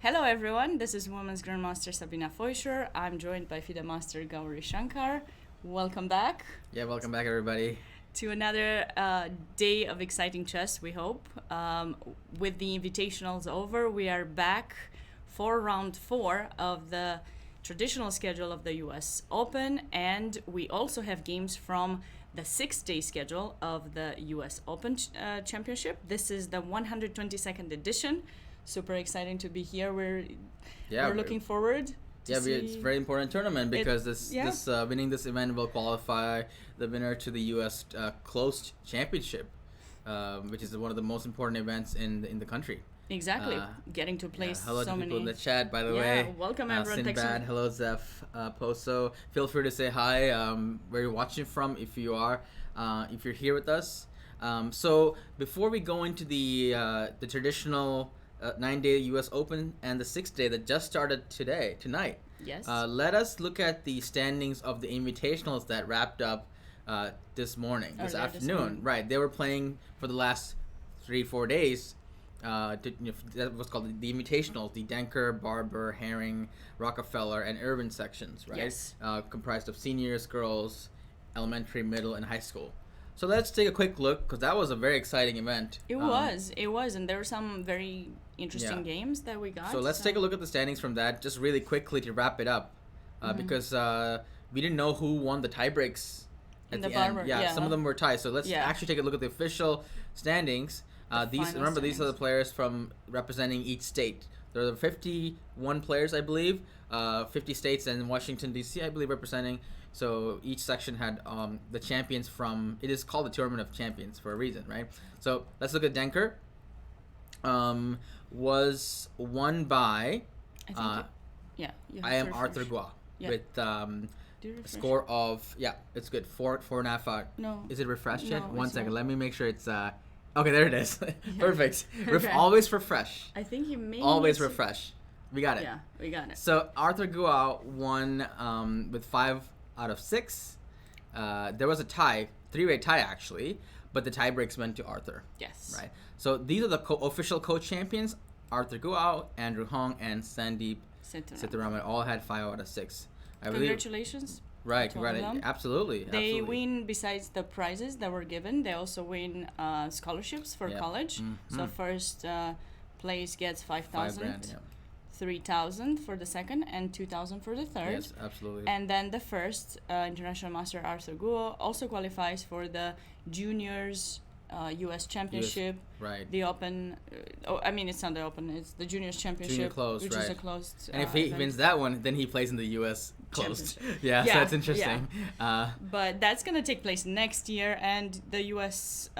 Hello everyone, this is Women's Grandmaster Sabina Foisor. I'm joined by FIDE Master Gauri Shankar. Welcome back Yeah, welcome back, everybody. to another day of exciting chess, we hope. With the invitationals over, we are back for round 4 of the traditional schedule of the US Open, and we also have games from the 6-day schedule of the US Open Championship. This is the 122nd edition. Super exciting to be here. We're looking forward to it's a very important tournament because winning this event will qualify the winner to the U.S. Closed Championship, which is one of the most important events in the country. Exactly. Getting to place hello so to people many. in the chat, by the way. Welcome everyone. Sinbad, hello Zeph, Poso. Feel free to say hi. Where you're watching from, if you are, if you're here with us. So before we go into the traditional 9-day U.S. Open and the 6th day that just started tonight. Yes. Let us look at the standings of the invitationals that wrapped up this afternoon. Right, they were playing for the last 3-4 days. That was called the invitationals, the Denker, Barber, Herring, Rockefeller, and Irvin sections, right? Yes. Comprised of seniors, girls, elementary, middle, and high school. So let's take a quick look, because that was a very exciting event. It was, and there were some very interesting games that we got. So let's take a look at the standings from that, just really quickly to wrap it up, because we didn't know who won the tiebreaks at the end. Yeah, some of them were tied. So let's actually take a look at the official standings. These are the players from representing each state. There are 51 players, I believe, 50 states and Washington, D.C., I believe, representing. So each section had the champions from... It is called the Tournament of Champions for a reason, right? So let's look at Denker. Was won by... I am Arthur Gua with a score of... Yeah, it's good. 4.5 out. No. Is it refreshed yet? No, 1 second. not. Let me make sure it's... Okay, there it is. Perfect. Always refresh. I think you may Always refresh. We got it. Yeah, we got it. So Arthur Gua won with 5 out of 6. There was a tie, 3-way tie actually, but the tie breaks went to Arthur. Yes. Right. So these are the official co-champions. Arthur Gua, Andrew Hong, and Sandeep Sitaraman all had 5 out of 6. Congratulations. Right, absolutely. They win, besides the prizes that were given, they also win scholarships for college. Mm-hmm. So first place gets 5,000, 3,000 for the second, and 2,000 for the third. Yes, absolutely. And then the first international master, Arthur Guo, also qualifies for the juniors U.S. Championship. Right. The Open. It's not the Open. It's the Juniors Championship. Junior closed, which is a closed. And if he wins that one, then he plays in the U.S. closed. So that's interesting. Yeah. But that's gonna take place next year, and the U.S.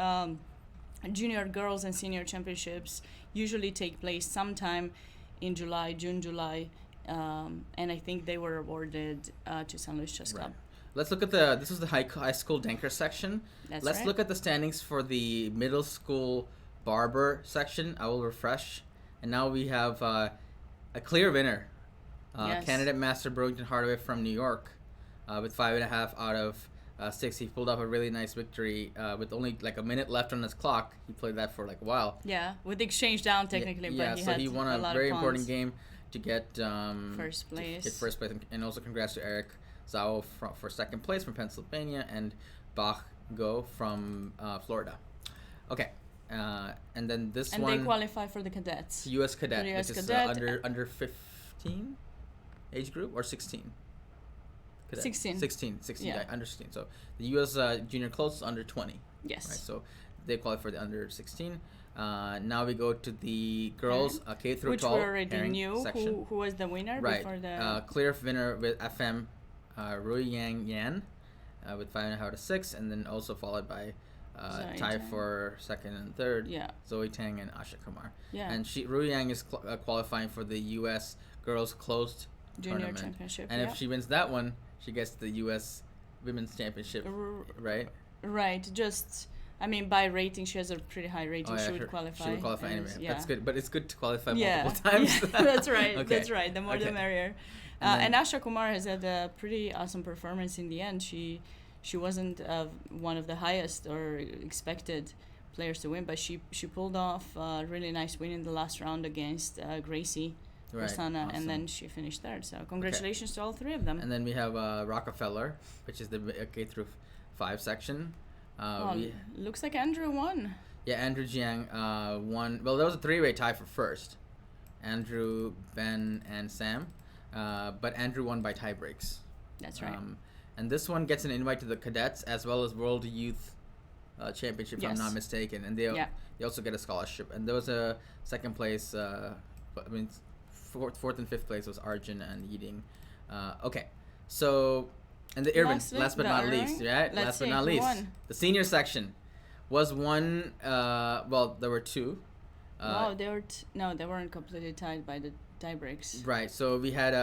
Junior Girls and Senior Championships usually take place sometime in June, July, and I think they were awarded to St. Louis Chess Club. Right. Let's look at this is the high school Denker section. Let's look at the standings for the middle school Barber section. I will refresh. And now we have a clear winner. Candidate Master Burlington Hardaway from New York with 5.5 out of 6. He pulled off a really nice victory with only like a minute left on his clock. He played that for like a while. Yeah, with the exchange down technically, but he won a very important game to get first place. And also congrats to Eric Zhao for second place from Pennsylvania, and Bach Go from Florida. Okay, and then and they qualify for the cadets. U.S. cadet, which is under 15 age group or 16. Cadet. 16, under 16. So the U.S. junior close is under 20. Yes. Right. So they qualify for the under 16. Now we go to the girls K through 12. Which we already knew section. who was the winner before the clear winner with FM. Rui Yang Yan with 5.5 out of 6, and then also followed by tie for second and third. Yeah. Zoe Tang and Asha Kumar. Yeah. And Rui Yang is qualifying for the U.S. Girls Closed Junior Tournament. Championship. And if she wins that one, she gets the U.S. Women's Championship, right? Right. Just, by rating, she has a pretty high rating. She would qualify. She would qualify anyway. Yeah. That's good, but it's good to qualify multiple times. Yeah. That's right. Okay. That's right. The more the merrier. And Asha Kumar has had a pretty awesome performance in the end. She wasn't one of the highest or expected players to win, but she pulled off a really nice win in the last round against Gracie persona, awesome. And then she finished third. So congratulations to all three of them. And then we have Rockefeller, which is the K through 5 section. Looks like Andrew won. Yeah, Andrew Jiang won. Well, there was a 3-way tie for first. Andrew, Ben, and Sam. But Andrew won by tie breaks. That's right. And this one gets an invite to the cadets as well as World Youth Championship, if I'm not mistaken. And they also get a scholarship. And there was a second place, fourth and fifth place was Arjun and Yiding. Okay, so, and the Irvin, last but not least, right? Last but not least, the senior section was one, there were two. They weren't completely tied by the tie breaks. Right, so we had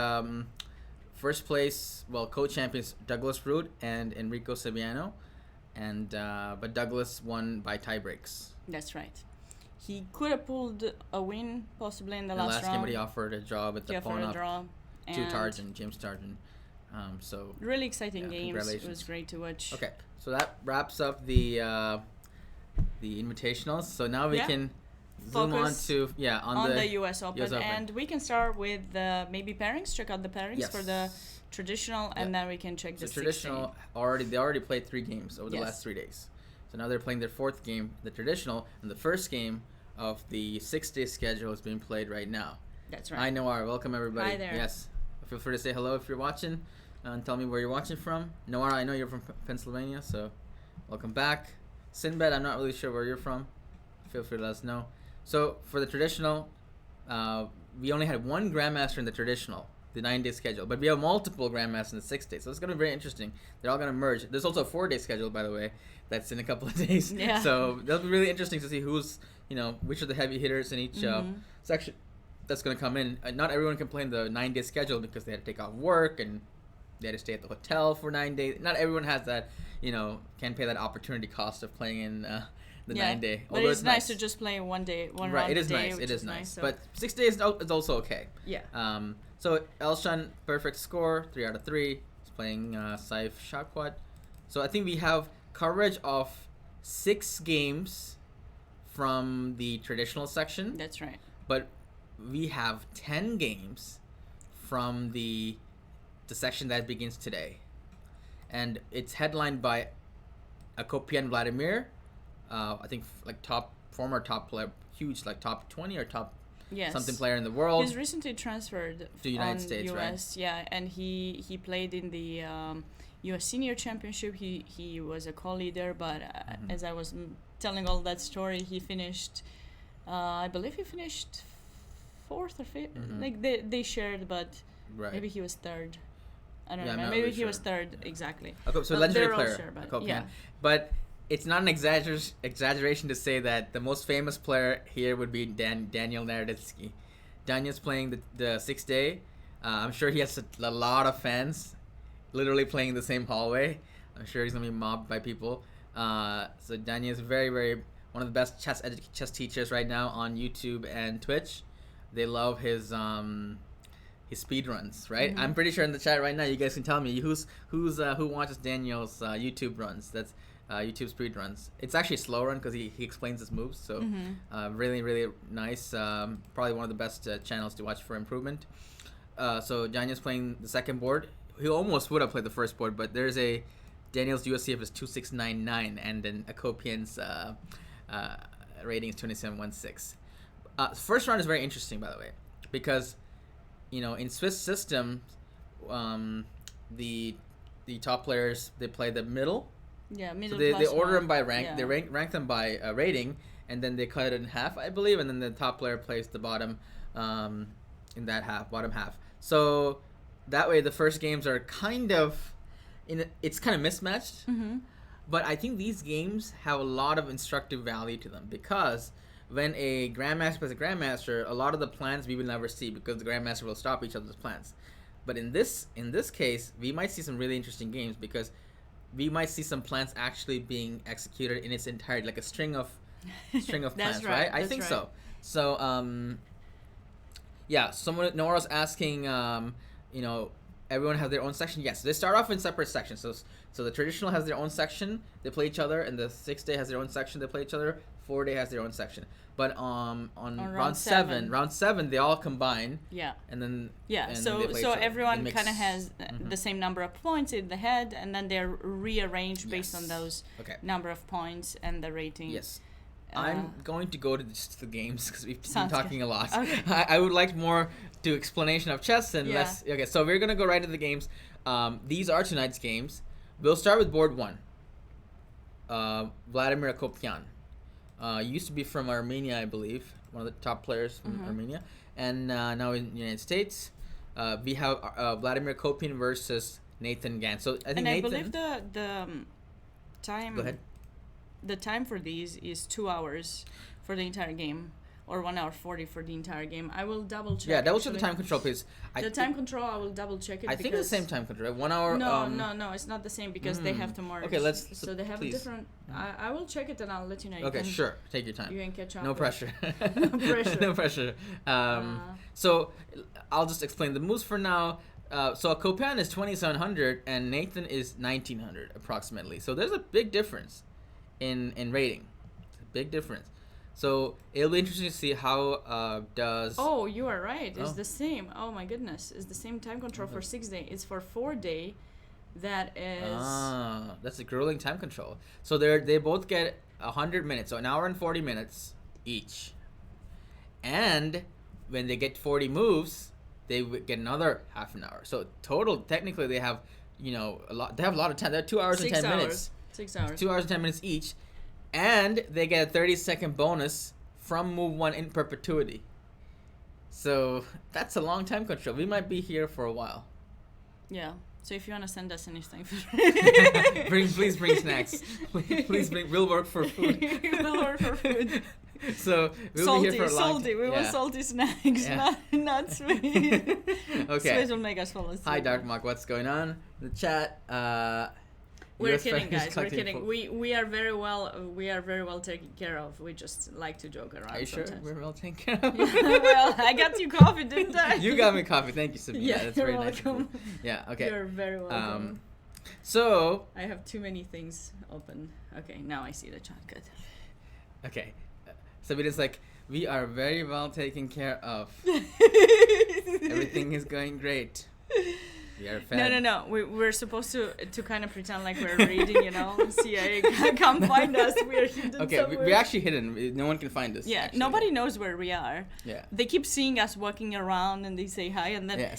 first place, co-champions Douglas Root and Enrico Sabiano, and but Douglas won by tie breaks. That's right. He could have pulled a win possibly in the last round. Last game, but he offered a draw with the pawn up to James Tarjan. So really exciting games. It was great to watch. Okay, so that wraps up the invitationals. So now we can zoom on to the US Open, and we can start with maybe pairings. Check out the pairings for the traditional, and then we can check the traditional. They already played 3 games over the last 3 days. So now they're playing their 4th game, the traditional, and the first game of the 6-day schedule is being played right now. That's right. Hi, Noir. Welcome, everybody. Hi there. Yes. Feel free to say hello if you're watching and tell me where you're watching from. Noir, I know you're from Pennsylvania, so welcome back. Sinbad, I'm not really sure where you're from. Feel free to let us know. So for the traditional, we only had 1 Grandmaster in the traditional, the 9-day schedule, but we have multiple Grandmasters in the 6 days, so it's going to be very interesting. They're all going to merge. There's also a 4-day schedule, by the way, that's in a couple of days. Yeah. So that'll be really interesting to see who's, which are the heavy hitters in each section that's going to come in. Not everyone can play in the 9-day schedule because they had to take off work and they had to stay at the hotel for 9 days. Not everyone has that, can pay that opportunity cost of playing in the 9-day. But it's nice to just play one day, one round a day. It is nice. So. But 6 days is also okay. Yeah. So Elshan, perfect score, 3 out of 3. He's playing Saif Shakwat. So I think we have coverage of 6 games from the traditional section. That's right. But we have 10 games from the section that begins today. And it's headlined by Akopian Vladimir. I think former top player, huge top 20 or top something player in the world. He's recently transferred to the United States, US, right? Yeah, and he played in the US Senior Championship. He was a co-leader, but as I was telling all that story, he finished. I believe he finished 4th or 5th. Like they shared, but maybe he was 3rd. I don't know. Maybe really he was 3rd exactly. Okay, so legendary player. But it's not an exaggeration to say that the most famous player here would be Daniel Naroditsky. Daniel's playing the 6-day. I'm sure he has a lot of fans, literally playing in the same hallway. I'm sure he's gonna be mobbed by people. So Daniel's very, very one of the best chess teachers right now on YouTube and Twitch. They love his speed runs, right? I'm pretty sure in the chat right now you guys can tell me who watches Daniel's YouTube runs. That's YouTube speed runs. It's actually a slow run because he explains his moves. So really, really nice. Probably one of the best channels to watch for improvement. So Daniel's playing the second board. He almost would have played the first board, but there's a Daniel's USCF is 2699 and then Akopian's rating is 2716. First round is very interesting, by the way, because in Swiss system, the top players, they play the middle. Yeah, middle. So they order them by rank. Yeah. They rank them by rating, and then they cut it in half, I believe, and then the top player plays the bottom in that bottom half. So that way, the first games are kind of it's kind of mismatched. But I think these games have a lot of instructive value to them because when a grandmaster plays a grandmaster, a lot of the plans we will never see because the grandmaster will stop each other's plans. But in this case, we might see some really interesting games because we might see some plans actually being executed in its entirety, like a string of plans, right? I think so. So, someone Nora's asking, everyone has their own section. Yes, they start off in separate sections. So the traditional has their own section. They play each other, and the 6-day has their own section. They play each other. 4-day has their own section. But on round seven, they all combine. Yeah. And then so everyone kind of has the same number of points in the head, and then they're rearranged based on those number of points and the rating. Yes. I'm going to go to the games because we've been talking a lot. Okay. I would like more to explanation of chess and less. Okay, so we're gonna go right into the games. These are tonight's games. We'll start with board 1. Vladimir Kopyan. Used to be from Armenia, I believe, one of the top players from Armenia, and now in the United States. We have Vladimir Kopyan versus Nathan Gant. So I think Nathan. I believe the time. Go ahead. The time for these is 2 hours for the entire game, or 1 hour 40 for the entire game. I will double check. Yeah, double check the time control, please. Time control, I will double check it. I think it's the same time control. 1 hour. No, it's not the same because they have to merge. Okay, So they have a different. I will check it and I'll let you know. Okay, sure. Take your time. You can catch up. No pressure. No pressure. No pressure. So I'll just explain the moves for now. So Kopyan is 2,700 and Nathan is 1,900 approximately. So there's a big difference in rating. It's a big difference. So it'll be interesting to see how does. Oh, you are right. It's the same. Oh my goodness, it's the same time control for 6 day. It's for 4 day. That is. That's a grueling time control. So they both get 100 minutes, so 1 hour and 40 minutes each. And when they get 40 moves, they get another half an hour. So total, technically, they have a lot. They have a lot of time. They have 2 hours and 10 minutes. 6 hours. 2 hours and 10 minutes each. And they get a 30-second bonus from move 1 in perpetuity. So that's a long time control. We might be here for a while. Yeah. So if you want to send us anything, please bring snacks. Please bring. We'll work for food. We'll work for food. So we'll be here for a long time. We want salty snacks, not sweet. Okay. Sweet will make us fall asleep. Hi, Dark Mock. What's going on in the chat? We're kidding, guys. We're kidding. We are very well taken care of. We just like to joke around. Are you sometimes. Sure we're well taken care of? Well, I got you coffee, didn't I? You got me coffee. Thank you, Sabina. Yeah, that's you're very welcome. Nice. Yeah. Okay. You're very welcome. So I have too many things open. Okay, now I see the chat. Good. Okay. Sabina's like, we are very well taken care of. Everything is going great. We are fed. No. We're supposed to kind of pretend like we're reading, CIA come find us. We're hidden somewhere. We're actually hidden. No one can find us. Yeah, actually. Nobody knows where we are. Yeah. They keep seeing us walking around and they say hi, and then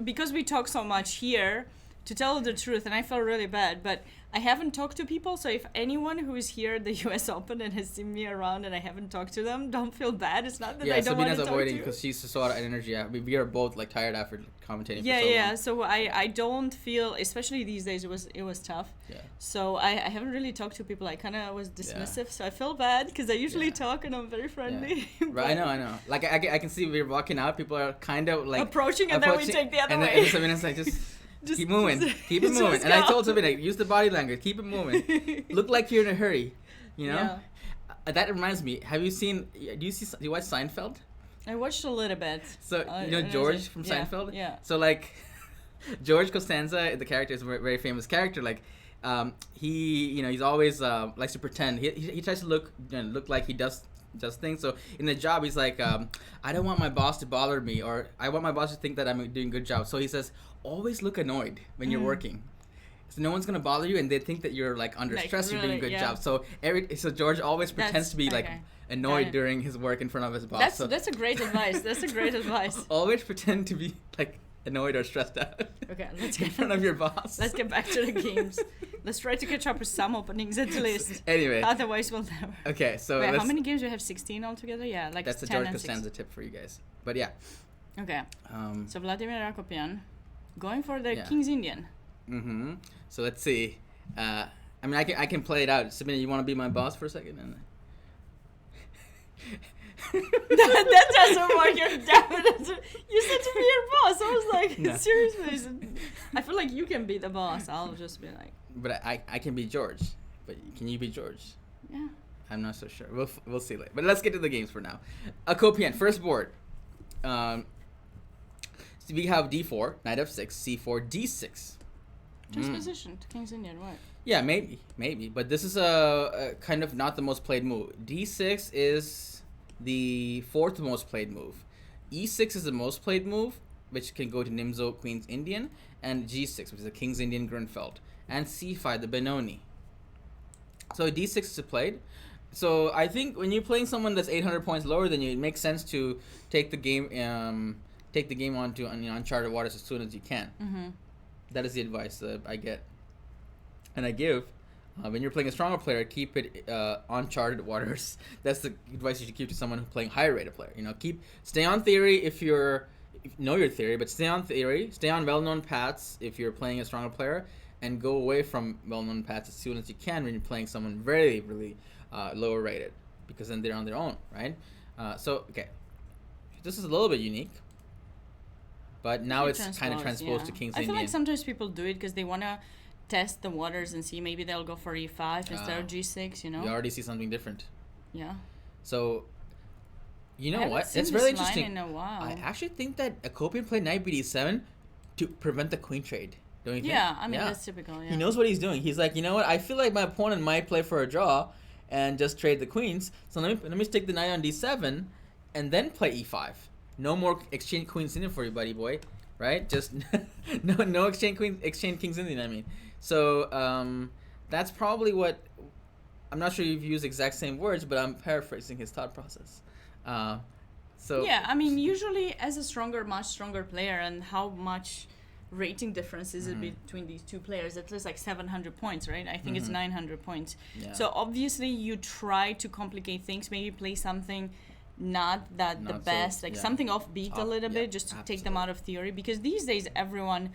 because we talk so much here, to tell the truth, and I feel really bad, but I haven't talked to people, so if anyone who is here at the US Open and has seen me around and I haven't talked to them, don't feel bad. It's not that I don't want to talk to you. Sabina's avoiding because she's so out of energy. We are both tired after commentating for so long. Yeah, so I don't feel, especially these days, it was tough. Yeah. So I haven't really talked to people. I kind of was dismissive, so I feel bad because I usually talk and I'm very friendly. Yeah. Right, I know. Like I can see we're walking out, people are kind of approaching and then we take the other way. And Sabina's like, just keep moving. Keep it moving. And I told Sabina, use the body language. Keep it moving. Look like you're in a hurry. Yeah. That reminds me. Have you seen? Do you watch Seinfeld? I watched a little bit. So George from Seinfeld. Yeah. So George Costanza, the character, is a very famous character. He's always likes to pretend. He tries to look like he does things. So in the job, he's like, I don't want my boss to bother me, or I want my boss to think that I'm doing a good job. So he says, always look annoyed when you're working. So no one's gonna bother you, and they think that you're under stress. Really, you're doing a good job. So George always pretends to be annoyed during his work in front of his boss. That's a great advice. That's a great advice. Always pretend to be annoyed or stressed out. Okay, in front of your boss. Let's get back to the games. Let's try to catch up with some openings at least. Anyway. Otherwise, we'll never. Okay, so wait, how many games do you have? 16 altogether? Yeah, that's the George Costanza tip for you guys. But yeah. Okay. So Vladimir Kopyan going for the King's Indian. Mm-hmm. So let's see. I can play it out. Sabina, you want to be my boss for a second? that doesn't work. You said to be your boss. I was like, no. Seriously. I feel like you can be the boss. I'll just be like. But I can be George. But can you be George? Yeah. I'm not so sure. We'll see later. But let's get to the games for now. Kopyan, first board. So we have d4, knight f6, c4, d6. Dispositioned, King's Indian, what? Yeah, maybe. But this is a kind of not the most played move. d6 is the 4th most played move. e6 is the most played move, which can go to Nimzo, Queen's Indian, and g6, which is the King's Indian Grunfeld, and c5, the Benoni. So d6 is played. So I think when you're playing someone that's 800 points lower than you, it makes sense to take the game onto uncharted waters as soon as you can. Mm-hmm. That is the advice that I get, and I give. When you're playing a stronger player, keep it uncharted waters. That's the advice you should give to someone who's playing higher rated player. Stay on theory if you know your theory, but stay on theory. Stay on well-known paths if you're playing a stronger player, and go away from well-known paths as soon as you can when you're playing someone very, really lower rated, because then they're on their own, right? Okay, this is a little bit unique. But now it's kind of transposed to King's Indian. I feel like sometimes people do it because they want to test the waters and see maybe they'll go for e5 instead of g6, You already see something different. Yeah. So, you know what? It's really interesting. In a while. I actually think that Akopian played knight bd7 to prevent the queen trade. Don't you think? Yeah, I mean, that's typical, yeah. He knows what he's doing. He's like, you know what? I feel like my opponent might play for a draw and just trade the queens. So let me stick the knight on d7 and then play e5. No more exchange Queen's Indian for you, buddy boy, right? Just no exchange King's Indian. I mean, so that's probably what. I'm not sure you've used exact same words, but I'm paraphrasing his thought process. Yeah, I mean, usually as a much stronger player, and how much rating difference is it between these two players? At least like 700 points, right? I think it's 900 points. Yeah. So obviously you try to complicate things, maybe play something not the best, so, something offbeat a little bit, just to take them out of theory, because these days everyone,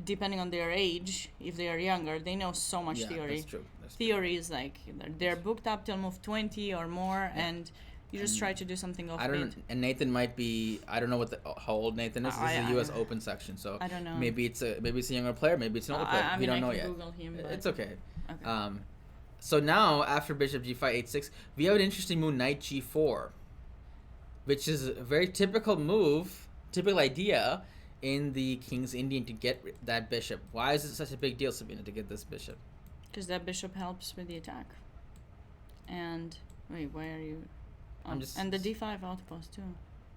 depending on their age, if they are younger, they know so much theory. That's true. Theory is like they're booked up till move 20 or more, and you just try to do something offbeat. And Nathan might be, I don't know how old Nathan is. This is a U.S. Open section, so I don't know. Maybe it's a younger player, maybe it's an older player. We don't know yet. Google him, it's okay. So now after bishop g5 h6, we have an interesting move, knight g4. Which is a very typical idea in the King's Indian to get that bishop. Why is it such a big deal, Sabina, to get this bishop? Because that bishop helps with the attack. And, wait, why are you... and the d5 outpost, too.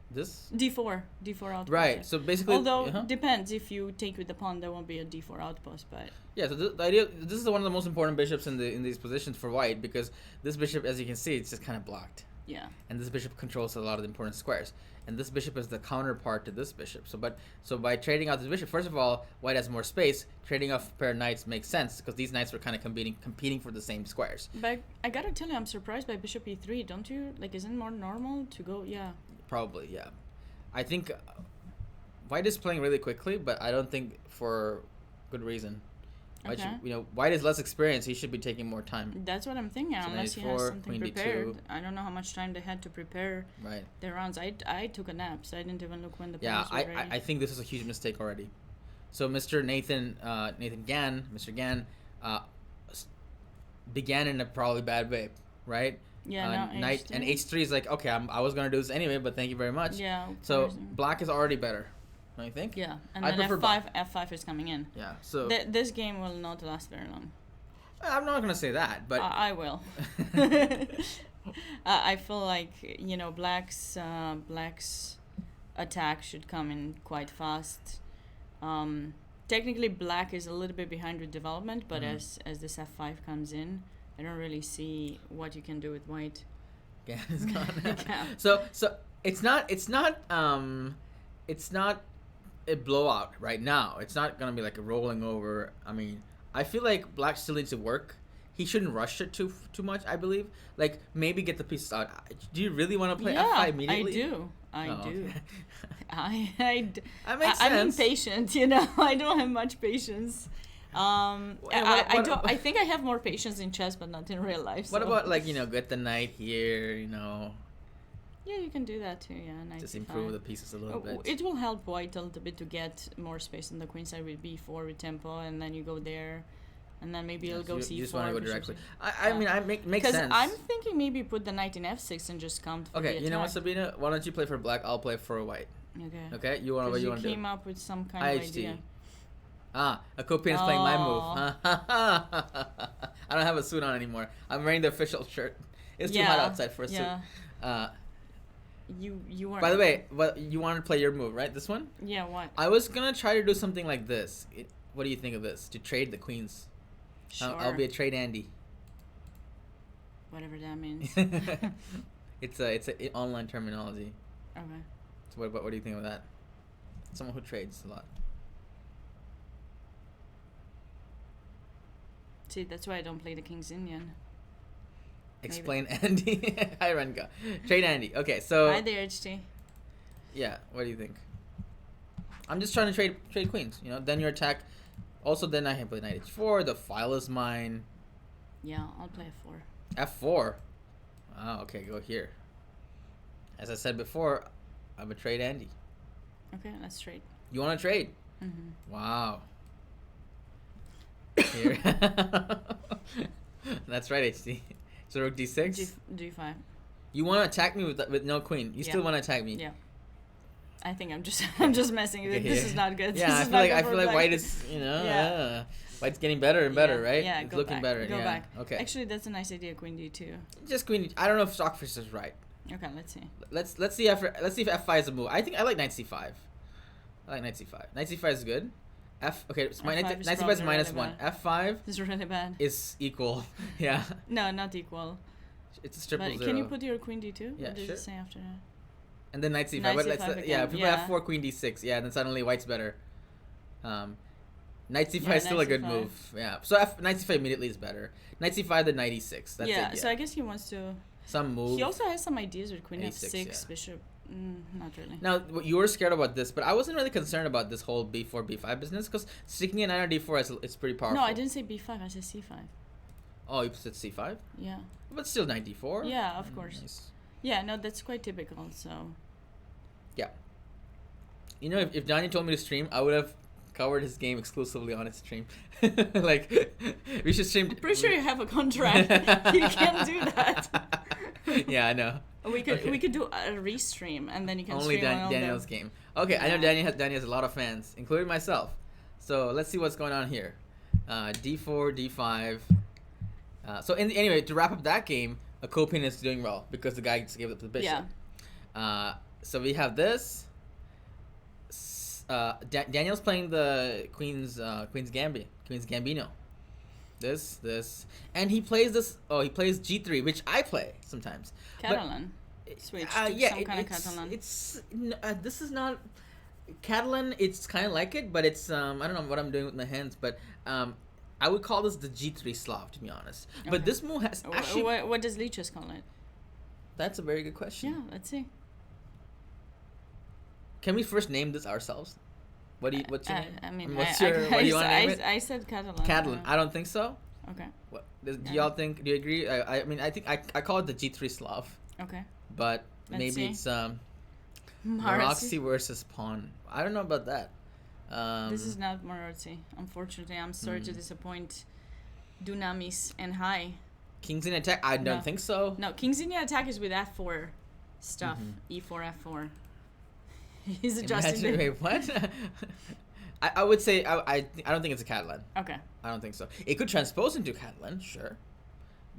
This? d4 outpost. Right, so basically... Although, depends. If you take with the pawn, there won't be a d4 outpost, but... Yeah, so the idea... This is one of the most important bishops in these positions for white, because this bishop, as you can see, it's just kind of blocked. Yeah. And this bishop controls a lot of the important squares. And this bishop is the counterpart to this bishop. So by trading out this bishop, first of all, white has more space. Trading off a pair of knights makes sense, because these knights were kind of competing for the same squares. But I gotta tell you, I'm surprised by bishop e3. Don't you? Like, isn't it more normal to go? Yeah. Probably, yeah. I think white is playing really quickly, but I don't think for good reason. White is less experienced. He should be taking more time. That's what I'm thinking. So unless he has something prepared. I don't know how much time they had to prepare their rounds. I took a nap, so I didn't even look when the pawns were ready. I think this is a huge mistake already. So Mr. Nathan Gann, began in a probably bad way, right? Yeah, knight and h3 is like, okay, I was gonna do this anyway, but thank you very much. Yeah. So black is already better. Don't you think? Yeah, and then f5 is coming in. Yeah, so... this game will not last very long. I'm not going to say that, but... I will. I feel like, black's attack should come in quite fast. Technically, black is a little bit behind with development, but as this f5 comes in, I don't really see what you can do with white. Yeah, it's gone. So it's not a blowout right now. It's not gonna be like a rolling over. I mean, I feel like black still needs to work. He shouldn't rush it too much, I believe. Like, maybe get the pieces out. Do you really want to play f5 immediately? I do. Okay. That makes sense. I'm impatient, I don't have much patience. I think I have more patience in chess, but not in real life. What about, like, get the knight here, Yeah, you can do that too, yeah. Just improve the pieces a little bit. It will help white a little bit to get more space on the queen side with b4 with tempo, and then you go there, and then maybe it'll go c4. You just want to go directly. I mean, makes sense. Because I'm thinking maybe put the knight in f6 and just count for the attack. You know what, Sabina? Why don't you play for black? I'll play for white. Okay. Okay. You want to do? You came up with some kind of idea. A Copian is playing my move. I don't have a suit on anymore. I'm wearing the official shirt. It's too hot outside for a suit. You weren't. By the way, you wanted to play your move, right? This one? Yeah, what? I was gonna try to do something like this. What do you think of this? To trade the queens. Sure. I'll be a trade Andy. Whatever that means. It's a online terminology. Okay. So what do you think of that? Someone who trades a lot. See, that's why I don't play the King's Indian. Explain Andy. Hi, Renka. Trade Andy. Okay, so. Hi there, HT. Yeah, what do you think? I'm just trying to trade queens. Then your attack. Also, then I can play knight h4. The file is mine. Yeah, I'll play f4. f4. Oh, okay, go here. As I said before, I'm a trade Andy. Okay, let's trade. You want to trade? Mm-hmm. Wow. Here. That's right, HT. So rook d6. d5. You want to attack me with no queen? You still want to attack me? Yeah. I think I'm just messing with it. This is not good. Yeah, I feel like white is white's getting better and better, right? Yeah, it's looking better. Go back. Okay. Actually, that's a nice idea, queen d2. Just queen. I don't know if Stockfish is right. Okay, let's see. Let's see if f5 is a move. I think I like knight c5. I like knight c5. Knight c5 is good. Okay, so my knight c5 is minus really 1. f5 is really bad. Is equal. Yeah. No, not equal. It's a triple zero. Can you put your queen d2? Yeah, what does sure. it say after that? And then knight c5. Knight But c5 if people have 4 queen d6, then suddenly white's better. Knight c5 is still a good move. Yeah. So knight c5 immediately is better. Knight c5 then knight e6. That's it. So I guess he wants to. Some move. He also has some ideas with queen a6, f6, bishop. Not really. Now, you were scared about this, but I wasn't really concerned about this whole b4, b5 business because sticking a knight on d4 is pretty powerful. No, I didn't say b5. I said c5. Oh, you said c5? Yeah. But still knight d4? Yeah, of course. Nice. Yeah, no, that's quite typical, so. Yeah. If Johnny told me to stream, I would have covered his game exclusively on his stream. We should stream. I'm pretty sure you have a contract. You can't do that. Yeah, I know. We could do a restream and then you can only stream Daniel's game. Okay, yeah. I know Danny has a lot of fans, including myself. So let's see what's going on here. D4, D5. Anyway, to wrap up that game, a Copian is doing well because the guy just gave up the bishop. Yeah. So we have this. Daniel's playing the Queen's Gambit, Queen's Gambino. This, and he plays this. Oh, he plays G3, which I play sometimes. Catalan. Switch to some kind of Catalan. This is not Catalan. It's kind of like it, but it's I don't know what I'm doing with my hands, but I would call this the G3 Slav, to be honest. Okay. But this move has actually. What does Leeches call it? That's a very good question. Yeah, let's see. Can we first name this ourselves? What's your name? What do you want to name it? I said Catalan. Catalan. I don't think so. Okay. What do y'all think? Do you agree? I think I call it the G3 Slav. Okay. But maybe it's Maroczy versus Pawn. I don't know about that. This is not Maroczy. Unfortunately, I'm sorry to disappoint Dunamis and High. King's in attack? I don't think so. No, King's in attack is with F4 stuff. E4, F4. He's adjusting. Wait, what? I would say I don't think it's a Catalan. Okay. I don't think so. It could transpose into Catalan, sure,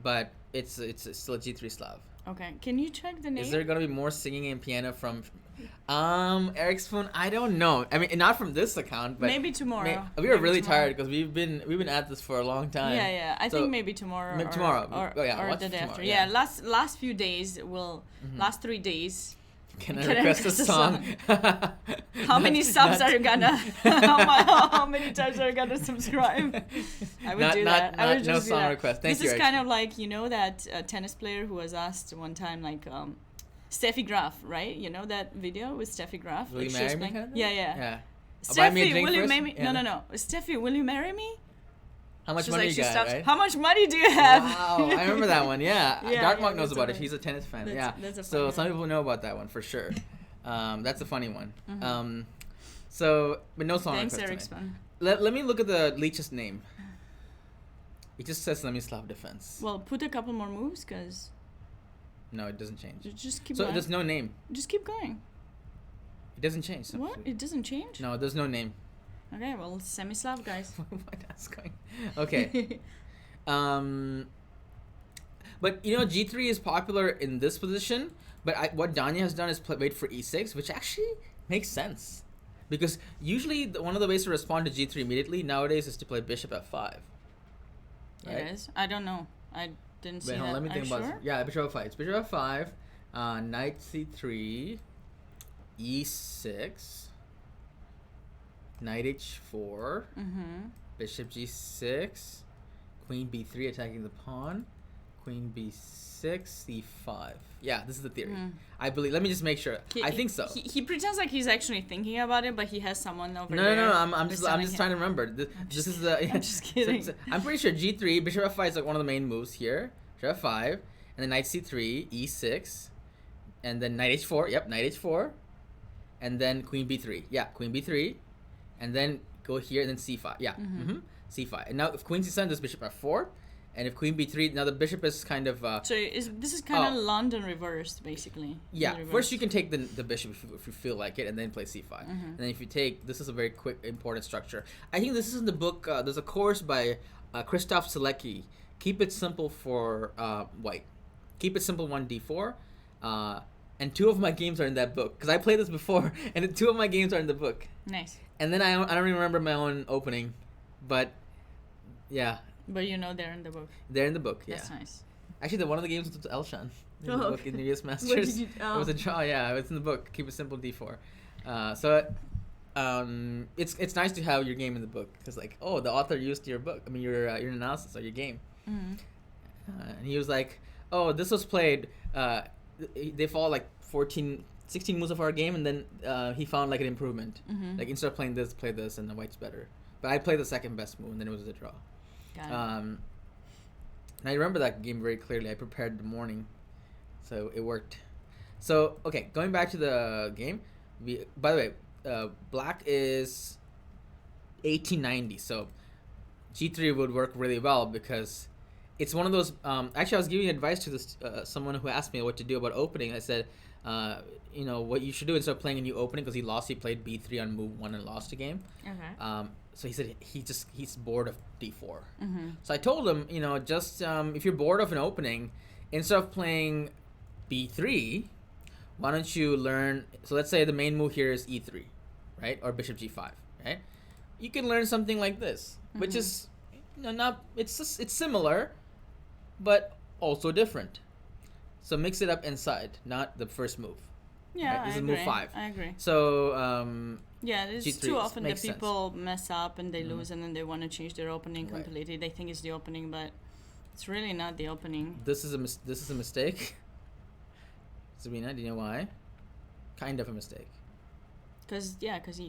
but it's still a G3 Slav. Okay. Can you check the name? Is there gonna be more singing and piano from Eric Spoon? I don't know. I mean, not from this account, but maybe tomorrow. We were really tired because we've been at this for a long time. Yeah. I think maybe tomorrow. Tomorrow. Or the day after. Yeah. Last few days last 3 days. Can I request a song? How many subs are you gonna? How many times are you gonna subscribe? I would do that. I would just no do song that. request. Thank you. This is kind of like that tennis player who was asked one time Steffi Graf, right? You know that video with Steffi Graf? Will you marry me? Kind of? Yeah. Steffi, will you marry me? Yeah. No. Steffi, will you marry me? How much money you got, right? How much money do you have? Wow, I remember that one, yeah. Dark Monk knows about it. He's a tennis fan, That's so some people know about that one, for sure. That's a funny one. Mm-hmm. But no song request. Thanks, Eric's Let me look at the Leech's name. It just says Slav defense. Well, put a couple more moves, because... No, it doesn't change. Just keep going. So there's no name? Just keep going. doesn't change. What? It doesn't change? No, there's no name. Okay, well, Semi-Slav, guys. What that's going? Okay. But G3 is popular in this position. But what Danya has done is wait for E6, which actually makes sense, because usually one of the ways to respond to G3 immediately nowadays is to play Bishop F5. Right? It is. I don't know. I didn't see that. Let me think about sure? it. Yeah, Bishop F5. It's Bishop F5, Knight C3, E6, Knight H4, Bishop G6, Queen B3 attacking the pawn, Queen B6, C5. Yeah, this is the theory. I believe. Let me just make sure. I think so. He pretends like he's actually thinking about it, but he has someone over there. No. I'm just trying to remember. This is the. I'm just kidding. I'm pretty sure G3, Bishop F5 is like one of the main moves here. Bishop F5, and then Knight C3, E6, and then Knight H4. Yep, Knight H4, and then Queen B3. Yeah, Queen B3, and then go here and then C5. Yeah, C5. And now if Queen C7, this Bishop F4. And if Queen B3, now the bishop is kind of... so this is kind of London reversed, basically. Yeah, first you can take the bishop if you feel like it, and then play C5. And then if you take... This is a very quick, important structure. I think this is in the book... there's a course by Krzysztof Selecki. Keep it simple for white. Keep it simple 1d4. And 2 of my games are in that book. Because I played this before, and 2 of my games are in the book. Nice. And then I don't even remember my own opening. But, yeah... But they're in the book. They're in the book, yeah. That's nice. Actually, one of the games was Elshan in the book in the US Masters. It was a draw, yeah. It's in the book. Keep it simple, D4. It's nice to have your game in the book, because the author used your book. I mean, your analysis or your game. And he was like, this was played. They follow 16 moves of our game, and then he found an improvement. Instead of playing this, play this, and the white's better. But I played the second best move, and then it was a draw. And I remember that game very clearly. I prepared the morning, so it worked. So okay, going back to the game. By the way, black is 1890, so G3 would work really well, because it's one of those. Actually, I was giving advice to this someone who asked me what to do about opening. I said, what you should do instead of playing a new opening, because he played B3 on move 1 and lost a game. Okay. So he said he's bored of D4. So I told him, just if you're bored of an opening, instead of playing B3, why don't you learn? So let's say the main move here is E3, right, or Bishop G5, right? You can learn something like this, which is it's similar, but also different. So mix it up inside, not the first move. Yeah, right? This I is agree. move 5. I agree. So yeah, it's G3 too often that makes people mess up and they lose, and then they want to change their opening completely. They think it's the opening, but it's really not the opening. This is a mistake. Sabina, do you know why? Kind of a mistake. Because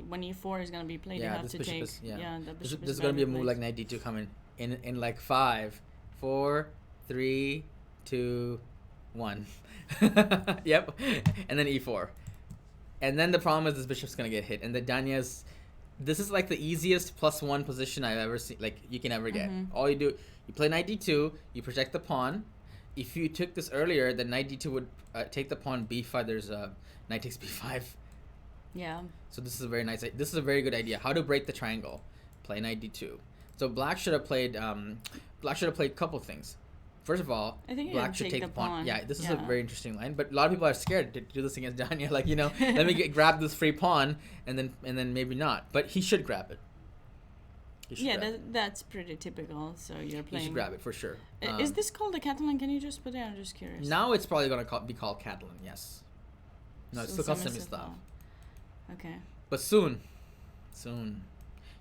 when E4 is gonna be played, you have to take. The bishop This is gonna be a move like Knight D2 coming in 5, 4, 3, 2, 1. Yep, and then E4. And then the problem is this bishop's gonna get hit, and the Danya's. This is the easiest +1 position I've ever seen. You can ever get. All you do, you play Knight D2, you protect the pawn. If you took this earlier, then Knight D2 would take the pawn B5. There's Knight takes B5. Yeah. So this is a very nice. This is a very good idea. How to break the triangle? Play Knight D2. So black should have played. Black should have played a couple things. First of all, black should take the pawn. Yeah, this is a very interesting line. But a lot of people are scared to do this against Danya. Let me grab this free pawn, and then maybe not. But he should grab it. That's pretty typical. So you're playing. You should grab it for sure. Is this called a Catalan? Can you just put it? I'm just curious. Now it's probably gonna be called Catalan. Yes. No, it's still called Semi-Slav. Okay. But soon.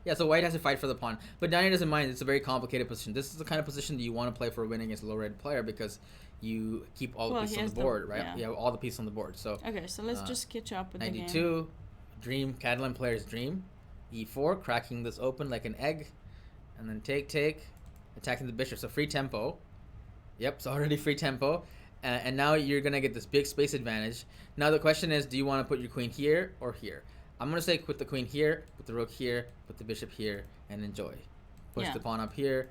Yeah, so white has to fight for the pawn. But Danya doesn't mind. It's a very complicated position. This is the kind of position that you want to play for a win against a low-rated player, because you keep all the pieces on the board, right? Yeah. You have all the pieces on the board. So okay, so let's just catch up with the game. 92, dream, Catalan player's dream. E4, cracking this open like an egg. And then take, attacking the bishop. So free tempo. Yep, so already free tempo. And now you're going to get this big space advantage. Now the question is, do you want to put your queen here or here? I'm going to say put the queen here, put the rook here, put the bishop here, and enjoy. Push the pawn up here,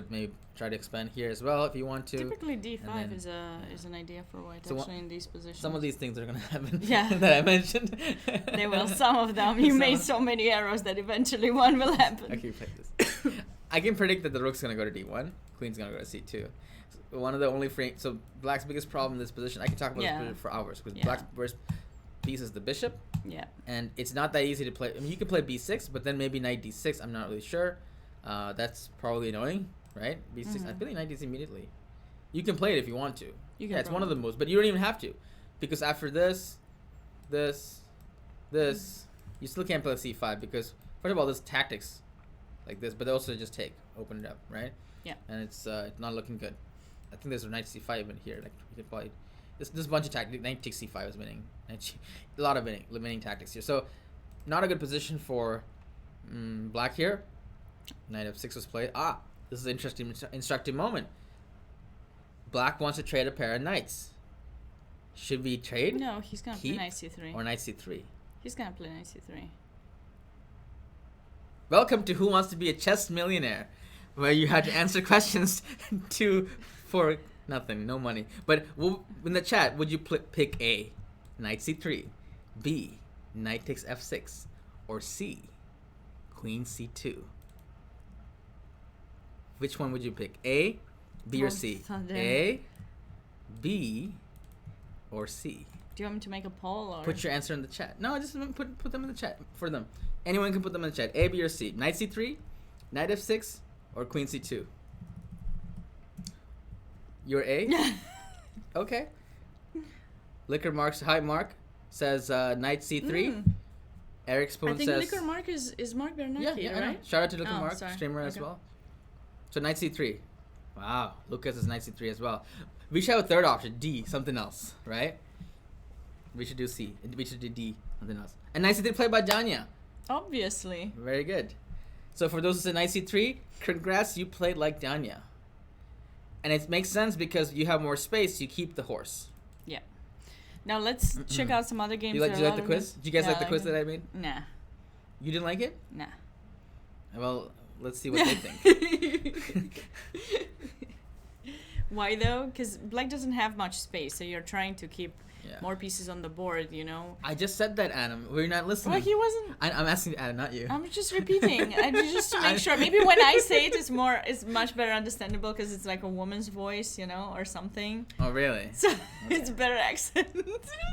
maybe try to expand here as well if you want to. Typically d5 is an idea for white actually in these positions. Some of these things are gonna happen. Yeah. That I mentioned. They will. Some of them. You made so many arrows that eventually one will happen. Okay, play this. I can predict that the rook's gonna go to d1, queen's gonna go to c2. So one of the only so black's biggest problem in this position. I can talk about this position for hours because black's first piece is the bishop. Yeah. And it's not that easy to play. I mean, you can play b6, but then maybe knight d6. I'm not really sure. That's probably annoying, right? B6. Mm-hmm. I feel like knight d6 immediately. You can play it if you want to. You can it's one of the moves, but you don't even have to, because after this, you still can't play c5 because first of all, there's tactics like this, but they also just open it up, right? Yeah. And it's not looking good. I think there's a knight c5 in here. Like you could probably this bunch of tactics. Knight takes c5 is winning. A lot of winning tactics here. So not a good position for black here. Knight f6 was played. This is an interesting, instructive moment. Black wants to trade a pair of knights. Should we trade? No, he's gonna play knight c3. Or knight c3. He's gonna play knight c3. Welcome to Who Wants to Be a Chess Millionaire, where you had to answer questions for nothing, no money. But in the chat, would you pick A, knight c3, B, knight takes f6, or C, queen c2? Which one would you pick? A, B, or C? A, B, or C? Do you want me to make a poll? Or? Put your answer in the chat. No, just put them in the chat for them. Anyone can put them in the chat. A, B, or C? Knight c3, knight f6, or queen c2? You're A? Okay. Liquor Mark's hi Mark says knight c3. Eric Spoon says... I think Liquor Mark is Mark Bernanke, right? Shout out to Liquor Mark, streamer as well. So knight c3. Wow, Lucas is knight c3 as well. We should have a third option, D, something else, right? We should do C. We should do D, something else. And knight c3 played by Danya. Obviously. Very good. So for those who said knight c3, congrats, you played like Danya. And it makes sense because you have more space, you keep the horse. Yeah. Now let's check out some other games. Do you like the quiz? Did you guys like the quiz that I made? Nah. You didn't like it? Nah. Well, let's see what they think. Why though? Because black doesn't have much space, so you're trying to keep more pieces on the board, you know? I just said that, Adam. We're not listening. Well, he wasn't... I'm asking Adam, not you. I'm just repeating. Just to make sure. Maybe when I say it, it's much better understandable because it's like a woman's voice, you know, or something. Oh, really? So it's better accent. I'm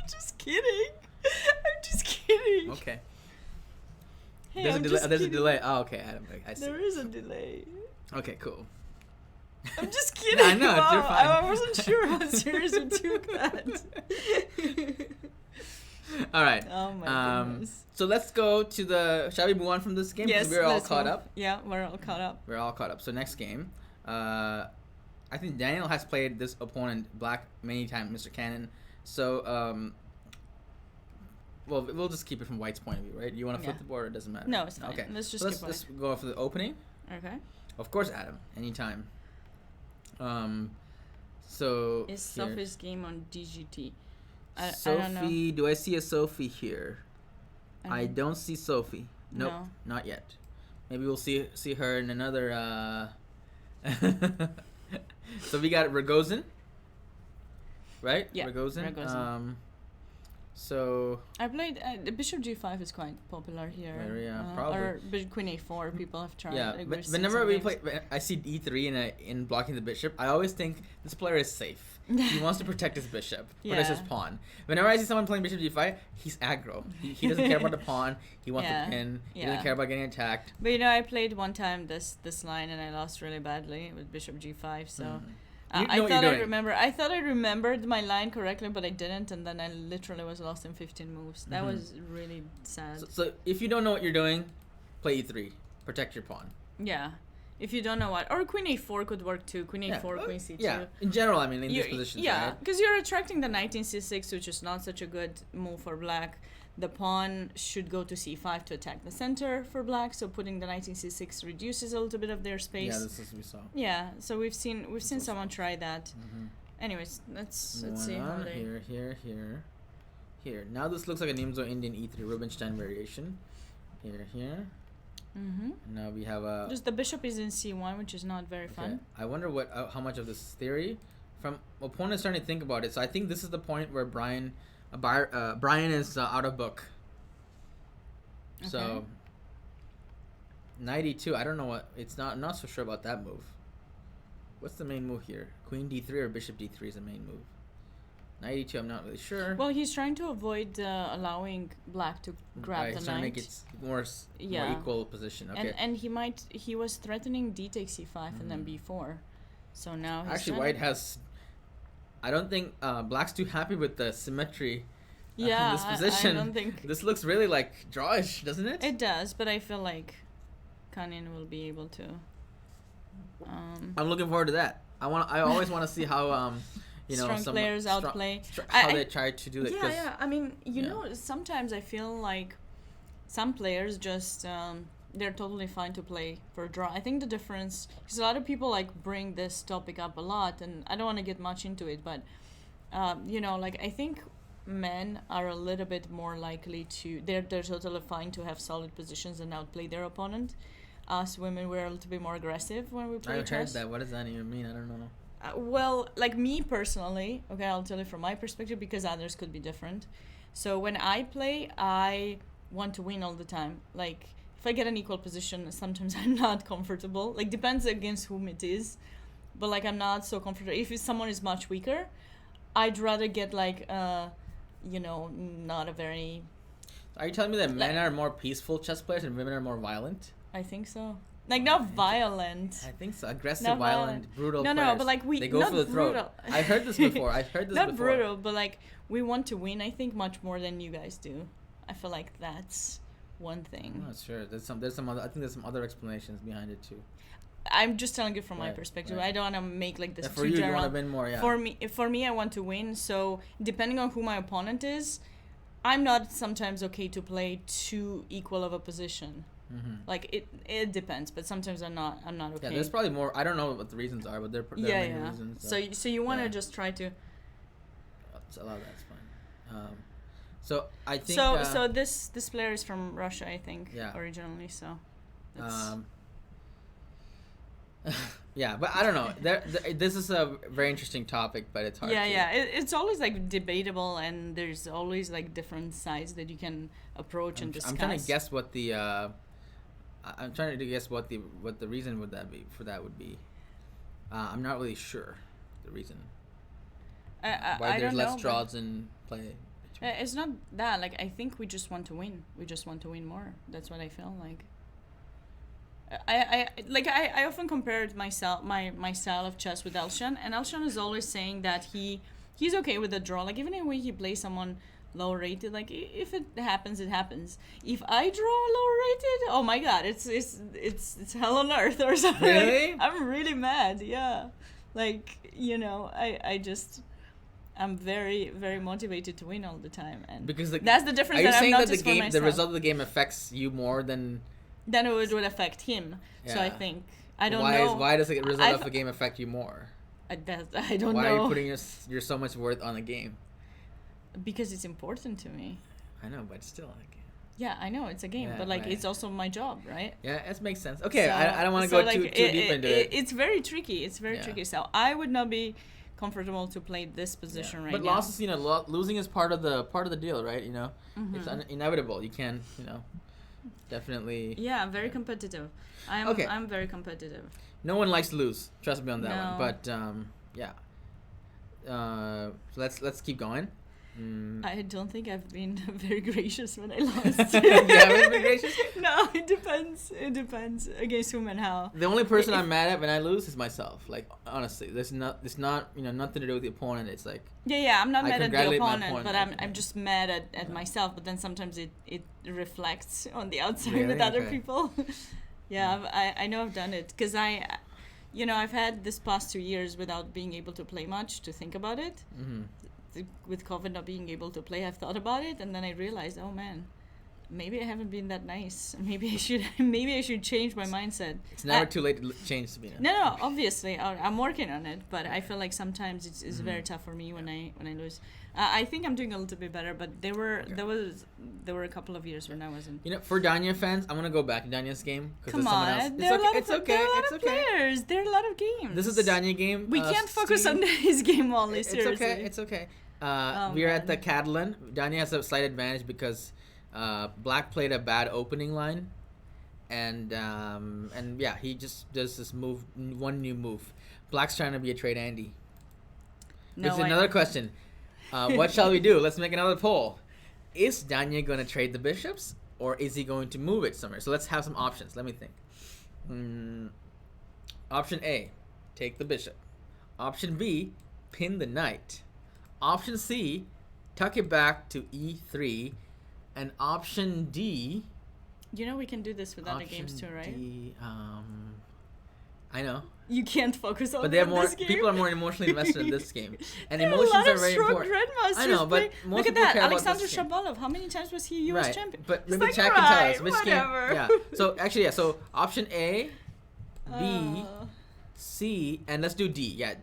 just kidding. Okay. Hey, there's a delay. Oh, okay, Adam. I see. There is a delay. Okay, cool. I'm just kidding. I know, you're fine. I wasn't sure how serious you took that. All right. Oh my goodness. So let's go to shall we move on from this game? Yes, we're all caught up. Yeah, we're all caught up. We're all caught up. So next game, I think Daniel has played this opponent, black, many times, Mr. Cannon. So, well, we'll just keep it from white's point of view, right? You want to flip the board, or it doesn't matter? No, it's fine. Okay. Let's just let's go for the opening. Okay. Of course, Adam. Anytime. So is Sophie's game on DGT? Sophie, I don't know. Do I see a Sophie here? I don't see Sophie. Nope, no. Not yet. Maybe we'll see her in another. So we got Rogozin, right? Yeah, Rogozin. So I played Bishop G5 is quite popular here. Probably. Or Queen A4 people have tried. Yeah, but whenever we play, I see E3 in blocking the bishop. I always think this player is safe. He wants to protect his bishop, protect his pawn. Whenever I see someone playing Bishop G5, he's aggro. He doesn't care about the pawn. He wants to pin. He doesn't care about getting attacked. But you know, I played one time this line and I lost really badly with Bishop G5. So. I thought I remembered my line correctly, but I didn't, and then I literally was lost in 15 moves. That was really sad. So if you don't know what you're doing, play E3. Protect your pawn. Yeah. If you don't know what... Or Queen A4 could work too. Queen A4, Queen C2. Yeah. In general, I mean, in these positions, yeah, because you're attracting the knight in C6, which is not such a good move for black. The pawn should go to C5 to attack the center for black, so putting the knight in C6 reduces a little bit of their space. Yeah, this is what we saw. Yeah, so we've seen someone try that. Anyways, let's see how they... Here. Now this looks like a Nimzo Indian E3 Rubinstein variation. Here. Mm-hmm. Now we have a... Just the bishop is in c1, which is not very fun. I wonder what how much of this theory from opponents starting to think about it. So I think this is the point where Brian is out of book. Okay. So knight e2. I don't know what. I'm not so sure about that move. What's the main move here? Queen d3 or bishop d3 is the main move. Knight e2, I'm not really sure. Well, he's trying to avoid allowing black to grab the knight. He's trying to make it more equal position. Okay. And he was threatening d takes c5 and then b4. So now he's actually white has... I don't think black's too happy with the symmetry in this position. I don't think... This looks really like drawish, doesn't it? It does, but I feel like Kanin will be able to... I'm looking forward to that. I always want to see how... strong players outplay. How they try to do it. Yeah. I mean, you know, sometimes I feel like some players just they're totally fine to play for a draw. I think the difference, because a lot of people like bring this topic up a lot, and I don't want to get much into it, but you know, like I think men are a little bit more likely to they're totally fine to have solid positions and outplay their opponent. Us women, we're a little bit more aggressive when we play chess. I heard that. What does that even mean? I don't know. Well, like me personally, okay, I'll tell you from my perspective because others could be different. So when I play, I want to win all the time. Like if I get an equal position, sometimes I'm not comfortable. Like depends against whom it is, but like I'm not so comfortable. If someone is much weaker, I'd rather get like you know, not a very... Are you telling me that men are more peaceful chess players and women are more violent? I think so. Like not violent. I think so. Aggressive, violent, brutal. No, but like they go for the throat. I've heard this before. Not brutal, but like we want to win. I think much more than you guys do. I feel like that's one thing. I'm not sure. There's some other. I think there's some other explanations behind it too. I'm just telling you from my perspective. Right. I don't want to make like this too general. For you want to win more. Yeah. For me, I want to win. So depending on who my opponent is, I'm not sometimes okay to play too equal of a position. Mm-hmm. Like it depends, but sometimes I'm not okay. Yeah, there's probably more. I don't know what the reasons are, but there are many reasons. So you want to just try to. So a lot of that's fine. So I think. So this player is from Russia, I think. Yeah. Originally, so. Yeah, but I don't know. This is a very interesting topic, but it's hard. Yeah. It's always like debatable, and there's always like different sides that you can approach and discuss. I'm trying to guess what the. I'm trying to guess what the reason would would be. I'm not really sure the reason. Why there's less draws in play. It's not that. Like I think we just want to win. We just want to win more. That's what I feel like. I often compared my style of chess with Elshan, and Elshan is always saying that he's okay with the draw. Like even when he plays someone low rated, like if it happens, it happens. If I draw low rated, oh my god, it's hell on earth or something. Really? I'm really mad. Yeah, like you know, I'm very, very motivated to win all the time, and because that's the difference. Are you saying that the result of the game affects you more than it would affect him? Yeah. So I think I don't know. Why does the result of the game affect you more? I don't know. Why are you putting your so much worth on the game? Because it's important to me. I know, but still, like. Yeah, I know it's a game, but like it's also my job, right? Yeah, it makes sense. Okay, so, I don't want to go like, too deep into it. It's very tricky. It's very tricky. So I would not be comfortable to play this position right now. But losses, losing is part of the deal, right? You know, it's inevitable. You can, definitely. Yeah, I'm very competitive. I'm very competitive. No one likes to lose. Trust me on that one. But let's keep going. I don't think I've been very gracious when I lost. You haven't been gracious? No, it depends. It depends against whom and how. The only person I'm mad at when I lose is myself. Like honestly, it's not nothing to do with the opponent. It's like I'm not mad at the opponent, but I'm just mad at myself. But then sometimes it reflects on the outside with other people. I know I've done it because I've had this past 2 years without being able to play much to think about it. Mm-hmm. With COVID not being able to play, I've thought about it, and then I realized, oh man, maybe I haven't been that nice. Maybe I should change my mindset. It's never too late to change, Sabina. No, obviously I'm working on it, but I feel like sometimes it's very tough for me when I lose. I think I'm doing a little bit better, but there were a couple of years when I wasn't. For Danya fans, I'm gonna go back to Danya's game. Come on, there are a lot of players. There are a lot of games. This is the Danya game. We can't focus on his game only. Seriously, it's okay. We are at the Garland. Danya has a slight advantage because Black played a bad opening line, and yeah, he just does this move, one new move. Black's trying to be a trade Andy. There's another question. What shall we do? Let's make another poll. Is Danya going to trade the bishops, or is he going to move it somewhere? So let's have some options. Let me think. Option A, take the bishop. Option B, pin the knight. Option C, tuck it back to E3. And option D... we can do this with other games too, right? D, I know. You can't focus on but this game. People are more emotionally invested in this game. And emotions are very important. I know, but most Look at that. Alexander Shabalov. How many times was he US champion? But maybe chat can tell us which game. Yeah. So actually, so option A, B, C, and let's do D. Yeah,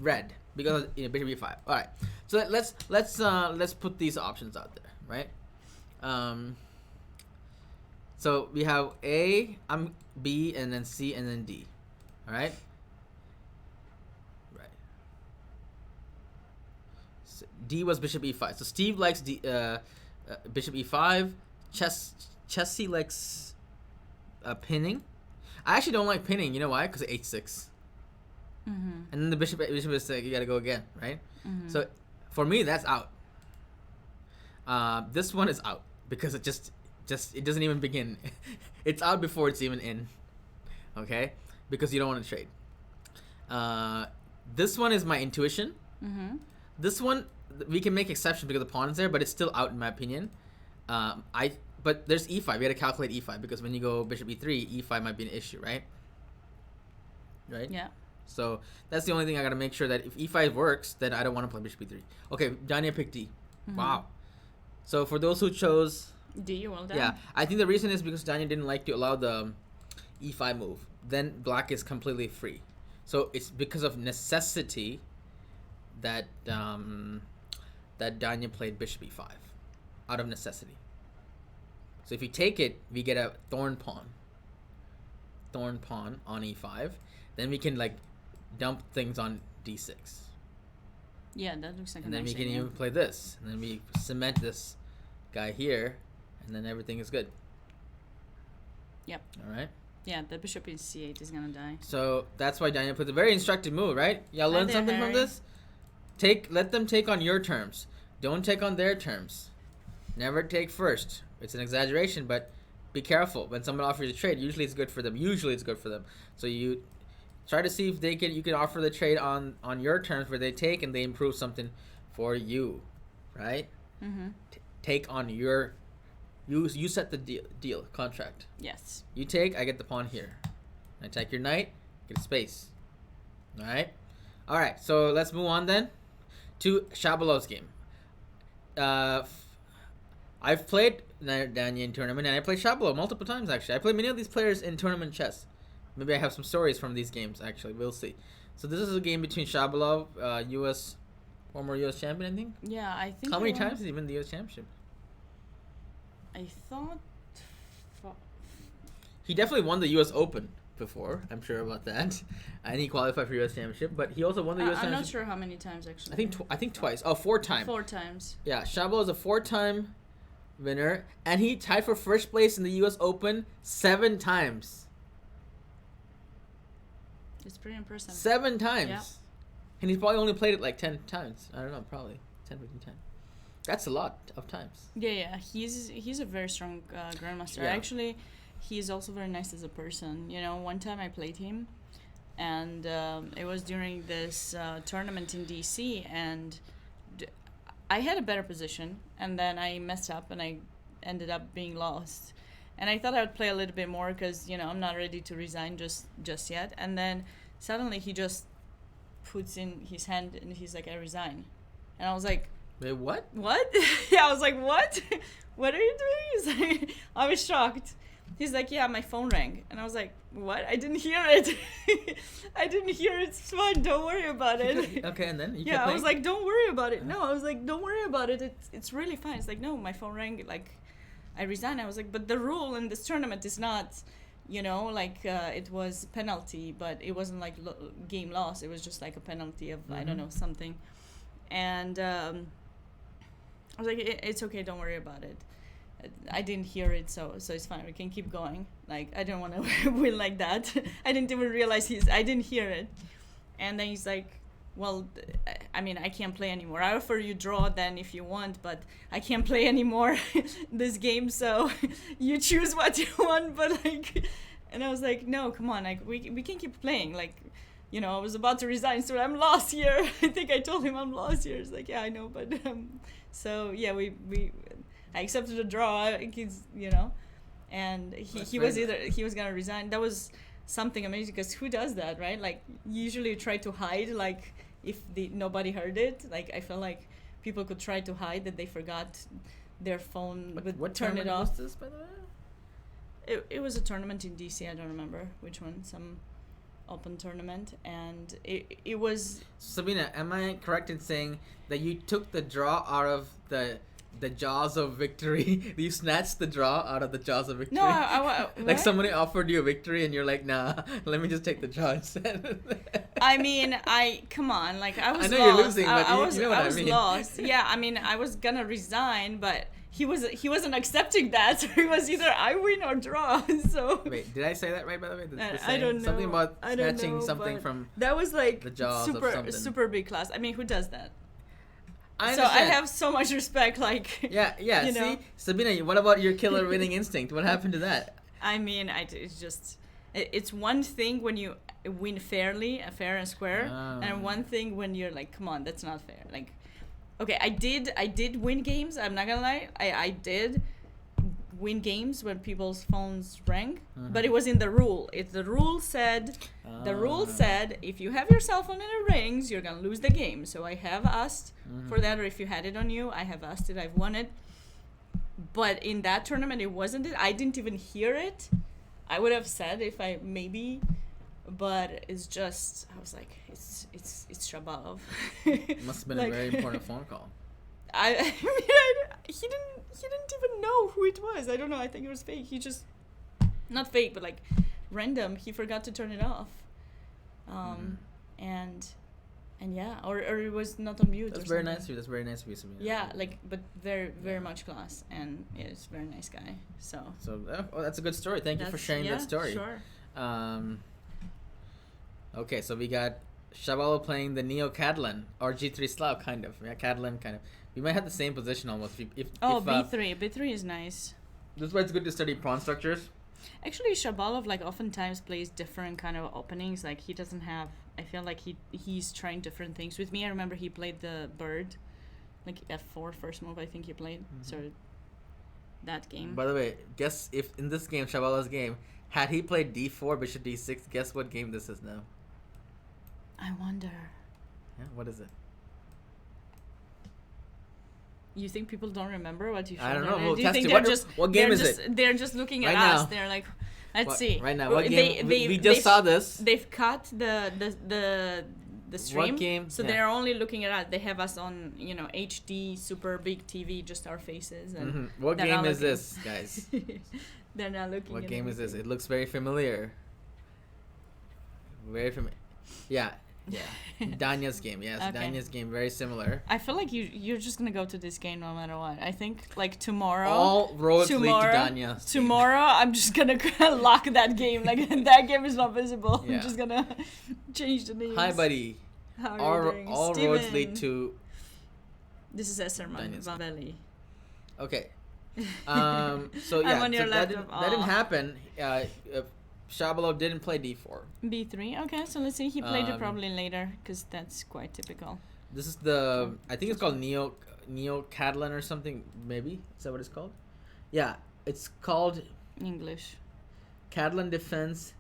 red, because bishop E5. All right. So let's put these options out there, right? So we have A, B, and then C, and then D. All right. Right. So D was bishop E5. So Steve likes bishop E5. Chessy likes pinning. I actually don't like pinning. You know why? Because of H6. And then the bishop is like, you gotta go again, right? So for me, that's out. This one is out because it just it doesn't even begin. It's out before it's even in. Okay, because you don't want to trade. This one is my intuition. This one we can make exceptions because the pawn is there, but it's still out in my opinion. But there's E5. We got to calculate E5 because when you go bishop E3, E5 might be an issue, right? Right. Yeah. So that's the only thing I got to make sure that if E5 works, then I don't want to play bishop E3. Okay, Danya picked D. Wow. So for those who chose D, well done. Yeah, I think the reason is because Danya didn't like to allow the E5 move. Then Black is completely free. So it's because of necessity that that Danya played bishop E5 out of necessity. So if you take it, we get a thorn pawn on E5. Then we can like dump things on D6. Yeah, that looks like. And then we can even play this, and then we cement this guy here, and then everything is good. Yep. All right. Yeah, the bishop in C8 is gonna die. So that's why Danya puts a very instructive move, right? Y'all learn something from this? Let them take on your terms. Don't take on their terms. Never take first. It's an exaggeration, but be careful. When someone offers a trade, usually it's good for them. So you try to see if you can offer the trade on your terms where they take and they improve something for you, right? Take on your... You set the deal contract. Yes. You take, I get the pawn here. I take your knight, get a space. All right. So let's move on then to Shabalov's game. I've played Danya in tournament, and I played Shabalov multiple times actually. I played many of these players in tournament chess. Maybe I have some stories from these games actually. We'll see. So this is a game between Shabalov, former U.S. champion, I think. Yeah, I think. How many times did he win the U.S. championship? I thought he definitely won the U.S. Open before. I'm sure about that, and he qualified for U.S. championship. But he also won the U.S. championship. I'm not sure how many times actually. I think twice. Oh, 4 times. 4 times. Yeah, Shabalov is a 4-time winner, and he tied for first place in the U.S. Open 7 times. It's pretty impressive. 7 times. Yeah. And he's probably only played it like 10 times. I don't know, probably 10, 15, 10. That's a lot of times. Yeah. He's a very strong grandmaster. Yeah. Actually, he's also very nice as a person. One time I played him, and it was during this tournament in DC, and I had a better position, and then I messed up, and I ended up being lost. And I thought I would play a little bit more because, I'm not ready to resign just yet. And then suddenly he just puts in his hand, and he's like, I resign. And I was like, Wait, what? What? Yeah, I was like, what? What are you doing? He's like, I was shocked. He's like, yeah, my phone rang. And I was like, what? I didn't hear it. I didn't hear it. It's fine. Don't worry about it. Okay, and then? Yeah, I was like, don't worry about it. No, I was like, don't worry about it. It's really fine. It's like, no, my phone rang. Like, I resigned. I was like, but the rule in this tournament is not, like it was penalty, but it wasn't like game loss. It was just like a penalty of, I don't know, something. And I was like, it's okay. Don't worry about it. I didn't hear it, so it's fine. We can keep going. Like, I don't want to win like that. I didn't even realize I didn't hear it. And then he's like, well, I mean, I can't play anymore. I offer you draw then if you want, but I can't play anymore this game, so you choose what you want. But like, and I was like, no, come on, like we can keep playing. Like, I was about to resign, so I'm lost here. I think I told him I'm lost here. It's like, yeah, I know, but so yeah, I accepted a draw. He's, and he was gonna resign. That was something amazing, because who does that, right? Like, usually try to hide, like if nobody heard it. Like, I felt like people could try to hide that they forgot their phone, what turn it off. Was this, by the way? It was a tournament in DC. I don't remember which one. Some open tournament, and it was. Sabina, am I correct in saying that you took the draw out of the jaws of victory? You snatched the draw out of the jaws of victory. No, I like somebody offered you a victory and you're like, nah, let me just take the draw instead. I mean, come on, like I was. I know lost. You're losing, but I was mean. Lost. Yeah, I mean, I was gonna resign, but he wasn't accepting that. So it was either I win or draw. So wait, did I say that right, by the way? I don't know. Something about snatching something from that was like the jaws of something. Super big class. I mean, who does that? So I have so much respect, like. Yeah. See, Sabina, what about your killer winning instinct? What happened to that? I mean, it's one thing when you win fairly, fair and square, and one thing when you're like, come on, that's not fair. Like, okay, I did win games. I'm not gonna lie, I did win games when people's phones rang, but it was in the rule. The rule said if you have your cell phone and it rings, you're gonna lose the game. So I have asked for that, or if you had it on you, I have asked it. I've won it. But in that tournament, it wasn't it. I didn't even hear it. I would have said if I maybe, but it's just I was like, it's Shabalov. Must have been a very important phone call. I mean, he didn't even know who it was. I don't know. I think it was fake. He just, not fake, but like random. He forgot to turn it off. And yeah, or it was not on mute. That's very nice of you. That's very nice of you, Sabina. Yeah, like, but very much class, and yeah, he's a very nice guy. So that's a good story. Thank you for sharing that story. Sure. Okay, so we got Shabalov playing the Neo Catalan or G3 Slav, kind of. Yeah, Catalan, kind of. We might have the same position almost. B3 is nice. That's why it's good to study pawn structures. Actually, Shabalov like oftentimes plays different kind of openings. Like he doesn't have. I feel like he's trying different things with me. I remember he played the bird, like F4 first move. I think he played that game. By the way, guess if in this game, Shabalov's game, had he played D4 Bishop D6, guess what game this is now? I wonder. Yeah, what is it? You think people don't remember what you showed? I don't know. Do We'll you test think it. What game is it? They're just looking at right us. Now. They're like, let's see. Right now, what game? We just saw this. They've cut the stream. What game? So they're only looking at us. They have us on, HD, super big TV, just our faces. And what game is this, guys? They're not looking. What game is this? It looks very familiar. Very familiar. Yeah. Danya's game. Yes, okay. Danya's game. Very similar. I feel like you're just gonna go to this game no matter what. I think like tomorrow. All roads lead to Danya. Tomorrow, I'm just gonna lock that game. Like that game is not visible. Yeah. I'm just gonna change the names. Hi, buddy. How are you doing? All roads lead to. This is Esserman Valley. Okay. So yeah, I'm on your that didn't happen. Shabalov didn't play D4. B3. Okay, so let's see. He played it probably later because that's quite typical. This is I think it's called Neo Catalan or something. Maybe is that what it's called? Yeah, it's called English. Catalan Defense,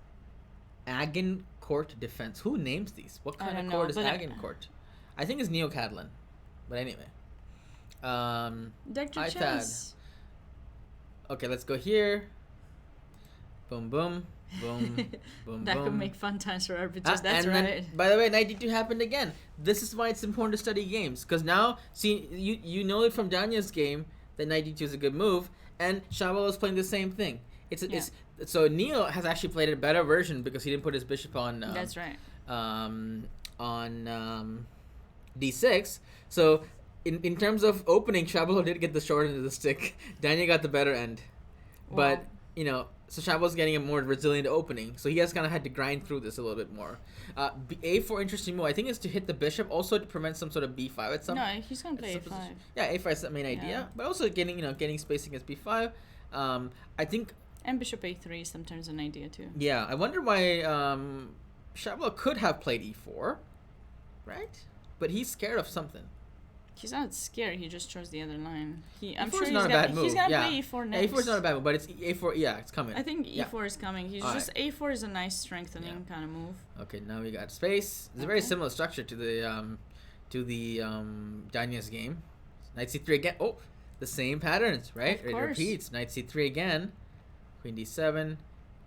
Agincourt Defense. Who names these? What kind of court is Agincourt? I think it's Neo Catalan, but anyway. Deck your chess. Okay, let's go here. Boom, boom, boom, boom, that boom. could make fun times for RPGs. That's right. Then, by the way, knight d2 happened again. This is why it's important to study games, because now, see, you know it from Danya's game that knight d2 is a good move, and Shabalala is playing the same thing. So Neil has actually played a better version because he didn't put his bishop on. That's right. On d6. So in terms of opening, Shabalala did get the short end of the stick. Danya got the better end, but so Shabalala's getting a more resilient opening. So he has kind of had to grind through this a little bit more. A4, interesting move. I think is to hit the bishop, also to prevent some sort of b5 at some. No, he's gonna play a5. Yeah, a5 is the main idea, but also getting space against b5. I think. And bishop a3 is sometimes an idea too. Yeah, I wonder why Shabalala could have played e4, right? But he's scared of something. He's not scared. He just chose the other line. I'm sure he's not a bad move. He's gonna play e4 next. A4 is not a bad move, but it's a4. Yeah, it's coming. I think e4 is coming. He's just a4 is a nice strengthening kind of move. Okay, now we got space. It's a very similar structure to the Danya's game. Knight c3 again. Oh, the same patterns, right? It repeats. Knight c3 again. Queen d7.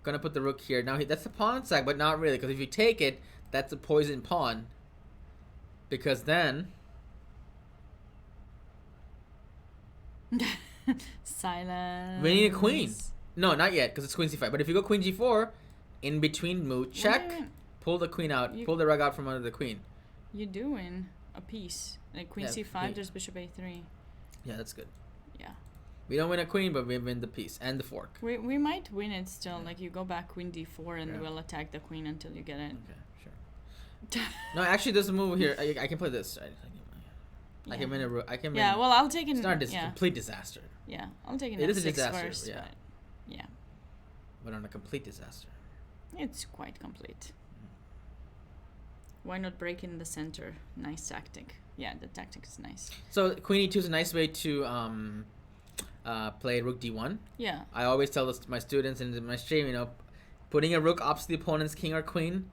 Gonna put the rook here. Now that's the pawn sack, but not really, because if you take it, that's a poisoned pawn. Because then. Silence. We need a queen. No, not yet, because it's queen c5. But if you go queen g4, in between move, check, pull the queen out, pull the rug out from under the queen. You're doing a piece. Like queen c5, there's bishop a3. Yeah, that's good. Yeah. We don't win a queen, but we win the piece and the fork. We might win it still. Like you go back queen d4 and we'll attack the queen until you get it. Okay, sure. No, actually, there's a move here. I can play this. I can win a rook. Yeah, well, I'll take it. It's not a complete disaster. Yeah, I'll take it. It is a disaster. First, yeah. But but on a complete disaster. It's quite complete. Why not break in the center? Nice tactic. Yeah, the tactic is nice. So queen e2 is a nice way to play rook d1. Yeah. I always tell this to my students in my stream, putting a rook opposite the opponent's king or queen,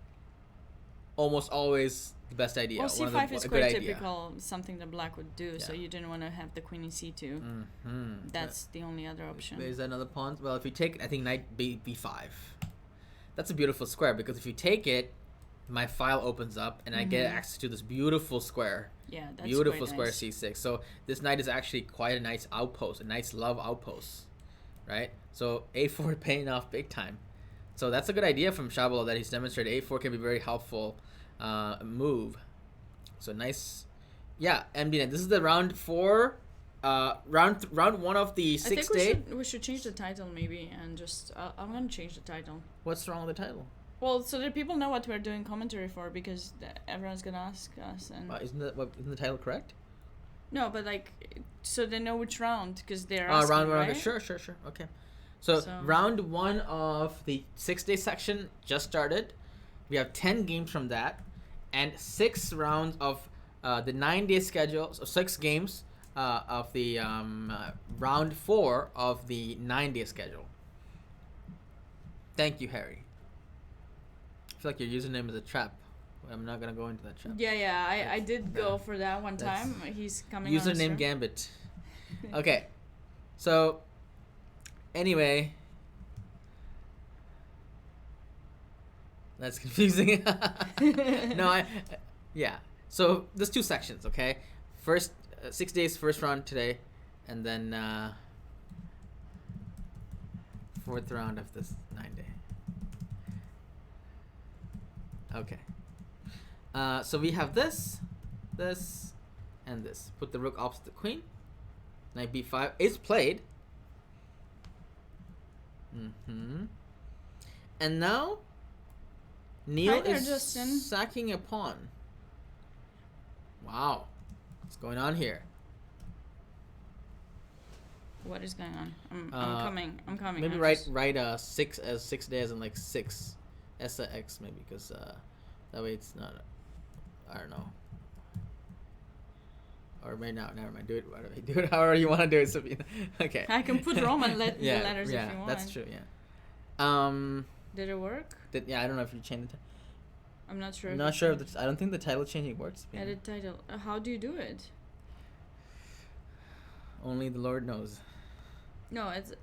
almost always the best idea. Well, c5 is quite typical, something that black would do, so you didn't want to have the queen in c2. Mm-hmm. That's the only other option. Is that another pawn? Well, if you take it, I think knight b5. That's a beautiful square, because if you take it, my file opens up, and I get access to this beautiful square. Yeah, that's beautiful quite square nice. c6. So this knight is actually quite a nice outpost, a nice love outpost, right? So a4 paying off big time. So that's a good idea from Shabalala that he's demonstrated. A4 can be very helpful move. So nice. Yeah, MD9. This is the round 4. Round 1 of the 6th day. I think we should change the title maybe, and just I'm gonna change the title. What's wrong with the title? Well, so that people know what we're doing commentary for, because everyone's gonna ask us. And isn't the title correct? No, but so they know which round, because they're asking, round 1. right? Okay, sure. Okay. So round 1 of the 6-day section just started. We have 10 games from that, and 6 rounds of the 9-day schedule. So 6 games of the round 4 of the 9-day schedule. Thank you, Harry. I feel like your username is a trap. I'm not gonna go into that trap. Yeah. I did go for that one time. He's coming. Username Gambit. Okay, so anyway, that's confusing. No, yeah. So there's 2 sections. Okay, first 6 days, first round today, and then 4th round of this 9-day. Okay. So we have this, and this. Put the rook opposite the queen. Knight b5 is played. And now Neil is sacking a pawn. Wow. What's going on here? What is going on? I'm coming. Maybe write 6 as 6 days and 6 SX maybe, because that way it's not. I don't know. Or maybe not. Never mind. Do it however you want to do it, Sabina. Okay. I can put Roman letters if you want. That's true. Yeah. Did it work? I don't know if you changed it. I'm not sure. I'm not sure if I don't think the title changing works. Edit title. How do you do it? Only the Lord knows. No, it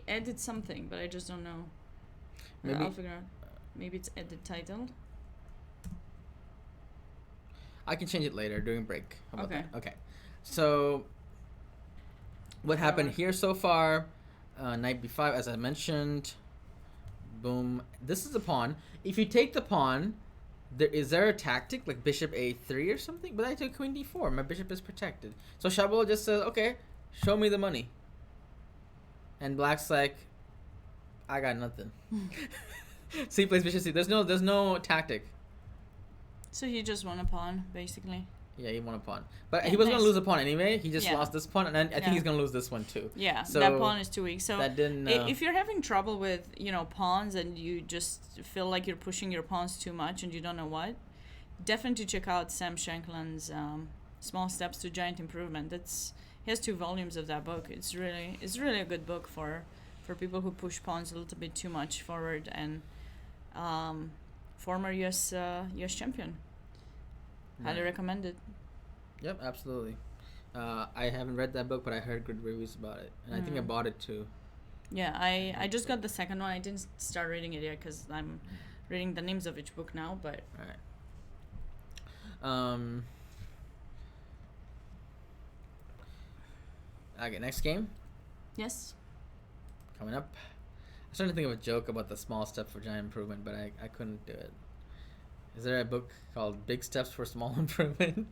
edit something, but I just don't know. Maybe I'll figure out. Maybe it's edit title. I can change it later during break. How about Okay. that? Okay. So, what happened here so far? Knight b5, as I mentioned. Boom. This is a pawn. If you take the pawn, is there a tactic like bishop a3 or something? But I took queen d4. My bishop is protected. So Shabul just says, okay, show me the money. And black's like, I got nothing. C plays bishop c. There's no tactic. So he just won a pawn, basically. Yeah, he won a pawn. But he was going to lose a pawn anyway. He just lost this pawn, and I think he's going to lose this one too. Yeah, so that pawn is too weak. So that didn't, if you're having trouble with, pawns and you just feel like you're pushing your pawns too much and you don't know what, definitely check out Sam Shankland's Small Steps to Giant Improvement. He has 2 volumes of that book. It's really a good book for people who push pawns a little bit too much forward, and former US champion. Highly recommend it. Yep, absolutely. I haven't read that book, but I heard good reviews about it, and I think I bought it too. Yeah, I just got the second one. I didn't start reading it yet because I'm reading the names of each book now. But all right. Okay, next game. Yes. Coming up. I was trying to think of a joke about the small step for giant improvement, but I couldn't do it. Is there a book called Big Steps for Small Improvement?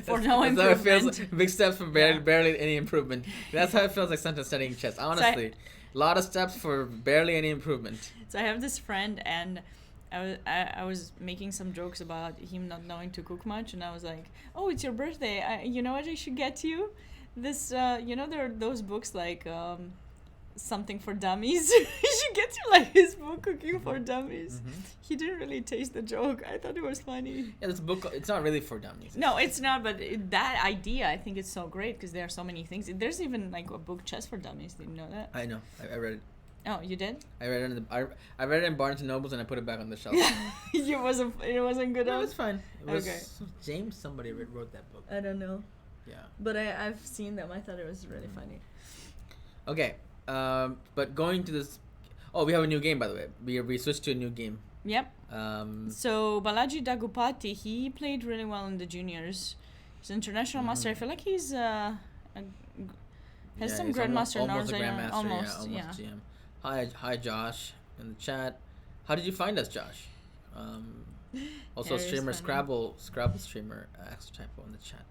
For no improvement. That's how it feels. Big steps for barely any improvement. That's how it feels like sometimes studying chess. Honestly, a lot of steps for barely any improvement. So I have this friend, and I was making some jokes about him not knowing to cook much, and I was like, "Oh, it's your birthday. You know what I should get you? This, there are those books like Something for Dummies. You should get you like his book, Cooking for Dummies." Mm-hmm. He didn't really taste the joke. I thought it was funny. Yeah, this book, it's not really for dummies. No, it's not, but that idea, I think it's so great because there are so many things. There's even like a book, Chess for Dummies. Did you know that? I know. I read it. Oh, you did? I read it I read it in Barnes and Nobles, and I put it back on the shelf. It wasn't good. No, it was fine. It was okay. James somebody wrote that book. I don't know. Yeah. But I've seen them. I thought it was really funny. Okay. But going to this... Oh, we have a new game, by the way. We switched to a new game. Yep. So Balaji Dagupati, he played really well in the juniors. He's an international master. I feel like he's has some grandmaster almost a grandmaster. Almost, yeah. GM. Hi, Josh in the chat. How did you find us, Josh? Also, streamer Scrabble streamer extra typo in the chat.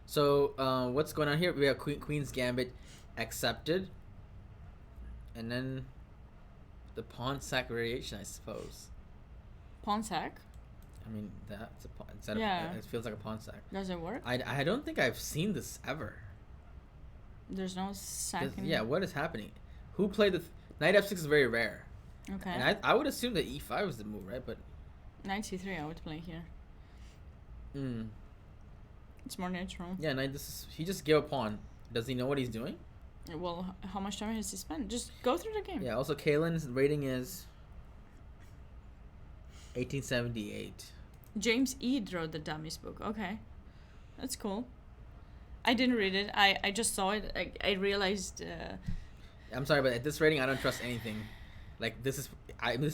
So what's going on here? We have Queen's Gambit accepted, and then the pawn sack variation, I suppose. Pawn sack? I mean, that's a pawn. It feels like a pawn sack. Does it work? I don't think I've seen this ever. There's no sack. Yeah, what is happening? Who played the knight f6 is very rare. Okay. And I would assume that e5 was the move, right? But knight c3 I would play here. It's more natural. Yeah, he just gave a pawn. Does he know what he's doing? Well, how much time has he spent? Just go through the game. Yeah, also Kaylin's rating is 1878. James Eade wrote the Dummies book. Okay. That's cool. I didn't read it. I just saw it. I realized... I'm sorry, but at this rating, I don't trust anything. Like, this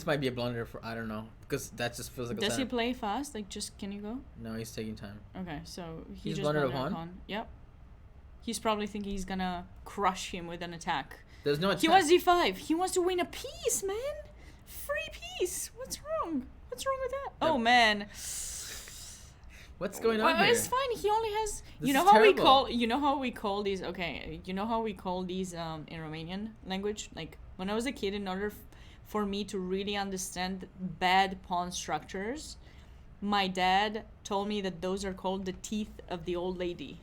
might be a blunder for... I don't know. Because that just feels like Does he play fast? Like, just... Can you go? No, he's taking time. Okay, so he he's just blundered a pawn? Yep. He's probably thinking he's gonna crush him with an attack. There's no attack. He wants d5. He wants to win a piece, man. Free piece. What's wrong? What's wrong with that? Oh, man. What's going on here? It's fine. He only has... This you know how we call these... Okay, you know how we call these in Romanian language? Like, when I was a kid, in order for me to really understand bad pawn structures, my dad told me that those are called the teeth of the old lady.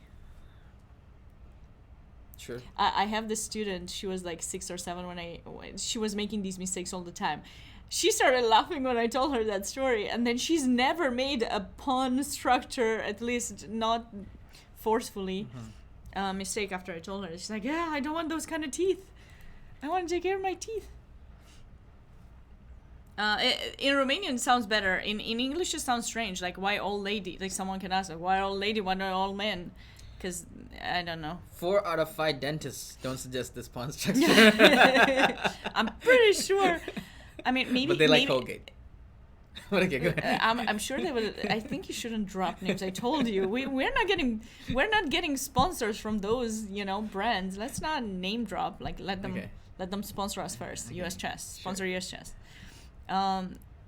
Sure. I have this student, she was like 6 or 7 when she was making these mistakes all the time. She started laughing when I told her that story, and then she's never made a pawn structure, at least not forcefully, mistake after I told her. She's like, yeah, I don't want those kind of teeth. I want to take care of my teeth. In Romanian it sounds better. In English it sounds strange. Like, why old lady? Like, someone can ask, like, why old lady? Why not old men? because I don't know. 4 out of 5 dentists don't suggest this pawn structure. I'm pretty sure. I mean, maybe. But they like Colgate. Okay, go ahead. I'm sure they will. I think you shouldn't drop names. I told you we're not getting sponsors from those brands. Let's not name drop. Like let them sponsor us first. Okay. US Chess sponsor US Chess.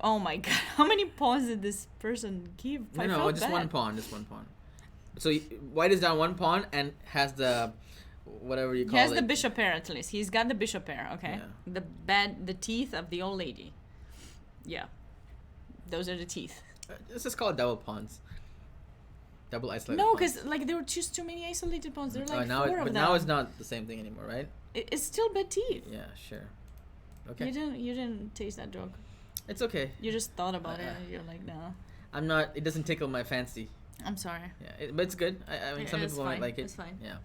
Oh my God! How many pawns did this person give? No, just one pawn. So white is down 1 pawn and has the whatever you call it. He has the bishop pair at least. He's got the bishop pair. Okay. Yeah. The teeth of the old lady. Yeah. Those are the teeth. Let's just call it double pawns. Double isolated. No, because there were just too many isolated pawns. There are 4 of them. But now it's not the same thing anymore, right? It's still bad teeth. Yeah, sure. Okay. You didn't taste that joke. It's okay. You just thought about it and you're like, no. I'm not. It doesn't tickle my fancy. I'm sorry. Yeah, but it's good. I mean, some people might like it. It's fine. Yeah.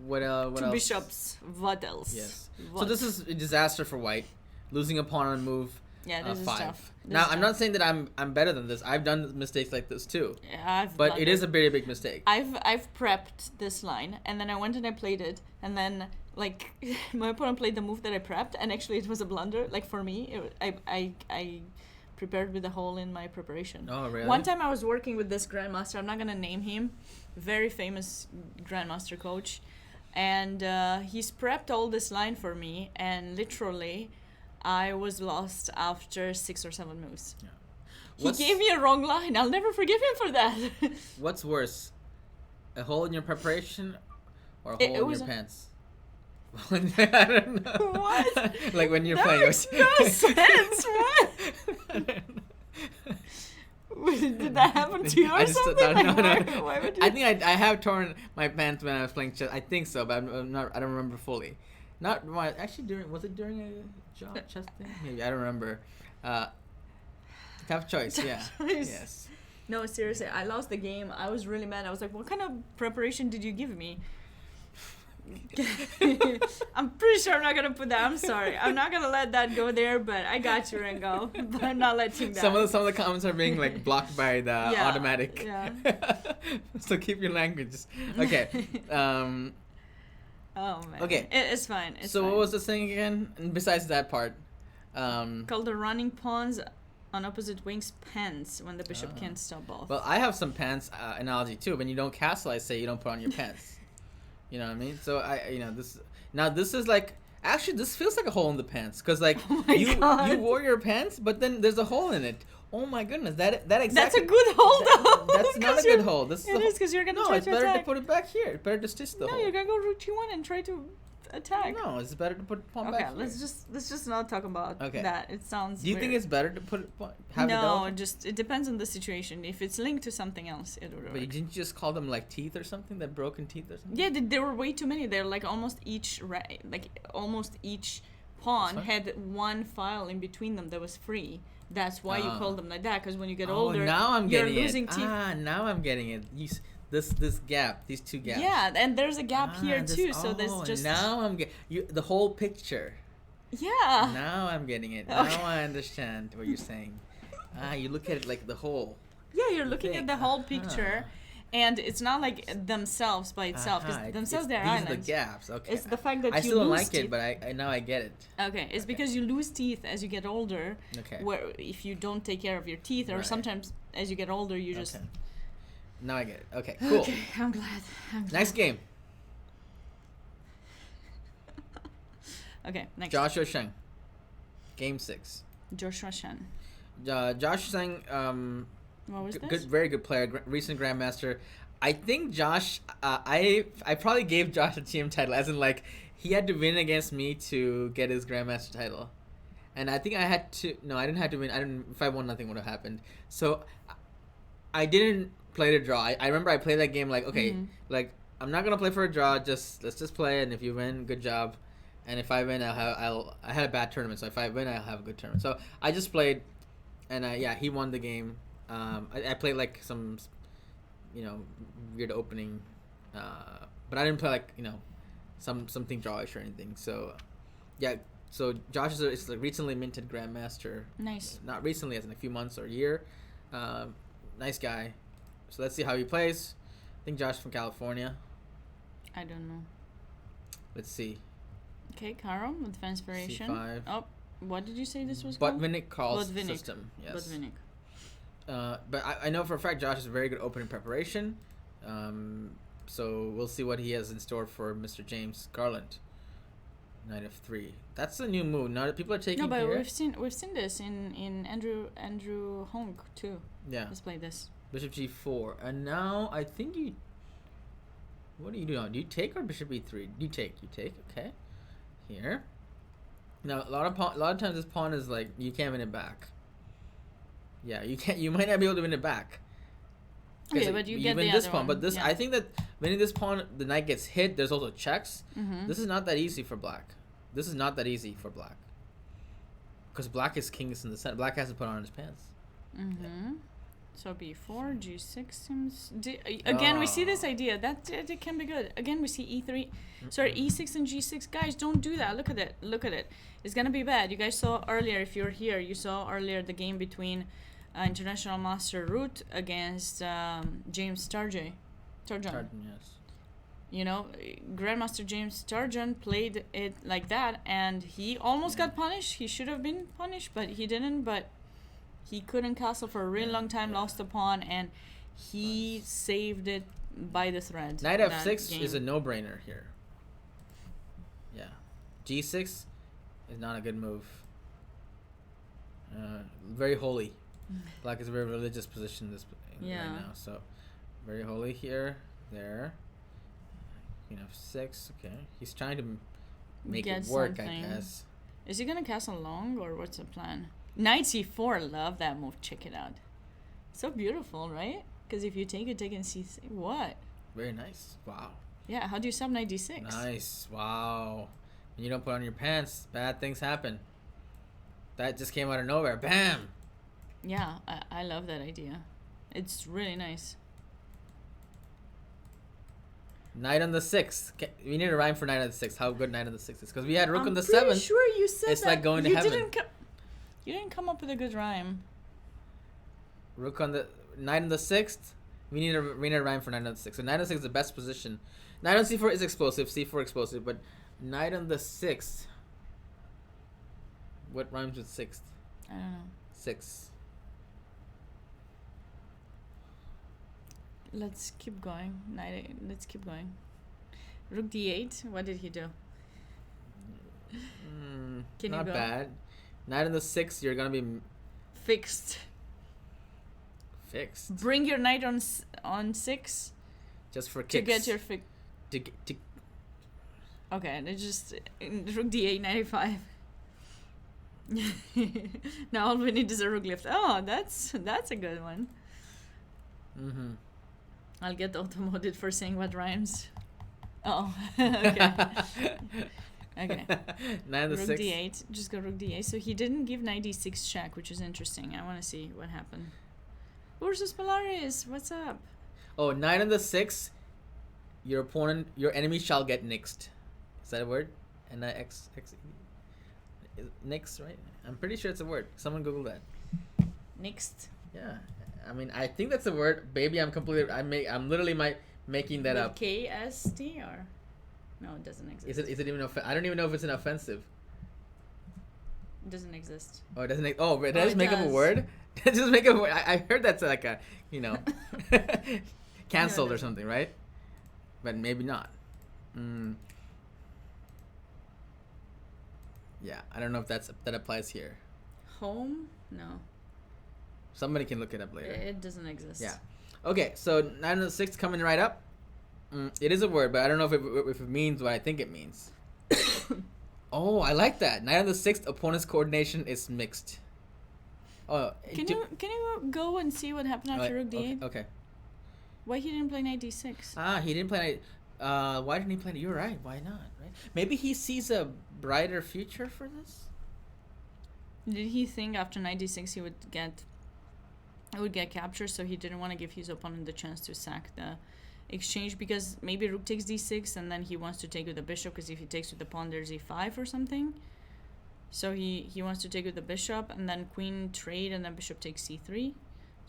What else? 2 bishops. What else? Yes. So this is a disaster for white. Losing a pawn on move. Yeah, this is 5. tough. I'm not saying that I'm better than this. I've done mistakes like this too. Yeah, but it is a very big mistake. I've prepped this line, and then I went and I played it, and then my opponent played the move that I prepped, and actually it was a blunder. Like for me, I prepared with a hole in my preparation. Oh, really? One time I was working with this grandmaster. I'm not gonna name him. Very famous grandmaster coach, and he's prepped all this line for me, and literally I was lost after 6 or 7 moves. Yeah. He gave me a wrong line. I'll never forgive him for that. What's worse, a hole in your preparation or a hole in your pants? I don't know. What? Like when you're that playing. Makes no sense. What? Did that happen to you or something? No. Why would you? I think I have torn my pants when I was playing chess. I think so, but I'm not. I don't remember fully. Not actually was it during a chess thing? Maybe I don't remember. Tough choice. Yeah. Yes. No, seriously, I lost the game. I was really mad. I was like, "What kind of preparation did you give me?" I'm pretty sure I'm not gonna put that. I'm sorry. I'm not gonna let that go there. But I got you, Ringo. But I'm not letting that. Some of the comments are being blocked by the automatic. Yeah. So keep your language. Okay. Oh man. Okay. It's fine. So what was the thing again? And besides that part, called the running pawns on opposite wings pants when the bishop can't stop both. Well, I have some pants analogy too. When you don't castle, I say you don't put on your pants. You know what I mean? So this is actually this feels like a hole in the pants because you wore your pants, but then there's a hole in it. Oh my goodness, that exactly. That's a good hole though. That's not a good hole. This it is because you're gonna try to attack. No, it's better to put it back here. It's better to stitch the hole. No, you're gonna go rook g1 and try to attack. No, it's better to put pawn back here. let's just not talk about that. It sounds. Do you think it's better to it depends on the situation. If it's linked to something else, it would work. But didn't you just call them teeth or something? That broken teeth or something? Yeah, there were way too many. They're almost each pawn had one file in between them that was free. That's why you call them like that. Because when you get older, now I'm you're getting losing it. teeth. Now I'm getting it. This gap, these 2 gaps. Yeah, and there's a gap here too. So there's just now I'm getting the whole picture. Yeah. Now I'm getting it. Okay. Now I understand what you're saying. You look at it like the whole. Yeah, you're looking at the whole picture. And it's not themselves by itself, because themselves they're islands. These are the gaps. Okay. It's the fact that I you still don't lose like teeth. it, but I now I get it. Okay, it's because you lose teeth as you get older. Okay. Where if you don't take care of your teeth, or sometimes as you get older, you just. Now I get it. Okay, cool. Okay, I'm glad. Next game. Okay, next. Joshua Shang. Game 6. Joshua Shang. Josh Shang. What was this? Very good player, recent grandmaster. I think Josh. I probably gave Josh a GM title, as in he had to win against me to get his grandmaster title, and I think I had to. No, I didn't have to win. If I won, nothing would have happened. So I didn't play to draw. I remember I played that game I'm not gonna play for a draw. Let's just play, and if you win, good job. And if I win, I had a bad tournament, so if I win, I'll have a good tournament. So I just played, and he won the game. I played some, weird opening, but I didn't play something drawish or anything. So, yeah. So Josh is a recently minted grandmaster. Nice. Not recently, as in a few months or a year. Nice guy. So let's see how he plays. I think Josh from California. I don't know. Let's see. Okay, Caro with defense variation. C5. Oh, what did you say this was called? Botvinnik calls system. Yes. Botvinnik. But I know for a fact Josh has a very good opening preparation. So we'll see what he has in store for Mr. James Garland. Knight of 3. That's a new move. Now that people are taking. No, but we've seen this in Andrew Honk too. Yeah. Let's play this. Bishop G4, and now I think you. What do you do now? Do you take or Bishop E3? You take. Okay. Here. Now a lot of times this pawn is like you can't win it back. Yeah, you can't. You might not be able to win it back. Okay, but you get win the this other pawn. one. But this, yeah. I think that winning this pawn, the knight gets hit. There's also checks. Mm-hmm. This is not that easy for black. This is not that easy for black. Because black is king is in the center. Black has to put on his pants. Mm-hmm. Yeah. So b4, g6 seems... Again, we see this idea. That it can be good. Again, we see e3. Sorry, e6 and g6. Guys, don't do that. Look at it. Look at it. It's going to be bad. You guys saw earlier, if you're here, you saw earlier the game between International Master Root against James Tarjan. Yes. You know, Grandmaster James Tarjan played it like that, and he almost got punished. He should have been punished, but he didn't. But he couldn't castle for a really long time, lost the pawn, and he saved it by the thread. Knight f6 is a no-brainer here. Yeah. g6 is not a good move. Very holy. Black is a very religious position right now. So, very holy here. There. Queen f6. Okay. He's trying to make it work, something. I guess. Is he going to castle long, or what's the plan? Knight c4, love that move. Check it out. So beautiful, right? Because if you take it, take in c3. What? Very nice. Wow. Yeah, how do you sub knight d6? Nice. Wow. When you don't put on your pants, bad things happen. That just came out of nowhere. Bam! Yeah, I love that idea. It's really nice. Knight on the 6th. We need a rhyme for knight on the 6th. How good knight on the 6th is. Because we had rook on the 7th. I'm sure you said it's like going to heaven. You didn't come up with a good rhyme. Rook on the... Knight on the 6th. We need a rhyme for knight on the 6th. So knight on the 6th is the best position. Knight on c4 is explosive. c4 explosive. But knight on the 6th... What rhymes with 6th? I don't know. 6. Let's keep going. Let's keep going. Rook d8. What did he do? Not bad. Knight on the 6th. You're gonna be fixed. Fixed. Bring your knight on 6. Just for kicks. To get your fix. To. Okay, it's just rook d8, 95. Now all we need is a rook lift. Oh, that's a good one. Mm-hmm. I'll get automoted for saying what rhymes. Oh, okay. Okay. Knight rook d8. Just go rook d8. So he didn't give knight d6 check, which is interesting. I want to see what happened. Ursus Polaris, what's up? Oh, knight on the 6th. Your enemy shall get nixed. Is that a word? N-I-X. Nix, right? I'm pretty sure it's a word. Someone Google that. Nixed. Yeah. I mean, I think that's a word. Baby, I'm literally making that up. KST or no, it doesn't exist. Is it even I don't even know if it's an offensive. It doesn't exist. Oh, it doesn't. Did I just make up a word? Did I just make up a word? I heard that's like a, canceled or something, right? But maybe not. Yeah, I don't know if that applies here. Home? No. Somebody can look it up later. It doesn't exist. Yeah. Okay, so knight on the 6th coming right up. It is a word, but I don't know if it means what I think it means. Oh, I like that. Knight on the 6th, opponent's coordination is mixed. Oh, can you go and see what happened after rook d8? Okay. Why he didn't play knight d6? He didn't play knight. Why didn't he play? You're right. Why not? Right? Maybe he sees a brighter future for this. Did he think after knight d6 he would get captured, so he didn't want to give his opponent the chance to sack the exchange, because maybe rook takes d6 and then he wants to take with the bishop, because if he takes with the pawn there's e5 or something. So he wants to take with the bishop and then queen trade and then bishop takes c3.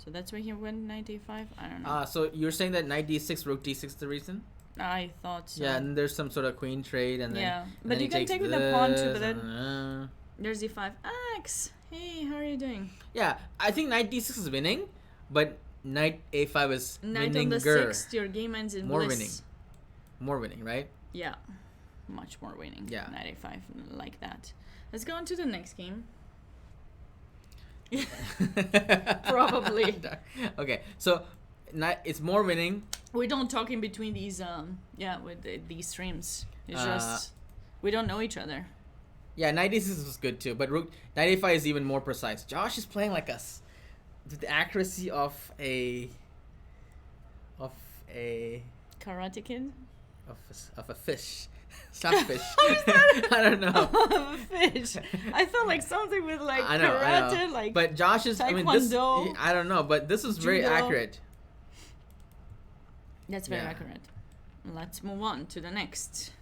So that's why he went knight a5. I don't know. So you're saying that knight d6, rook d6 is the reason? I thought so. Yeah, and there's some sort of queen trade, and then but then you can take with the pawn too. But then there's e5. Alex, hey, how are you doing? Yeah, I think knight d6 is winning, but knight a5 is knight winning. Knight on the 6th, your game ends in more bliss. Winning. More winning, right? Yeah, much more winning. Yeah. Knight a5 like that. Let's go on to the next game. Probably. Okay, so it's more winning. We don't talk in between these these streams. It's just we don't know each other. Yeah, knight d6 was good too, but knight a5 is even more precise. Josh is playing like us with the accuracy of a Karate Kid. Of a fish. It's not fish. I don't know. A fish. I felt like something with like karate, I know. Like. But Josh is. Taekwondo. I don't know, but this is very accurate. That's very accurate. Let's move on to the next.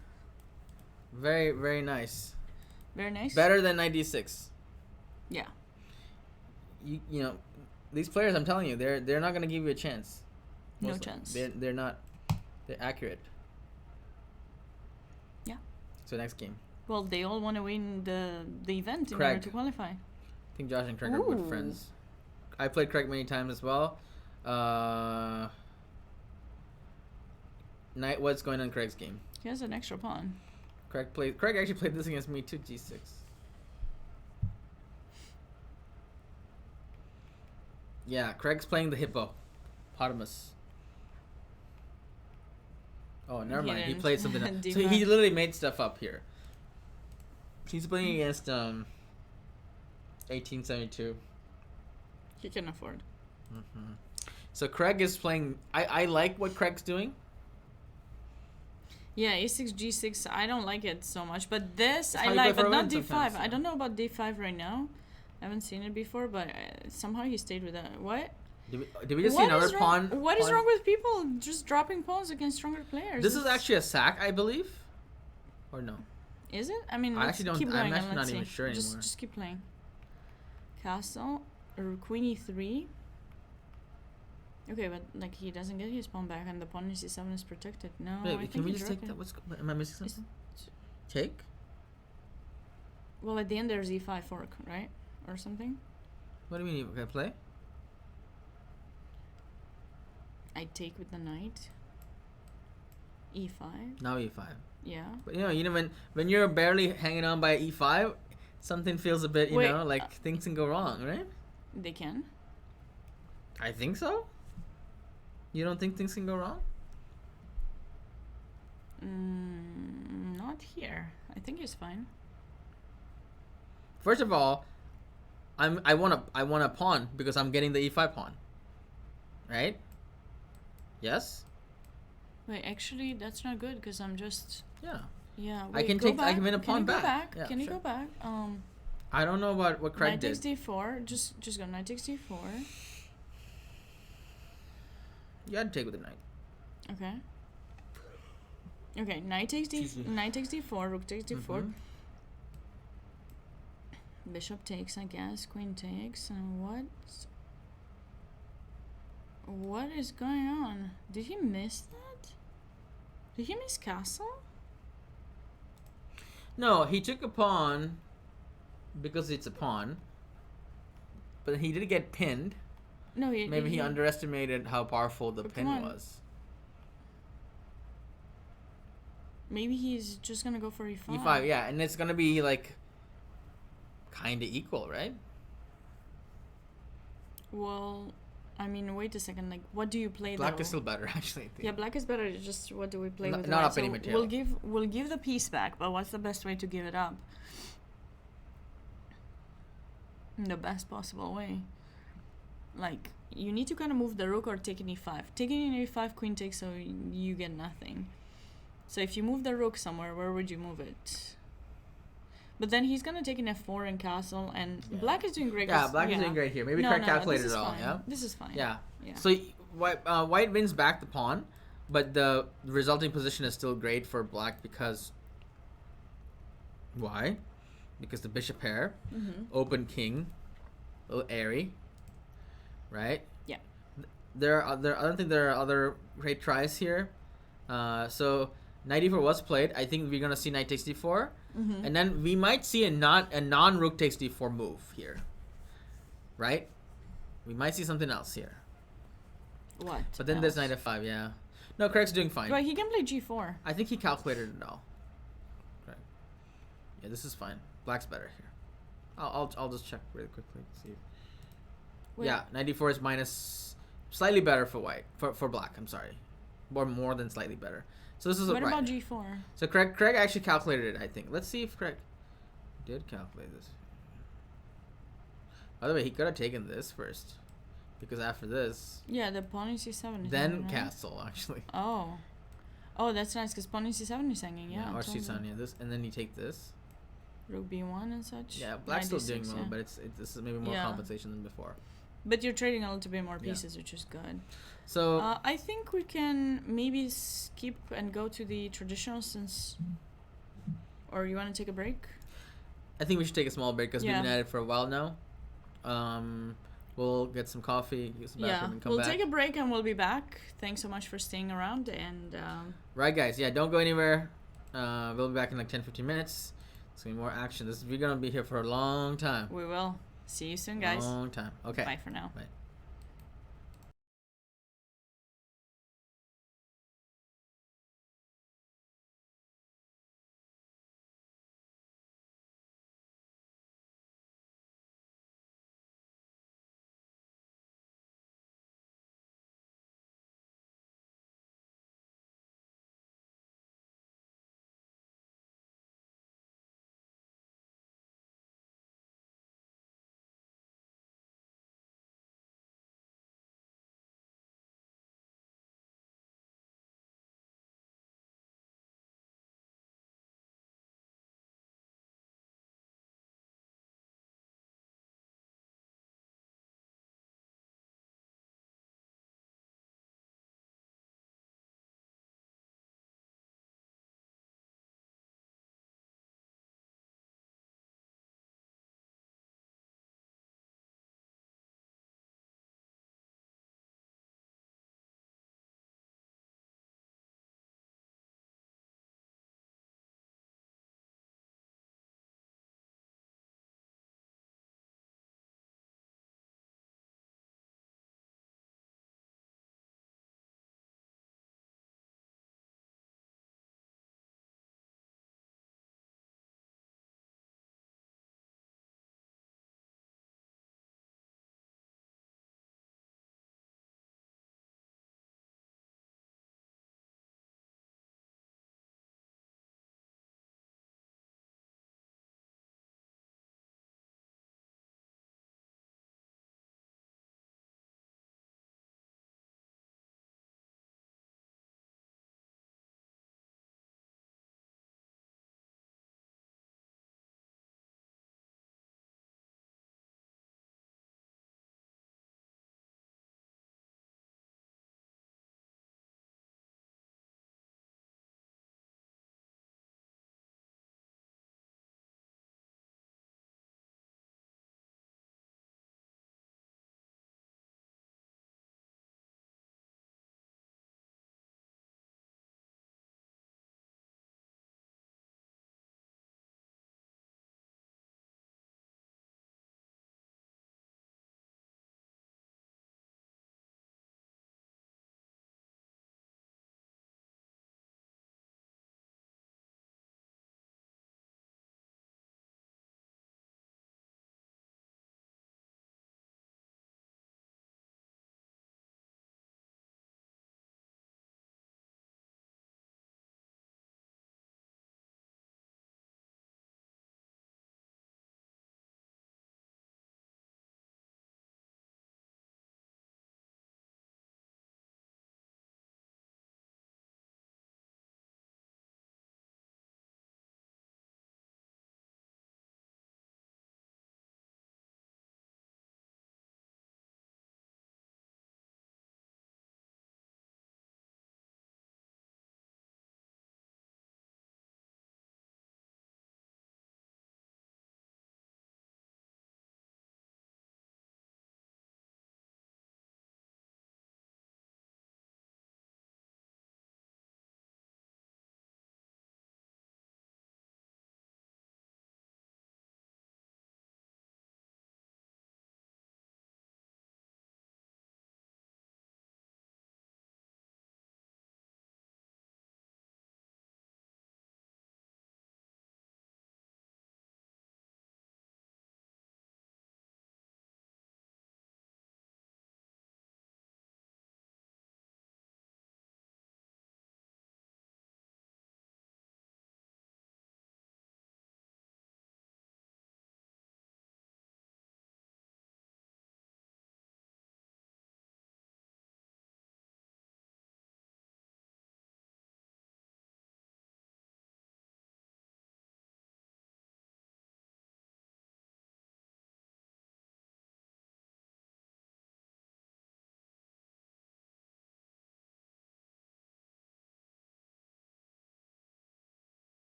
Very, very nice. Very nice. Better than knight d6. Yeah. You know, these players, I'm telling you, they're not gonna give you a chance. No chance. They're not. They're accurate. Yeah. So next game. Well, they all want to win the event in Craig. order to qualify. I think Josh and Craig are good friends. I played Craig many times as well. Knight, what's going on Craig's game? He has an extra pawn. Craig actually played this against me too, g6. Yeah, Craig's playing the hippopotamus. Oh, never mind. He played something else. So he literally made stuff up here. He's playing against 1872. He can afford. Mm-hmm. So Craig is playing. I like what Craig's doing. Yeah, a6, g6. I don't like it so much, but this I like, but not d5. I don't know about d5 right now. I haven't seen it before, but somehow he stayed with that. What? Did we just see another pawn? What is wrong with people just dropping pawns against stronger players? This is actually a sack, I believe. Or no? Is it? I mean, I actually don't. Keep going I'm actually not even see. sure anymore. Just keep playing. Castle or queen e3. Okay, but like he doesn't get his pawn back, and the pawn in c7 is protected. No, wait, can we just take that? Am I missing something? Take? Well, at the end there's e5 fork, right, or something. What do you mean? Can I play? I take with the knight. e5. Now e5. Yeah. But you know when you're barely hanging on by e5, something feels a bit, you know, like things can go wrong, right? They can. I think so. You don't think things can go wrong? Not here. I think it's fine. First of all, I want a pawn because I'm getting the e5 pawn. Right? Yes? Wait, actually that's not good because I'm just Yeah. Yeah. Wait, I can win a pawn back. Yeah, can you go back? I don't know about what Craig did. Knight takes d4. Just go knight takes d4. You had to take with the knight. Okay. Okay, knight takes d4, rook takes d4. Mm-hmm. Bishop takes, I guess. Queen takes. And what is going on? Did he miss that? Did he miss castle? No, he took a pawn because it's a pawn. But he did get pinned. No, maybe he underestimated how powerful the pin was. Maybe he's just gonna go for e5. E5, yeah, and it's gonna be like kind of equal, right? Well, I mean, wait a second. Like, what do you play? Black is still better, actually. I think. Yeah, black is better. Just what do we play with? Not up any material. We'll give the piece back, but what's the best way to give it up? In the best possible way. Like, you need to kind of move the rook or take an e5. Taking an e5, queen takes, so you get nothing. So if you move the rook somewhere, where would you move it? But then he's gonna take an f4 and castle, and black is doing great. Yeah, black is doing great here. Maybe try to calculate it all. Fine. Yeah, this is fine. Yeah. So white wins back the pawn, but the resulting position is still great for black because why? Because the bishop pair, open king, a little airy. Right? Yeah. I don't think there are other great tries here. So knight e4 was played. I think we're gonna see knight takes d4, and then we might see a non rook takes d4 move here, right? We might see something else here. What? But then there's knight f5. Yeah. No, Craig's doing fine. But he can play g4. I think he calculated it all. Right. Yeah, this is fine. Black's better here. I'll just check really quickly. See. Wait. Yeah, 94 is minus, slightly better for white, for black. I'm sorry, or more than slightly better. So this is what about g4? So Craig actually calculated it. I think. Let's see if Craig did calculate this. By the way, he could have taken this first, because after this. Yeah, the pawn in c7. Then castle actually. Oh, that's nice because pawn in c7 is hanging. Yeah. Or c7. Yeah, this, and then you take this. Rook b1 and such. Yeah, black's still doing well, but this is maybe more compensation than before. But you're trading a little bit more pieces, which is good. So I think we can maybe skip and go to the traditional since. Or you want to take a break? I think we should take a small break because we've been at it for a while now. We'll get some coffee, use the bathroom, and come back. We'll take a break and we'll be back. Thanks so much for staying around. And right, guys. Yeah, don't go anywhere. We'll be back in like 10-15 minutes. It's gonna be more action. We're gonna be here for a long time. We will. See you soon, guys. Long time. Okay. Bye for now. Bye.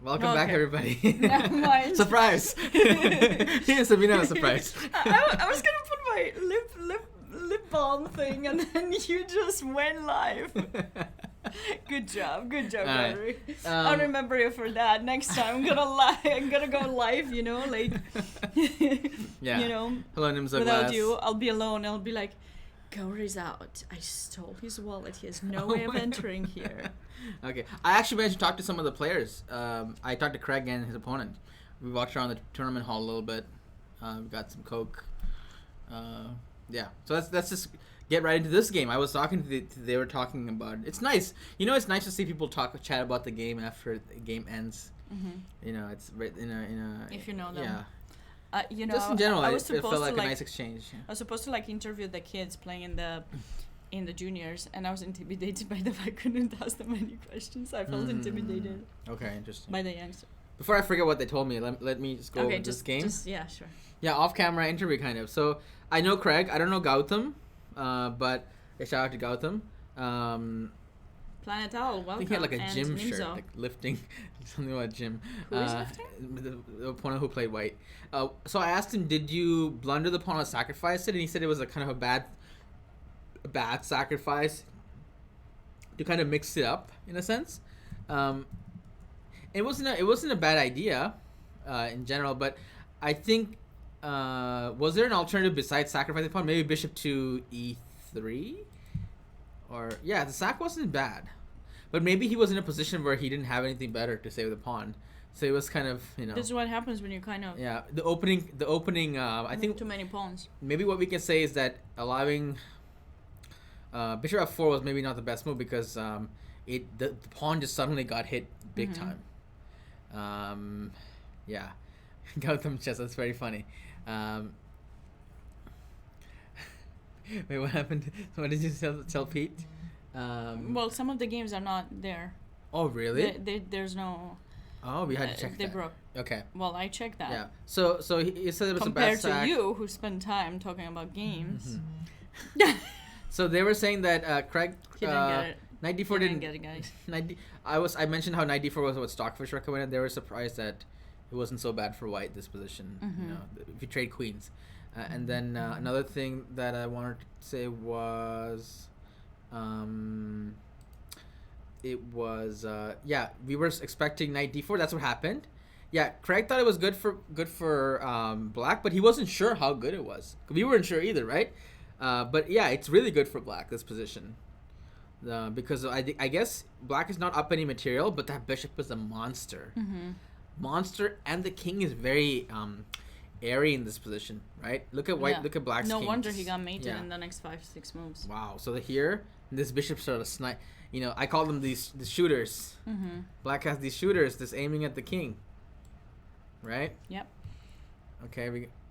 Welcome back, everybody. Surprise! Sabina was surprised. I was gonna put my lip balm thing, and then you just went live. Good job, Gauri. I'll remember you for that. Next time, I'm gonna go live. Like, yeah. Hello, Nimza. Without you, I'll be alone. I'll be like, Gauri's out. I stole his wallet. He has no way of entering here. Okay. I actually managed to talk to some of the players. I talked to Craig and his opponent. We walked around the tournament hall a little bit. We got some Coke. Yeah. So let's just get right into this game. I was talking to they were talking about it. It's nice. It's nice to see people chat about the game after the game ends. Mm-hmm. It's if you know them. Yeah. Just in general, it felt like a nice exchange. Yeah. I was supposed to interview the kids playing in the juniors, and I was intimidated by them. I couldn't ask them any questions. I felt intimidated. Okay, interesting. By the youngster. Before I forget what they told me, let me just go over this game. Yeah, sure. Yeah, off-camera interview kind of. So I know Craig. I don't know Gautam, but shout out to Gautam. Planet Owl, welcome. I think he had a gym shirt, lifting, something about gym. Who is lifting? The opponent who played white. So I asked him, did you blunder the pawn or sacrifice it? And he said it was a kind of a bad sacrifice to kind of mix it up in a sense. It wasn't a bad idea in general, but I think was there an alternative besides sacrificing pawn? Maybe bishop to e3, or the sack wasn't bad. But maybe he was in a position where he didn't have anything better to save the pawn, so it was kind of This is what happens when you kind of the opening. I think too many pawns. Maybe what we can say is that allowing bishop f4 was maybe not the best move because the pawn just suddenly got hit big time. Gautam chess. That's very funny. Wait, what happened? What did you tell Pete? Well, some of the games are not there. Oh, really? There's no... Oh, we had to check that. They broke. Okay. Well, I checked that. Yeah. So he said it was compared a bad sack. to you, who spent time talking about games. Mm-hmm. So they were saying that Craig... He didn't get it. Knight d4 didn't get it, guys. I mentioned how Knight d4 was what Stockfish recommended. They were surprised that it wasn't so bad for white, this position. Mm-hmm. If you trade queens. And then another thing that I wanted to say was... it was we were expecting Knight d4. That's what happened. Yeah, Craig thought it was good for black, but he wasn't sure how good it was. We weren't sure either, right? But yeah, it's really good for black, this position. Because I guess black is not up any material, but that bishop is a monster. Mm-hmm. Monster, and the king is very airy in this position, right? Look at white. Yeah. Look at black's king. No wonder he got mated in the next 5-6 moves. Wow. So here, this bishop sort of snipe. I call them the shooters. Mm-hmm. Black has these shooters that's aiming at the king. Right? Yep. Okay,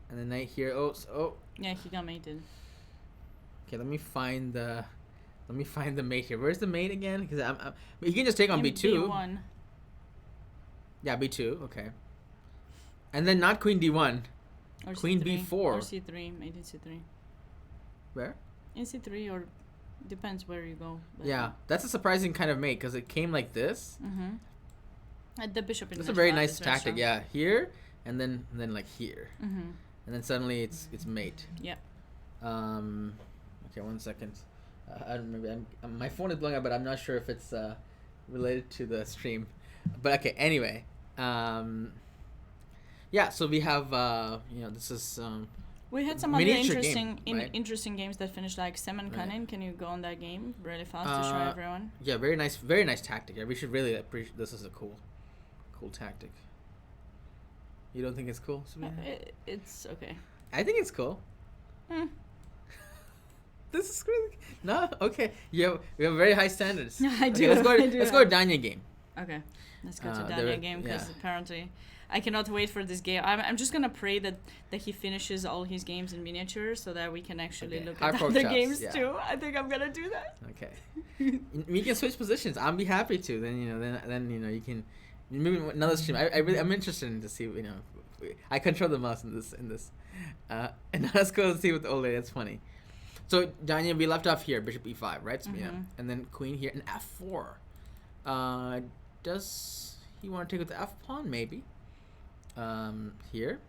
and the knight here. Yeah, he got mated. Okay, let me find the mate here. Where's the mate again? Because you can just take on b2. B1. Yeah, b2. Okay. And then not queen d1. Or queen C3, b4. Or c3. Mate in c3. Where? In c3, or depends where you go. Yeah, that's a surprising kind of mate because it came like this. Mm-hmm. The bishop in That's a very nice tactic. Yeah, here and then like here, mm-hmm. and then suddenly it's mate. Yep. Okay, 1 second. I don't remember. My phone is blowing up, but I'm not sure if it's related to the stream. But okay, anyway. Yeah, so we have this is we had some other interesting right? interesting games that finished like Semen Kanin. Right. Can you go on that game really fast to show everyone? Yeah, very nice tactic. Yeah, we should really appreciate. This is a cool tactic. You don't think it's cool, Sabina? It's okay. I think it's cool. This is really no okay. We have very high standards. I do. Okay, let's go to Danya game. Okay, let's go to Danya game because apparently I cannot wait for this game. I'm just gonna pray that he finishes all his games in miniature so that we can actually look at other games too. I think I'm gonna do that. Okay, we can switch positions. I'll be happy to. Then you can maybe another stream. I'm interested in to see I control the mouse in this. And let's go see with the old lady. That's funny. So Danya, we left off here, bishop e5, right? So, mm-hmm. Yeah, and then queen here and f4. Does he want to take with the F pawn, maybe. Here.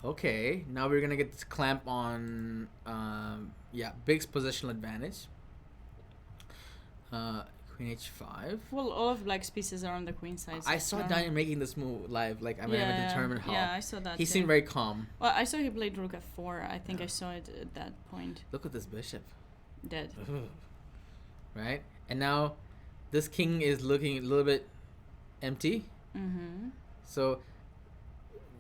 Okay, now we're gonna get this clamp on. Big positional advantage. Queen h5. Well, all of black's pieces are on the queen side. So I saw Daniel making this move live. Like, I haven't determined how. Yeah, I saw that. He seemed very calm. Well, I saw he played rook f4. I think I saw it at that point. Look at this bishop. Dead. Ugh. Right? And now, this king is looking a little bit empty. Mm-hmm. So,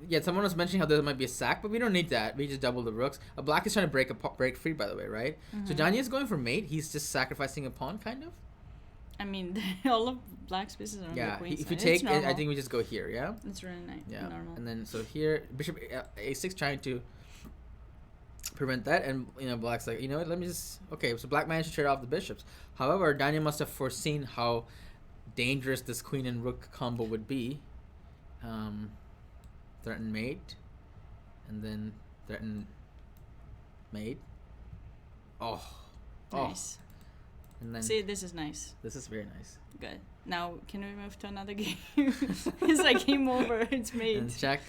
yeah, someone was mentioning how there might be a sack, but we don't need that. We just double the rooks. Black is trying to break free, by the way, right? Mm-hmm. So Daniel's going for mate. He's just sacrificing a pawn, kind of. I mean, all of black's pieces are on the queen side. If you take it, I think we just go here, yeah? It's really nice. Yeah. Normal. And then, so here, bishop a6 trying to prevent that, and, black's like, what, let me just... Okay, so black managed to trade off the bishops. However, Daniel must have foreseen how dangerous this queen and rook combo would be. Threaten mate, and then threaten mate. Nice. And then see, this is nice. This is very nice. Good. Now, can we move to another game? It's like game over. It's mate. And check.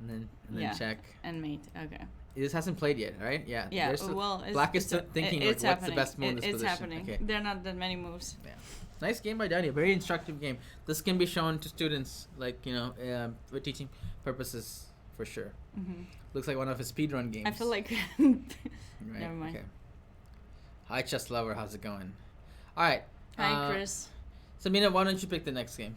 And then check. And mate. Okay. This hasn't played yet, right? Yeah. Yeah. Well, black is thinking what's the best move in this position. It's happening. Okay. There are not that many moves. Yeah. Nice game by Daniel. Very instructive game. This can be shown to students, like, for teaching purposes, for sure. Mm-hmm. Looks like one of his speedrun games. I feel like... Right. Never mind. Okay. Hi, Chess Lover. How's it going? All right. Hi, Chris. Sabina, why don't you pick the next game?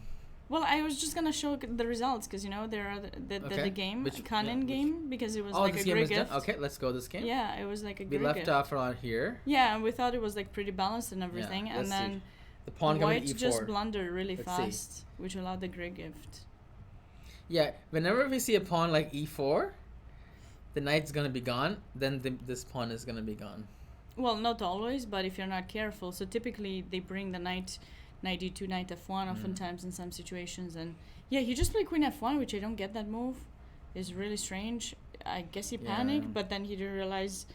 Well, I was just going to show the results, because, there are the game, Kanin game, because it was like a great gift. Okay, let's go this game. Yeah, it was like a great gift. We left off around here. Yeah, and we thought it was like pretty balanced and everything, and then... See. The pawn white going to e4. Just blundered really fast, which allowed the great gift. Yeah, whenever we see a pawn like e4, the knight's going to be gone, then this pawn is going to be gone. Well, not always, but if you're not careful. So typically they bring the knight e2, knight f1 oftentimes in some situations. And yeah, he just played queen f1, which I don't get that move. It's really strange. I guess he panicked, but then he didn't realize...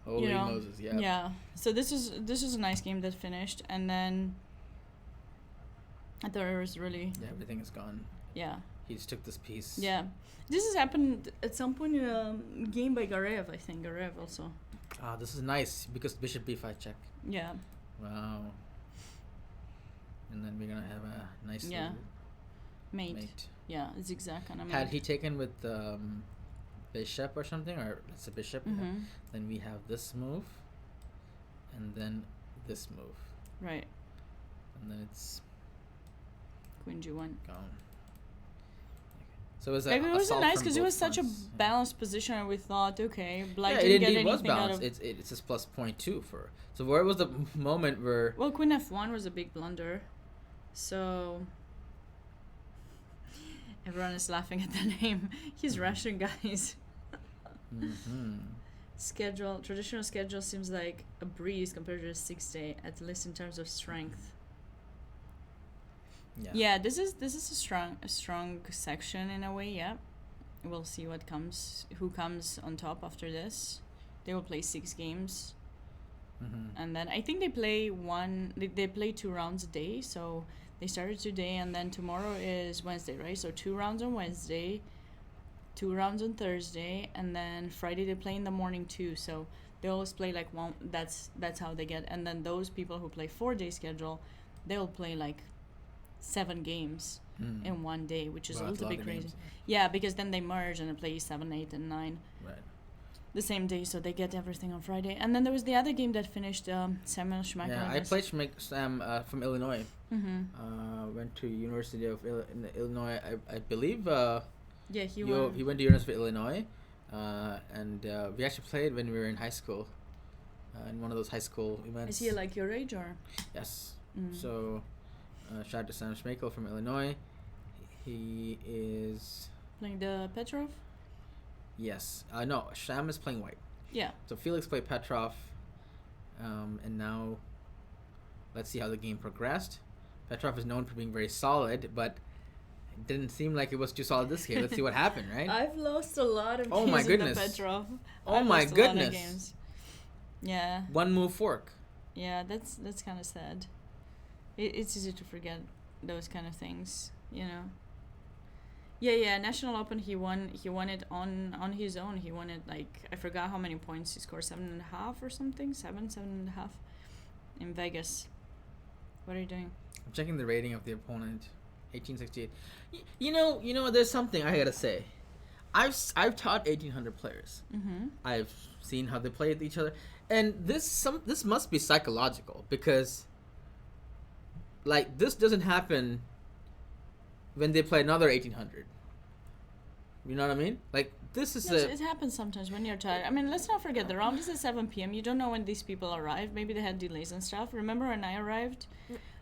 Holy Moses, yeah. Yeah. So this is a nice game that finished, and then I thought it was really... Yeah, everything is gone. Yeah. He just took this piece. Yeah. This has happened at some point in a game by Garev, I think. Garev also. Ah, this is nice, because bishop b5 check. Yeah. Wow. And then we're going to have a nice mate. Yeah, zigzag on a mate. Had he taken with bishop or something, or it's a bishop, then we have this move, and then this move. Right. And then it's queen g1. Gone. So it was nice because it was such a balanced position, and we thought, okay, black didn't get anything was balanced. out of... It's just plus 0.2 for... So where was the moment where... Well, queen f1 was a big blunder, so... Everyone is laughing at the name. He's Russian, guys. Traditional schedule seems like a breeze compared to a 6-day, at least in terms of strength. Yeah, this is a strong section in a way. Yeah, we'll see who comes on top after this. They will play 6 games, and then I think they play they play 2 rounds a day. So they started today, and then tomorrow is Wednesday, right? So 2 rounds on Wednesday, 2 rounds on Thursday, and then Friday they play in the morning too. So they always play like one. That's how they get. And then those people who play 4-day schedule, they'll play like 7 games in one day, which is a little bit crazy. Yeah, because then they merge and they play 7, 8, and 9. Right. The same day, so they get everything on Friday. And then there was the other game that finished, Samuel Schumacher. Yeah, I played Sam from Illinois. Went to University of Illinois, I believe. Yeah, he went to University of Illinois, and we actually played when we were in high school, in one of those high school events. Is he like your age or? Yes. So, shout out to Sam Schmeichel from Illinois. He is playing the Petrov. Yes. No, Sam is playing white. Yeah. So Felix played Petrov, and now let's see how the game progressed. Petrov is known for being very solid, but it didn't seem like it was too solid this game. Let's see what happened, right? I've lost a lot of games in the Petrov. Oh my goodness. Yeah. 1 move fork. Yeah, that's kind of sad. It's easy to forget those kind of things, you know. Yeah. National Open, he won it on his own. He won it like, I forgot how many points he scored, 7.5 or something, 7.5 in Vegas. What are you doing? I'm checking the rating of the opponent, 1868. You know, there's something I gotta say. I've taught 1800 players. Mm-hmm. I've seen how they play with each other, and this must be psychological, because like this doesn't happen when they play another 1800. You know what I mean? Like this is it happens sometimes when you're tired. I mean, let's not forget the round is at 7 p.m. You don't know when these people arrive. Maybe they had delays and stuff. Remember when I arrived?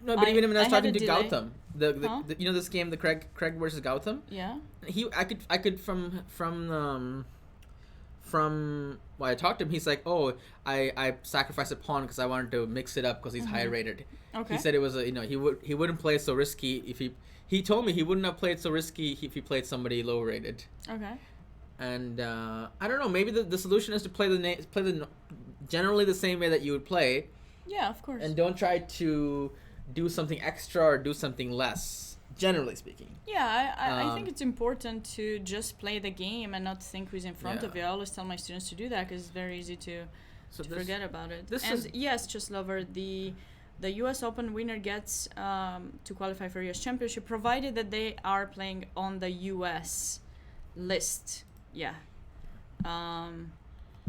No, but even when I was talking to Gautam, the you know this game, the Craig versus Gautam. Yeah. I could from when I talked to him, he's like, oh, I sacrificed a pawn because I wanted to mix it up because he's high rated. Okay. He said it was he wouldn't play so risky if he told me he wouldn't have played so risky if he played somebody low rated. Okay. And I don't know, maybe the solution is to play the generally the same way that you would play. Yeah, of course. And don't try to do something extra or do something less, generally speaking. Yeah, I think it's important to just play the game and not think who's in front of you. I always tell my students to do that because it's very easy to forget about it. Yes, just lover, the U.S. Open winner gets to qualify for U.S. Championship, provided that they are playing on the U.S. list. Yeah.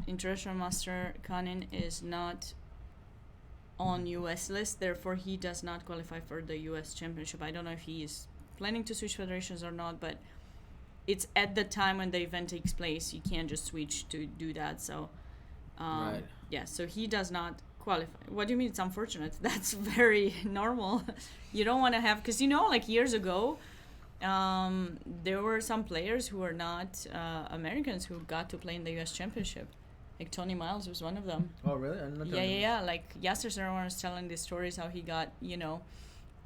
International Master Kanin is not on U.S. list, therefore he does not qualify for the U.S. Championship. I don't know if he is planning to switch federations or not, but it's at the time when the event takes place. You can't just switch to do that. So, right. Yeah, so he does not qualify. What do you mean it's unfortunate? That's very normal. You don't want to have, because like years ago, there were some players who were not Americans who got to play in the U.S. Championship. Like Tony Miles was one of them. Oh, really? Yeah. Like yesterday, I was telling these stories how he got,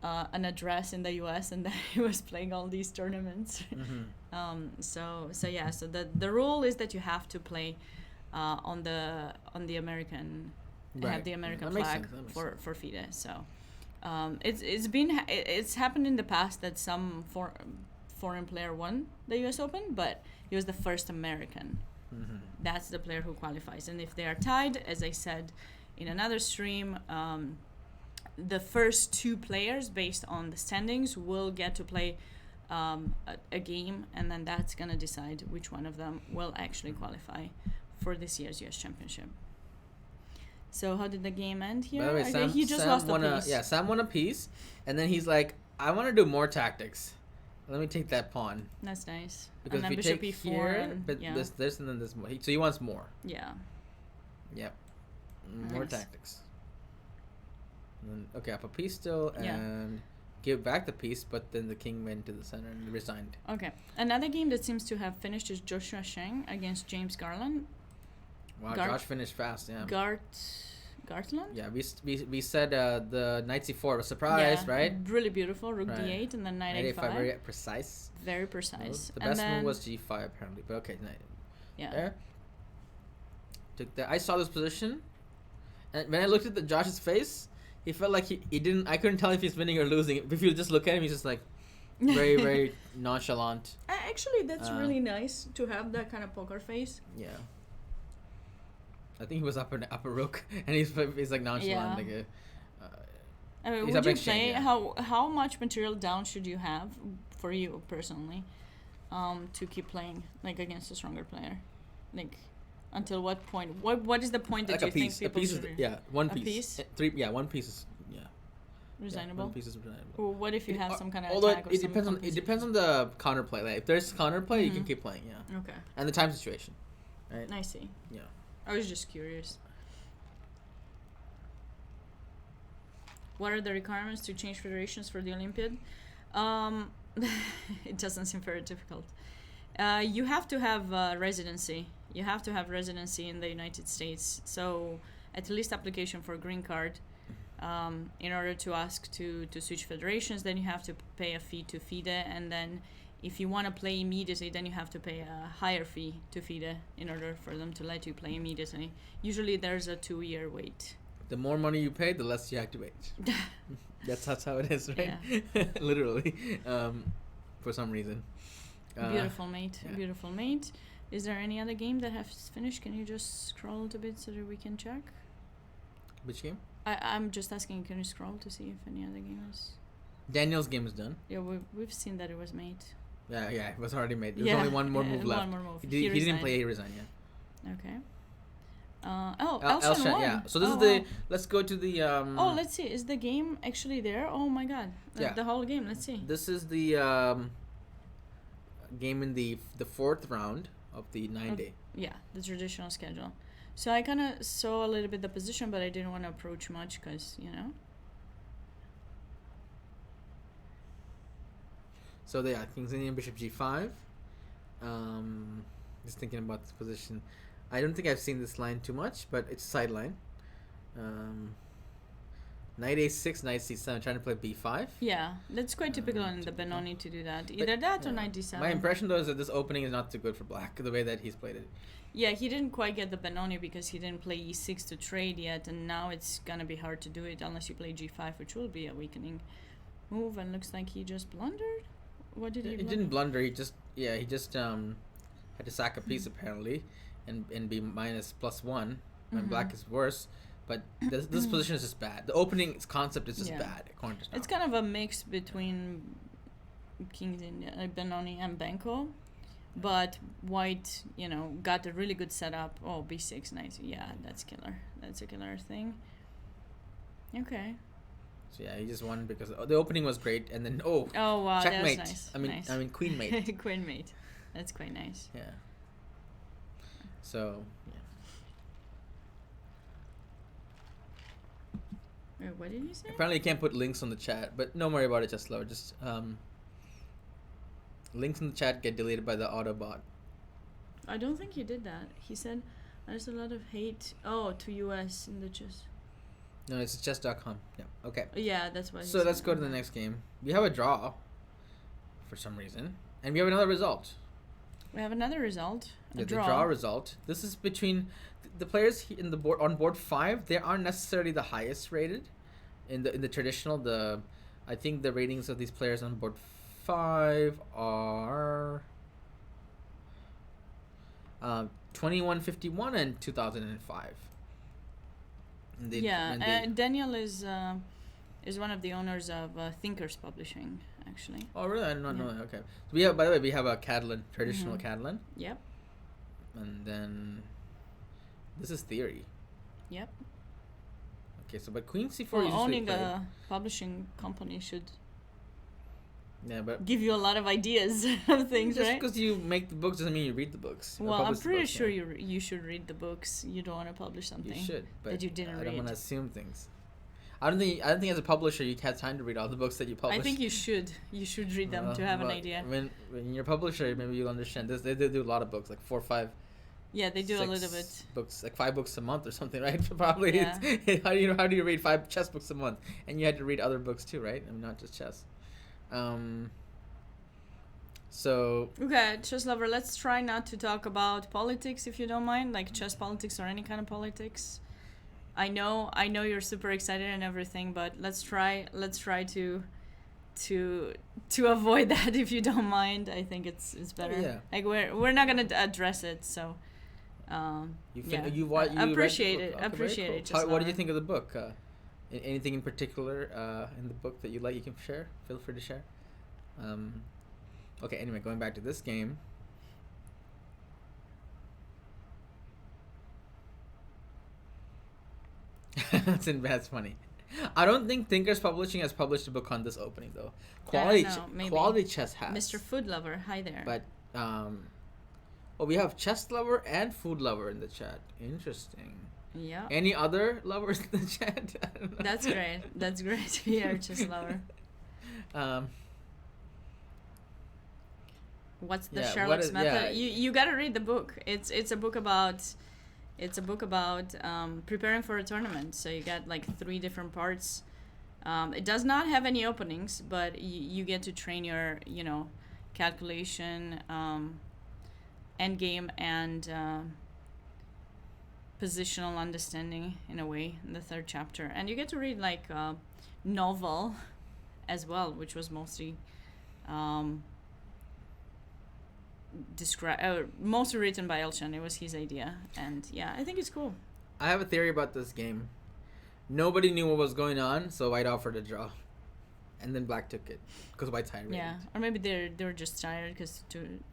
an address in the U.S. and then he was playing all these tournaments. Mm-hmm. So the rule is that you have to play on the American, right. Have the American flag for FIDE. So it's happened in the past that some foreign player won the U.S. Open, but he was the first American. Mm-hmm. That's the player who qualifies. And if they are tied, as I said in another stream, the first two players, based on the standings, will get to play a game, and then that's going to decide which one of them will actually qualify for this year's U.S. Championship. So how did the game end here? By the way, he just lost a piece. Yeah, Sam won a piece, and then he's like, I want to do more tactics. Let me take that pawn. That's nice. Because and then if we bishop take e4 here, but this and then this more. So he wants more. Yeah. Yep. More tactics. And then, okay, up a piece still, and give back the piece, but then the king went to the center and resigned. Okay. Another game that seems to have finished is Joshua Shang against James Garland. Wow, Josh finished fast, yeah. Garland? Yeah, we said the knight c4 was surprise, right? Really beautiful. Rook d8 and then knight a5. Very precise. Very precise. The best move was g5 apparently, but okay, knight. Yeah. There. Took that. I saw this position, and when I looked at Josh's face, he felt like he didn't. I couldn't tell if he's winning or losing. If you just look at him, he's just like very very nonchalant. Actually, that's really nice to have that kind of poker face. Yeah. I think he was upper rook, and he's like nonchalant. Yeah. Like I mean, would you say how much material down should you have for you personally, to keep playing like against a stronger player, like until what point? What is the point that like you think people should? One piece. A piece. 3. One piece is reasonable. Yeah, one piece is reasonable. Well, what if you have some kind of although attack? It depends on the counterplay. Like if there's counterplay, you can keep playing. Yeah. Okay. And the time situation. Right. I see. Yeah. I was just curious. What are the requirements to change federations for the Olympiad? It doesn't seem very difficult. You have to have residency. You have to have residency in the United States. So at least application for a green card. In order to ask to switch federations, then you have to pay a fee to FIDE, and then if you want to play immediately, then you have to pay a higher fee to FIDE in order for them to let you play immediately. Usually there's a 2-year wait. the more money you pay, the less you activate. That's how it is, right? Yeah. Literally, for some reason. Beautiful mate. Yeah. Beautiful mate. Is there any other game that has finished? Can you just scroll a bit so that we can check? Which game? I'm just asking, can you scroll to see if any other game is... Daniel's game is done. Yeah, we've seen that it was made. Yeah, it was already made. There's only one more move left. One more move. He didn't play, he resigned, yeah. Okay. Elshan won. Yeah. So this is the... Let's go to the... let's see. Is the game actually there? Oh my god. The whole game. Let's see. This is the game in the fourth round of the 9-day. Yeah, the traditional schedule. So I kind of saw a little bit the position, but I didn't want to approach much because, So King's Indian Bishop G5. Just thinking about this position. I don't think I've seen this line too much, but it's sideline. Knight A6, Knight C7, trying to play B5. Yeah, that's quite typical in the Benoni to do that. Either that or Knight D7. My impression, though, is that this opening is not too good for black, the way that he's played it. Yeah, he didn't quite get the Benoni because he didn't play E6 to trade yet, and now it's going to be hard to do it unless you play G5, which will be a weakening move, and looks like he just blundered. What did he blunder? He didn't blunder, he just had to sack a piece, apparently, and be minus +1, when black is worse. But this position is just bad. The opening concept is just bad, according to Shang. It's kind of a mix between King's Indian, Benoni and Benko. But white, got a really good setup. Oh, B6, nice. Yeah, that's killer. That's a killer thing. Okay. So yeah, he just won because the opening was great, and then wow, checkmate. That was nice. I mean queen mate. Queen mate. That's quite nice. Yeah. So yeah. Wait, what did you say? Apparently, you can't put links on the chat, but don't worry about it. Just slow. Just links in the chat get deleted by the Autobot. I don't think he did that. He said there's a lot of hate. To US in the chess. No, it's chess.com. Yeah. Okay. Yeah, that's why. So let's go to the next game. We have a draw, for some reason, and we have another result. We have another result. The draw result. This is between the players in the board on board 5. They aren't necessarily the highest rated in the traditional. I think the ratings of these players on board 5 are 2151 and 2005. Daniel is one of the owners of Thinkers Publishing, actually. Oh, really? I did not know that. Okay. So by the way, we have a Catalan, traditional Catalan. Yep. And then this is Theory. Yep. Okay, so but Queen C4 well, owning a publishing company should but give you a lot of ideas of things, just right? because you make the books doesn't mean you read the books. Well, I'm pretty sure you should read the books. You don't want to publish something you should, but that you didn't read. I don't want to assume things. I don't think as a publisher you have time to read all the books that you publish. I think you should. You should read them to have an idea. When you're a publisher, maybe you'll understand this. They do a lot of books, like 4 or 5. Yeah, they do a little bit. Books, like 5 books a month or something, right? Probably. Yeah. How do you read 5 chess books a month? And you had to read other books too, right? I mean, not just chess. So. Okay, chess lover. Let's try not to talk about politics, if you don't mind, like chess politics or any kind of politics. I know you're super excited and everything, but let's try to avoid that, if you don't mind. I think it's better. Yeah. Like we're not gonna address it, so. You appreciate it. Okay, appreciate it. What did you think of the book? Anything in particular in the book that you like? You can share. Feel free to share. Okay. Anyway, going back to this game. That's funny. I don't think Thinkers Publishing has published a book on this opening though. Quality Chess has. Mr. Food Lover, hi there. But we have Chess Lover and Food Lover in the chat. Interesting. Yeah. Any other lovers in the chat? That's great. That's great to hear, Chess Lover. What's the Sherlock's method? You gotta read the book. It's a book about preparing for a tournament. So you got like 3 different parts. It does not have any openings, but you get to train your calculation, endgame, and positional understanding in a way in the third chapter, and you get to read like a novel as well, which was mostly mostly written by Elchan. It was his idea, and yeah, I think it's cool. I have a theory about this game. Nobody knew what was going on, so White offered a draw, and then Black took it because White's high rated. Yeah, or maybe they were just tired because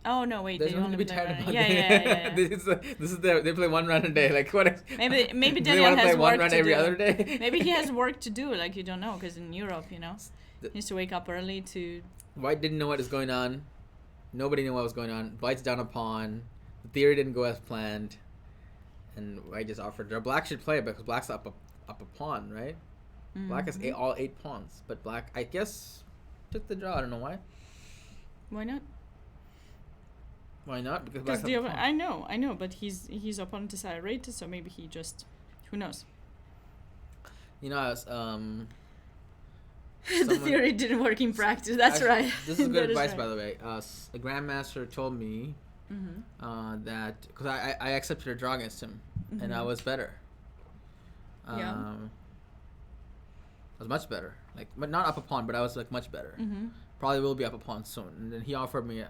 oh no, wait, there's they nothing to be tired about. Yeah. This is they play one run a day. Like what? Maybe Daniel has work one run to every do. Other day. Maybe he has work to do. Like you don't know, because in Europe, he needs to wake up early to. White didn't know what is going on. Nobody knew what was going on. White's down a pawn. The theory didn't go as planned, and White just offered draw. Black should play because Black's up a pawn, right? Mm-hmm. Black has all 8 pawns, but Black, I guess, took the draw. I don't know why. Why not? Why not? Because Black's up a pawn. I know, but his opponent is higher rated, so maybe he just, who knows? You know, the theory didn't work in practice. That's actually, right. This is good advice, by the way. A grandmaster told me that because I accepted a draw against him, and I was better. I was much better, but not up a pawn, but I was much better. Probably will be up a pawn soon. And then he offered me,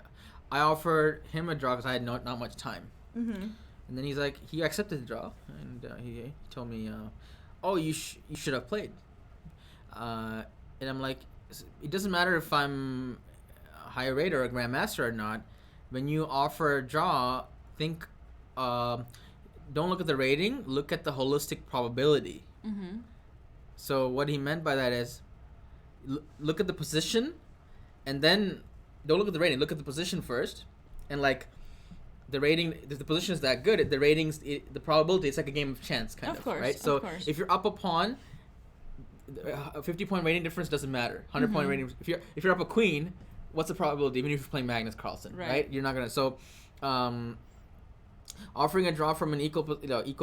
I offered him a draw because I had not much time. And then he accepted the draw, and he told me, oh, you should have played. And I'm like, it doesn't matter if I'm a higher rated or a grandmaster or not. When you offer a draw, think, don't look at the rating, look at the holistic probability. So what he meant by that is, look at the position, and then don't look at the rating. Look at the position first, and the rating. If the position is that good, the ratings, the probability, it's like a game of chance, kind of, right? So if you're up a pawn, a 50-point rating difference doesn't matter. 100-point rating. If you're up a queen, what's the probability? Even if you're playing Magnus Carlsen, right? You're not gonna. So, offering a draw from an equal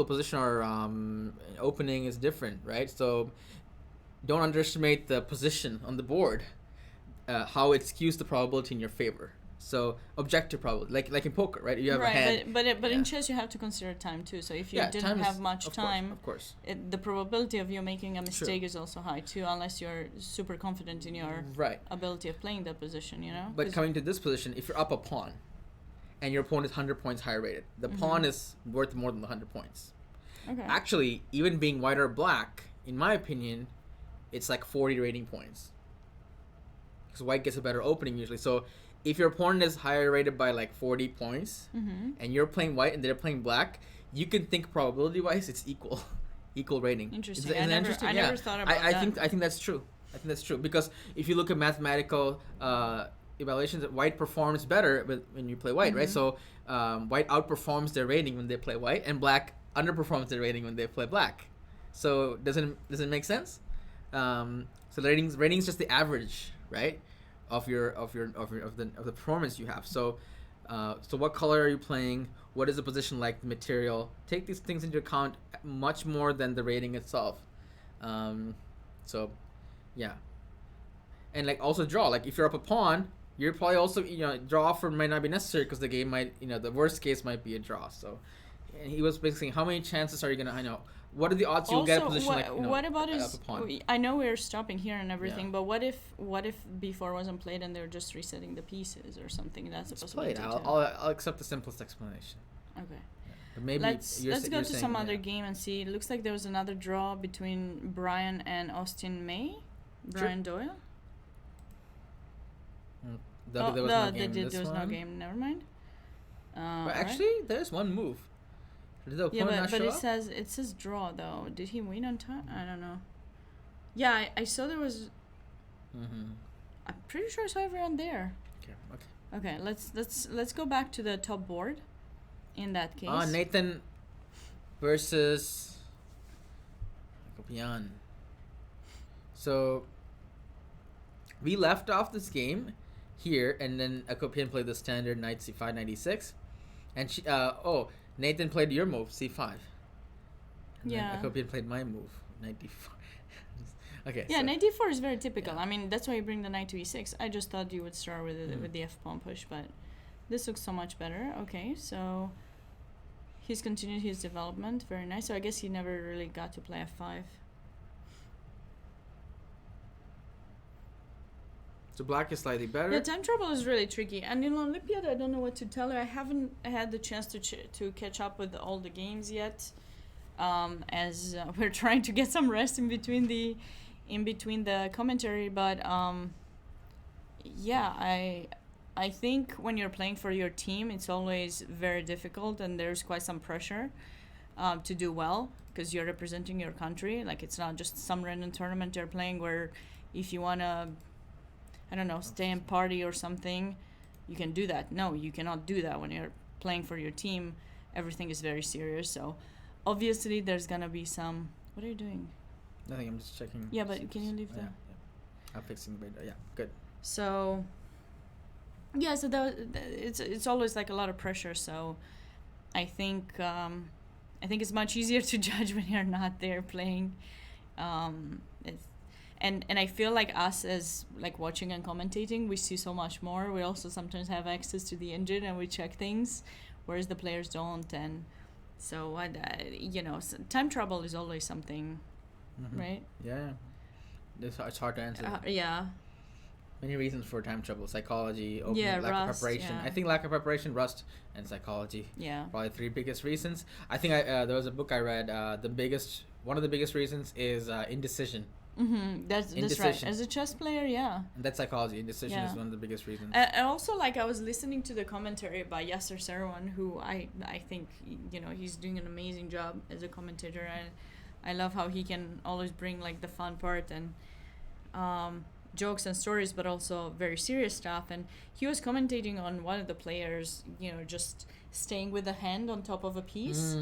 position or opening is different, right? So don't underestimate the position on the board, how it skews the probability in your favor. So objective probability, like in poker, right? You have a hand. But in chess you have to consider time too. So if you didn't have much time, of course. The probability of you making a mistake is also high too, unless you're super confident in your ability of playing that position, But coming to this position, if you're up a pawn, and your opponent is 100 points higher rated, the pawn is worth more than the 100 points. Okay. Actually, even being white or black, in my opinion, it's like 40 rating points. Because white gets a better opening usually. So if your opponent is higher rated by 40 points, and you're playing white and they're playing black, you can think probability-wise it's equal rating. Interesting. I never thought about that. I think that's true. Because if you look at mathematical evaluations, white performs better when you play white, right? So white outperforms their rating when they play white, and black underperforms their rating when they play black. So does it make sense? So rating is just the average, right, of the performance you have. So what color are you playing? What is the position like? The material. Take these things into account much more than the rating itself. So yeah. And also draw. If you're up a pawn, you're probably also draw offer might not be necessary because the game might the worst case might be a draw. So, and he was basically how many chances are you gonna what are the odds you'll get a position what about up a pawn? I know we're stopping here and everything, but what if B4 wasn't played and they're just resetting the pieces or something? That's a possibility. I'll accept the simplest explanation. Okay. Yeah. But maybe let's go to some other game and see. It looks like there was another draw between Brian and Austin May. Brian Doyle. There was no game. Never mind. But actually, there's one move. Did the opponent not show up? It says draw though. Did he win on time? I don't know. Yeah, I saw there was. I'm pretty sure I saw everyone there. Okay. Let's go back to the top board. In that case. Nathan versus Kopian. So we left off this game here, and then Akopian played the standard knight c5, knight e6, and Nathan played your move c5. And then Akopian played my move knight d4. Okay. Yeah, knight d4 is very typical. Yeah. I mean, that's why you bring the knight to e6. I just thought you would start with the f pawn push, but this looks so much better. Okay, so He's continued his development. Very nice. So I guess he never really got to play F5. So black is slightly better. Yeah, time trouble is really tricky. And in Olympiad, I don't know what to tell you. I haven't had the chance to catch up with all the games yet, as we're trying to get some rest in between the commentary. But yeah, I think when you're playing for your team, it's always very difficult, and there's quite some pressure to do well because you're representing your country. Like, it's not just some random tournament you're playing where if you wanna, I don't know, stay and party or something, you can do that. No, you cannot do that when you're playing for your team. Everything is very serious. So obviously there's gonna be some. What are you doing? Nothing. I'm just checking. Yeah, but can you leave yeah. I'm fixing the radar. Yeah, good. So yeah, so it's always like a lot of pressure. So I think it's much easier to judge when you're not there playing. And I feel like us as like watching and commentating, we see so much more. We also sometimes have access to the engine and we check things, whereas the players don't. And so time trouble is always something, right? Yeah, it's hard to answer. Yeah. Many reasons for time trouble: psychology, lack rust, of preparation. Yeah. I think lack of preparation, rust, and psychology. Yeah. Probably 3 biggest reasons. I think there was a book I read. One of the biggest reasons is indecision. That's right. As a chess player, yeah. And that's psychology. Indecision is one of the biggest reasons. And also, like, I was listening to the commentary by Yasser Seirawan, who I think, he's doing an amazing job as a commentator, and I love how he can always bring like the fun part and jokes and stories, but also very serious stuff. And he was commentating on one of the players, just staying with a hand on top of a piece,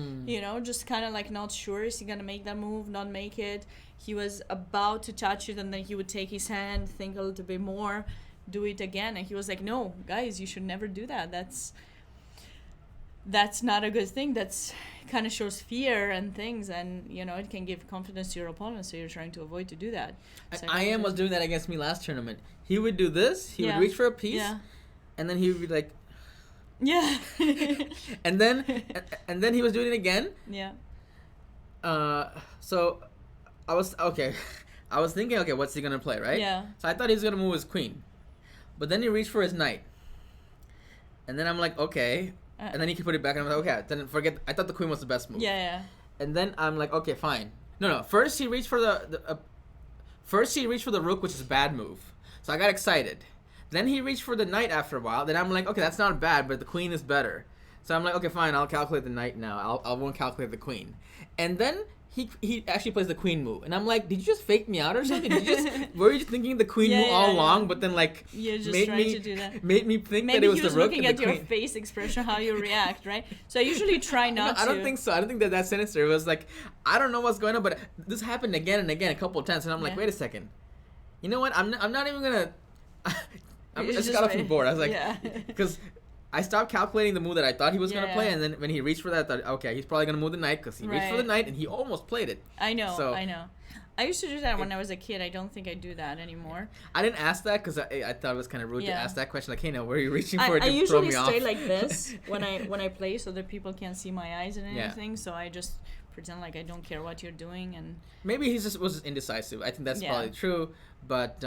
just kind of like not sure, is he gonna make that move, not make it. He was about to touch it, and then he would take his hand, think a little bit more, do it again, and he was like, no, guys, you should never do that. That's not a good thing. That's kind of shows fear and things, and it can give confidence to your opponent, so you're trying to avoid to do that. I was doing that against me last tournament. He would do this, he would reach for a piece, and then he would be like, yeah. and then he was doing it again. Yeah. So I was thinking, okay, what's he gonna play, right? Yeah. So I thought he was gonna move his queen, but then he reached for his knight, and then I'm like, okay, and then he could put it back, and I'm like, okay, then forget. I thought the queen was the best move. Yeah. And then I'm like, okay, fine. No. First he reached for the rook, which is a bad move. So I got excited. Then he reached for the knight after a while. Then I'm like, okay, that's not bad, but the queen is better. So I'm like, okay, fine, I'll calculate the knight now. I won't calculate the queen. And then he actually plays the queen move, and I'm like, did you just fake me out or something? Were you just thinking the queen move all along, but then like you're just made trying to do that. Made me think that it was the rook and the queen. Maybe he was looking at your face expression, how you react, right? So I usually try not to. I don't think so. I don't think that's sinister. It was like, I don't know what's going on, but this happened again and again a couple of times, and I'm like, wait a second. You know what? I'm not even gonna. I just got off the board. I was like, because I stopped calculating the move that I thought he was going to play, and then when he reached for that, I thought, okay, he's probably going to move the knight, because he reached for the knight, and he almost played it. I know. I used to do that when I was a kid. I don't think I do that anymore. I didn't ask that, because I thought it was kind of rude to ask that question, like, hey, now, where are you reaching for it to throw me off? I usually stay like this when I play, so that people can't see my eyes and anything, so I just pretend like I don't care what you're doing. And maybe he just was indecisive. I think that's probably true, but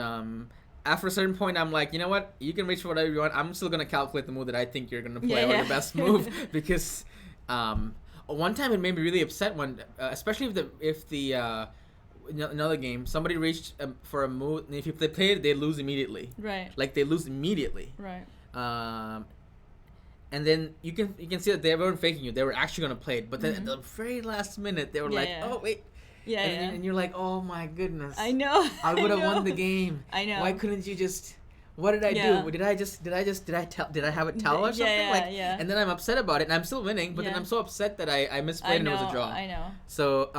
after a certain point, I'm like, you know what? You can reach for whatever you want. I'm still going to calculate the move that I think you're going to play or your best move. Because one time it made me really upset when, especially if the another game, somebody reached for a move, and if they play it, they lose immediately. Right. Like, they lose immediately. Right. And then you can see that they weren't faking you. They were actually going to play it. But then at the very last minute, they were oh, wait. Yeah, and you're like, oh my goodness. I know. I would have won the game. I know. Why couldn't you just? What did I do? Did I have it tell or something? And then I'm upset about it, and I'm still winning, but then I'm so upset that I misplayed and it was a draw. I know. So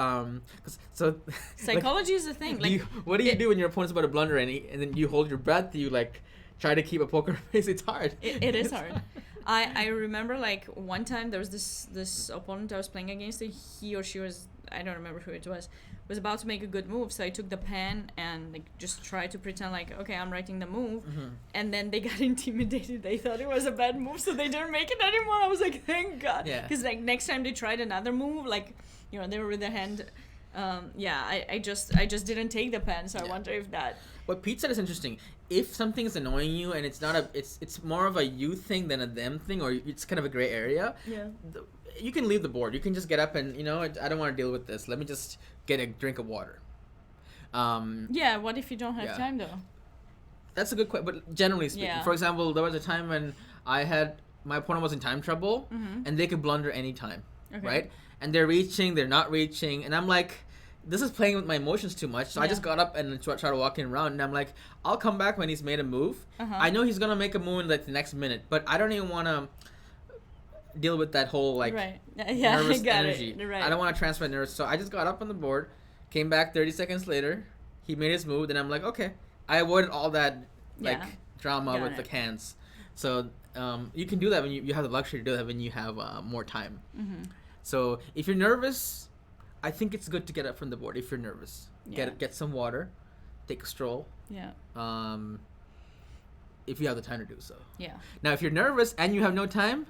psychology is a thing. Like, what do you do when your opponent's about to blunder and then you hold your breath? You like try to keep a poker face. It's hard. It is hard. I remember like one time there was this opponent I was playing against. He or she was, I don't remember who it was about to make a good move. So I took the pen and like just tried to pretend like, okay, I'm writing the move. And then they got intimidated. They thought it was a bad move, so they didn't make it anymore. I was like, thank God. Because like next time they tried another move, like, you know, they were with their hand. I just didn't take the pen. So I wonder if that. What Pete said is interesting. If something is annoying you and it's not it's more of a you thing than a them thing, or it's kind of a gray area. Yeah. You can leave the board. You can just get up and, you know, I don't want to deal with this. Let me just get a drink of water. What if you don't have time though? That's a good question. But generally speaking, for example, there was a time when my opponent was in time trouble, and they could blunder any time, right? And they're not reaching, and I'm like, this is playing with my emotions too much. So I just got up and tried walking around, and I'm like, I'll come back when he's made a move. I know he's gonna make a move in like the next minute, but I don't even want to deal with that whole like nervous energy. I don't want to transfer nerves, so I just got up on the board, came back 30 seconds later. He made his move, then I'm like, okay. I avoided all that like drama with the hands. So you can do that when you have the luxury to do that when you have more time. So if you're nervous, I think it's good to get up from the board. If you're nervous, get some water, take a stroll. If you have the time to do so. Now if you're nervous and you have no time,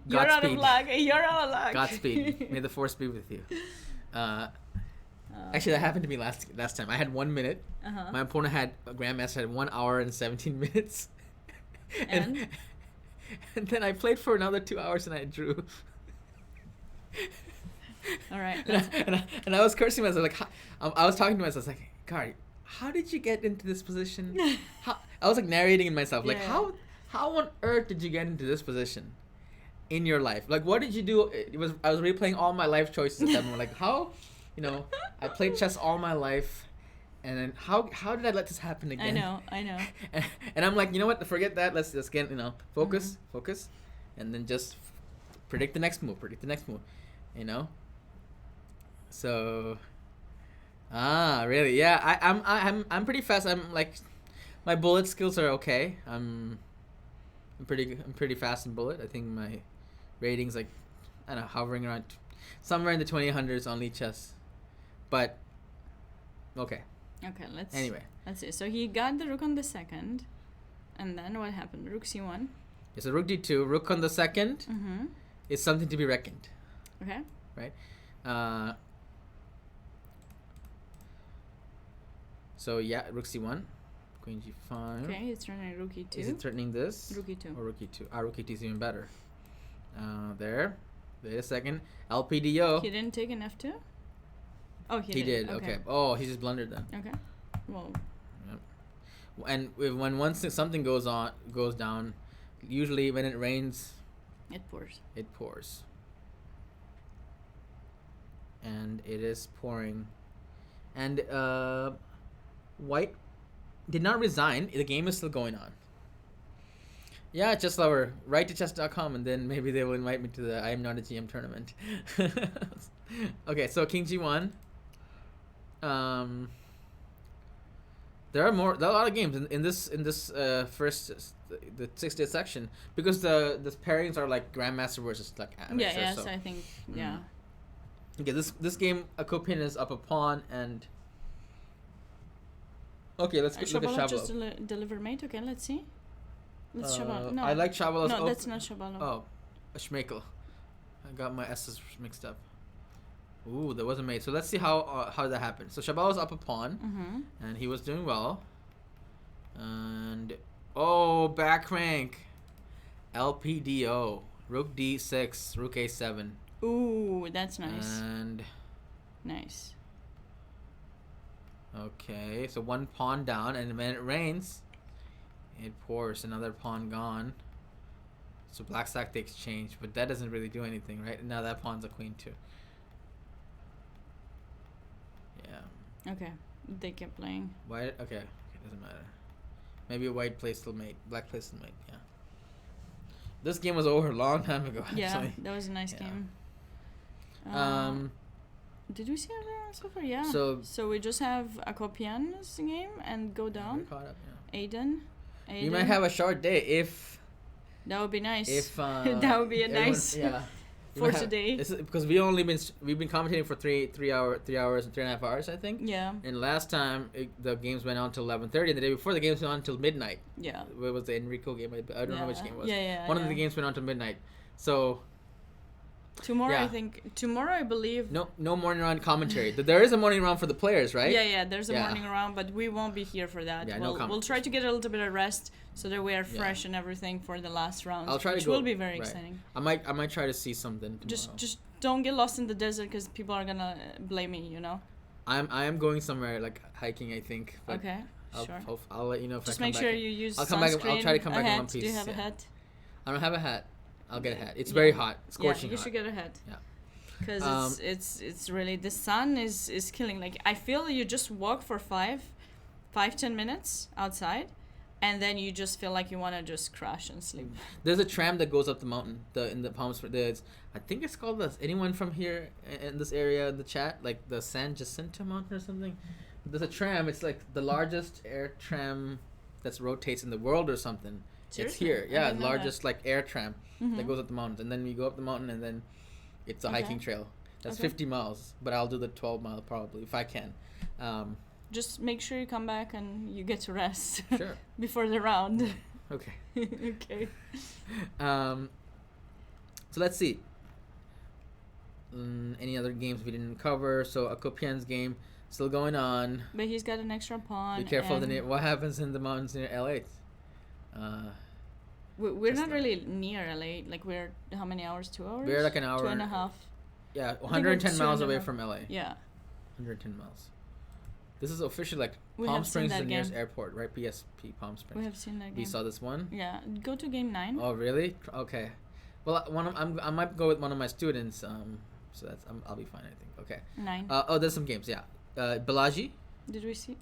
you're out of luck. Godspeed. May the force be with you. Actually, that happened to me last time. I had 1 minute. My opponent a grandmaster had 1 hour and 17 minutes. and then I played for another 2 hours and I drew. All right. And I was cursing myself. Like, I was talking to myself. I was like, Gauri, how did you get into this position? I was like narrating in myself. Like, how on earth did you get into this position in your life? Like, what did you do? I was replaying all my life choices at that moment. Like, how, you know, I played chess all my life, and then how did I let this happen again? I know. And I'm like, you know what? Forget that. Let's just get, focus, and then just predict the next move. You know. So, really? Yeah. I'm pretty fast. I'm like, my bullet skills are okay. I'm pretty fast in bullet. I think my rating's like, I don't know, hovering around somewhere in the 2000s on Lead Chess. But okay, let's see. So he got the rook on the second, and then what happened? Rook c1. Yeah, so rook d2, rook on the second is something to be reckoned. Okay. Right. So yeah, rook c1, queen g5. Okay, it's threatening rook e2. Is it threatening this? Rook e2. Or rook e2. Rook e2 is even better. There. Wait a second. LPDO. He didn't take an f2? Oh, he did. Okay. Oh, he just blundered then. Okay. Well. Yep. And once something goes down, usually when it rains, it pours. And it is pouring. And White did not resign. The game is still going on. Yeah, Chess Lover. Write to chess.com and then maybe they will invite me to the I Am Not a GM tournament. Okay, so King G1. There are a lot of games in this first the 60th section because the pairings are like grandmaster versus like amateur. So I think Okay, this game Akopin is up a pawn and okay, let's look at Shabalov. Just deliver mate. Okay, let's see. Let's Shabalov. No, I like Shabalov. No, that's not Shabalov. Oh, a Schmeichel. I got my S's mixed up. Ooh, there was a mate. So let's see how that happened. So Shabalov's up a pawn, and he was doing well. And back rank, LPDO, Rook D6, Rook A7. Ooh, that's nice. And nice. Okay, so one pawn down, and when it rains, it pours. Another pawn gone. So black sack takes change, but that doesn't really do anything, right? Now that pawn's a queen too. Yeah. Okay, they kept playing. White. Okay, it doesn't matter. Maybe white plays still mate. Black plays still mate. Yeah. This game was over a long time ago. Yeah, actually. That was a nice game. Did we see everyone so far? Yeah. So we just have Akopian's game and go down. We're caught up, yeah. Aiden. We might have a short day if That would be nice. If that would be a nice for today. Because we've been commentating for 3 hours and 3.5 hours, I think. Yeah. And last time the games went on till 11:30, and the day before the games went on till midnight. Yeah. What was the Enrico game? I don't know which game it was. Yeah. One of the games went on till midnight. So. Tomorrow, I believe. No morning round commentary. There is a morning round for the players, right? Yeah. There's a morning round, but we won't be here for that. Yeah, we'll try to get a little bit of rest so that we are fresh and everything for the last round. I'll try which will be very exciting. I might try to see something tomorrow. Just don't get lost in the desert because people are gonna blame me. I am going somewhere like hiking, I think. But okay. Sure. I'll let you know if just I come back. Just make sure you use I'll come back. I'll try to come back in one piece. Do you have a hat? I don't have a hat. I'll get a hat. It's very hot. Scorching hot. You should get a hat. Yeah. Because it's really, the sun is killing. Like, I feel you just walk for 5-10 minutes outside, and then you just feel like you want to just crash and sleep. There's a tram that goes up the mountain in the Palm Springs. I think it's called anyone from here in this area in the chat, like the San Jacinto Mountain or something. There's a tram. It's like the largest air tram that rotates in the world or something. Seriously? It's here. Yeah, the largest like air tram that goes up the mountain, and then you go up the mountain, and then it's a hiking trail. That's 50 miles, but I'll do the 12 mile probably if I can. Just make sure you come back and you get to rest. Sure. Before the round. Okay. Okay. So let's see. Any other games we didn't cover? So Akopian's game still going on. But he's got an extra pawn. Be careful of what happens in the mountains near LA. We're not really near LA. Like, we're how many hours? 2 hours? We're like an hour. 2.5. Yeah, 110 miles away from LA. Yeah. 110 miles. This is officially like Palm Springs is the nearest airport, right? PSP Palm Springs. We have seen that game. We saw this one. Yeah, go to game 9. Oh really? Okay. Well, I might go with one of my students. So I'll be fine, I think. Okay. 9. There's some games. Yeah. Balaji. Didn't we see?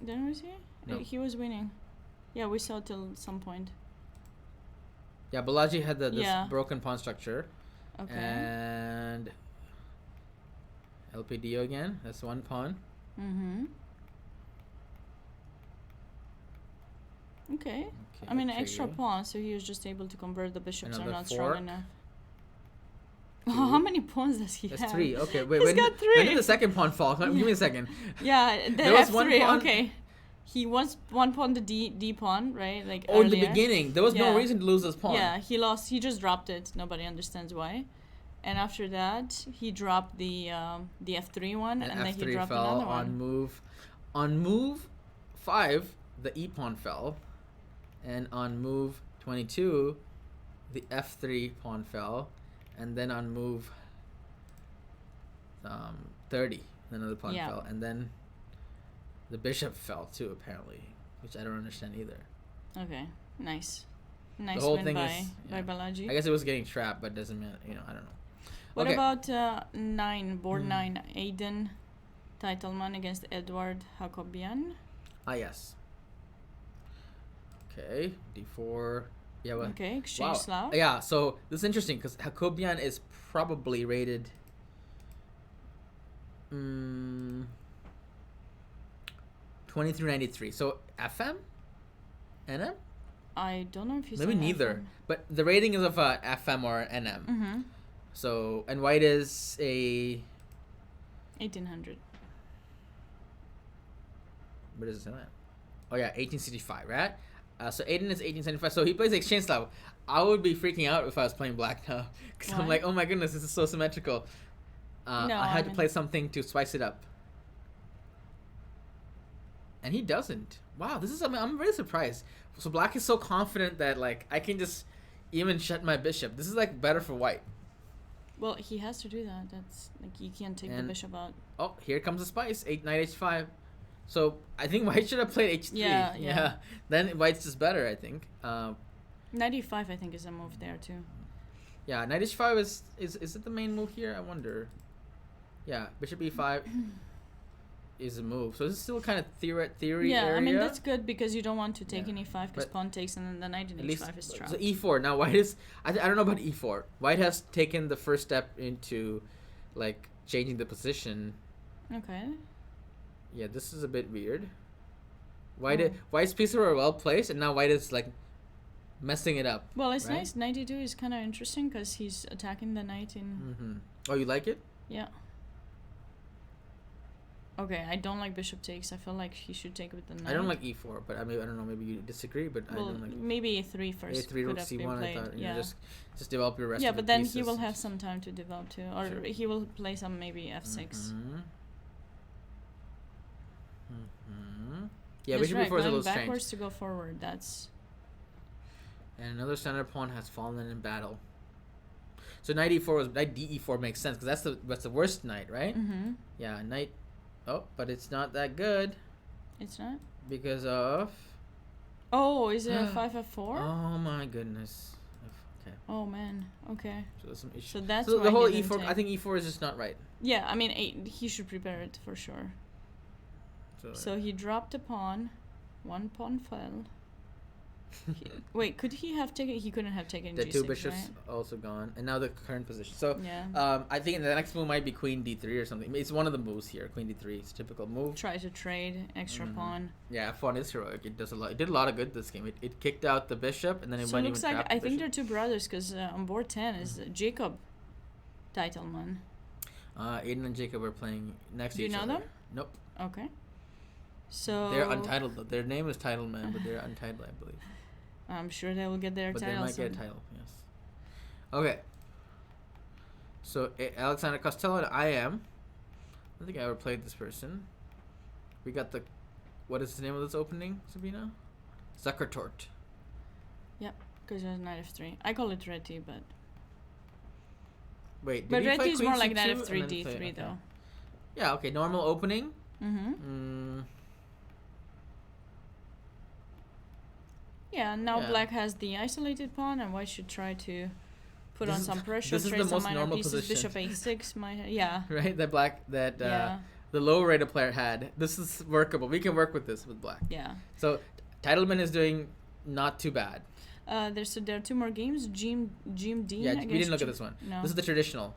No. He was winning. Yeah, we saw till some point. Yeah, Balaji had this broken pawn structure. Okay. And LPDO again. That's one pawn. Mm-hmm. Okay. I mean, an extra pawn, so he was just able to convert the bishops. Are not strong enough. How many pawns does he have? That's 3. Okay, wait. He's got 3. When did the second pawn fall? Give me a second. Yeah, there was F3. One pawn. Okay. He was one pawn, the D pawn, right? Like earlier. In the beginning, there was no reason to lose this pawn. Yeah, he lost. He just dropped it. Nobody understands why. And after that, he dropped the F3 one, and then he dropped another one. On move 5, the E pawn fell, and on move 22, the F3 pawn fell, and then on move 30, another pawn fell, and then the bishop fell too, apparently, which I don't understand either. Okay, nice the whole win thing by Balaji. I guess it was getting trapped, but doesn't matter. I don't know. What about 9, board 9, Aiden Titleman against Edward Hakobian? Yes. Okay, D4. Yeah. Well, okay, exchange Slav. Yeah, so this is interesting because Hakobian is probably rated 2393. So FM? NM? I don't know if he's maybe neither. FM. But the rating is of FM or NM. Mm-hmm. So, and white is a 1800. What does it say that? Oh yeah, 1865, right? So Aiden is 1875. So he plays exchange Slav. I would be freaking out if I was playing black now, because I'm like, oh my goodness, this is so symmetrical. I had to play something to spice it up, and he doesn't. Wow, this is something I'm really surprised. So black is so confident that like I can just even shut my bishop. This is like better for white. Well, he has to do that. That's like you can't take the bishop out. Oh, here comes the spice. Knight h5. So I think white should have played h3. Yeah. Then white's just better, I think. Knight e5, I think, is a move there too. Yeah, knight h5 is it the main move here? I wonder. Yeah, bishop e5 is a move. So this is still kind of theory Yeah, area. I mean that's good because you don't want to take an e5 because pawn takes and then the knight in h5 is trapped. So e4. Now white is I don't know about e4. White has taken the first step into like changing the position. Okay. Yeah, this is a bit weird. White's pieces were well placed, and now white is like messing it up. Well, it's nice. 92 is kind of interesting because he's attacking the knight in... Oh, you like it? Yeah. Okay, I don't like bishop takes. I feel like he should take with the knight. I don't like e4, but I don't know, maybe you disagree, but I don't like... Maybe a3 first. a3, rook c1, I thought, just develop your rest of the but then pieces. he will have some time to develop too. Or he will play some maybe f6. Yeah, bishop e4 is a little strange. Backwards strange. To go forward, that's... And another center pawn has fallen in battle. So knight de4 makes sense, because that's the worst knight, right? Yeah, knight... Oh, but it's not that good. It's not? Because of... Oh, is it a 5f4? Oh my goodness. Okay. Oh man. Okay. So there's some issues. So that's why the whole e4. Take. I think e4 is just not right. Yeah, I mean he should prepare it for sure. So he dropped a pawn. One pawn fell. Wait, could he have taken? He couldn't have taken the g6, two bishops right? also gone, and now the current position. So yeah. I think the next move might be queen d3 or something. It's one of the moves here. Queen d3 is a typical move. Try to trade extra pawn. Yeah, f1 is heroic. It does a lot. It did a lot of good this game. It kicked out the bishop, and then it so went looks even like trapped I the think bishop. they're two brothers because on board 10 is Jacob Teitelman. Aiden and Jacob are playing next to each other. Do you know them? Nope. Okay. So they're untitled though. Their name is Titleman, but they're untitled, I believe. I'm sure they will get their but title. They might get a title, yes. Okay. So Alexander Costello and I don't think I ever played this person. We got the, what is the name of this opening, Sabina? Zuckertort. Yep, because there's knight f3. I call it Reti, but... Wait, but Reti is more like knight f3, d3 though. Yeah, okay, normal opening. Yeah, now black has the isolated pawn, and white should try to put on some pressure. This is the most normal pieces. position. Bishop a6 might, yeah. Right, the lower rated player had. This is workable. We can work with this with black. Yeah. So Titleman is doing not too bad. There are two more games. Jim Dean. Yeah, we didn't look at this one. No. This is the traditional.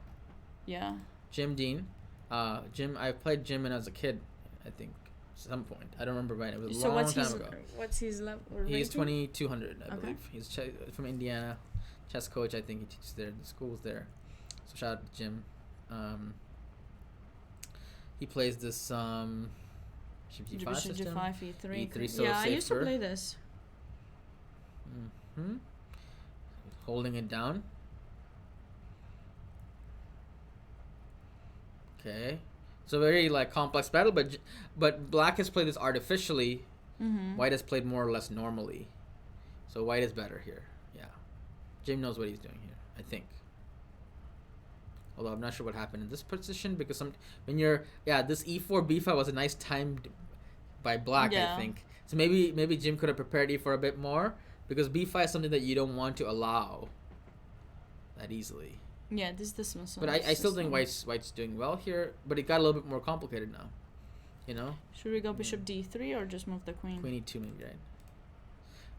Yeah. Jim Dean. I played Jim when I was a kid, I think. Some point. I don't remember when. It was a long time ago. What's his level? He's 2200, I believe. He's from Indiana. Chess coach, I think he teaches there. The school's there. So shout out to Jim. He plays this Bishop G5 system. G5, E3. E3, so yeah, safer. I used to play this. Holding it down. Okay. So very complex battle, but black has played this artificially. White has played more or less normally. So white is better here. Yeah. Jim knows what he's doing here, I think. Although I'm not sure what happened in this position because this e4 b5 was a nice time by black, I think. So maybe Jim could have prepared e4 a bit more because b5 is something that you don't want to allow that easily. Yeah, this one. But I still think white's doing well here, but it got a little bit more complicated now. You know? Should we go bishop d3 or just move the queen? Queen e2 maybe, right?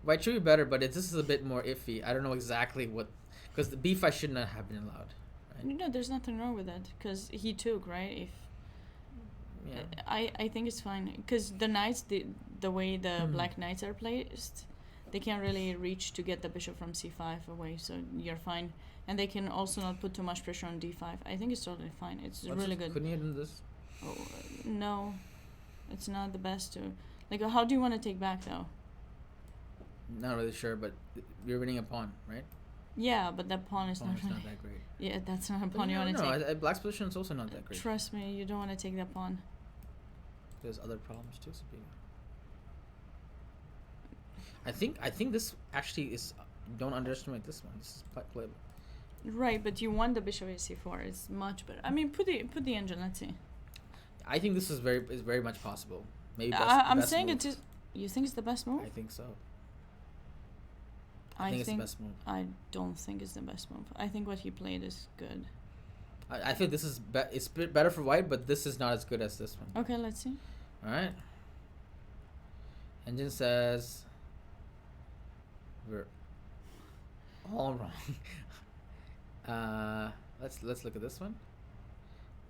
White should be better, but this is a bit more iffy. I don't know exactly what... Because the b5 should not have been allowed. Right? No, there's nothing wrong with that. Because he took, right? I think it's fine. Because the knights, the way the black knights are placed, they can't really reach to get the bishop from c5 away, so you're fine. And they can also not put too much pressure on d5. I think it's totally fine. It's really good. Couldn't you have done this? Oh, no. It's not the best to... how do you want to take back, though? Not really sure, but you're winning a pawn, right? Yeah, but that pawn is not that great. Yeah, that's not a pawn you want to take. No, black's position is also not that great. Trust me, you don't want to take that pawn. There's other problems too, Sabina. I think this actually is... Don't underestimate this one. This is quite playable. Right, but you want the bishop a4. It's much better. I mean, put the engine. Let's see. I think this is very much possible. Maybe I'm best saying move. it is. You think it's the best move? I think so. I think it's the best move. I don't think it's the best move. I think what he played is good. I think this is it's a bit better for white, but this is not as good as this one. Okay, let's see. All right. Engine says we're all wrong. Let's look at this one.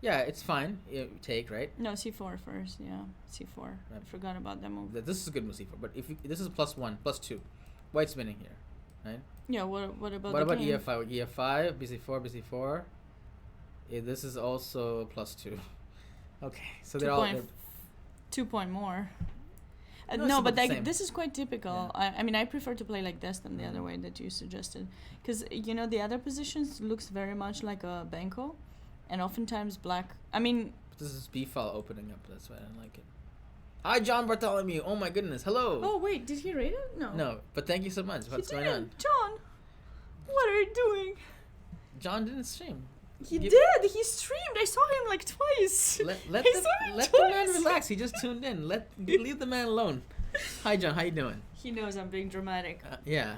Yeah, it's fine. Take, right? No, c4 first. Yeah, c4. Right. I forgot about that move. This is a good move, c4. But if this is +1, +2, white's winning here. right? Yeah. What about what about king? EF5? EF5, BC4. This is also +2. Okay, so they're all 2 point more. No, but this is quite typical. Yeah. I mean, I prefer to play like this than the other way that you suggested, because the other positions looks very much like a banco, and oftentimes black. I mean, this is B file opening up. That's why I don't like it. Hi, John Bartholomew. Oh my goodness. Hello. Oh wait, did he rate it? No. No, but thank you so much. What's going on? John, what are you doing? John didn't stream. He did. He streamed. I saw him like twice. Let the man relax. He just tuned in. Leave the man alone. Hi, John. How you doing? He knows I'm being dramatic. Yeah.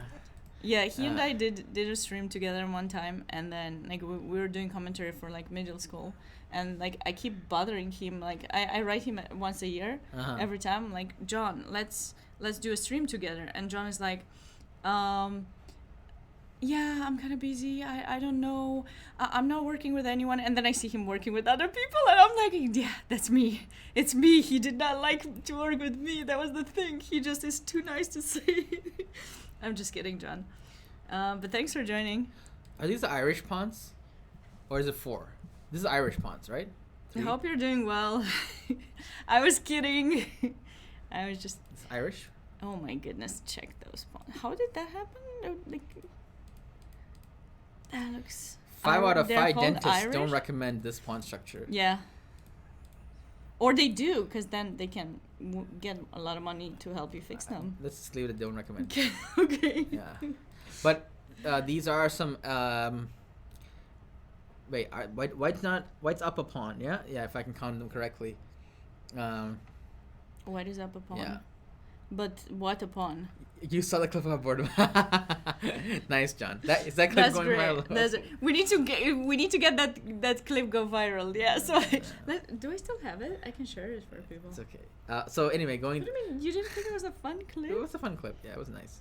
Yeah, he and I did a stream together one time, and then like we were doing commentary for like middle school, and like I keep bothering him. Like I write him once a year, every time. I'm like, John, let's do a stream together, and John is like, yeah, I'm kind of busy. I don't know. I'm not working with anyone. And then I see him working with other people, and I'm like, yeah, that's me. It's me. He did not like to work with me. That was the thing. He just is too nice to say. I'm just kidding, John. But thanks for joining. Are these the Irish pawns? Or is it 4? This is Irish pawns, right? 3? I hope you're doing well. I was kidding. I was just... It's Irish? Oh my goodness, check those pawns. How did that happen? Like... That looks... 5 out of 5 dentists Irish? don't recommend this pawn structure. Yeah. Or they do, because then they can get a lot of money to help you fix them. Let's just leave it at don't recommend. Okay. Yeah. But these are some... wait, white's up a pawn, yeah? Yeah, if I can count them correctly. White is up a pawn. Yeah. But what a pawn? You saw the clip on board. Nice, John. Is that clip going viral? We need to get that clip go viral. Yeah. So do I still have it? I can share it for people. It's okay. So anyway, going. What do you mean? You didn't think it was a fun clip? It was a fun clip. Yeah, it was nice.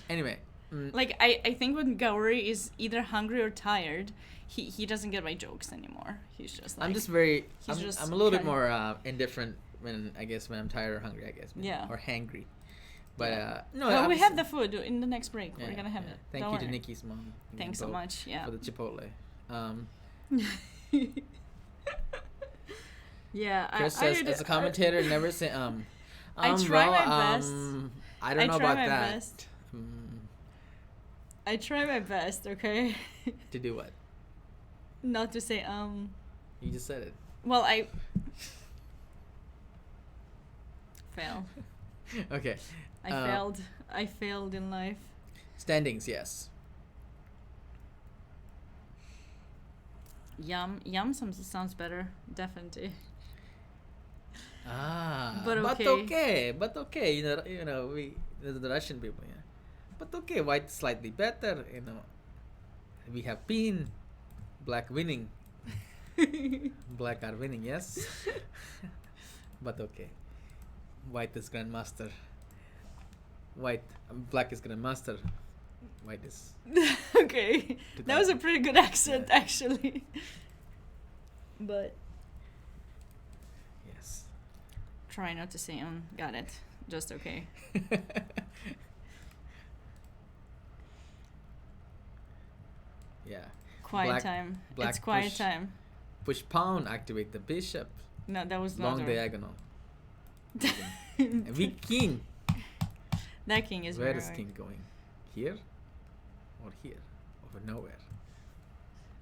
Anyway. Like I think when Gauri is either hungry or tired, he doesn't get my jokes anymore. He's just like... I'm a little bit more indifferent when I'm tired or hungry, I guess. Yeah. Or hangry. But, no, we have the food in the next break. Yeah, we're going to have it. Thank you to Nikki's mom. Thanks so much, yeah. For the Chipotle. Yeah. Chris says, as a commentator, never say, I try my best. I don't know about that. Best. I try my best, okay? To do what? Not to say You just said it. Well, I fail. Okay. I failed in life. Standings, yes. Yum sounds better, definitely. But okay. You know, we the Russian people, yeah. But okay, white slightly better, you know. We have been black winning. Black are winning, yes. But okay. White is grandmaster. Black is grandmaster. White is... Okay. That was a pretty good accent, actually. But... Yes. Try not to say got it. Just okay. Yeah. Quiet time. It's quiet time. Push pawn, activate the bishop. No, that was not long diagonal. And we king. That king is where is king going? Here or here? Over nowhere.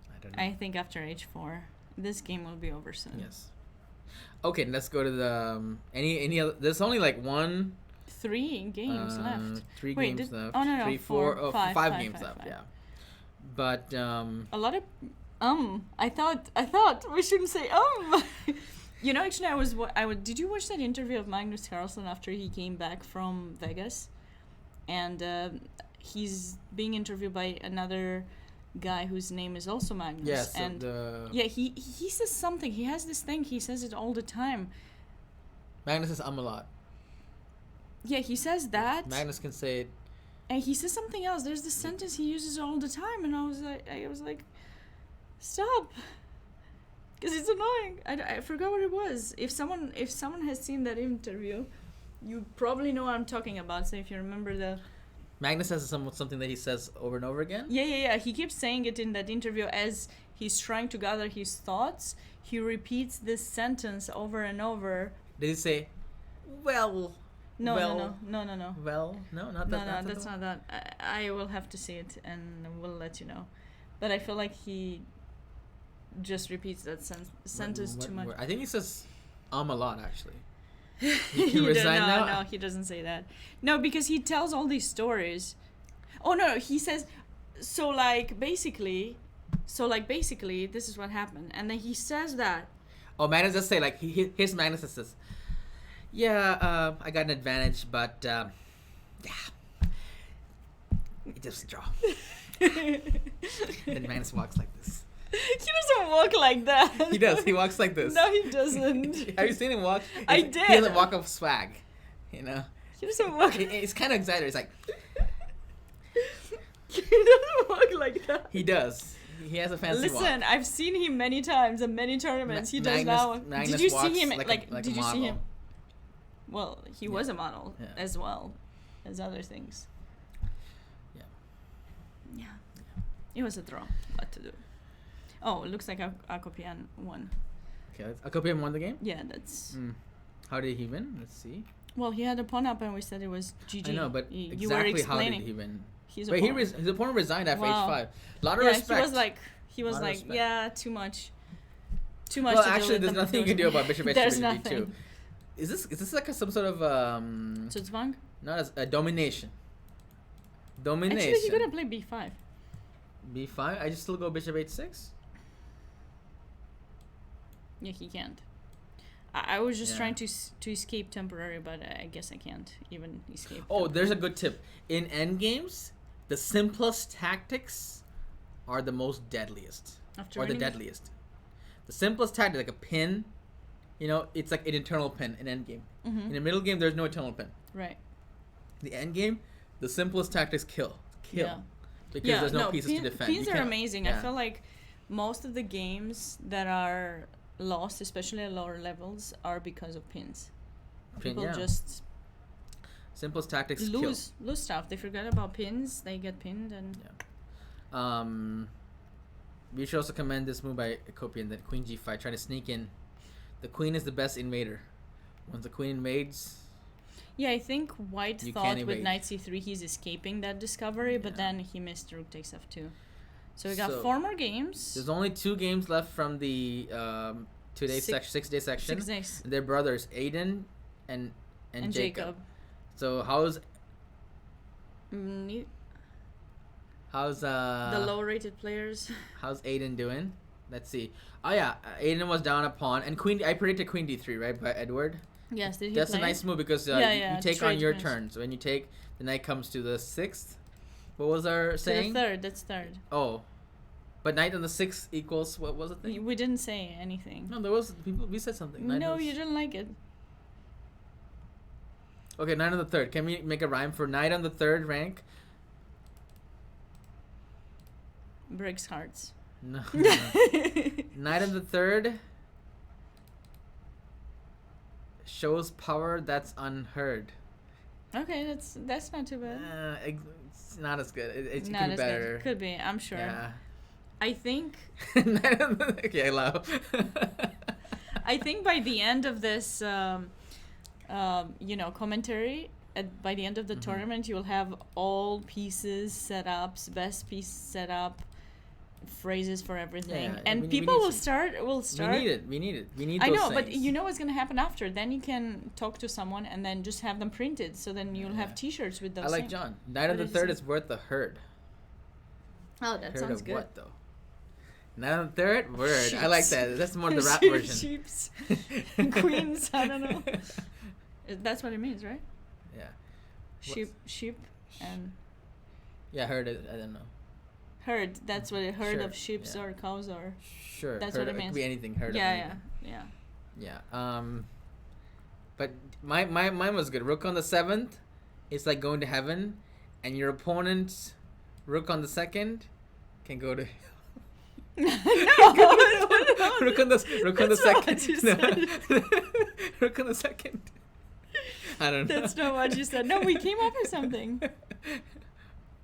I don't know. I think after h4, this game will be over soon. Yes. Okay, let's go to the any other. There's only like 3 games left. 3 games left. Oh no, 3, 4, 5 games left. Yeah. But a lot of I thought we shouldn't say You know, actually, I would. Did you watch that interview of Magnus Carlsen after he came back from Vegas, and he's being interviewed by another guy whose name is also Magnus. Yes, and he says something. He has this thing. He says it all the time. Magnus says a lot. Yeah, he says that. Magnus can say it. And he says something else. There's this sentence he uses all the time, and I was like, stop, because it's annoying. I forgot what it was. If someone has seen that interview, You probably know what I'm talking about. So if you remember the... Magnus has something that he says over and over again? Yeah. He keeps saying it in that interview as he's trying to gather his thoughts. He repeats this sentence over and over. Did he say, well... No. Well, no, not that. No, that's not that. I will have to see it and we'll let you know. But I feel like he just repeats that sentence too much. I think he says a lot, actually. You can resign now? No, he doesn't say that. No, because he tells all these stories. Oh, no, he says, so basically, this is what happened. And then he says that. Oh, Magnus does say, here's Magnus that says, yeah, I got an advantage, but, yeah, it doesn't draw. Then Magnus walks like this. He doesn't walk like that. He does. He walks like this. No, he doesn't. Have you seen him walk? I did. He doesn't walk of swag, you know? He doesn't walk. He's kind of excited. He's like... He doesn't walk like that. He does. He has a fancy walk. Listen, I've seen him many times in many tournaments. He does not. Did you see him? Did you see him? Well, he was a model as well as other things. Yeah. It was a draw. What to do? Oh, it looks like Akopian won. Okay, Akopian won the game? Yeah, that's... How did he win? Let's see. Well, he had a pawn up and we said it was GG. I know, but exactly how did he win? His opponent resigned after H5. A lot of respect. He was like, yeah, too much. Well, actually, there's nothing you can do about Bishop H2. There's nothing. Is this like some sort of Zugzwang? Not as a domination. Domination. Actually, he could have played B5. B5? I just still go Bishop H6? Yeah, he can't. I was just trying to escape temporary, but I guess I can't even escape. Oh, there's a good tip. In endgames, the simplest tactics are the most deadliest. The deadliest. The simplest tactic, like a pin, it's like an internal pin in endgame. In the middle game, there's no internal pin. Right. The endgame, the simplest tactics kill. Yeah. Because there's no pieces to defend. Pins are amazing. Yeah. I feel like most of the games that are lost, especially at lower levels, are because of pins. People just simplest tactics lose stuff. They forget about pins. They get pinned and we should also commend this move by Akopian, that Queen G5 trying to sneak in. The queen is the best invader. Once the queen invades, I think White thought with Knight C3 he's escaping that discovery, but then he missed Rook takes F2. So we got 4 more games. There's only 2 games left from the 6-day section. 6 days. They're brothers, Aiden and Jacob. So how's the low-rated players? How's Aiden doing? Let's see. Oh yeah, Aiden was down a pawn, and I predicted Queen D3, right, by Edward. Yes, did he That's play? a nice move because you take on your turn. So when you take, the knight comes to the 6th. What was our saying? To the 3rd. That's 3rd. Oh, but knight on the 6th equals what was the thing? We didn't say anything. No, there was people. We said something. You didn't like it. Okay, knight on the 3rd. Can we make a rhyme for knight on the 3rd rank? Breaks hearts. No. Knight on the 3rd shows power that's unheard. Okay, that's not too bad. It's not as good. It could be better. Good. Could be. I'm sure. Yeah. I think. Okay, allow. I think by the end of this, commentary, by the end of the tournament, you'll have all pieces set up, best piece set up, phrases for everything, and people will start. We need it. I know, but you know what's gonna happen after? Then you can talk to someone and then just have them printed. So then you'll have T-shirts with those. I like John. Knight on the 3rd is worth a herd. Oh, that sounds good. What though? Knight on the 3rd word. Sheeps. I like that. That's more the rap version. Sheeps, queens. I don't know. That's what it means, right? Yeah. Sheep, and. Yeah, herd. I don't know. Herd. That's what a herd of sheep or cows or. Sure. That's herd, what it means. It could be anything. Herd. Yeah. But mine was good. Rook on the 7th, it's like going to heaven, and your opponent's rook on the 2nd can go to. No. Rook on the 2nd. Rook on the 2nd. I don't know. That's not what you said. No, we came up with something.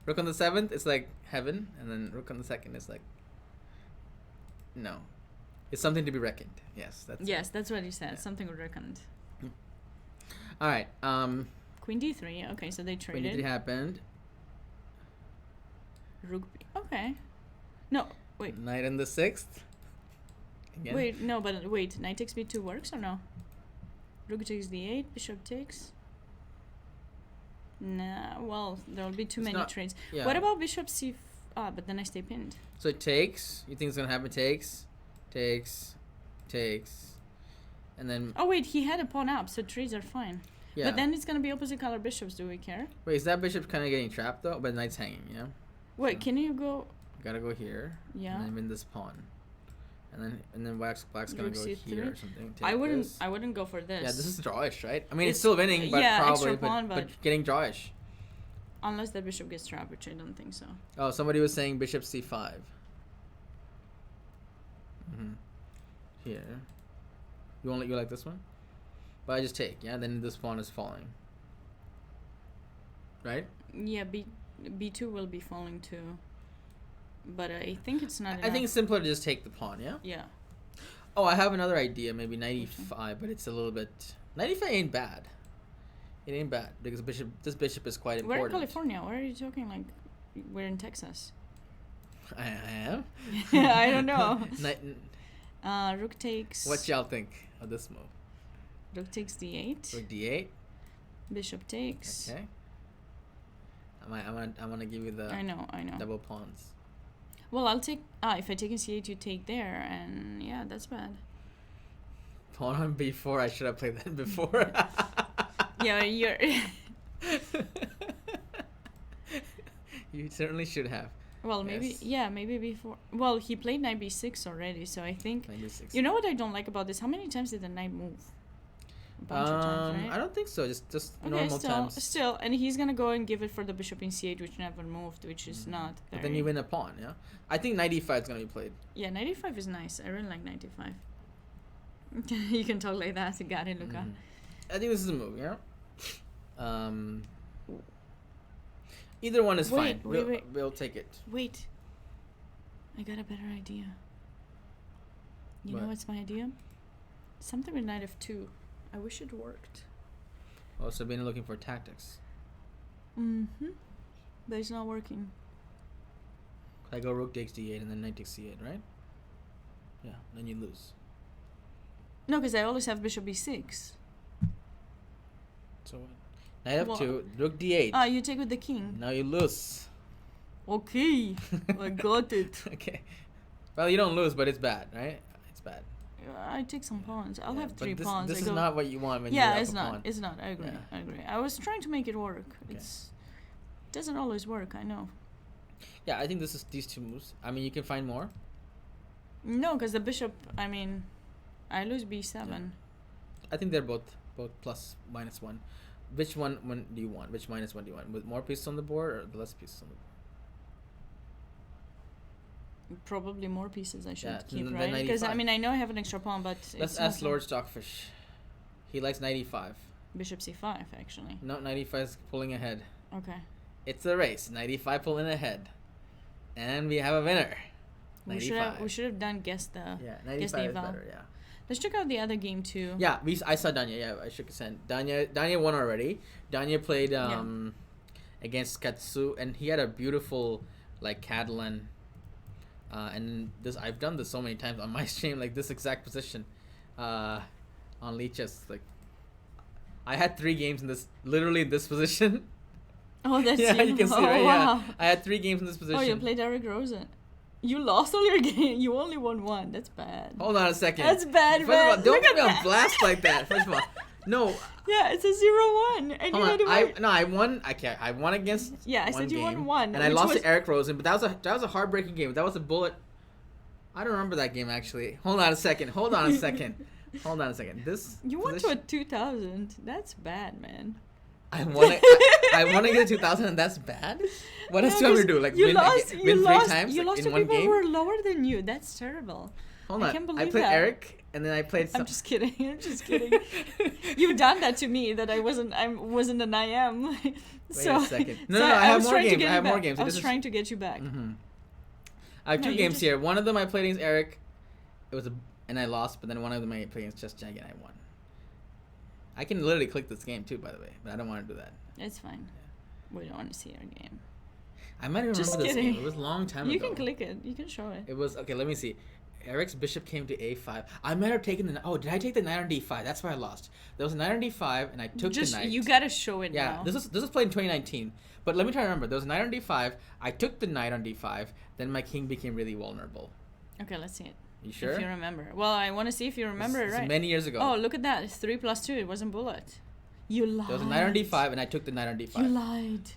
Rook on the 7th, it's like heaven, and then rook on the 2nd is like no. It's something to be reckoned. Yes, that's what you said. Yeah. Something reckoned. All right. Queen d3. Okay, so they traded. Queen d3 happened. Rook b. Okay. No, wait. Knight on the 6th. Again. Wait, no, but wait. Knight takes b2 works or no? Rook takes d8. Bishop takes. Nah. Well, there will be too many trades. Yeah. What about bishop c? But then I stay pinned. So it takes. You think it's gonna happen? Takes, and then. Oh wait, he had a pawn up, so trades are fine. Yeah. But then it's gonna be opposite color bishops. Do we care? Wait, is that bishop kind of getting trapped though? But knight's hanging, yeah. Wait, can you go? Gotta go here. Yeah. And then win this pawn, and then black's gonna go here or something. I wouldn't go for this. Yeah, this is drawish, right? I mean, it's still winning, but probably but getting drawish. Unless the bishop gets trapped, which I don't think so. Oh, somebody was saying bishop c5. Here. You like this one? But I just take, yeah? Then this pawn is falling. Right? Yeah, b2 will be falling too. But I think it's not I think it's simpler to just take the pawn, yeah? Yeah. Oh, I have another idea, maybe knight e5, but it's a little bit... Knight e5 ain't bad. It ain't bad, because this bishop is quite important. We're in California. Why are you talking like we're in Texas? I am? I don't know. Rook takes... What y'all think of this move? Rook takes d8. Rook d8. Bishop takes. Okay. I want to give you the... I know. Double pawns. Well, I'll take... if I take in c8, you take there, and yeah, that's bad. Pawn on b4, I should have played that before. Yeah, you're... You certainly should have. Well, maybe, yes. Maybe before. Well, he played knight b6 already, so I think... Knight b6. You know what I don't like about this? How many times did the knight move? A bunch of times, right? I don't think so. Just okay, normal times. Still, and he's gonna go and give it for the bishop in c8, which never moved, which is not very... But then you win a pawn, yeah? I think knight e5 is gonna be played. Yeah, knight e5 is nice. I really like knight e5. You can talk like that. You got it, Luca. I think this is a move, yeah? Either one is fine. We'll take it. Wait. I got a better idea. You know what's my idea? Something with knight f2. I wish it worked. Oh, Sabina looking for tactics. But it's not working. I go rook takes d8 and then knight takes c8, right? Yeah, then you lose. No, because I always have bishop b6. So what? Knight f2, rook d8. You take with the king. Now you lose. Okay, I got it. Okay. Well, you don't lose, but it's bad, right? It's bad. I take some pawns. I'll have three pawns. This is not what you want when you have a pawn. It's not. I agree. I agree. I was trying to make it work. Okay. It doesn't always work. I know. Yeah, I think this is these two moves. I mean, you can find more. No, because the bishop. I mean, I lose b7. Yeah. I think they're both plus minus one. Which one do you want? Which minus one do you want? With more pieces on the board or less pieces on the board? Probably more pieces I should keep, right? Because I mean, I know I have an extra pawn, but let's ask Lord Stockfish. He likes knight e5. Bishop c5, actually. No, knight e5 is pulling ahead. Okay. It's a race. Knight e5 pulling ahead, and we have a winner. We should have done guess the knight e5 is better. Yeah. Let's check out the other game too. Yeah, I saw Danya. Yeah, I shook his hand. Danya won already. Danya played against Katsu, and he had a beautiful Catalan. And this I've done this so many times on my stream, like this exact position, on Lichess. Like, I had 3 games in this, literally this position. Oh, that's you can see right. Wow. Yeah, I had 3 games in this position. Oh, you played Eric Rosen. You lost all your game. You only won 1. That's bad. Hold on a second. That's bad, First of all, don't put me on blast like that. First of all, no. Yeah, it's a 0-1. And hold on. I won. I won against. Yeah, I said you won 1. And I lost to Eric Rosen, but that was a heartbreaking game. That was a bullet. I don't remember that game actually. Hold on a second. This. You went to a 2000. That's bad, man. I want to get a 2000 and that's bad? What else do you want me to do? Like win 3 times you lost in to one people game? who were lower than you. That's terrible. Hold on. I can't believe I played that. Eric, and then I played. I'm just kidding. I'm just kidding. You've done that to me that I wasn't an IM. Wait a second. No, I have more games. I have more games. I was trying to get you back. Mm-hmm. I have two games here. One of them I played against Eric. And I lost, but then one of them I played against Just Jag and I won. I can literally click this game too, by the way, but I don't want to do that. It's fine. Yeah. We don't want to see our game. I might even remember this game. It was a long time ago. You can click it. You can show it. It was okay. Let me see. Eric's bishop came to a5. I might have taken the. Oh, did I take the knight on d5? That's why I lost. There was a knight on d5, and I took the knight. You gotta show it now. Yeah, this was played in 2019. But let me try to remember. There was a knight on d5. I took the knight on d5. Then my king became really vulnerable. Okay, let's see it. You sure? If you remember. Well, I want to see if you remember it right. Many years ago. Oh, look at that. It's 3 + 2. It wasn't bullet. You lied. There was a knight on d5, and I took the knight on d5. You lied.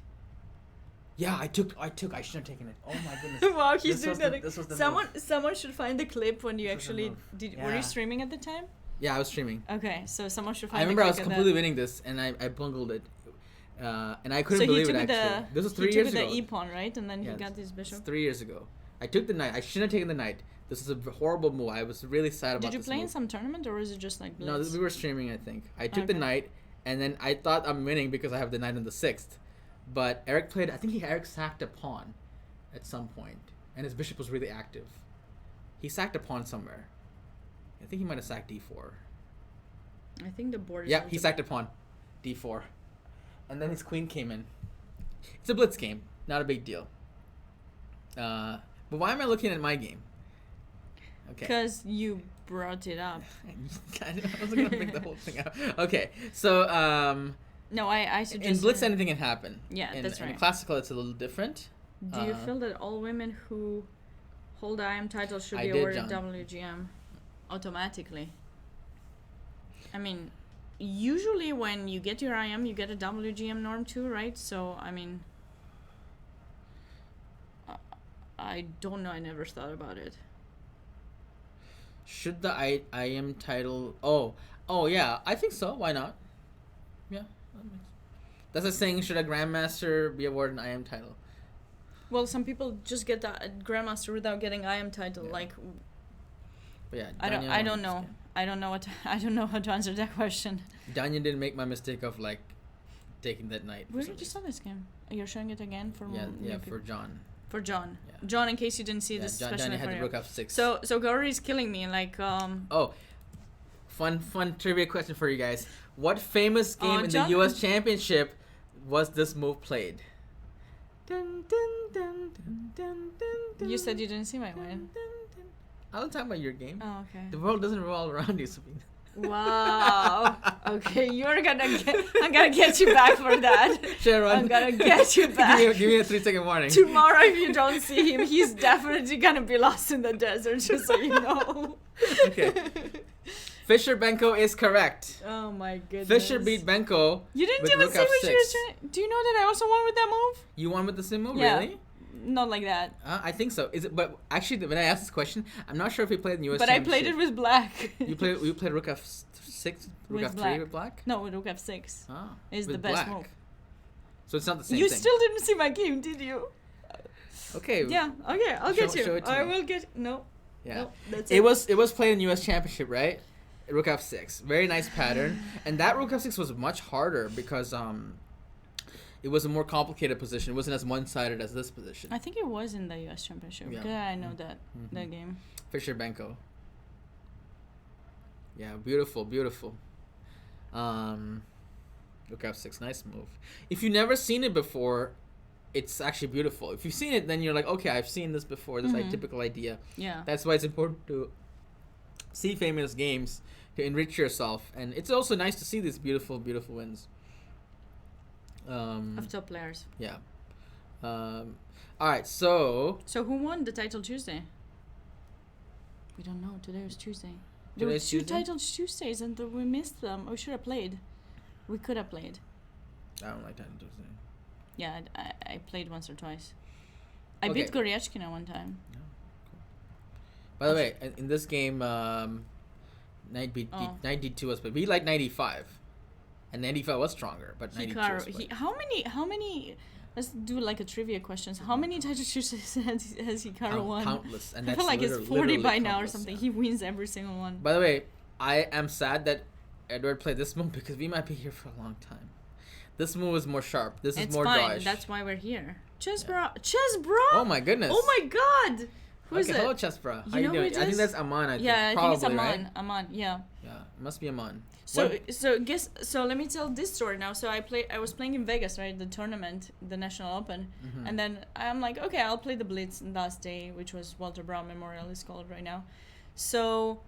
Yeah, I should have taken it. Oh my goodness. Wow, he's doing that. Someone should find the clip when you actually did. Yeah. Were you streaming at the time? Yeah, I was streaming. Okay, so someone should find. I remember I was completely winning this, and I bungled it, and I couldn't believe it. Actually, this was 3 years ago. He took the e-pawn, right, and then he got this bishop. 3 years ago. I took the knight. I shouldn't have taken the knight. This is a horrible move. I was really sad about this. Did you play in some tournament, or is it just like No, blitz? we were streaming, I think. I took the knight, and then I thought I'm winning because I have the knight on the 6th. But Eric played, I think Eric sacked a pawn at some point, and his bishop was really active. He sacked a pawn somewhere. I think he might have sacked d4. I think the board is... Yeah, he sacked a pawn. d4. And then his queen came in. It's a blitz game. Not a big deal. But why am I looking at my game? Okay. Because you brought it up. I was going to bring the whole thing up. Okay, so... no, I suggest... In blitz, anything can happen. Yeah, that's right. In classical, it's a little different. Do you feel that all women who hold IM titles should be awarded WGM automatically? I mean, usually when you get your IM, you get a WGM norm too, right? So, I mean... I don't know. I never thought about it. Should the IM title... Oh, yeah. I think so. Why not? Yeah. That's a saying, should a grandmaster be awarded an IM title? Well, some people just get the grandmaster without getting IM title. Yeah. Like, but yeah, I don't know. I don't know how to answer that question. Daniel didn't make my mistake of like taking that knight. Where did you saw this game? You're showing it again for for John. For John. Yeah. John, in case you didn't see this, John had the rook f6. So Gauri is killing me. Like Oh, fun trivia question for you guys. What famous game in the U.S. Championship was this move played? Dun, dun, dun, dun, dun, dun, you said you didn't see my win. I was talking about your game. Oh, okay. The world doesn't revolve around you, Sabina. Wow. Okay, I'm gonna get you back for that. Sharon. I'm gonna get you back. give me a 3-second warning. Tomorrow, if you don't see him, he's definitely gonna be lost in the desert, just so you know. Okay. Fischer Benko is correct. Oh my goodness. Fischer beat Benko. You didn't even see what you were trying. Do you know that I also won with that move? You won with the same move, yeah. Really? Not like that. I think so. Is it? But actually, when I asked this question, I'm not sure if he played in the U.S. But Championship. I played it with black. You played Rook F6, Rook F3 with black. No, with Rook F6. Ah, is the best move. So it's not the same you thing. You still didn't see my game, did you? Okay. Yeah. Okay. I'll get you. Show it to I me. will get. No. Yeah. No, that's it was played in U.S. Championship, right? Rook F6, very nice pattern, and that Rook F6 was much harder because it was a more complicated position. It wasn't as one-sided as this position. I think it was in the U.S. Championship. Yeah, I know that that game. Fischer Benko. Yeah, beautiful. Rook F6, nice move. If you've never seen it before, it's actually beautiful. If you've seen it, then you're like, okay, I've seen this before. This like typical idea. Yeah. That's why it's important to see famous games to enrich yourself, and it's also nice to see these beautiful wins. Of top players. Yeah. All right. So who won the title Tuesday? We don't know. Today was Tuesday. There were 2 titles Tuesdays, and we missed them. We should have played. We could have played. I don't like title Tuesday. Yeah, I played once or twice. I beat Goryachkina one time. Yeah, cool. By the way, in this game, knight d2 was, but we like 95, and 95 was stronger, but 92 was played. How many Let's do like a trivia questions. How many title choices has Hikaru won? Countless. And I feel like it's 40 by now or something. Yeah. He wins every single one. By the way, I am sad that Edward played this move because we might be here for a long time. This move is more sharp. This is more dodge. That's why we're here. Chess bro. Chess bro. Oh my goodness. Oh my god. Who is it? Hello, Chess bro. How you doing? I think that's Aman. I think it's Aman. Right? Aman. Yeah. Yeah, it must be Aman. So let me tell this story now. So I was playing in Vegas, right? The tournament, the National Open, and then I'm like, okay, I'll play the Blitz last day, which was Walter Brown Memorial is called right now. So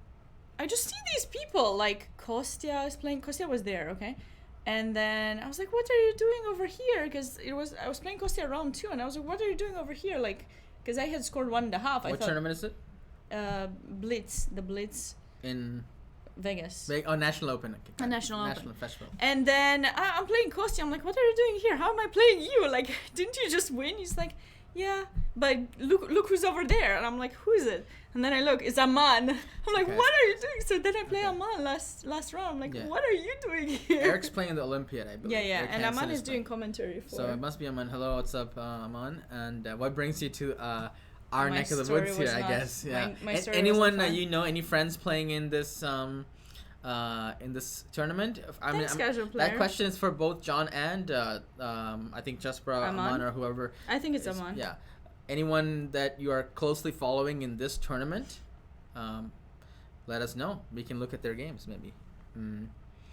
I just see these people like Kostya is playing. Kostya was there, okay. And then I was like, what are you doing over here? Because I was playing Kostya round 2, and I was like, what are you doing over here? Like, because I had scored 1.5. What tournament is it? Blitz. The Blitz. In Vegas. National Open. A National Open. Festival. And then I'm playing Kostya. I'm like, what are you doing here? How am I playing you? Like, didn't you just win? He's like, yeah, but look who's over there. And I'm like, who is it? And then I look, it's Aman. I'm like, what are you doing? So then I play Aman last round. I'm like, what are you doing here? Eric's playing the Olympiad, I believe. Yeah. And Aman is doing commentary for. So it must be Aman. Hello, what's up, Aman? And what brings you to our neck of the woods here, I guess? Yeah. My story anyone that you know, any friends playing in this tournament? I mean, that question is for both John and I think Jaspera, Aman, or whoever. I think it's Aman. Yeah. Anyone that you are closely following in this tournament, let us know. We can look at their games, maybe.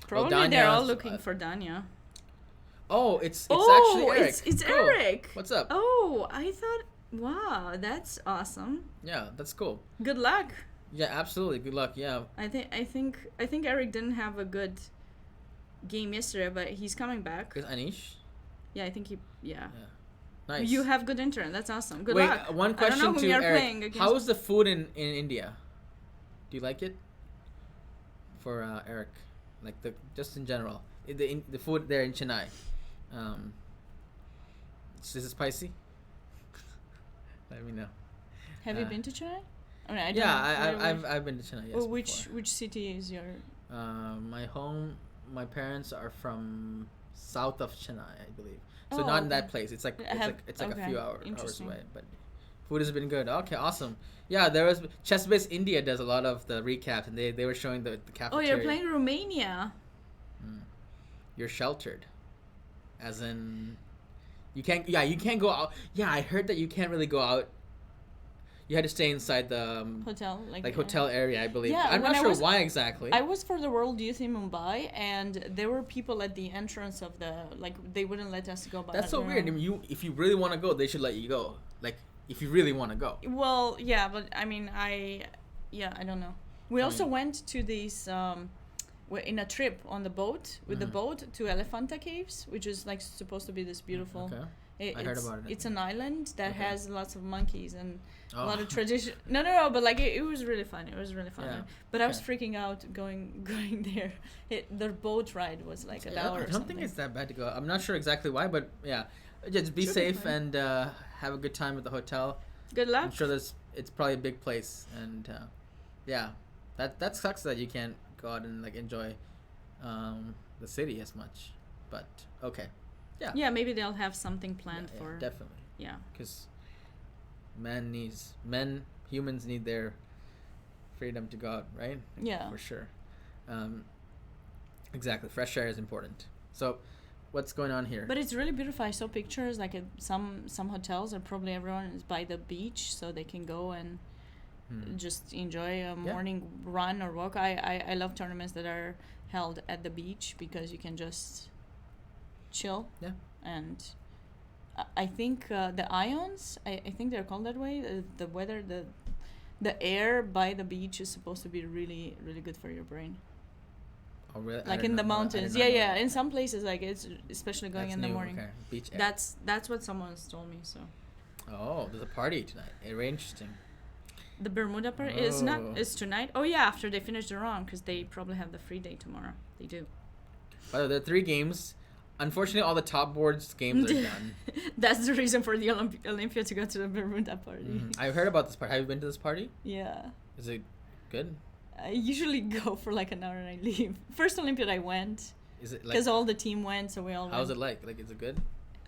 Probably they're all looking for Danya. Oh, it's actually Eric. It's cool. Eric. What's up? Oh, I thought, wow, that's awesome. Yeah, that's cool. Good luck. Yeah, absolutely. Good luck. Yeah. I think Eric didn't have a good game yesterday, but he's coming back. Is Anish? Yeah, I think he. Yeah. Nice. You have good internet. That's awesome. Good luck. One question to Eric. How is the food in India? Do you like it? For Eric, like just in general, the food there in Chennai. Is it spicy? Let me know. Have you been to Chennai? I mean, I've been to Chennai. Yes. Well, which city is your? My parents are from south of Chennai, I believe. So not in that place. It's like a few hours away. But food has been good. Okay, awesome. Yeah, there was Chess-Based India does a lot of the recaps, and they were showing the cafeteria. Oh, you're playing Romania. You're sheltered, as in you can't go out. Yeah, I heard that you can't really go out. You had to stay inside the hotel, hotel area, I believe. Yeah, I'm not sure why exactly. I was for the World Youth in Mumbai, and there were people at the entrance of they wouldn't let us go. That's so weird. I mean, if you really want to go, they should let you go. Like, if you really want to go. Well, yeah, but I mean, I don't know. We also went to these, in a trip on the boat, with the boat to Elephanta Caves, which is like supposed to be this beautiful. Okay. I heard about it. It's an island that has lots of monkeys and a lot of tradition. No, but like it was really fun. It was really fun. Yeah. But I was freaking out going there. The boat ride was like an hour. I don't think it's that bad to go. I'm not sure exactly why, but yeah, just be safe and have a good time at the hotel. Good luck. I'm sure it's probably a big place, and yeah, that sucks that you can't go out and like enjoy the city as much. But okay. Yeah. Yeah, maybe they'll have something planned for. Definitely. Yeah. Because humans need their freedom to go out, right? Yeah. For sure. Exactly. Fresh air is important. So, what's going on here? But it's really beautiful. I saw pictures. Like some hotels, or probably everyone is by the beach, so they can go and just enjoy a morning run or walk. I love tournaments that are held at the beach because you can just chill. Yeah. And I think the ions, I think they're called that way. The weather, the air by the beach is supposed to be really, really good for your brain. Oh, really? Like in the mountains. Yeah. In some places, like it's especially going in the morning. Okay. Beach air. That's what someone's told me. So. Oh, there's a party tonight. Very interesting. The Bermuda party is tonight. Oh yeah, after they finish the round, because they probably have the free day tomorrow. They do. By the way, there are 3 games. Unfortunately, all the top boards games are done. That's the reason for the Olympiad to go to the Bermuda party. I've heard about this party. Have you been to this party? Yeah. Is it good? I usually go for like an hour and I leave. First Olympiad I went. Is it like? Because all the team went, so we all. How's it like? Like, is it good?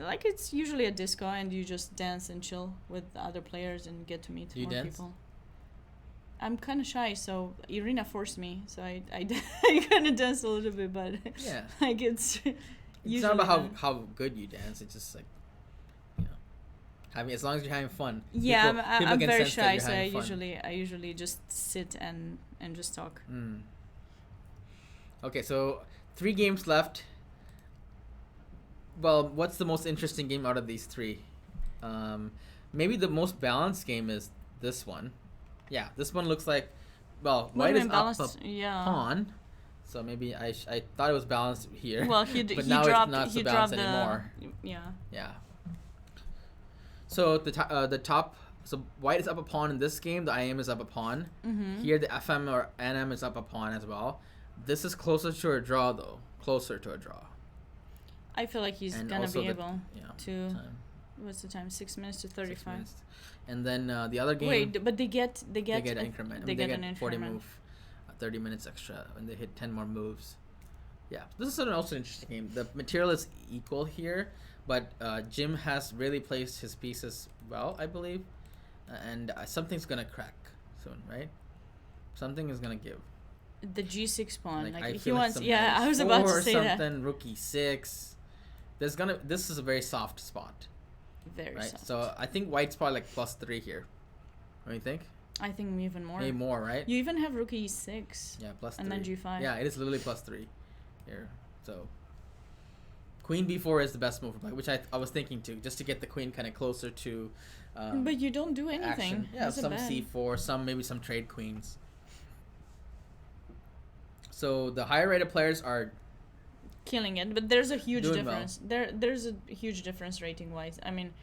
like it's usually a disco and you just dance and chill with the other players and get to meet more people. I'm kind of shy, so Irina forced me, so I kind of dance a little bit, but yeah, like it's not about how good you dance. It's just like, you know, having, as long as you're having fun. Yeah, people I'm very shy, so I usually just sit and just talk. Okay, so 3 games left. Well, what's the most interesting game out of these 3? Maybe the most balanced game is this one. Yeah, this one looks like, well, white is up a pawn, so maybe I thought it was balanced here. Well, but now it's not so balanced anymore. Yeah. Yeah. So the top, so white is up a pawn in this game. The IM is up a pawn. Here the FM or NM is up a pawn as well. This is closer to a draw though. Closer to a draw. I feel like he's gonna be able to. Time. What's the time? 6 minutes to 35. And then the other game. Wait, but they get increment. They get an increment. 40 move, 30 minutes extra when they hit 10 more moves. Yeah, this is also an interesting game. The material is equal here, but Jim has really placed his pieces well, I believe, and something's gonna crack soon, right? Something is gonna give. The G6 pawn, like he wants. Yeah, I was about to say something, that. Rook E6. This is a very soft spot. Very soft. So I think white's probably like +3 here. What do you think? I think even more. Maybe more, right? You even have rook E6. Yeah, +3. And then G5. Yeah, it is literally +3 here. So Queen B4 is the best move for black, which I was thinking too, just to get the queen kind of closer to. But you don't do anything. Action. Yeah, some C4, maybe some trade queens. So the higher rated players are killing it, but there's a huge difference. Well. There's a huge difference rating wise. I mean,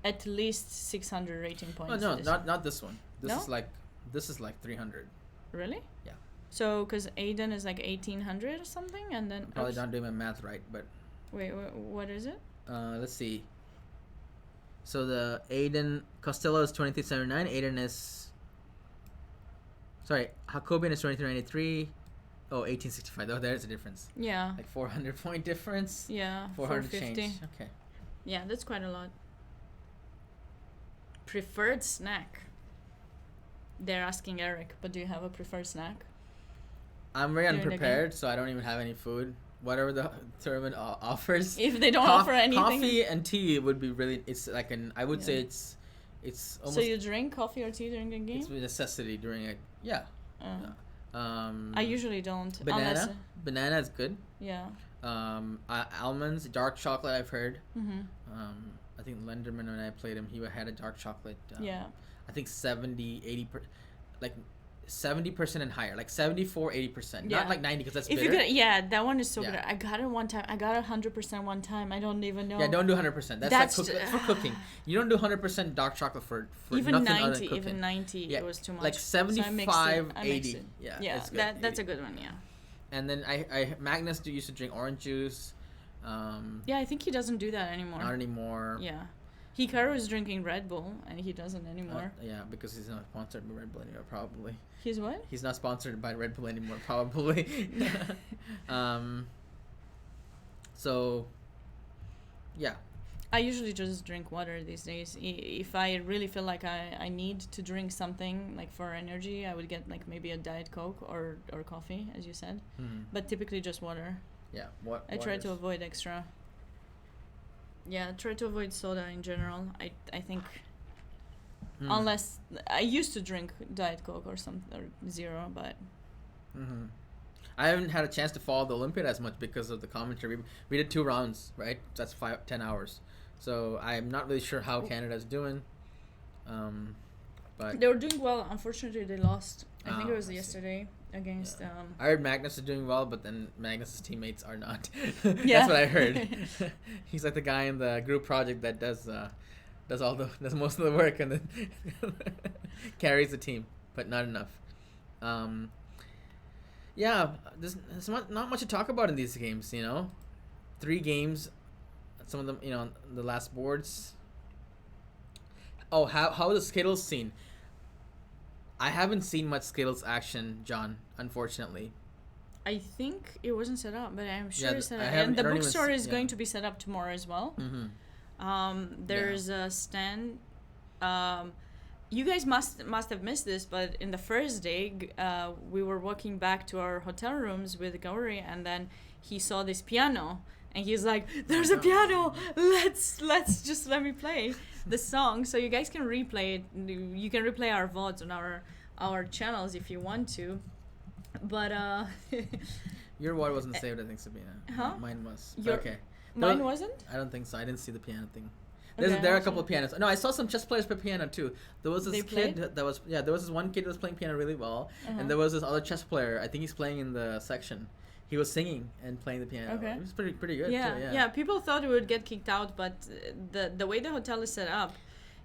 at least 600 rating points. Oh, no, not this one. This is like 300. Really? Yeah. So because Aiden is like 1800 or something, and then probably not doing my math right, but wait, what is it? Let's see. So the Aiden Costello is 2379. Aiden is Jacobian is 2393. Oh, 1865. Oh, there's a difference. Yeah. Like 400 point difference. Yeah. 400 change. Okay. Yeah, that's quite a lot. Preferred snack. They're asking Eric, but do you have a preferred snack? I'm very unprepared, so I don't even have any food. Whatever the tournament offers. If they don't offer anything. Coffee and tea would be really. It's like I would say it's almost. So you drink coffee or tea during a game? It's a necessity during it. Yeah. I usually don't. Banana is good. Yeah. Almonds, dark chocolate. I've heard. I think Lenderman, when I played him, he had a dark chocolate. Yeah. I think 70% and higher, like 74-80%, not like 90 because that's bitter. That one is so bitter. I got it one time. I got 100% one time. I don't even know. Yeah, don't do 100%. That's like for cooking. You don't do 100% dark chocolate for even nothing 90, other than cooking. Even 90, it was too much. Like 75, so 80. Yeah, that's a good one. Yeah. And then Magnus used to drink orange juice. Yeah, I think he doesn't do that anymore. Not anymore. Yeah. Hikaru is drinking Red Bull, and he doesn't anymore. Yeah, because he's not sponsored by Red Bull anymore, probably. He's what? He's not sponsored by Red Bull anymore, probably. So, yeah. I usually just drink water these days. If I really feel like I need to drink something, like for energy, I would get like maybe a Diet Coke or coffee, as you said. But typically just water. Yeah, I try to avoid extra. Yeah, try to avoid soda in general. I think, unless I used to drink Diet Coke or zero, but. I haven't had a chance to follow the Olympiad as much because of the commentary. We did 2 rounds, right? That's 10 hours. So I'm not really sure how Canada's doing. But they were doing well. Unfortunately, they lost. I think it was yesterday against. I heard Magnus is doing well, but then Magnus's teammates are not. That's what I heard. He's like the guy in the group project that does most of the work and then carries the team, but not enough. Yeah, there's not much to talk about in these games. 3 games. Some of them, the last boards. Oh, how the Skittles scene? I haven't seen much Skittles action, John, unfortunately. I think it wasn't set up, but I'm sure it's set up. And the bookstore is going to be set up tomorrow as well. There's a stand. You guys must have missed this, but in the first day, we were walking back to our hotel rooms with Gauri, and then he saw this piano, and he's like, "There's a piano. Let's just let me play the song." So you guys can replay it. You can replay our VODs on our channels if you want to. But your VOD wasn't saved, I think, Sabina. Huh? Mine was. Okay. Mine wasn't? I don't think so. I didn't see the piano thing. There are a couple of pianos. No, I saw some chess players play piano too. There was this kid that was there was this one kid that was playing piano really well, and there was this other chess player. I think he's playing in the section. He was singing and playing the piano. Okay. It was pretty good. Yeah, too, yeah. People thought we would get kicked out, but the way the hotel is set up,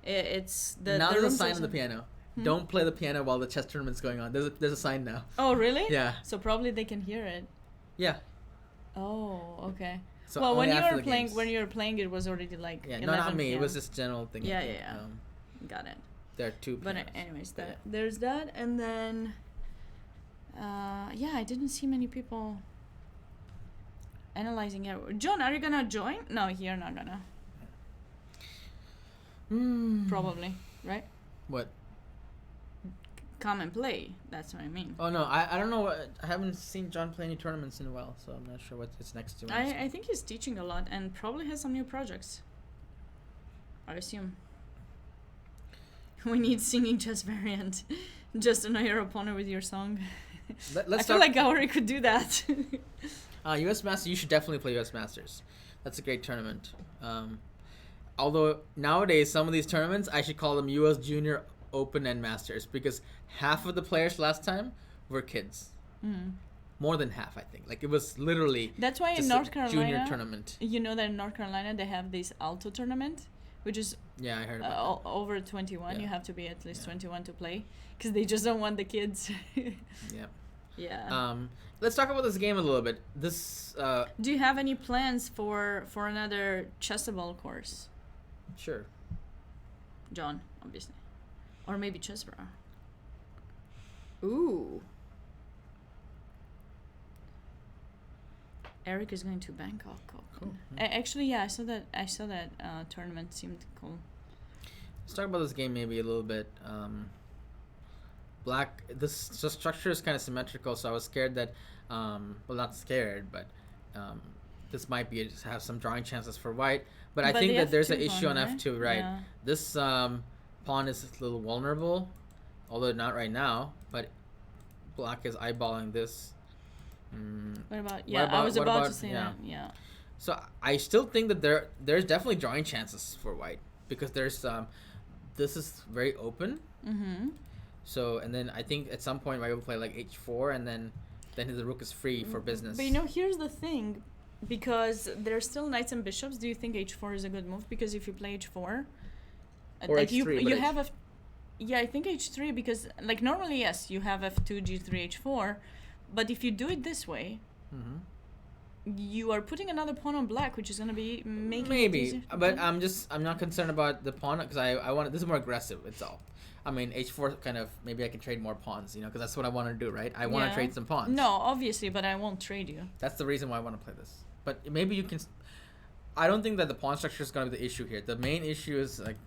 it's the now the there's a sign on the piano. Don't play the piano while the chess tournament's going on. There's a sign now. Oh really? Yeah. So probably they can hear it. Yeah. Oh, okay. So well, when you were playing, it was already like. Yeah, no, not me. It was just general thing. Yeah. Got it. There are two. But anyways, there's that, and then. I didn't see many people. Analyzing it. John, are you gonna join? No, you're not gonna. Probably, right? What? Come and play. That's what I mean. Oh no, I don't know. I haven't seen John play any tournaments in a while, so I'm not sure what it's next to. I think he's teaching a lot and probably has some new projects. I assume. We need singing chess variant. Just annoy your opponent with your song. I feel like Gauri could do that. US Masters, you should definitely play US Masters. That's a great tournament. Although nowadays some of these tournaments, I should call them US Junior Open and Masters, because half of the players last time were kids. More than half, I think. Like, it was literally that's why in North Carolina junior tournament. You know that in North Carolina they have this Alto tournament, which is I heard about that. Over 21. You have to be at least 21 to play, because they just don't want the kids. Yeah. Let's talk about this game a little bit. This. Do you have any plans for another chessable course? Sure. John, obviously. Or maybe Chessbra. Ooh. Eric is going to Bangkok. Cool. Actually, I saw that tournament seemed cool. Let's talk about this game maybe a little bit. Black. The structure is kind of symmetrical, so I was scared that, not scared, but this might have some drawing chances for white. But I think that there's an issue on F2, right? Yeah. This pawn is a little vulnerable, although not right now. But black is eyeballing this. What about? Yeah, I was about to say that. Yeah. So I still think that there's definitely drawing chances for white, because there's this is very open. So, and then I think at some point white will play like h4, and then the rook is free for business. But here's the thing, because there's still knights and bishops. Do you think h4 is a good move? Because if you play h4, or like h3, you have a. Yeah, I think h3, because like normally yes, you have f2, g3, h4, but if you do it this way, you are putting another pawn on black, which is going to be making it easier. But I'm not concerned about the pawn, because I want this is more aggressive. It's all. I mean, h4 kind of, maybe I can trade more pawns, because that's what I want to do, right? I want to trade some pawns. No, obviously, but I won't trade you. That's the reason why I want to play this. But maybe you can. I don't think that the pawn structure is going to be the issue here. The main issue is like,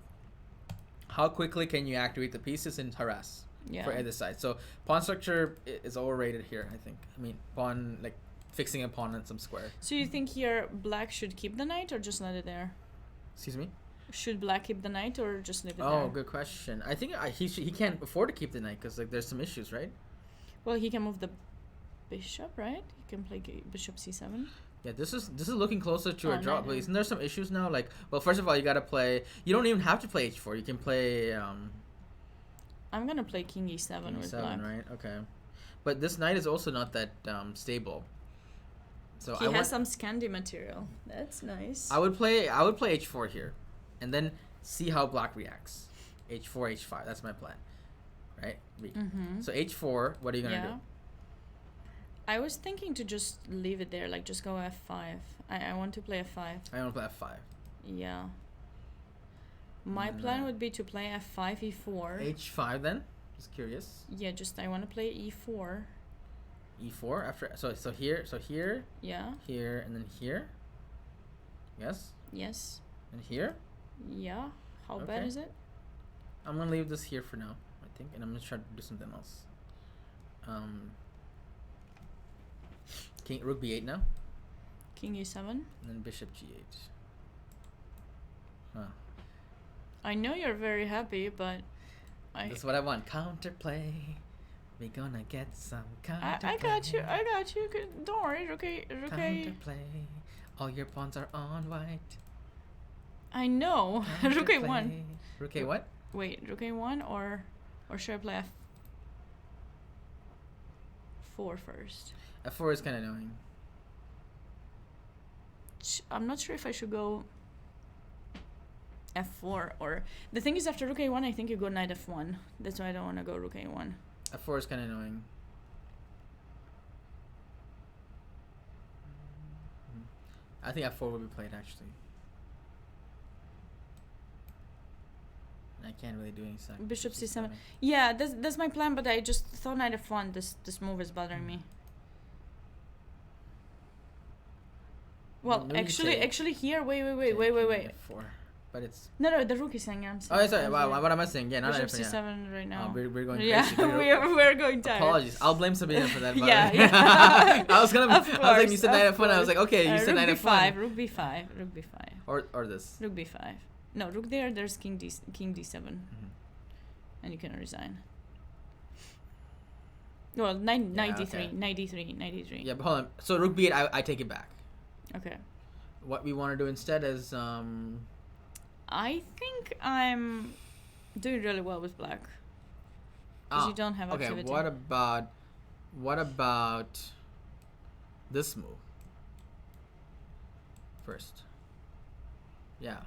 how quickly can you activate the pieces and harass for either side? So pawn structure is overrated here, I think. I mean, pawn, like fixing a pawn on some square. So you think here black should keep the knight or just let it there? Excuse me? Should black keep the knight or just leave it there? Oh, good question. I think he can't afford to keep the knight, because like there's some issues, right? Well, he can move the bishop, right? He can play bishop c7. Yeah, this is looking closer to a draw. But isn't there some issues now? Like, well, first of all, you gotta play. You don't even have to play h4. You can play. I'm gonna play king e7 with black. Right? Okay. But this knight is also not that stable. So he has some Scandi material. That's nice. I would play h4 here, and then see how black reacts. h4, h5. That's my plan. Right? So h4. What are you gonna do? I was thinking to just leave it there, like just go f5. I want to play f5. I want to play f5. Yeah. My plan would be to play f5, e4. h5 then? Just curious. Yeah, just I want to play e4. E4 after so here. Yeah. Here and then here. Yes. Yes. And here? Yeah. How bad is it? I'm gonna leave this here for now, I think, and I'm gonna try to do something else. King Rook B8 now. King E7. And then Bishop G8. Huh. I know you're very happy, but that's what I want. Counterplay. We're gonna get some counterplay. I got you. Don't worry. Okay. Counterplay. All your pawns are on white. I know. Rook A1. Rook A what? Wait, Rook A1 or should I play F4 first? F4 is kind of annoying. I'm not sure if I should go F4 or... The thing is, after Rook A1, I think you go Knight F1. That's why I don't want to go Rook A1. F4 is kind of annoying. I think F4 will be played, actually. I can't really do any second. Bishop C7. Yeah, that's my plan, but I just thought Knight F1. This move is bothering me. Well, actually here, wait. F4. But it's... No, the rook is saying sorry. What am I saying? Yeah, not Bishop C7 right now. We're going crazy. Yeah, we're going tired. Apologies. I'll blame Sabina for that. Yeah. I was like, you said Knight F1. I was like, okay, you said Knight F1. Rook B5. Or this. Rook B5. No, rook there. There's King D7, and you can resign. Well, 93. Yeah, but hold on. So rook B8, I take it back. Okay. What we want to do instead is I think I'm doing really well with black. Because you don't have activity. Okay, what about this move? First. Yeah.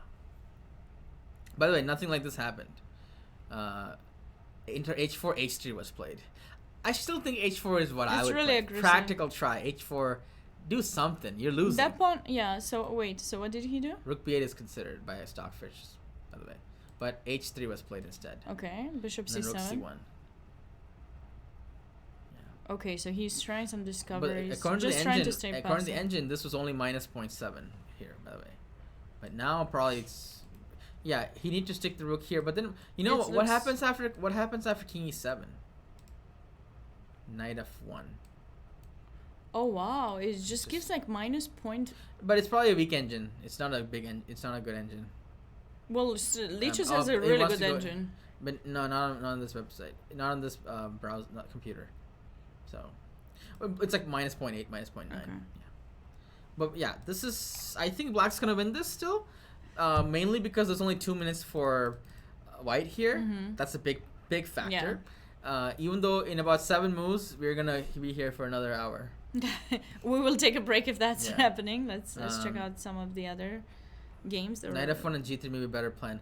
By the way, nothing like this happened. Inter H4, H3 was played. I still think H4 is what I would play. Aggressive. Practical try. H4, do something. You're losing. That pawn, yeah. So wait. So what did he do? Rook B8 is considered by Stockfish, by the way, but H3 was played instead. Okay, Bishop and C7. Rook C1. Yeah. Okay, so he's trying some discoveries. But according to the engine, this was only minus 0.7 here, by the way. But now probably it's... Yeah, he needs to stick the rook here, but then you know what happens after King E7? Knight F1. Oh wow! It just gives like minus point. But it's probably a weak engine. It's not a it's not a good engine. Well, Leeches has a really good engine. But no, not on this website. Not on this browser, not computer. So it's like minus 0.8, minus 0.9. Okay. Yeah. But yeah, this is... I think black's gonna win this still. Mainly because there's only 2 minutes for white here. That's a big factor. Yeah. Even though in about 7 moves we're gonna be here for another hour. We will take a break if that's happening. Let's check out some of the other games. Knight F1 and G3 may be a better plan.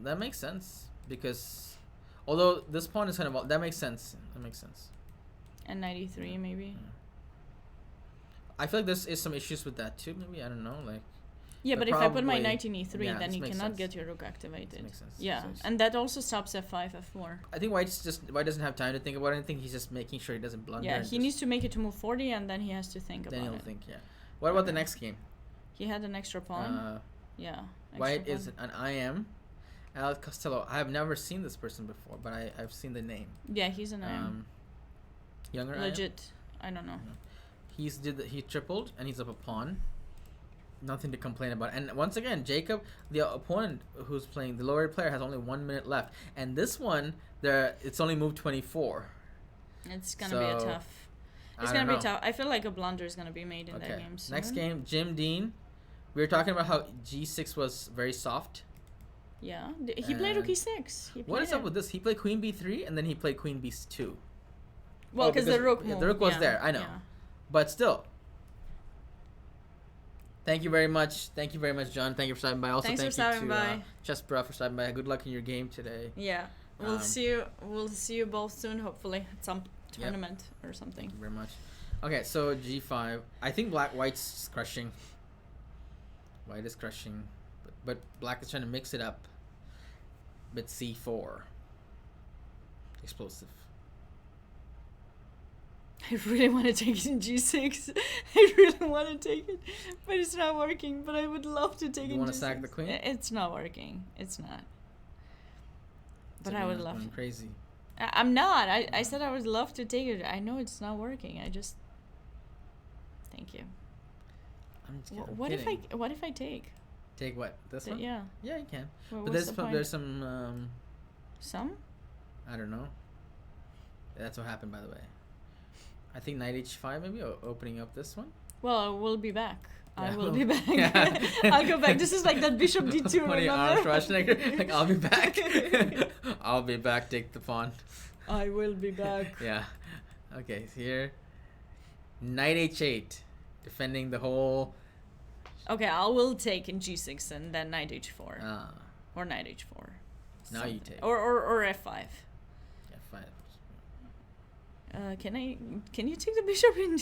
That makes sense because although this pawn is kind of... That makes sense. And 93 maybe. Yeah. I feel like there is some issues with that too. Maybe, I don't know, like... Yeah, but if I put my knight in e3, then you cannot get your rook activated. Makes sense. Yeah, and that also stops f5, f4. I think white doesn't have time to think about anything. He's just making sure he doesn't blunder. Yeah, he needs to make it to move 40, and then he has to think about it. Then he'll think, yeah. What about the next game? He had an extra pawn. Yeah. White pawn. Is an IM. Alex Costello. I have never seen this person before, but I've seen the name. Yeah, he's an IM. Younger Legit. I don't know. He tripled, and he's up a pawn. Nothing to complain about. And once again, Jacob, the opponent who's playing, the lower player, has only 1 minute left. And this one, it's only moved 24. It's gonna be a tough. It's gonna be tough. I feel like a blunder is gonna be made in that game soon. Next game, Jim Dean. We were talking about how G6 was very soft. Yeah, he played rook e6. What is up with this? He played queen b3 and then he played queen b2. Well, because the rook moved. The rook was there. I know, but still. Thank you very much. John. Thank you for stopping by. Also, thank you to Chessbra for stopping by. Good luck in your game today. Yeah, we'll see you. We'll see you both soon, hopefully, at some tournament or something. Thank you very much. Okay, so G5. I think White's crushing. White is crushing, but Black is trying to mix it up. But C4. Explosive. I really want to take it in g6. I really want to take it, but it's not working. But I would love to take it. You want to sack the queen? It's not working. It's not. But I would love to. Crazy. I'm not. I said I would love to take it. I know it's not working. I just. Thank you. I'm just kidding. What if I take? Take what? This one? Yeah. Yeah, you can. Well, but there's some. Some? I don't know. That's what happened, by the way. I think knight h5 maybe, or opening up this one. Well, we'll be back. Yeah, I will be back. Yeah. I'll go back. This is like that bishop d2. What Arnold Schwarzenegger? Like, I'll be back. I'll be back. Take the pawn. I will be back. Yeah. Okay. So here, knight h8, defending the whole. Okay, I will take in g6 and then knight h4. Or knight h4. Now you take. Or f5. F5. Can you take the bishop in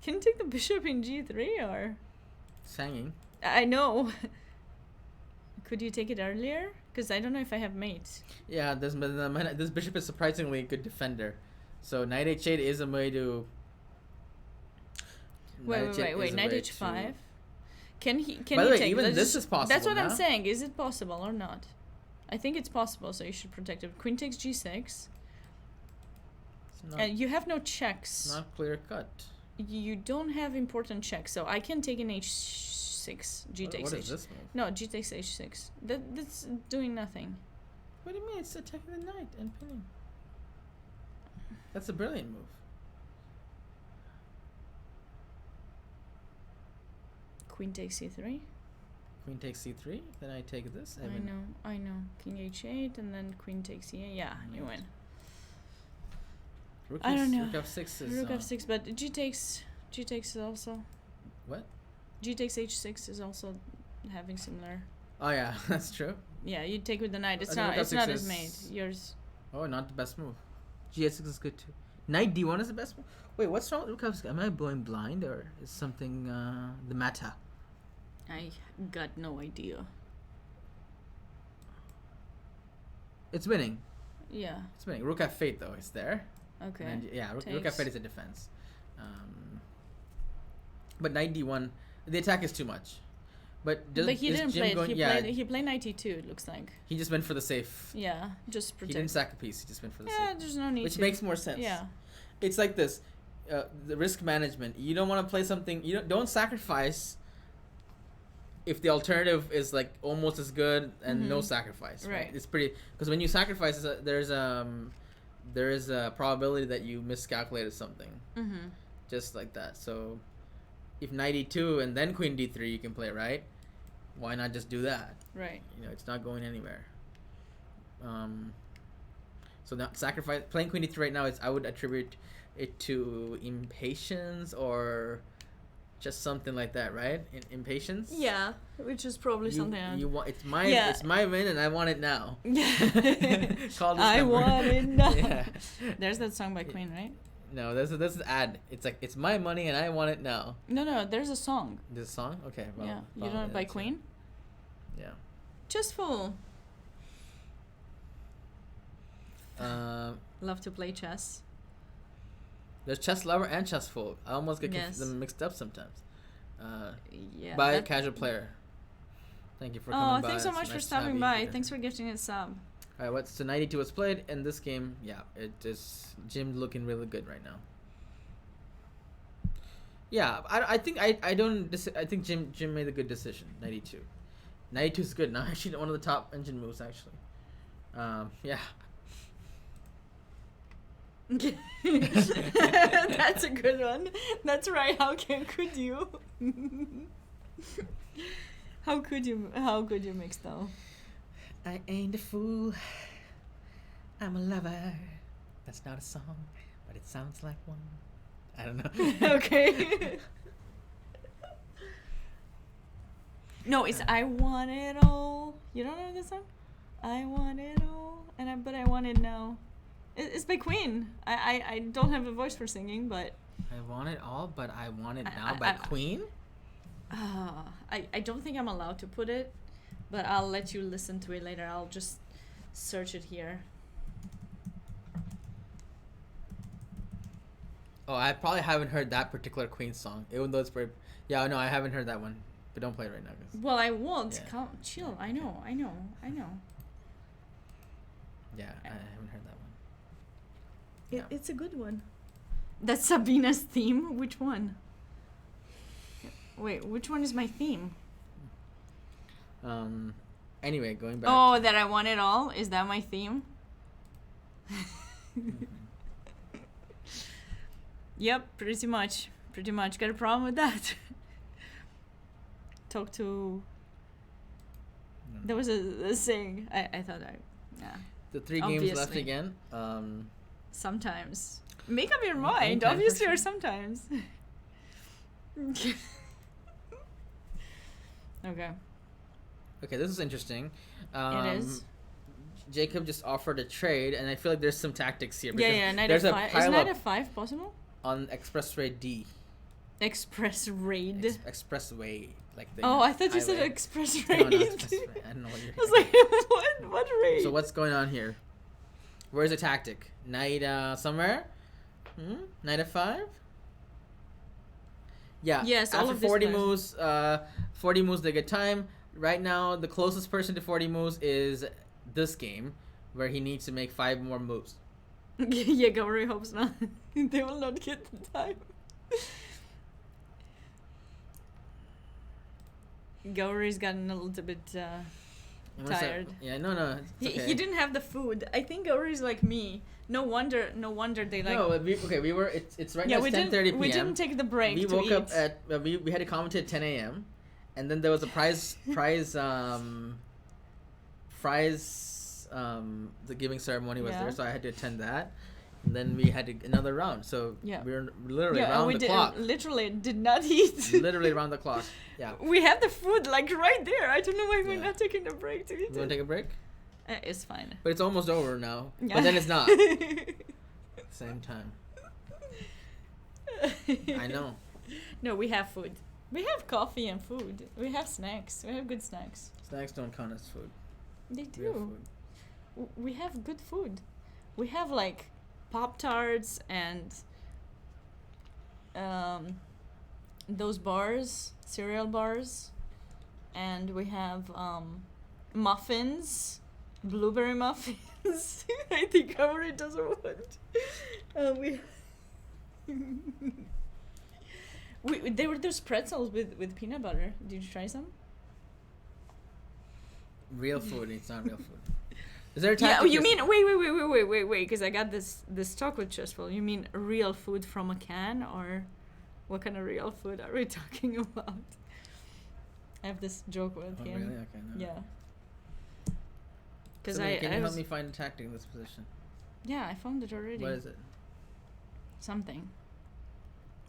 can you take the bishop in g3 or Shanging. I know. Could you take it earlier? Because I don't know if I have mates. Yeah, this bishop is surprisingly a good defender. So knight h8 is a way to. Wait. Knight h5. Can he? By the way, take even this is possible. That's what I'm saying. Is it possible or not? I think it's possible. So you should protect it. Queen takes g6. And you have no checks. Not clear cut. You don't have important checks, so I can take an h6. G takes what is this move? No, g takes h6. That's doing nothing. What do you mean? It's attacking the knight and pinning. That's a brilliant move. Queen takes c3. Queen takes c3. Then I take this. I know. King h8 and then queen takes c8. Yeah, you win. I don't know. Rook f6 is. Rook f6, but g takes is also. What? G takes h6 is also having similar. Oh yeah, that's true. Yeah, you take with the knight. It's not as made. Yours. Oh, not the best move. G6 is good too. Knight d1 is the best move. Wait, what's wrong with Rook f6? Am I going blind or is something the meta? I got no idea. It's winning. Yeah. It's winning. Rook f8 though is there. Okay. And yeah, Rook f8 is a defense. But knight d1, the attack is too much. But he didn't play it. He played knight e2, it looks like. He just went for the safe. Yeah, just protect. He didn't sack a piece. He just went for the safe. Yeah, there's no need Which makes more sense. Yeah. It's like this. The risk management. You don't want to play something. You don't sacrifice if the alternative is like almost as good and no sacrifice. Right. It's pretty because when you sacrifice, there is a probability that you miscalculated something. Mm-hmm. Just like that. So if knight e2 and then queen d3 you can play, right? Why not just do that? Right. You know, it's not going anywhere. So now playing queen d3 right now I would attribute it to impatience or just something like that, right? Impatience. Yeah, which is probably something. You want it's my win and I want it now. Call this I number. want it now. Yeah. There's that song by Queen, right? No, this is ad. It's like it's my money and I want it now. No, there's a song. There's a song? Okay, well. Yeah, you know it by Queen? Yeah. Just fool. Love to play chess. There's chess lover and chess fool. I almost get them mixed up sometimes. Yeah. By a casual player. Thank you for coming by. Oh, thanks so much for stopping by. Thanks for gifting a sub. All right, so 92 was played, and this game, yeah, it is Jim looking really good right now. Yeah, I think I think Jim made a good decision. 92 is good now. Actually, one of the top engine moves actually. Yeah. That's a good one. That's right. Could you? How could you mix though? I ain't a fool. I'm a lover. That's not a song, but it sounds like one. I don't know. Okay. No, it's I want it all. You don't know this song? I want it all, but I want it now. It's by Queen. I don't have a voice for singing, but I want it all, but I want it now by Queen. I don't think I'm allowed to put it, but I'll let you listen to it later. I'll just search it here. Oh, I probably haven't heard that particular Queen song, even though it's very. Yeah, no, I haven't heard that one, but don't play it right now. Well, I won't. Yeah. Come, chill. I know. Yeah, I haven't heard that one. Yeah. It's a good one. That's Sabina's theme. Which one? Wait, which one is my theme? Anyway, going back. Oh, that I want it all? Is that my theme? Yep, pretty much. Got a problem with that? Talk to... There was a saying. I thought yeah. The 3 games left again. Sometimes. Make up your mind, obviously, or sometimes. Okay. Okay, this is interesting. It is. Jacob just offered a trade, and I feel like there's some tactics here. Yeah, Knight F5. Is Knight F5 possible? On Expressway D. Express Raid? Expressway. Like the I thought you said Express Raid. No, Expressway. I don't know what you're I was like, what raid? So what's going on here? Where's the tactic? Knight somewhere? Knight F5? Yeah. Yes, after 40 moves, 40 moves they get time. Right now, the closest person to 40 moves is this game, where he needs to make 5 more moves. Yeah, Gauri hopes not. They will not get the time. Gauri's gotten a little bit tired. Yeah, no. It's okay. He didn't have the food. I think Gauri's like me. No wonder they like. No, we were. It's right now. It's 10:30 p.m. We didn't take the break. We woke up at. We had to commentate at 10 a.m. And then there was a the giving ceremony was there, so I had to attend that. And then we had another round, so we were literally around the clock. Literally did not eat. Literally around the clock. Yeah. We had the food like right there. I don't know why we're not taking a break to eat it. You want to take a break? It's fine. But it's almost over now. Yeah. But then it's not. Same time. I know. No, we have food. We have coffee and food. We have snacks. We have good snacks. Snacks don't count as food. They do. We have good food. We have like Pop-Tarts and those bars, cereal bars, and we have muffins, blueberry muffins. I think Gauri doesn't want. There were those pretzels with peanut butter. Did you try some? Real food. It's not real food. Is there a tactic? Yeah, you mean wait? Because I got this talk with Chessful. You mean real food from a can, or what kind of real food are we talking about? I have this joke with him. Really? Okay. No. Yeah. Because can you help me find a tactic in this position? Yeah, I found it already. What is it? Something.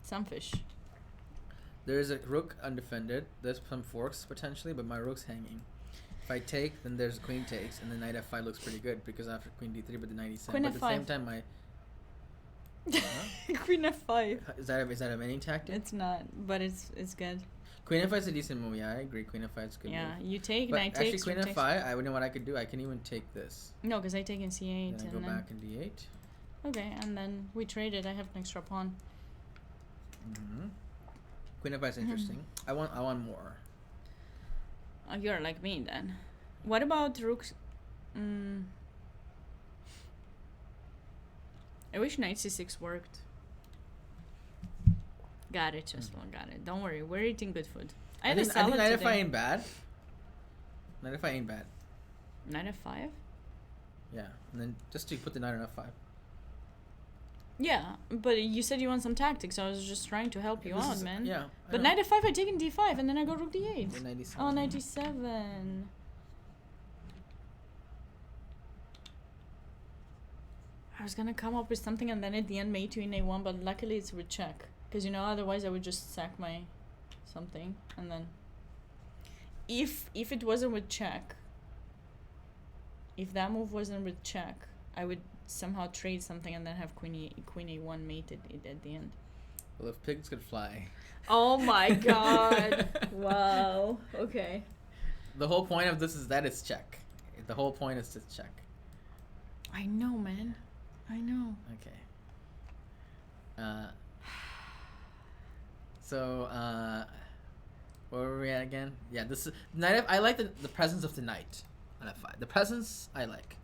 Some fish. There's a rook undefended. There's some forks potentially, but my rook's hanging. If I take, then there's queen takes, and then knight f5 looks pretty good because after queen d3, but the knight e7. Queen but f5. at the same time, my queen f5. Is that a winning tactic? It's not, but it's good. Queen f5 is a decent move. Yeah, I agree. Queen f5 is a good move. Yeah, you take, but knight actually, takes. queen f5. I know what I could do. I can even take this. No, because I take in c8. Then I go back in d8. Okay, and then we traded. I have an extra pawn. Queen f5 is interesting. I want more. Oh, you're like me then. What about rooks? I wish knight c6 worked. Got it, just one. Got it. Don't worry, we're eating good food. I think knight f5 ain't bad. Knight f5 ain't bad. Knight f5? Yeah, and then just to put the knight on f5. Yeah, but you said you want some tactics. I was just trying to help you out, man. Yeah. But knight f5, I take in d5, and then I go rook d8. 97. Oh, 97. I was gonna come up with something, and then at the end, mate to in a1, but luckily it's with check. Because, otherwise I would just sack my something, and then... If it wasn't with check, if that move wasn't with check, I would somehow trade something and then have queen a1 mated at the end. Well, if pigs could fly. Oh my god. Wow. Okay. The whole point of this is that it's check. The whole point is to check. I know, man. I know. Okay. So, where were we at again? Yeah, this is knight. I like the presence of the knight on f5. The presence I like.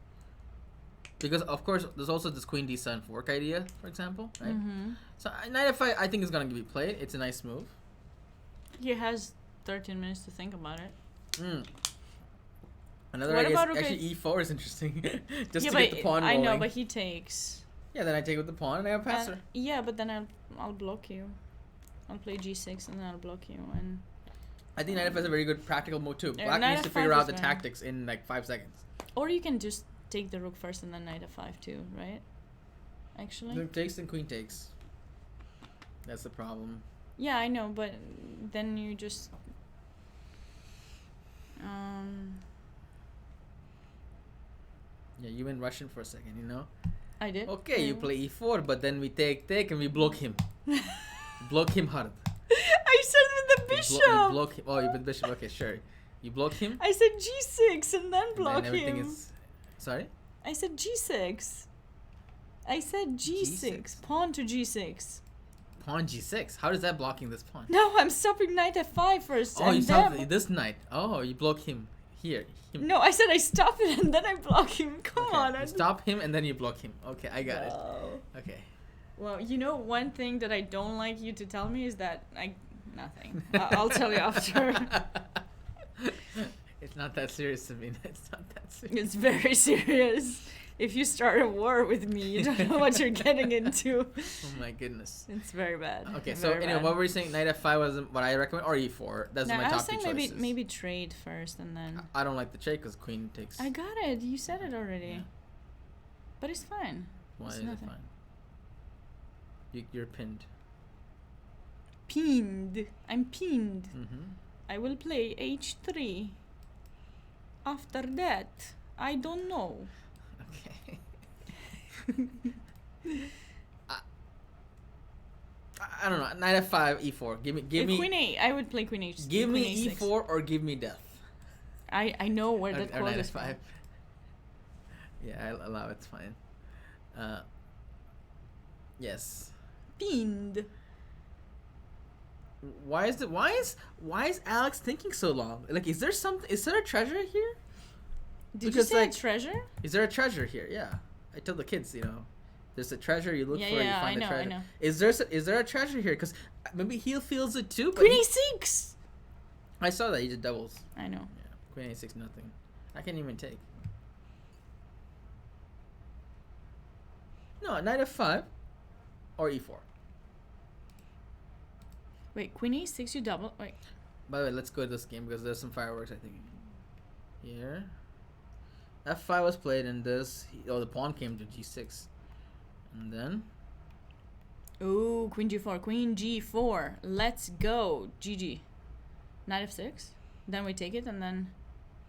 Because of course there's also this queen d7 fork idea, for example, right? Mm-hmm. So knight f5 I think is gonna be played. It's a nice move. He has 13 minutes to think about it. Another idea is actually e4 is interesting. Just to get the pawn rolling. I know, but he takes. Yeah, then I take with the pawn and I have passer. Yeah, but then I'll block you. I'll play g6 and then I'll block you. And I think knight f5 is a very good practical move too. Black needs to figure out the tactics in like 5 seconds. Or you can just take the rook first and then knight f5 too, right? Actually. Rook takes and queen takes. That's the problem. Yeah, I know, but then you just yeah, you went Russian for a second, you know? I did. Okay, you play e4, but then we take and we block him. Block him hard. I said with the bishop. You block him. Oh, you with bishop. Okay, sure. You block him. I said g6 and then block him. Sorry? I said g6. I said g6. Pawn to g6. Pawn g6? How is that blocking this pawn? No, I'm stopping knight f5 first. Oh, you stop this knight. Oh, you block him here. No, I said I stop it and then I block him. Come on. You stop him and then you block him. Okay, I got it. Okay. Well, you know, one thing that I don't like you to tell me is that nothing. I'll tell you after. It's not that serious, Sabina. It's not that serious. It's very serious. If you start a war with me, you don't know what you're getting into. Oh my goodness. It's very bad. Okay, so anyway, what were you saying? Knight f5 was what I recommend, or e4? That's my top two choices. I was saying maybe trade first and then. I don't like the trade because queen takes. I got it. You said it already. Yeah. But it's fine. Why is it fine? You're pinned. Pinned. I'm pinned. Mm-hmm. I will play h3. After that, I don't know. Okay. I don't know. Knight f5, e4. Give me. Queen a. I would play queen h. Give me e4 or give me death. I know where the quote is from. Yeah, I'll allow it. It's fine. Yes. Pinned. Why is Alex thinking so long? Like, is there a treasure here? Did you say a treasure? Is there a treasure here? Yeah. I tell the kids, there's a treasure you look for, you find a treasure. I know. Is there a treasure here? Because maybe he feels it too. Queen a6. I saw that he did doubles. I know. Yeah. Queen a6, nothing. I can't even take. No, knight f5 or e4. Wait, queen a6, you double. Wait. By the way, let's go to this game because there's some fireworks, I think. Here. f5 was played in this. The pawn came to g6. And then. Ooh, queen g4. Queen g4. Let's go. GG. Knight f6. Then we take it and then.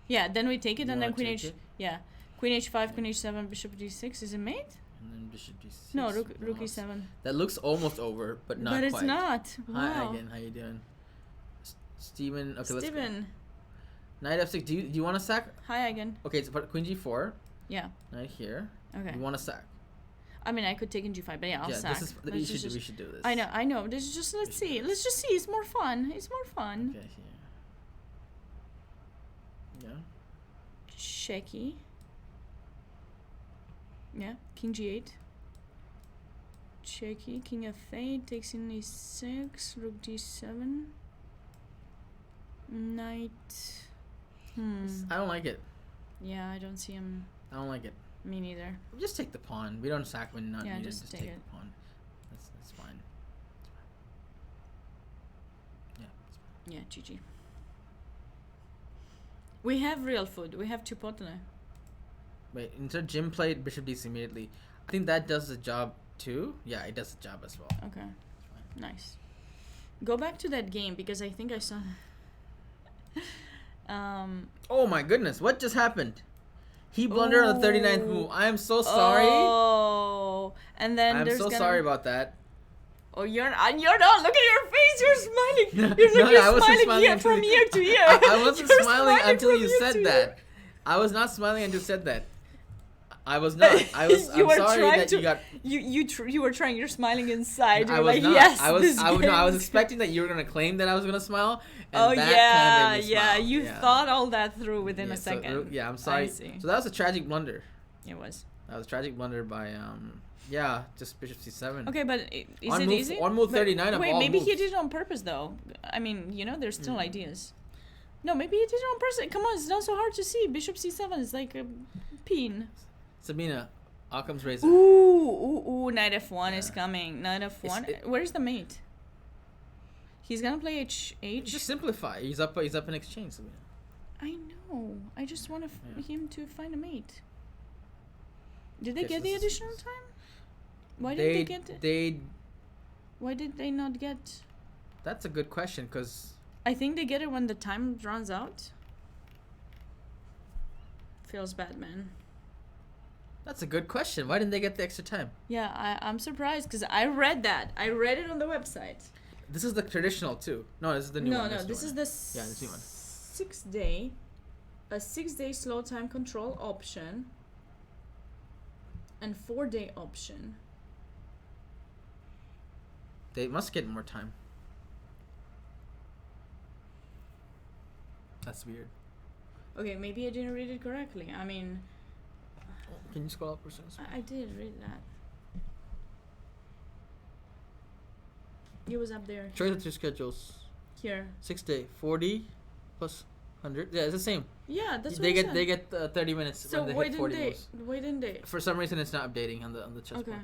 Yeah, then we take it and then queen h. Yeah. Queen h5, queen h7, bishop d6. Is it mate? And then bishop d6. No, rook e7. That looks almost over, but not quite. But it's not. Wow. Hi again. How you doing? Steven. Okay, Steven. Let's go. Knight f6. Do you want to sack? Hi again. Okay, so queen g4. Yeah. Knight here. Okay. You want to sack? I mean, I could take in g5, but yeah, I'll sack. We should do this. I know. This is just let's see. It's more fun. It's more fun. Okay. Here. Yeah. Checky. Yeah. King g8. Checky. King f8 takes in e6. Rook d7. Knight. I don't like it. Yeah, I don't see him. I don't like it. Me neither. Just take the pawn. We don't sack when not needed. Just take the pawn. That's fine. Yeah. Yeah, GG. We have real food. We have chipotle. Wait, instead Jim played bishop d6 immediately. I think that does the job too. Yeah, it does the job as well. Okay. Nice. Go back to that game because I think I saw. Oh my goodness! What just happened? He blundered on the 39th move. I am so sorry. Oh, and then I'm so sorry about that. Oh, you're not. Look at your face. You're smiling. You're smiling from year to year. I wasn't smiling until you said that. I was not smiling until you said that. I was not. I'm sorry that you got. You were trying. You're smiling inside. You're I was like, not. yes. I was expecting that you were gonna claim that I was gonna smile. And oh that yeah, kind of made me smile. You thought all that through within a second. So, I'm sorry. I see. So that was a tragic blunder. It was. That was a tragic blunder by just bishop c7. Okay, but is on it move, easy? On move 39 of wait, all maybe moves. he did it on purpose though. I mean, there's still ideas. No, maybe he did it on purpose. Come on, it's not so hard to see. Bishop c7 is like a pin. Sabina, Occam's razor. Ooh, knight f1 is coming. Knight f1. Where's the mate? He's gonna play h. Just simplify. He's up in exchange, Sabina. I know. I just want him to find a mate. Did they get the additional time? Why did they get it? Why did they not get? That's a good question, because I think they get it when the time runs out. Feels bad, man. That's a good question. Why didn't they get the extra time? Yeah, I'm surprised because I read that. I read it on the website. This is the traditional too. No, this is the new one. No, this is the this new one. 6-day, a 6-day slow time control option, and 4-day option. They must get more time. That's weird. Okay, maybe I didn't read it correctly. I mean, can you scroll up for a second? I did read that. It was up there. Show the two schedules. Here. 6-day, 40 plus 100. Yeah, it's the same. Yeah, that's what they get 30 minutes. So when why hit didn't 40 they? moves. Why didn't they? For some reason, it's not updating on the chessboard. Okay.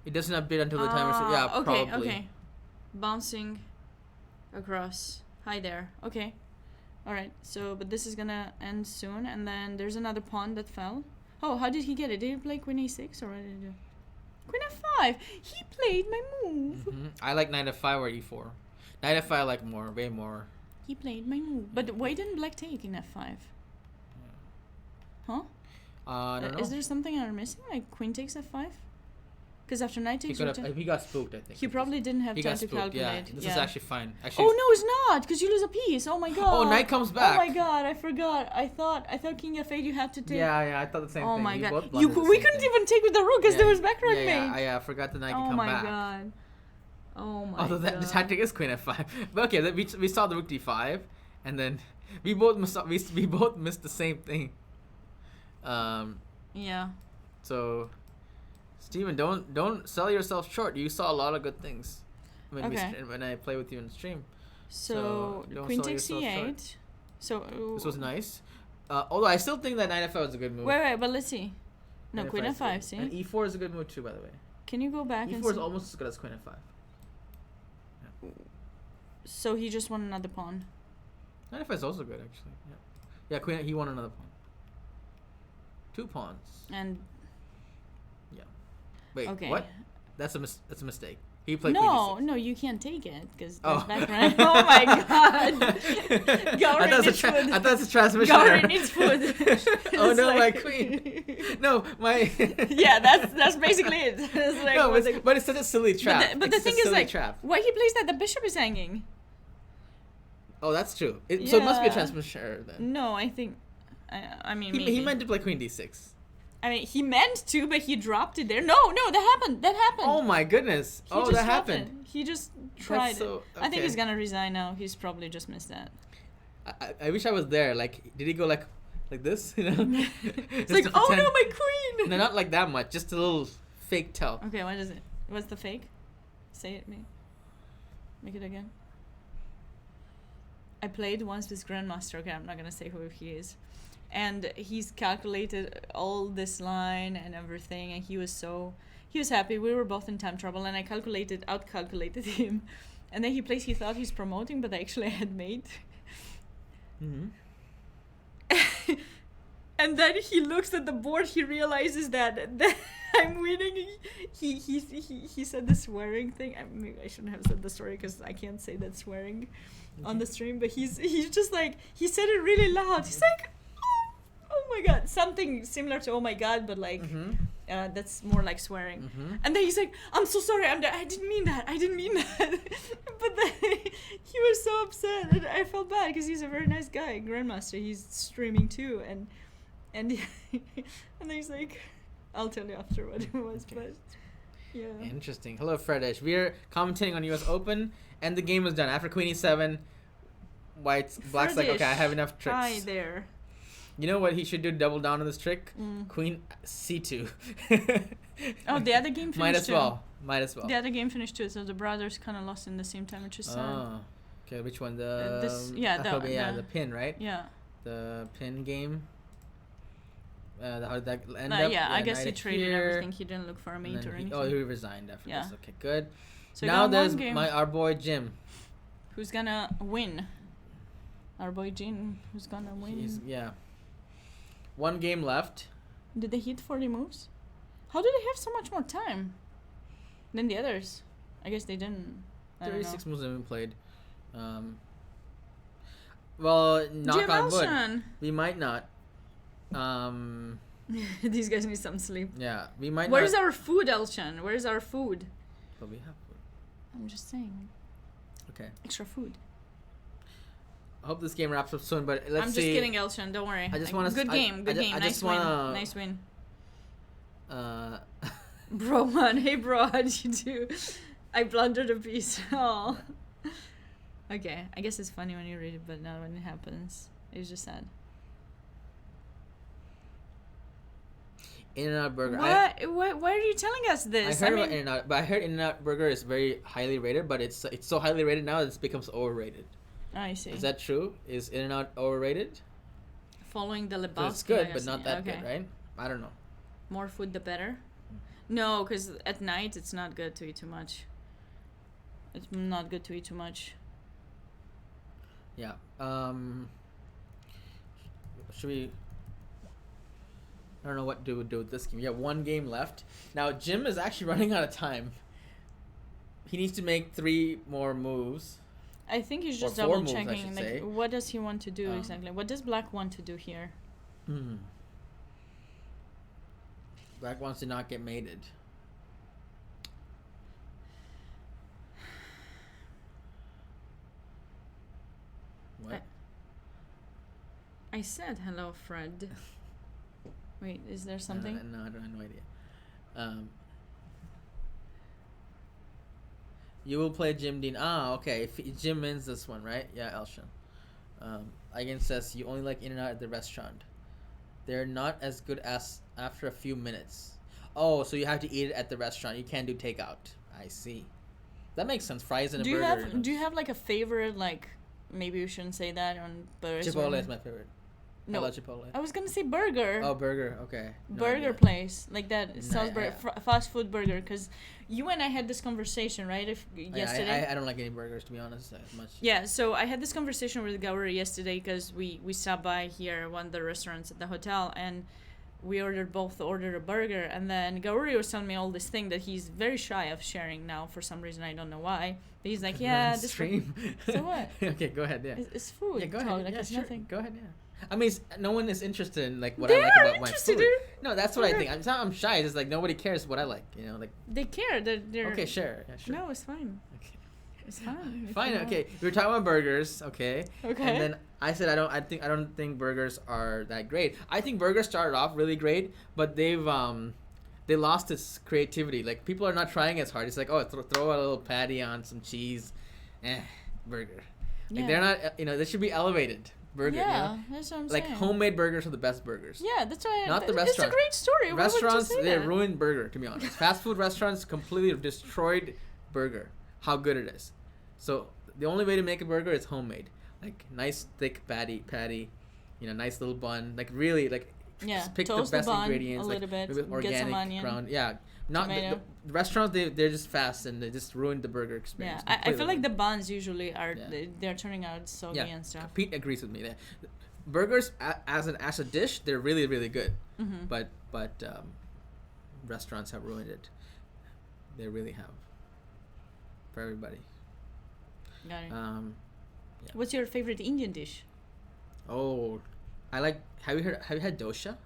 It doesn't update until the timer. Yeah, okay, probably. Okay. Bouncing across. Hi there. Okay. All right. So, but this is gonna end soon, and then there's another pawn that fell. Oh, how did he get it? Did he play Queen A6 or what did he do? Queen F5. He played my move. Mm-hmm. I like Knight F5 or E4. Knight F5 I like way more. He played my move. But why didn't Black take in F5? Yeah. Huh? I don't know. Is there something I'm missing? Like Queen takes F5? Because after Knight takes... He got spooked, I think. He probably didn't have time to calculate. Yeah, this is actually fine. Actually, oh, no, it's not! Because you lose a piece. Oh, my God. Oh, Knight comes back. Oh, my God. I forgot. I thought King F8 you had to take... Yeah, I thought the same thing. Oh, my God. We couldn't even take with the rook because there was background mate. Yeah, I forgot the Knight can come back. God. Oh, my Although God. The tactic is Queen F5. But okay, we saw the rook D5, and then we both missed the same thing. Yeah. So... Steven, don't sell yourself short. You saw a lot of good things when I play with you in the stream. So Queen takes C8. So this was nice. Although I still think that Knight F5 is a good move. Wait, but let's see. No, Queen F5, see? And E4 is a good move too, by the way. Can you go back E4 and E4 is almost as good as Queen F5. Yeah. So he just won another pawn. Knight F5 is also good, actually. Yeah, he won another pawn. 2 pawns. And... Wait, okay. What? That's a mistake. He played No, you can't take it because there's background. Oh my God! Gauri needs food. I thought it's a transmission. Gauri needs food. Oh no, my queen! No, my. Yeah, that's basically it. It's like, no, but it's such a silly trap. But the thing is, like, why he plays that? The bishop is hanging. Oh, that's true. So it must be a transmission error then. No, I think. I mean, he meant to play Queen D6. I mean, he meant to, but he dropped it there. No, that happened. Oh my goodness. That happened. He just tried it. I think he's gonna resign now. He's probably just missed that. I wish I was there. Like, did he go like this? You know? It's like, oh no, my queen. No, not like that much. Just a little fake tell. Okay, what is it? What's the fake? Say it, me. Make it again. I played once with Grandmaster. Okay, I'm not gonna say who he is. And he's calculated all this line and everything, and he was happy. We were both in time trouble, and I outcalculated him. And then he plays, he thought he's promoting, but actually I had mate. Mm-hmm. And then he looks at the board, he realizes that I'm winning. He said the swearing thing. Maybe I shouldn't have said the story because I can't say that swearing on the stream, but he's just like, he said it really loud. He's like, oh my God, something similar to oh my God, but like that's more like swearing. Mm-hmm. And then he's like, I'm so sorry, I didn't mean that. But then he was so upset, and I felt bad because he's a very nice guy, Grandmaster. He's streaming too, and and and he's like, I'll tell you after what it was, okay. But yeah. Interesting. Hello, Fredish. We are commentating on U.S. Open, and the game was done after Queen E7. Black's like, okay, I have enough tricks. Hi there. You know what he should do? Double down on this trick. Queen C2. Oh, the other game finished Might as well. The other game finished too, so the brothers kind of lost in the same time, which is sad. Oh, okay. Which one? The pin, right? Yeah. The pin game. How did that end up? Yeah, I guess he traded everything. He didn't look for a mate or anything. Oh, he resigned after this. Okay, good. So now there's our boy Jim. Who's gonna win? Our boy Jim, who's gonna win? One game left. Did they hit 40 moves? How do they have so much more time than the others? I guess they didn't. 36 moves have been played. Well, knock on wood. We might not. These guys need some sleep. Yeah, we might. Where's our food, Elshan? Where's our food? But we have food. I'm just saying. Okay. Extra food. I hope this game wraps up soon, but let's see. I'm just kidding, Elshan. Don't worry. I just want to. Good game. Nice win. Nice win. Bro, man. Hey, bro. How'd you do? I blundered a piece. Oh. Okay. I guess it's funny when you read it, but not when it happens. It's just sad. In-N-Out Burger. Why are you telling us this? I heard about In-N-Out, but I heard In-N-Out Burger is very highly rated, but it's so highly rated now that it becomes overrated. I see. Is that true? Is In-N-Out overrated? Following the Lebowski. It's good, but not that good, right? I don't know. More food, the better? No, because at night it's not good to eat too much. It's not good to eat too much. Yeah. Should we... I don't know what to do with this game. We have one game left. Now, Jim is actually running out of time. He needs to make 3 more moves. I think he's just double checking. Like, what does he want to do exactly? What does Black want to do here? Black wants to not get mated. What? I said hello, Fred. Wait, is there something? No, I don't have no idea. You will play Jim Dean. Okay. If Jim wins this one, right? Yeah, Elshan. Again says you only like In-N-Out at the restaurant. They're not as good as after a few minutes. Oh, so you have to eat it at the restaurant. You can't do takeout. I see. That makes sense. Fries and a burger. Do you have like a favorite, like, maybe we shouldn't say that on burgers? Chipotle is my favorite. No, I love Chipotle. I was gonna say burger. Oh, burger. Okay. Burger place like that. Sells fast food burger. Because you and I had this conversation, right? Yesterday. I don't like any burgers, to be honest, as much. Yeah. So I had this conversation with Gauri yesterday because we stopped by here one of the restaurants at the hotel and we both ordered a burger, and then Gauri was telling me all this thing that he's very shy of sharing now for some reason. I don't know why. But he's like, yeah, this stream. So what? Okay, go ahead. Yeah. It's food. Yeah, go ahead. Like, yeah, it's sure. nothing. Go ahead. Yeah. I mean, no one is interested in like what they I like are about my interested food. in. No, that's what I think. I'm shy. It's like nobody cares what I like. You know, like they care. They're okay. Sure. Yeah, sure. No, it's fine. Okay. It's fine. Fine. Okay. We were talking about burgers. Okay. Okay. And then I said I don't think burgers are that great. I think burgers started off really great, but they lost its creativity. Like people are not trying as hard. It's like throw a little patty on some cheese, burger. Like they're not. They should be elevated. Burger, yeah, that's what I'm saying. Like homemade burgers are the best burgers. Yeah, that's why. Not the restaurant. It's a great story. Restaurants, why would you say they ruined burger. To be honest, fast food restaurants completely destroyed burger. How good it is. So the only way to make a burger is homemade. Like nice thick patty. Nice little bun. Like really like. Yeah. Just pick Toast the best the bun ingredients. a little bit. Organic, get some onion. ground. Yeah. Not the restaurants. They're just fast and they just ruined the burger experience. Yeah, I feel like the buns usually are they're turning out soggy and stuff. Pete agrees with me there. Burgers as a dish, they're really really good. Mm-hmm. But restaurants have ruined it. They really have. For everybody. Got it. What's your favorite Indian dish? Oh, I like. Have you had dosha?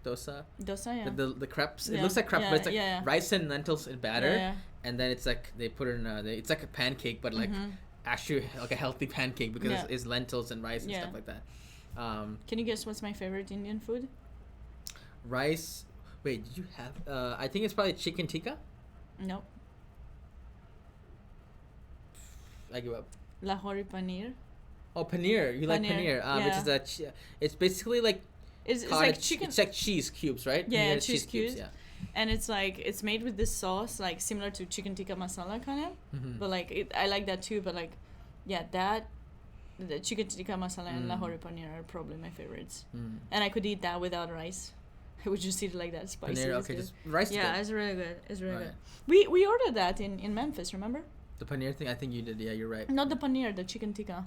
Dosa, yeah. The crepes. It looks like crepe, but it's like rice and lentils in batter, and then it's like they put it in it's like a pancake, but like actually like a healthy pancake because it's lentils and rice and stuff like that. Can you guess what's my favorite Indian food? Rice. Wait, did you have? I think it's probably chicken tikka. Nope. I give up. Lahori paneer. Oh, paneer. You like paneer? Yeah. Which is it's basically like. It's like chicken. It's like cheese cubes, right? Yeah, cheese cubes. Yeah. And it's like it's made with this sauce, like similar to chicken tikka masala kind of. Mm-hmm. But like I like that too. But like, yeah, the chicken tikka masala and lahori paneer are probably my favorites. And I could eat that without rice. I would just eat it like that, spicy. Paneer, okay, just rice. Yeah, it's really good. It's really good. We ordered that in Memphis, remember? The paneer thing, I think you did. Yeah, you're right. Not the paneer, the chicken tikka.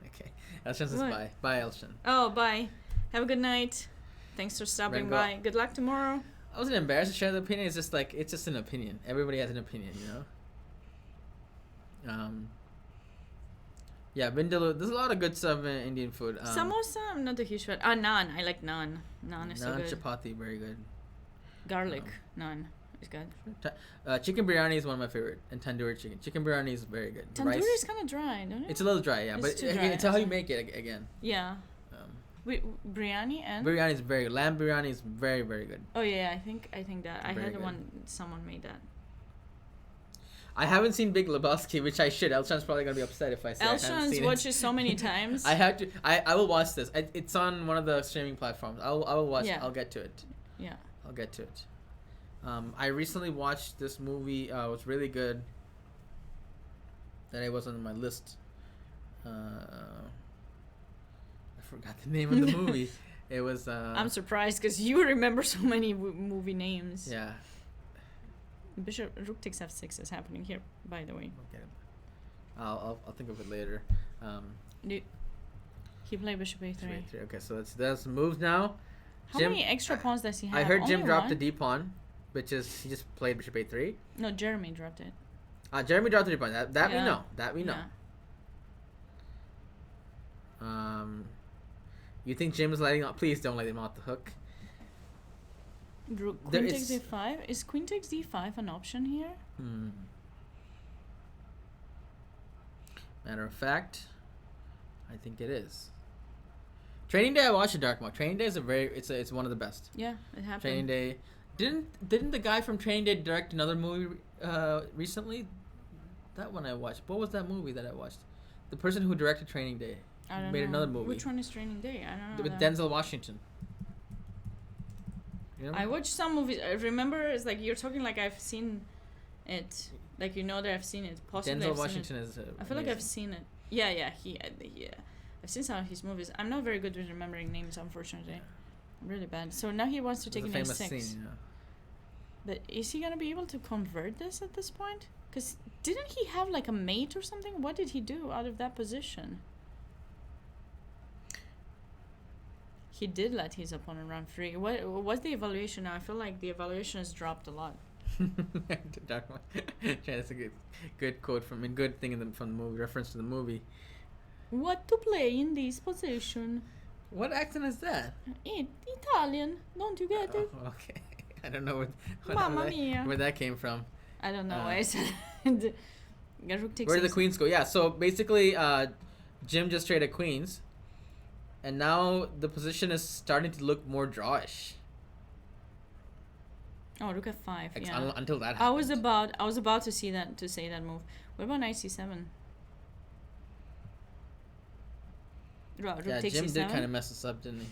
Okay, Elshan says bye. Bye, Elshan. Oh, bye. Have a good night. Thanks for stopping by. Good luck tomorrow. I wasn't embarrassed to share the opinion. It's just like it's just an opinion. Everybody has an opinion, Yeah, Vindaloo. There's a lot of good stuff in Indian food. Samosa, I'm not a huge fan. Naan. I like naan. Naan is so good. Chapati, very good. Garlic naan is good. Chicken biryani is one of my favorite, and tandoori chicken. Chicken biryani is very good. Tandoori is kind of dry, don't it? It's a little dry, yeah, but it's how you make it again. Yeah. Biryani and biryani is very good. Lamb biryani is very, very good. Oh yeah, I think that I had one. Someone made that. I haven't seen Big Lebowski, which I should. Elshan's probably gonna be upset if I say. Elshan's watched it so many times. I had to. I will watch this. It's on one of the streaming platforms. I will watch. Yeah. I'll get to it. Yeah. I'll get to it. I recently watched this movie. It was really good. That it was on my list. I forgot the name of the movie. It was. I'm surprised because you remember so many movie names. Yeah. Bishop Rook takes f6 is happening here, by the way. Okay. I'll think of it later. He played Bishop a3. Okay, so that's moves now. How many extra pawns does he have? I heard Jim dropped the D pawn, which is he just played Bishop a3. No, Jeremy dropped it. Jeremy dropped the D pawn. That we know. That we know. Yeah. You think Jim is letting off? Please don't let him off the hook. Queen takes d5. Is queen takes d5 an option here? Matter of fact, I think it is. Training Day, I watched it dark mode. Training Day is it's one of the best. Yeah, it happened. Training Day. Didn't the guy from Training Day direct another movie recently? That one I watched. What was that movie that I watched? The person who directed Training Day made another movie. Which one is Training Day? I don't know. With Denzel Washington. You know? I watched some movies. I remember it's like you're talking like I've seen it. Like you know that I've seen it. Possibly Denzel Washington is. I feel like I've seen it. Yeah. I've seen some of his movies. I'm not very good with remembering names, unfortunately. I'm really bad. So now he wants to take an a6. Scene, yeah. But is he gonna be able to convert this at this point? Because didn't he have like a mate or something? What did he do out of that position? He did let his opponent run free. What's the evaluation now? I feel like the evaluation has dropped a lot. That's a good quote from good thing from the movie. Reference to the movie. What to play in this position? What accent is that? Italian. Don't you get it? Okay. I don't know where that came from. I don't know. I said. Where did the queens go? Yeah. So basically, Jim just traded queens. And now the position is starting to look more drawish. Oh, rook f5. Yeah. Until that happened. I was about to say that move. What about knight c7? Jim did kind of mess us up, didn't he?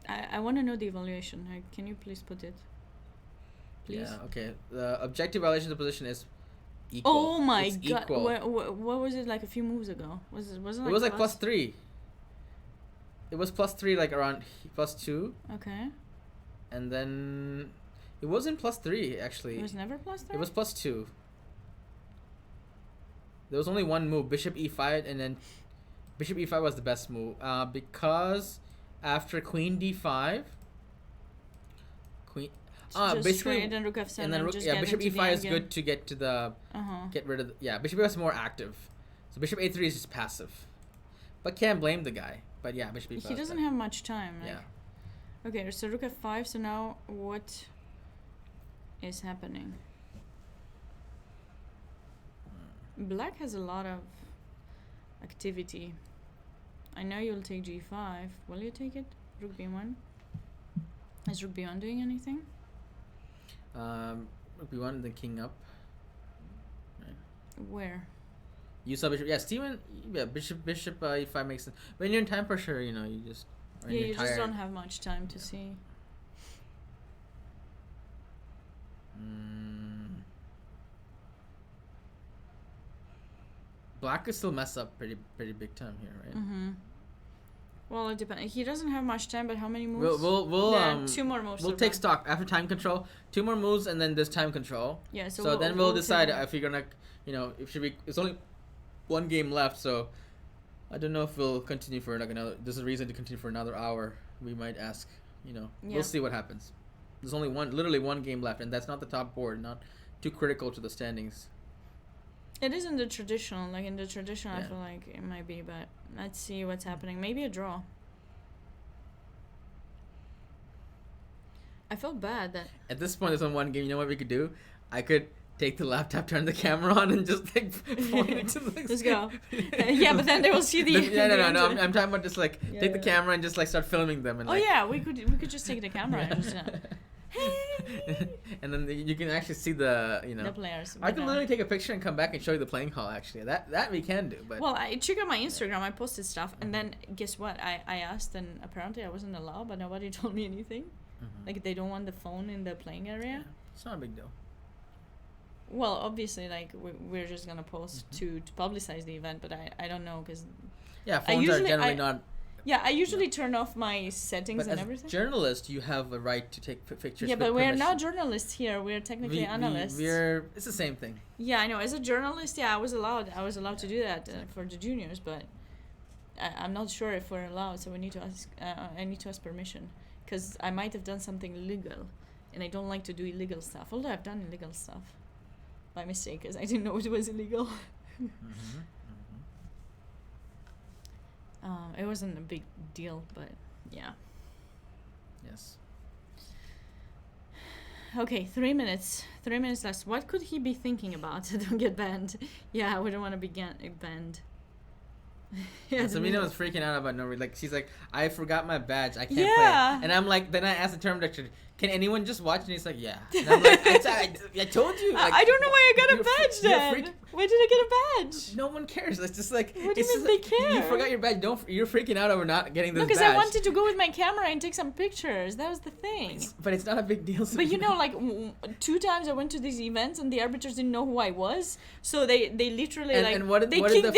I want to know the evaluation. Can you please put it? Please. Yeah. Okay. The objective evaluation of the position is equal. Oh my god! What was it like a few moves ago? It was like +3. It was +3, like around +2. Okay. And then it wasn't +3 actually. It was never +3. It was +2. There was only one move, Bishop e5, and then Bishop e5 was the best move because after Queen d5, basically, and then Rook f7, and then Bishop e5 is good to get to the get rid of Bishop e5 is more active, so Bishop a3 is just passive, but can't blame the guy. But yeah, Bishop e5. He doesn't have much time. Like. Yeah. Okay, so Rook f5. So now what is happening? Black has a lot of activity. I know you'll take g5. Will you take it? Rook b1. Is Rook B1 doing anything? Rook B1 and then king up. Right. Where? You saw bishop. Yeah, Steven. Yeah, bishop e5 makes sense. When you're in time pressure, you just. You just don't have much time to see. Black could still mess up pretty big time here, right? Mm-hmm. Well, it depends. He doesn't have much time, but how many moves? We'll 2 more moves. We'll take stock after time control. 2 more moves, and then there's time control. Yeah. So then we'll decide if you're gonna, if should be. It's only 1 game left, so I don't know if we'll continue for like another. There's a reason to continue for another hour. We might ask. We'll see what happens. There's only literally 1 game left, and that's not the top board. Not too critical to the standings. It is in the traditional. Like in the traditional, I feel like it might be, but let's see what's happening. Maybe a draw. I felt bad that... At this point, there's only 1 game. You know what we could do? I could take the laptop, turn the camera on, and just like point it to the... Let's go. Yeah, but then they will see the... No. I'm talking about just like take the camera and just like start filming them. And, we could just take the camera and just... and then you can actually see the players. I can literally take a picture and come back and show you the playing hall. Actually, that we can do. But I check out my Instagram. I posted stuff, and then guess what? I asked, and apparently I wasn't allowed, but nobody told me anything. Mm-hmm. Like they don't want the phone in the playing area. Yeah, it's not a big deal. Well, obviously, like we're just gonna post to publicize the event, but I don't know because phones are generally not. Yeah, I usually turn off my settings and everything. As a journalist, you have a right to take pictures. Yeah, but we're not journalists here. We're technically analysts. It's the same thing. Yeah, I know. As a journalist, I was allowed to do that for the juniors, but I'm not sure if we're allowed. So we need to ask. I need to ask permission because I might have done something illegal, and I don't like to do illegal stuff. Although I've done illegal stuff by mistake because I didn't know it was illegal. Mm-hmm. It wasn't a big deal, but yeah. Yes. Okay, 3 minutes. 3 minutes left. What could he be thinking about to don't get banned? Yeah, I wouldn't want to be banned. Sabina was freaking out about she's like, I forgot my badge. I can't play. And I'm like, then I asked the term director, can anyone just watch? And he's like, yeah. And I'm like, I told you. Like, I don't know why I got a badge then. Why did I get a badge? No one cares. It's just like... What do you mean they care? You forgot your badge. You're freaking out over not getting this badge. No, because I wanted to go with my camera and take some pictures. That was the thing. But it's not a big deal. But 2 times I went to these events and the arbiters didn't know who I was. So they literally they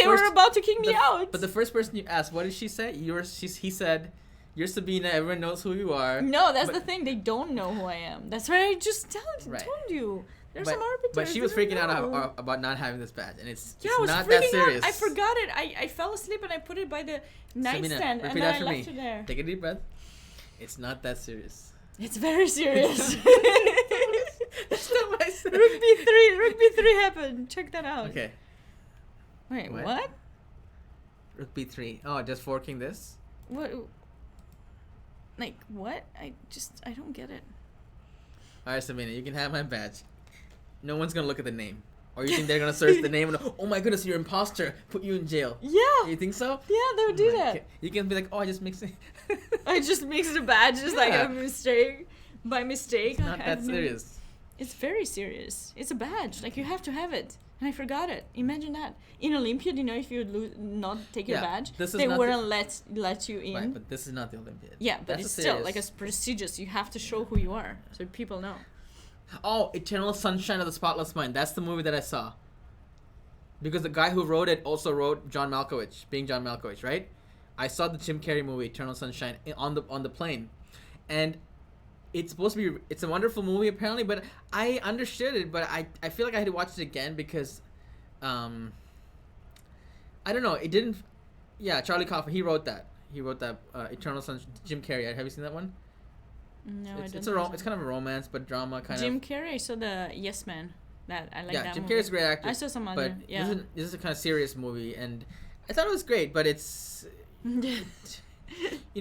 were about to kick me out. But the first person you asked, what did she say? He said... You're Sabina. Everyone knows who you are. No, that's the thing. They don't know who I am. That's why I just told you. There's some arbiters. But she was freaking out about not having this badge, and it's not that serious. I forgot it. I fell asleep and I put it by the nightstand and then I left it there. Take a deep breath. It's not that serious. It's very serious. That's not what I said. Rook B3 happened. Check that out. Okay. Wait, what? Rook B3. Oh, just forking this? What? Like, what? I don't get it. Alright, Sabina, you can have my badge. No one's gonna look at the name. Or you think they're gonna search the name and, oh my goodness, you're an imposter. Put you in jail. Yeah. You think so? Yeah, they would do that. You can be like, oh, I just mixed it. I just mixed a badge just like a mistake. By mistake. It's not that serious. It's very serious. It's a badge. Like, you have to have it. And I forgot it. Imagine that. In Olympiad, if you not take your badge, they wouldn't let you in. Right, but this is not the Olympiad. Yeah, but it's still, like, it's prestigious. You have to show who you are so people know. Oh, Eternal Sunshine of the Spotless Mind. That's the movie that I saw. Because the guy who wrote it also wrote John Malkovich, right? I saw the Jim Carrey movie, Eternal Sunshine, on the plane. And... it's supposed to be... It's a wonderful movie, apparently, but I understood it, but I feel like I had to watch it again because... I don't know. It didn't... Yeah, Charlie Kaufman, he wrote that. Eternal Sunshine... Jim Carrey. Have you seen that one? No, I don't. It's kind of a romance, but drama kind Jim Carrey, I saw the Yes Man. That I like that Jim movie. Carrey's a great actor. I saw some other... This is a kind of serious movie, and I thought it was great, but it's...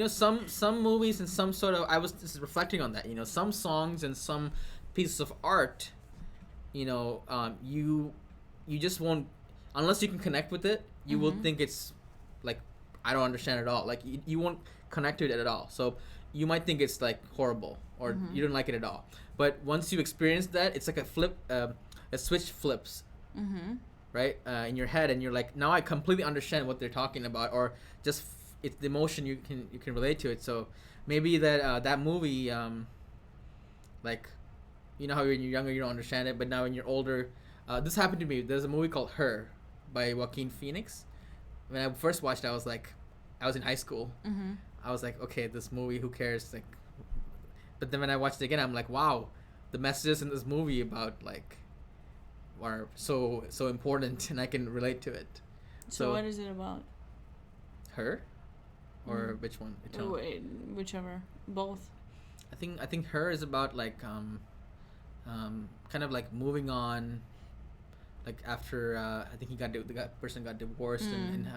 some movies and some sort of... I was just reflecting on that. Some songs and some pieces of art, you just won't... Unless you can connect with it, you will think it's, like, I don't understand at all. Like, you won't connect to it at all. So, you might think it's like horrible or you don't like it at all. But once you experience that, it's like a switch flips, right, in your head, and you're like, now I completely understand what they're talking about, or just it's the emotion you can relate to it. So maybe that movie, like, you know how when you're younger you don't understand it, but now when you're older, this happened to me. There's a movie called Her by Joaquin Phoenix. When I first watched it, I was in high school. I was like, okay, this movie, who cares? Like, but then when I watched it again, I'm like, wow, the messages in this movie about like are so important, and I can relate to it. So what is it about? Her, or which one? Whichever, both. I think Her is about like kind of like moving on. Like after I think the person got divorced and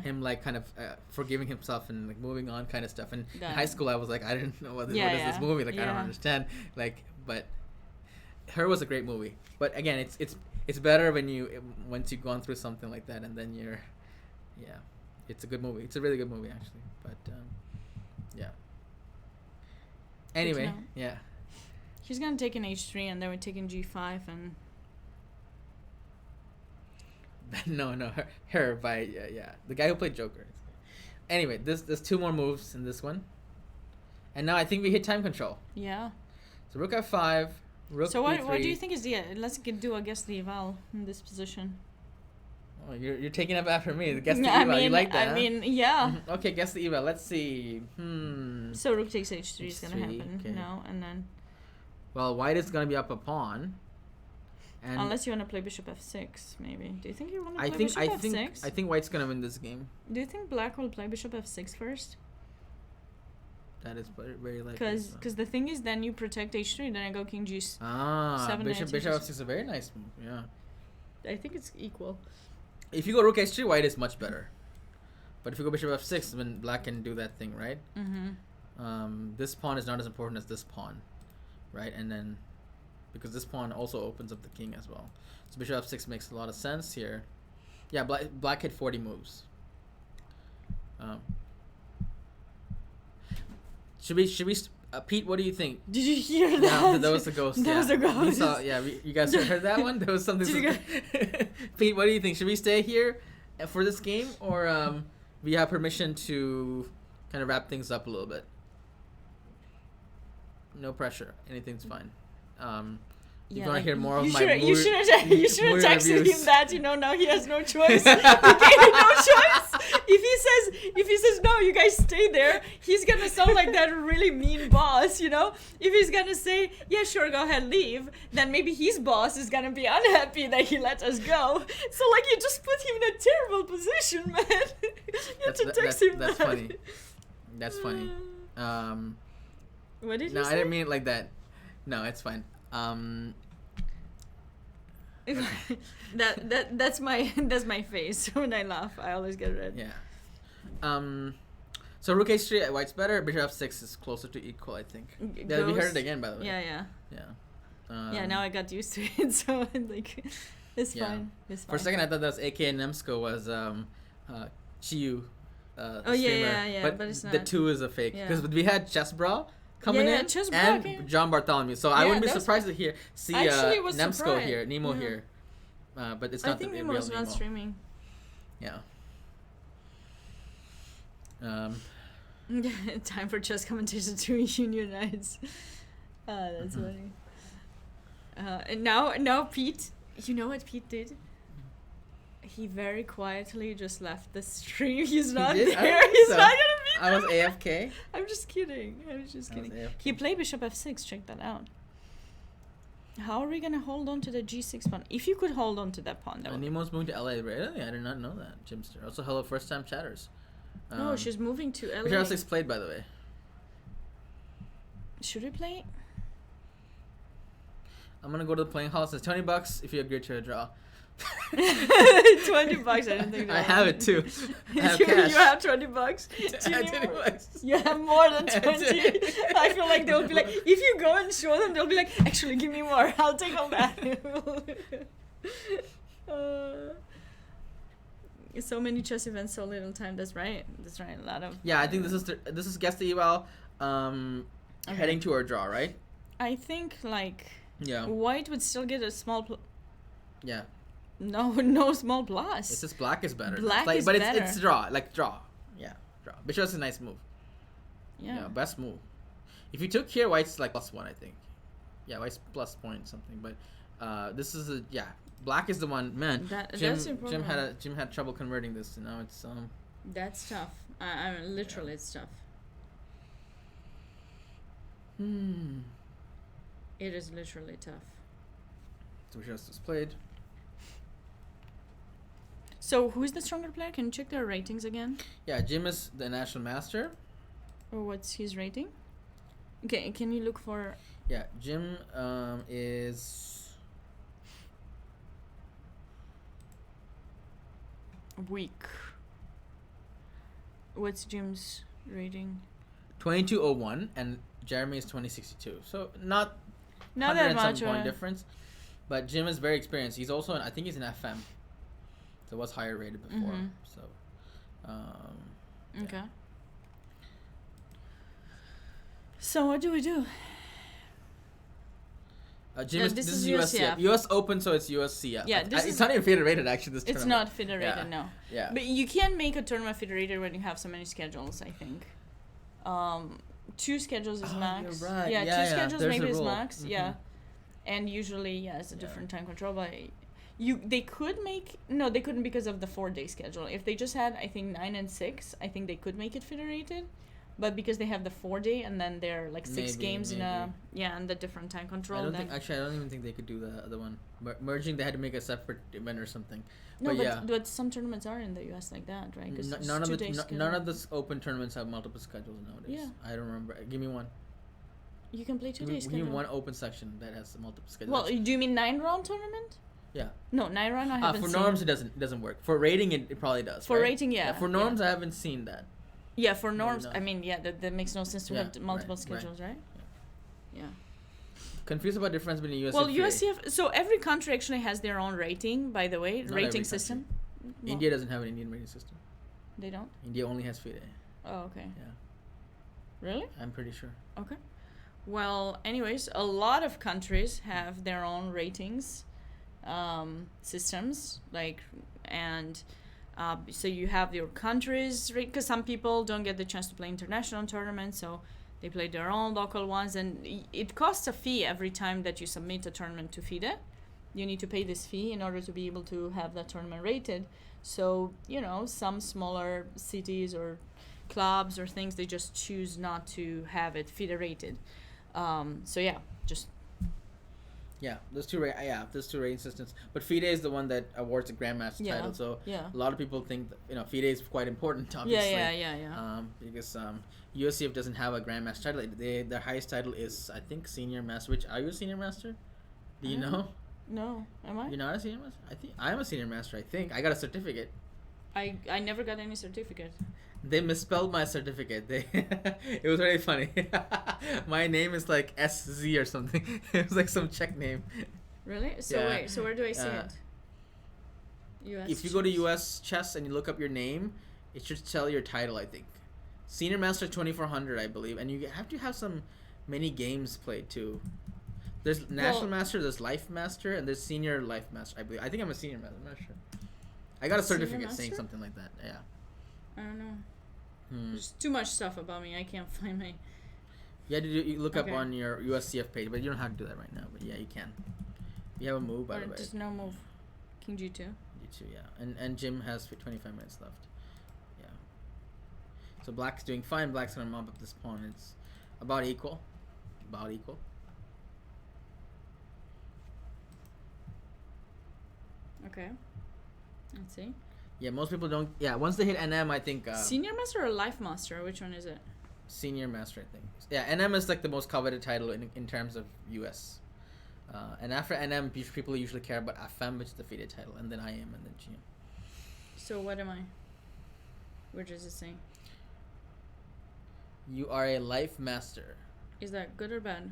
him like kind of forgiving himself and like moving on kind of stuff. And in high school I was like, I didn't know what is this movie, like I don't understand, like, but Her was a great movie. But again, it's better once you've gone through something like that, and then it's a good movie. It's a really good movie actually. But anyway, he's gonna take an H3 and then we're taking G5 and no, her by the guy who played Joker. Anyway, there's two more moves in this one, and now I think we hit time control. Yeah. So Rook F5, Rook So B3. what do you think is let's do a guess the eval in this position. Oh, you're taking up after me. Guess the eval. You like that? Yeah. Okay, guess the eval. Let's see. So Rook takes H3 is gonna happen. Okay. No, and then. Well, White is gonna be up a pawn. And unless you want to play Bishop F6, maybe. Do you think you want to play Bishop F6? I think White's gonna win this game. Do you think Black will play Bishop F6 first? That is very likely. Because the thing is, then you protect H3, then I go King G7. Bishop F6 is a very nice move. Yeah. I think it's equal. If you go Rook H3, White is much better. But if you go Bishop F6, then Black can do that thing, right? This pawn is not as important as this pawn, right? And then, because this pawn also opens up the king as well. So Bishop F6 makes a lot of sense here. Yeah, Black hit 40 moves. Should we Pete, what do you think? Did you hear that? That was a ghost. That was a ghost. You guys heard that one? There was something. Pete, what do you think? Should we stay here for this game, or we have permission to kind of wrap things up a little bit? No pressure. Anything's fine. You want to hear more of my mood? You should have texted him that. Now he has no choice. He gave him no choice. If he says no, you guys stay there, he's gonna sound like that really mean boss. If he's gonna say, yeah, sure, go ahead, leave, then maybe his boss is gonna be unhappy that he let us go. So like, you just put him in a terrible position, man. You have to text him that. That's funny. That's funny. What did you say? No, I didn't mean it like that. No, it's fine. That's my face when I laugh. I always get red. Yeah. So Rook H3, White's better. Bishop F6 is closer to equal, I think. We heard it again, by the way. Yeah. Now I got used to it, so like, it's fine. It's fine. For a second, I thought that was AK and Nemsko was Chiyu. Yeah. But it's not. The 2 is a fake because we had Chess Bra coming in and John Bartholomew, so I wouldn't be surprised to see Nemsko here, Nemo here, but it's not the real Nemo. I think Nemo's not streaming. Yeah. Time for chess commentators to unionize. That's funny. And now Pete, you know what Pete did? He very quietly just left the stream. He's not there. He's not gonna be there. I was AFK. I'm just kidding. He played Bishop F6. Check that out. How are we gonna hold on to the G6 pawn? If you could hold on to that pawn, that would. Nemo's moving to LA. Really? I did not know that. Jimster. Also, hello, first time chatters. No, she's moving to LA. Bishop F6 played, by the way. Should we play? I'm gonna go to the playing hall. It says $20 if you agree to a draw. $20. I didn't think that. I have it too. I have cash. You have $20. $20. You have more than 20. I feel like they'll be like, if you go and show them, they'll be like, actually, give me more. I'll take all that. So many chess events, so little time. That's right. A lot of. Yeah, I think this is guess the eval. heading to our draw, right? I think yeah, white would still get a small. Yeah. No small plus. It's just black is better. Black is better. But it's draw. Yeah, draw. Bishop is a nice move. Yeah. Best move. If you took here, white's like +1, I think. Yeah, white's plus point something. But this is black is the one. Man, that's important. Jim had trouble converting this. Now it's That's tough. I mean, literally, it's tough. It is literally tough. So we just played. So who's the stronger player? Can you check their ratings again? Yeah, Jim is the national master. Or what's his rating? Okay, can you look for... Yeah, Jim is... weak. What's Jim's rating? 2201 and Jeremy is 2062. So not that much point difference. But Jim is very experienced. He's also I think he's an FM. So was higher rated before. Mm-hmm. So okay. So what do we do? Jim this is USCF. US Open, so it's USCF. Yeah, it's not even federated actually. This it's tournament. not federated, no. Yeah. But you can't make a tournament federated when you have so many schedules. I think. 2 schedules is max. You're right. Yeah, 2 schedules There's maybe is rule. max. Mm-hmm. Yeah, and usually it's a different time control. But they couldn't because of the 4-day schedule. If they just had I think 9 and 6, I think they could make it federated. But because they have the 4-day and then they're like 6 games in and the different time control. I don't even think they could do the other one. Merging, they had to make a separate event or something. No, but some tournaments are in the US like that, right? None of the open tournaments have multiple schedules nowadays. Yeah. I don't remember. Give me one. You can play 2 days. Give me one open section that has multiple schedules. Well, do you mean 9-round tournament? Yeah. No, 9-round I haven't seen. For norms, it doesn't work. For rating, it probably does. For rating, yeah. For norms, I haven't seen that. Yeah, for norms, I mean, that makes no sense to have multiple schedules, right? Yeah. Confused about the difference between USCF. Well, USCF, so every country actually has their own rating, by the way, rating system. India doesn't have an Indian rating system. They don't? India only has FIDE. Oh, okay. Yeah. Really? I'm pretty sure. Okay. Well, anyways, a lot of countries have their own ratings systems, so you have your countries, because some people don't get the chance to play international tournaments, so they play their own local ones, and it costs a fee every time that you submit a tournament to FIDE. You need to pay this fee in order to be able to have that tournament rated. So, some smaller cities or clubs or things, they just choose not to have it FIDE rated. There's two rating systems, but FIDE is the one that awards the Grandmaster title. So a lot of people think that, FIDE is quite important, obviously. Because USCF doesn't have a Grandmaster title. Their highest title is, I think, Senior Master. Are you a Senior Master? Do you know? No, am I? You're not a Senior Master? I think I'm a Senior Master. I think I got a certificate. I never got any certificate. They misspelled my certificate. It was really funny. My name is like SZ or something. It was like some Czech name. Really? So wait, so where do I see it? US if you go to US Chess and you look up your name, it should tell your title, I think. Senior Master 2400, I believe. And you have to have some many games played too. There's National Master, there's Life Master, and there's Senior Life Master, I believe. I think I'm a Senior Master. I'm not sure. I got a certificate saying something like that. Yeah. I don't know. There's too much stuff about me. I can't find my... You look up on your USCF page, but you don't have to do that right now. But yeah, you can. You have a move, by the way. Just no move. King G2. G2, yeah. And Jim has 25 minutes left. Yeah. So Black's doing fine. Black's going to mop up this pawn. It's about equal. Okay. Let's see. Yeah, most people don't... Yeah, once they hit NM, I think... Senior Master or Life Master? Which one is it? Senior Master, I think. Yeah, NM is like the most coveted title in terms of US. And after NM, people usually care about FM, which is the FIDE title, and then IM, and then GM. So what am I? Where does it say? You are a Life Master. Is that good or bad?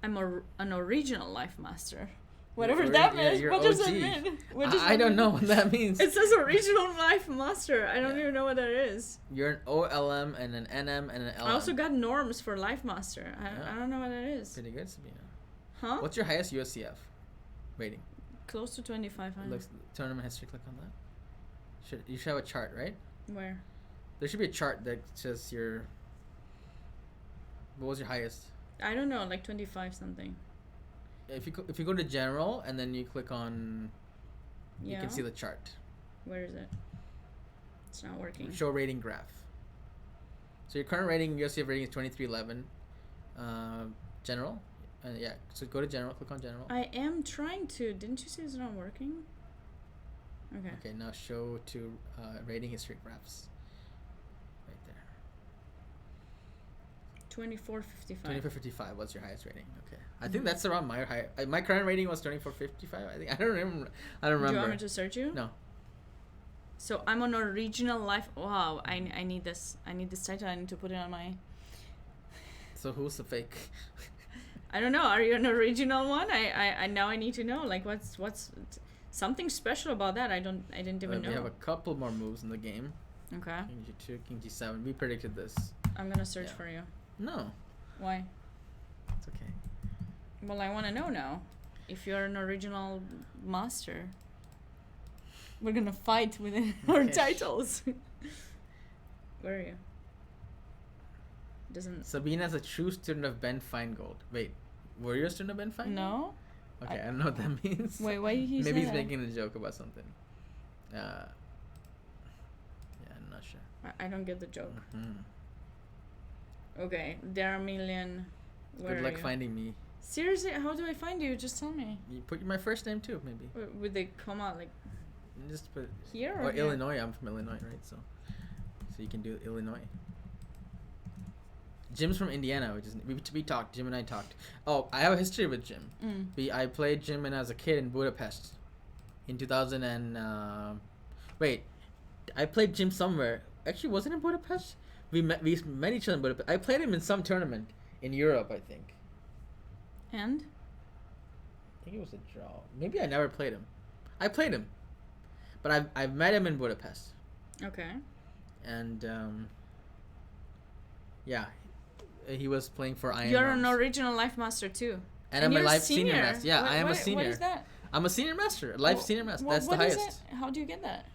I'm an original Life Master. Whatever that means. What does that mean? I don't know what that means. It says Original Life Master. I don't even know what that is. You're an OLM and an NM and an LM. I also got norms for Life Master. I don't know what that is. Pretty good, Sabina. Huh? What's your highest USCF rating? Close to 2,500. Tournament history, click on that. You should have a chart, right? Where? There should be a chart that says your... What was your highest? I don't know, like 25 something. If you go to general and then you click on... You can see the chart. Where is it? It's not working. Show rating graph. So your current rating, USCF rating is 2311. General. Yeah, so go to general, click on general. I am trying to. Didn't you say it's not working? Okay. Okay, now show to rating history graphs. Right there. 2455. 2455, what's your highest rating? Okay. I think that's around my high. My current rating was 2455, I think. I don't remember. Do you want me to search you? No. So I'm on Original Life. Wow, I need this. I need this title. I need to put it on my... So who's the fake? I don't know. Are you an original one? I now I need to know. Like what's something special about that? I didn't even know. We have a couple more moves in the game. Okay. King G2, King G7. We predicted this. I'm gonna search for you. No. Why? It's okay. Well, I want to know now. If you're an original master, we're gonna fight within our titles. Where are you? Sabina is a true student of Ben Feingold. Wait, were you a student of Ben Feingold? No. Okay, I don't know what that means. Wait, why he Maybe he's making a joke about something. Yeah, I'm not sure. I don't get the joke. Mm-hmm. Okay, there are a million. Good luck finding me. Seriously, how do I find you? Just tell me. You put my first name too, maybe. Would they come out like? Just put here or Illinois. I'm from Illinois, right? So you can do Illinois. Jim's from Indiana, which is we talked. Jim and I talked. Oh, I have a history with Jim. I played Jim when I was a kid in Budapest, in 2000 and wait, I played Jim somewhere. Actually, wasn't it in Budapest? We met each other in Budapest. I played him in some tournament in Europe, I think. And? I think it was a draw. Maybe I never played him. I played him, but I've met him in Budapest. Okay. And yeah. He was playing for IM. You're an original Life Master too. And I'm a Life Senior Master. Yeah, I am a senior. What is that? I'm a Senior Master. Life Senior Master. That's the highest. How do you get that?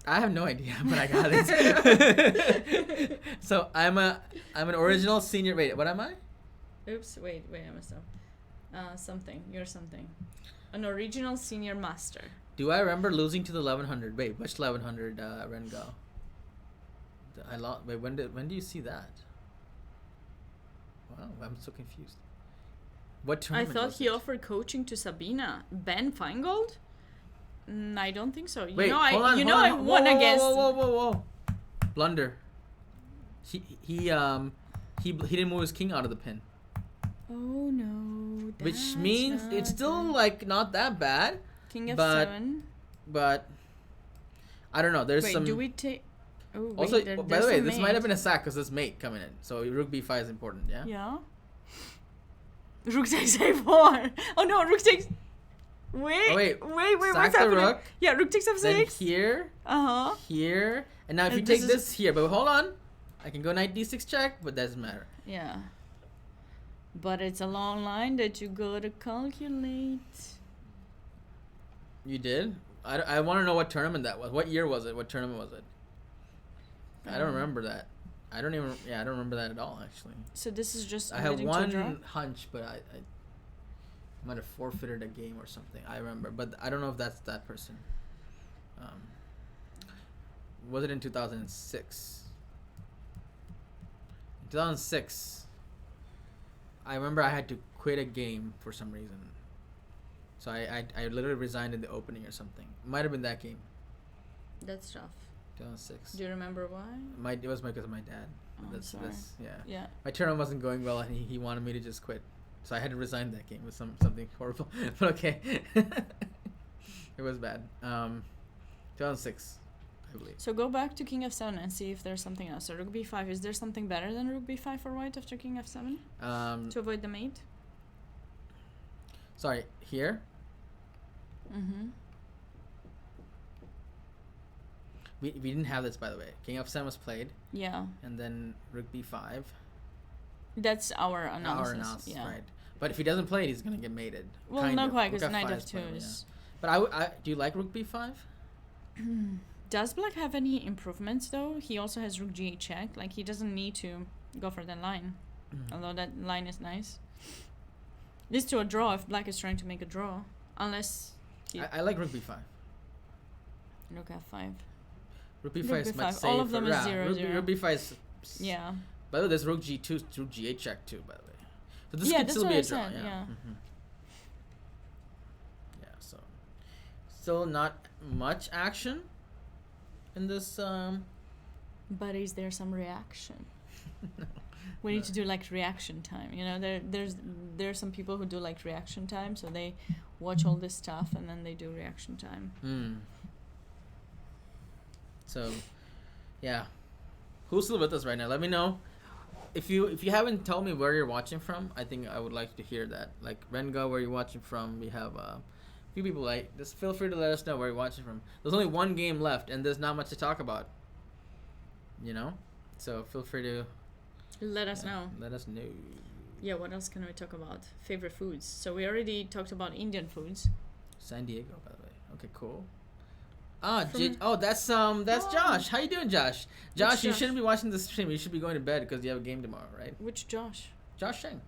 I have no idea, but I got it. So I'm an original senior. Wait, what am I? Oops, wait, I messed up. Something. You're something. An original Senior Master. Do I remember losing to the 1100? Wait, which 1100 Rengo? I lost. Wait, when do you see that? Wow, I'm so confused. What tournament? I thought he offered coaching to Sabina. Ben Feingold? I don't think so. Wait, I won against. Whoa! Blunder. He didn't move his king out of the pin. Oh no! Which means it's still like not that bad. King F7. But I don't know. There's some. Wait, do we take? Oh, wait, also, by the way, this might have been a sack because there's mate coming in. So rook b5 is important, yeah? Yeah. Rook takes a4. Oh no, rook takes... Wait, what's happening? Rook. Yeah, rook takes f6. Then here. Uh-huh. Here. And now if you take this here, but hold on. I can go knight d6 check, but doesn't matter. Yeah. But it's a long line that you gotta calculate. You did? I want to know what tournament that was. What year was it? What tournament was it? I don't remember that. I don't remember that at all, actually. So this is just... I have one hunch, but I might have forfeited a game or something. I remember, but I don't know if that's that person. Was it in 2006? In 2006, I remember I had to quit a game for some reason. So I literally resigned in the opening or something. Might have been that game. That's tough. 2006. Do you remember why? It was because of my dad. Oh, sorry. Yeah. My tournament wasn't going well, and he wanted me to just quit, so I had to resign that game with something horrible. But okay, it was bad. 2006, I believe. So go back to King F7 and see if there's something else. So Rook B5. Is there something better than Rook B5 for White after King F7? To avoid the mate. Sorry, here. Mm-hmm. We didn't have this, by the way. King F7 was played. Yeah. And then Rook B5. That's our analysis. Our analysis, right. But if he doesn't play it, he's going to get mated. Well, not quite, because Knight F2 is... But I do you like Rook B5? Does Black have any improvements, though? He also has Rook G8 check. Like, he doesn't need to go for that line. Although that line is nice. This to a draw if Black is trying to make a draw. Unless... I like Rook B5. Rook F5. Rook B5 is much safer. All of them is 0-0. Rook B5 is... Yeah. By the way, there's Rook G2, Rook G8 check too, by the way. So this could still be a draw. Yeah. Mm-hmm. Yeah, so... Still not much action in this... But is there some reaction? We need to do like reaction time. You know, there's some people who do like reaction time, so they watch all this stuff and then they do reaction time. So, yeah. Who's still with us right now? Let me know. If you haven't told me where you're watching from, I think I would like to hear that. Like Renga, where you're watching from. We have a few people like. Just feel free to let us know where you're watching from. There's only one game left, and there's not much to talk about. You know, so feel free to let us know. Let us know. Yeah, what else can we talk about? Favorite foods. So we already talked about Indian foods. San Diego, by the way. Okay, cool. That's Josh. How you doing, Josh? Josh, you shouldn't be watching this stream. You should be going to bed because you have a game tomorrow, right? Which Josh? Josh Shang.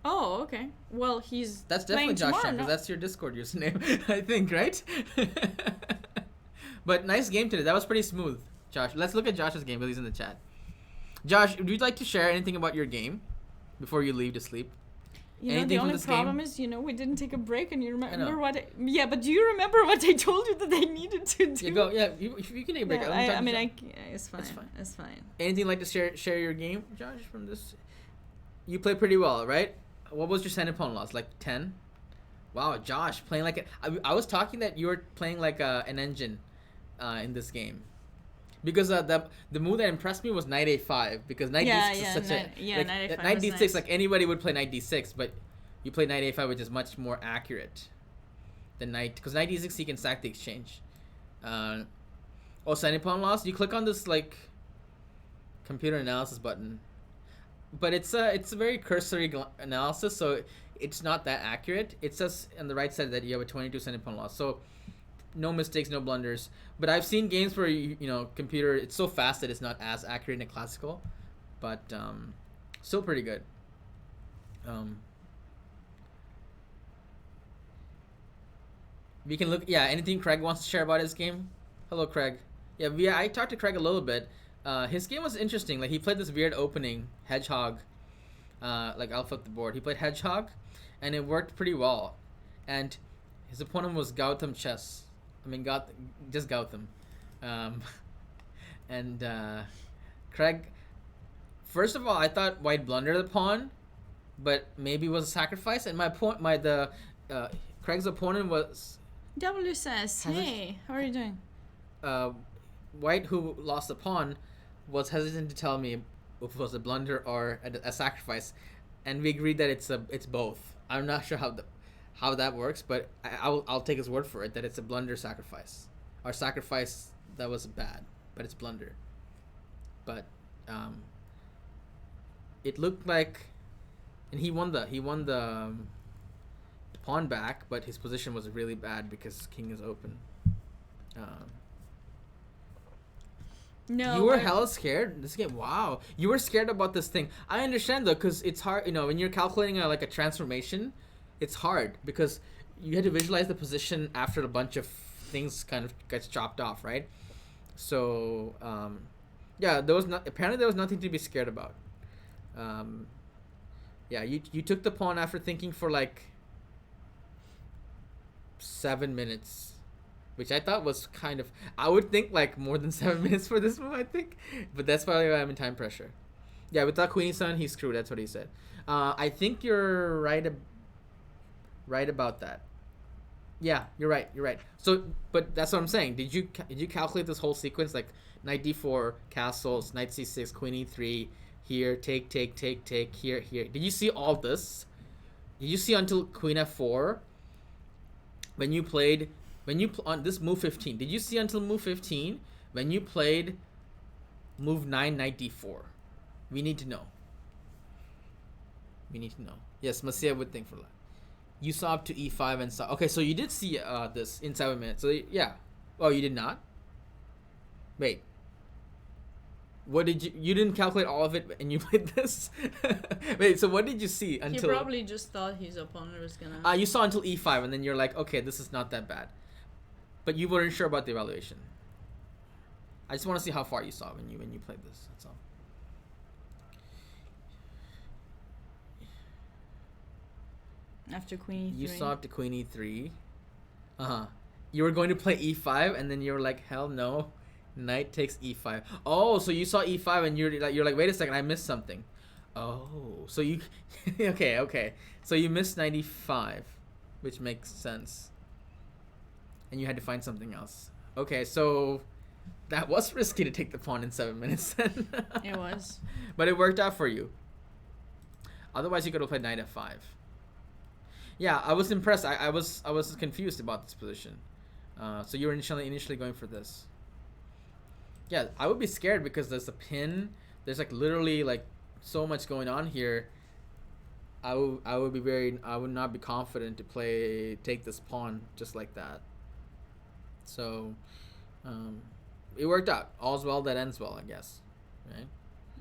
Oh, okay. Well, that's definitely Josh Shang because that's your Discord username, I think, right? But nice game today. That was pretty smooth, Josh. Let's look at Josh's game because he's in the chat. Josh, would you like to share anything about your game before you leave to sleep? The only problem is, we didn't take a break, and you remember what? But do you remember what I told you that I needed to do? You can take a break. It's fine. It's fine. Anything you'd like to share your game, Josh, from this? You play pretty well, right? What was your center pawn loss? Like 10? Wow, Josh, playing like I was talking that you were playing like an engine in this game. Because the move that impressed me was knight a5 because knight d6 is such knight a5 knight d6 nice. Like anybody would play knight d6, but you play knight a5, which is much more accurate than knight, because knight d6 you can sack the exchange. Center pawn loss. You click on this like computer analysis button, but it's a very cursory analysis, so it's not that accurate. It says on the right side that you have a 22 center pawn loss, so no mistakes, no blunders. But I've seen games where computer, it's so fast that it's not as accurate in a classical, but still pretty good. We can look. Yeah, anything Craig wants to share about his game? Hello, Craig. Yeah, I talked to Craig a little bit. His game was interesting. Like he played this weird opening hedgehog. I'll flip the board. He played hedgehog, and it worked pretty well. And his opponent was Gautam Chess. Just Gautam. Craig, first of all, I thought white blundered the pawn, but maybe it was a sacrifice. And Craig's opponent was... W says, hey, how are you doing? White, who lost the pawn, was hesitant to tell me if it was a blunder or a sacrifice. And we agreed that it's both. I'm not sure how that works, but I'll take his word for it that it's a blunder sacrifice, or sacrifice that was bad, but it's blunder. But it looked like, and he won the pawn back, but his position was really bad because king is open. No, you were hella scared this game. Wow, you were scared about this thing. I understand though, because it's hard. When you're calculating a transformation, it's hard because you had to visualize the position after a bunch of things kind of gets chopped off, right? So there was nothing to be scared about. You took the pawn after thinking for like 7 minutes, which I thought was kind of, I would think like more than 7 minutes for this move, I think, but that's probably why I'm in time pressure. Yeah, without Queen E7, he's screwed. That's what he said. I think you're right about that. Yeah, you're right. So, but that's what I'm saying. Did you calculate this whole sequence, like knight d4, castles, knight c6, queen e3, here, take, here. Did you see all this? Did you see until queen f4? on this move 15, did you see until move 15 when you played move 9 knight d4? We need to know. Yes, Masia would think for that. You saw up to e5 and saw. Okay, so you did see this in 7 minutes. So yeah. Oh, you did not? Wait. What did you didn't calculate all of it and you played this? Wait, so what did you see until... He probably just thought his opponent was gonna... you saw until e5 and then you're like, okay, this is not that bad. But you weren't sure about the evaluation. I just want to see how far you saw when you played this. That's all. After queen e3. You saw up to queen e3. You were going to play e5 and then you were like, hell no. Knight takes e5. Oh, so you saw e5 and you're like, wait a second, I missed something. Oh, so you okay. So you missed knight e5, which makes sense. And you had to find something else. Okay, so that was risky to take the pawn in 7 minutes then. It was. But it worked out for you. Otherwise you could have played knight f5. Yeah, I was impressed. I was confused about this position. So you were initially going for this. Yeah, I would be scared because there's a pin. There's like literally like so much going on here. I would not be confident to take this pawn just like that. So, it worked out. All's well that ends well, I guess. Right?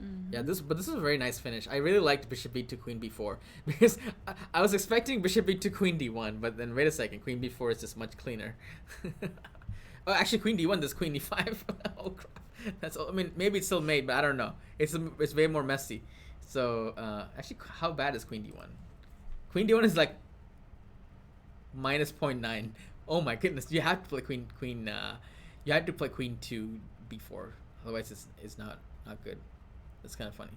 Mm-hmm. Yeah, this is a very nice finish. I really liked bishop b2 queen b4 because I was expecting bishop b2 queen d1, but then wait a second, queen b4 is just much cleaner. Oh, actually, queen d1, this queen e5. Oh crap! That's all. I mean, maybe it's still made, but I don't know. It's way more messy. So actually, how bad is queen d1? Queen d1 is like minus 0.9. Oh my goodness! You have to play queen. You have to play queen 2 b4. Otherwise, it's not good. That's kind of funny.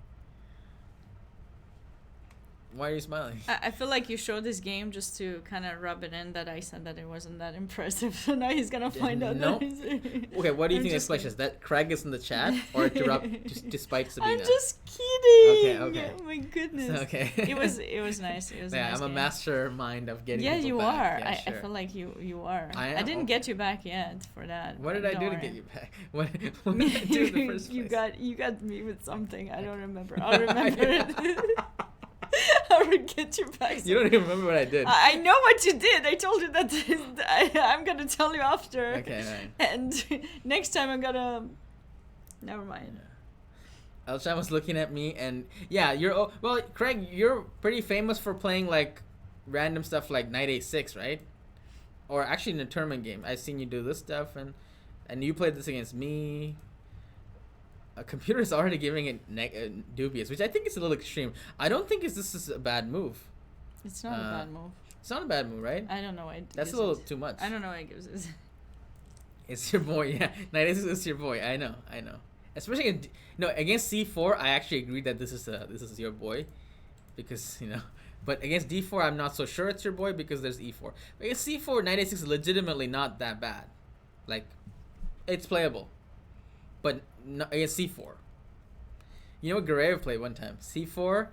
Why are you smiling? I feel like you showed this game just to kind of rub it in that I said that it wasn't that impressive. So now he's gonna find out. No. Okay, what do you think the explanation is? That Craig is in the chat, or to rub despite Sabina? I'm just kidding. Okay. Oh my goodness. Okay. It was nice. It was. Yeah, a nice I'm a mastermind of getting. Yeah, people you back. are. Yeah, I feel like you are. I didn't get you back yet for that. What did I do to get you back? What did I do in the first place? You got me with something. I don't remember. I'll remember it. I would get you back. You don't even remember what I did. I know what you did. I told you that I'm gonna tell you after. Okay, right. And next time I'm gonna. Never mind. Yeah. Elshan was looking at me, and yeah, well, Craig, you're pretty famous for playing like random stuff like knight a6, right? Or actually in a tournament game, I've seen you do this stuff, and you played this against me. A computer is already giving it dubious, which I think is a little extreme. I don't think this is a bad move. It's not a bad move. It's not a bad move, right? I don't know why. That's a little too much. I don't know why it gives it. It's your boy, yeah. Knight is your boy. I know. Especially against c4, I actually agree that this is your boy, because But against d4, I'm not so sure it's your boy because there's e4. But against c4, knight a6 is legitimately not that bad. Like, it's playable. But no, against c4. You know what Gauri played one time? c4,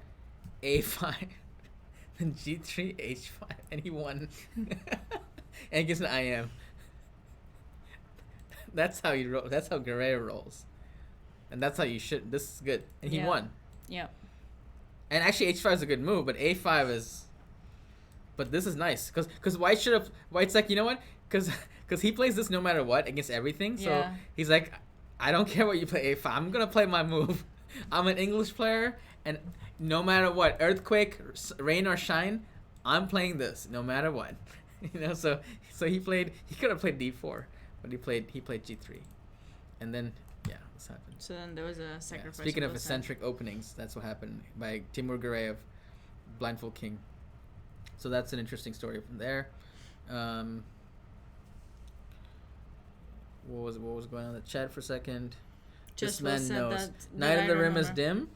a5, then g3, h5, and he won. And he gives an IM. That's how you roll. That's how Gauri rolls. And that's how you should. This is good. And he won. Yeah. And actually, h5 is a good move, but a5 is. But this is nice, because White's like, you know what? Because he plays this no matter what against everything. So he's like, I don't care what you play a5. I'm gonna play my move. I'm an English player, and no matter what, earthquake, rain or shine, I'm playing this no matter what. So he could have played d4, but he played g3, and then this happened. So then there was a sacrifice. Speaking of eccentric openings, that's what happened by Timur Gauri of Blindfold King. So that's an interesting story from there. What was going on in the chat for a second? Just this man knows. Knight of the Rim is dim.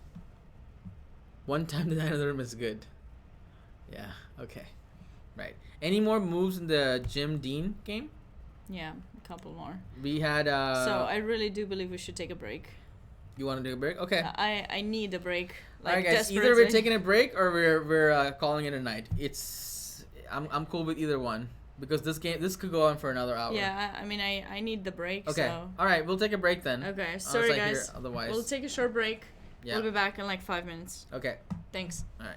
One time the Knight of the Rim is good. Yeah, okay. Right. Any more moves in the Jim Dean game? Yeah, a couple more. We had so I really do believe we should take a break. You want to take a break? Okay. I need a break. Like, alright guys, either we're taking a break or we're calling it a night. I'm cool with either one. because this could go on for another hour. Yeah, I mean, I need the break. Okay. So. All right, we'll take a break then. Okay. Sorry, guys. Otherwise, we'll take a short break. Yeah. We'll be back in like 5 minutes. Okay. Thanks. All right.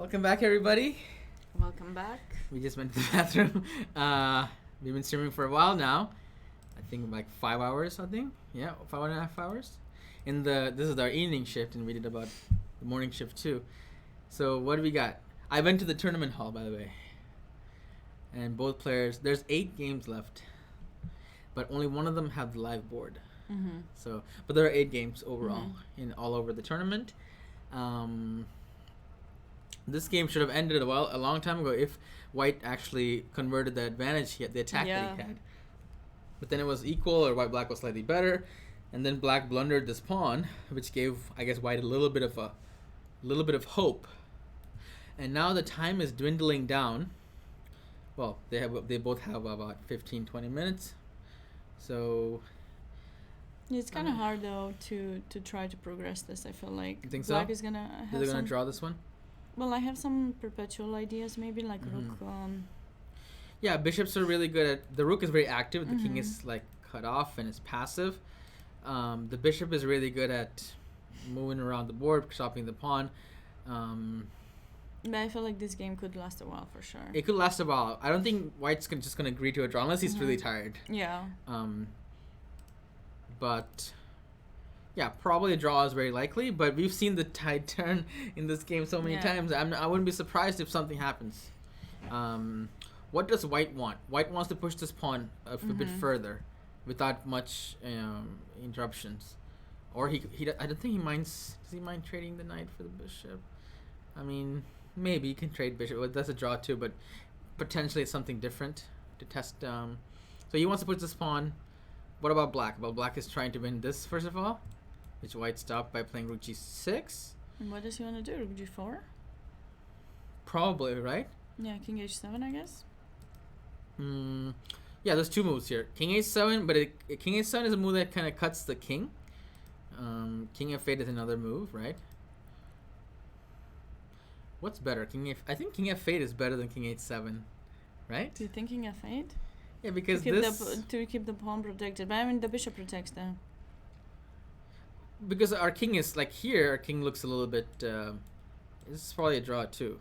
Welcome back, everybody. Welcome back. We just went to the bathroom. We've been streaming for a while now. I think like 5 hours, I think. Yeah, 5.5 hours. This is our evening shift, and we did about the morning shift too. So what do we got? I went to the tournament hall, by the way. And both players, there's 8 games left. But only one of them have the live board. Mm-hmm. So, but there are 8 games overall in all over the tournament. This game should have ended a long time ago if White actually converted the advantage the attack that he had. But then it was equal, or Black was slightly better, and then Black blundered this pawn, which gave, I guess, White a little bit of hope. And now the time is dwindling down. Well, they both have about 15-20 minutes. So it's kind of hard though to try to progress this. I feel like you think Black so? is gonna have Is it gonna draw this one? Well, I have some perpetual ideas, maybe like rook. Yeah, bishops are really good at. The rook is very active. The king is like cut off and is passive. The bishop is really good at moving around the board, stopping the pawn. But I feel like this game could last a while for sure. It could last a while. I don't think White's just gonna agree to a draw unless he's really tired. Yeah. But yeah, probably a draw is very likely. But we've seen the tide turn in this game so many times. I wouldn't be surprised if something happens. What does White want? White wants to push this pawn a bit further, without much interruptions. Or I don't think he minds. Does he mind trading the knight for the bishop? I mean, maybe you can trade bishop. Well, that's a draw too, but potentially it's something different to test. So he wants to push this pawn. What about Black? Well, Black is trying to win this first of all, which White stopped by playing rook g6. And what does he want to do? Rook g4? Probably, right? Yeah, king h7, I guess. Yeah, there's 2 moves here. King h7, but king h7 is a move that kind of cuts the king. King f8 is another move, right? What's better? I think king f8 is better than king h7, right? Do you think king f8? Yeah, because to keep the pawn protected. But I mean, the bishop protects them. Because our king is like here, our king looks a little bit. This is probably a draw too.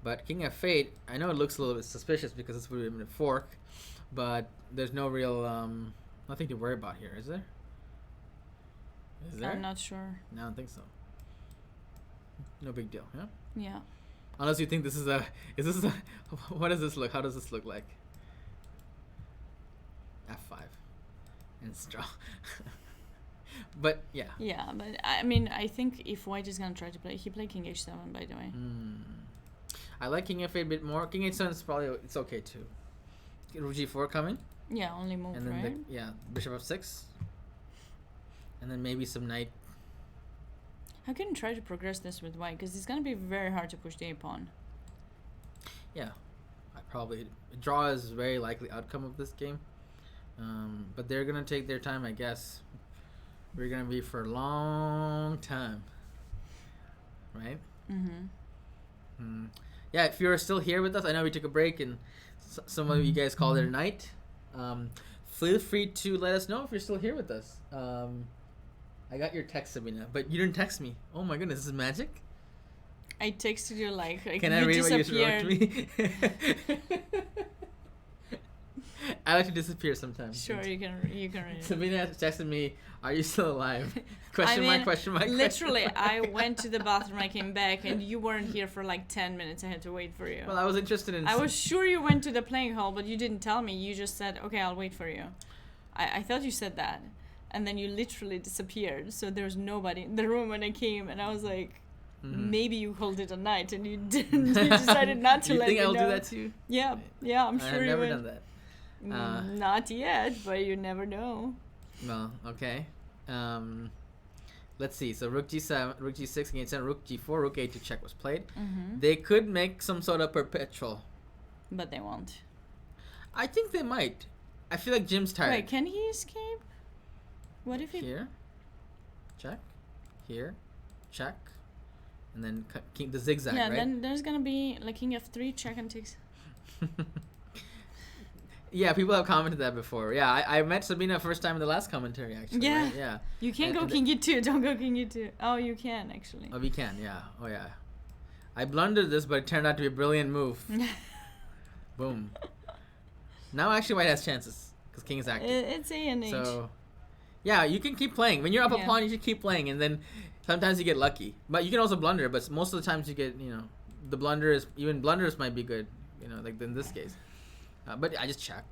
But king f8, I know it looks a little bit suspicious because it's would have been a fork, but there's no real nothing to worry about here, is there? Is there? I'm not sure. No, I don't think so. No big deal, yeah? Yeah. Unless you think this is what does this look? How does this look like? F5. And it's draw. But yeah. Yeah, but I mean, I think if White is gonna try to play, he played king h7, by the way. I like king f8 a bit more. King h7 is probably it's okay too. Rook g4 coming. Yeah, only move, and then right? Bishop f6. And then maybe some knight. How can you try to progress this with White? Because it's gonna be very hard to push the a pawn. Yeah, draw is very likely outcome of this game. But they're gonna take their time, I guess. We're gonna be for a long time, right? Yeah, if you're still here with us, I know we took a break and some of you guys called it a night. Feel free to let us know if you're still here with us. I got your text, Sabina, but you didn't text me. Oh my goodness, this is magic. I texted you like can I read what you wrote to me? I like to disappear sometimes. Sure, you can read it. Sabina texted me, "Are you still alive?" Question mark. Literally, I went to the bathroom, I came back, and you weren't here for like 10 minutes. I had to wait for you. Well, I was interested in. I was sure you went to the playing hall, but you didn't tell me. You just said, "Okay, I'll wait for you." I thought you said that, and then you literally disappeared. So there was nobody in the room when I came, and I was like, maybe you called it a night, and you didn't. You decided not to let me know. You think I'll do that too? Yeah, I'm sure you would. I've never done that. Not yet, but you never know. Well, okay. Let's see. So rook g7, rook g6 against rook g4, rook a to check was played. They could make some sort of perpetual, but they won't. I think they might. I feel like Jim's tired. Wait, can he escape? What if he here? Check. Here. Check. And then king the zigzag. Yeah, right? Then there's gonna be like king f3, check and takes. Yeah, people have commented that before. Yeah, I met Sabina first time in the last commentary, actually. Yeah. Right? Yeah. You can't go king e2. Don't go king e2. Oh, you can, actually. Oh, we can, yeah. Oh, yeah. I blundered this, but it turned out to be a brilliant move. Boom. Now actually white has chances because king is active. It's A and H. So, yeah, you can keep playing. When you're up a pawn, you should keep playing, and then sometimes you get lucky. But you can also blunder. But most of the times you get, the blunders. Even blunders might be good. Like in this case. But I just check.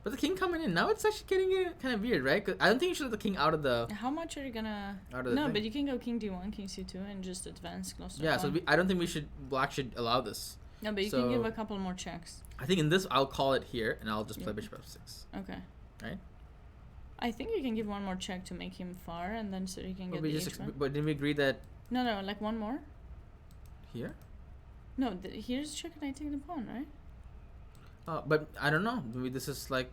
But the king coming in now, it's actually getting kind of weird, right? 'Cause I don't think you should let the king out of the. How much are you gonna? No, but you can go king d1, king c2, and just advance close to. Yeah, so I don't think Black should allow this. No, but you can give a couple more checks. I think in this I'll call it here, and I'll just play bishop f6. Okay. Right. I think you can give one more check to make him far, and then so you can get the h1. But didn't we agree that? No, like one more. Here. No, here's check and I take the pawn, right? But I don't know. Maybe this is like.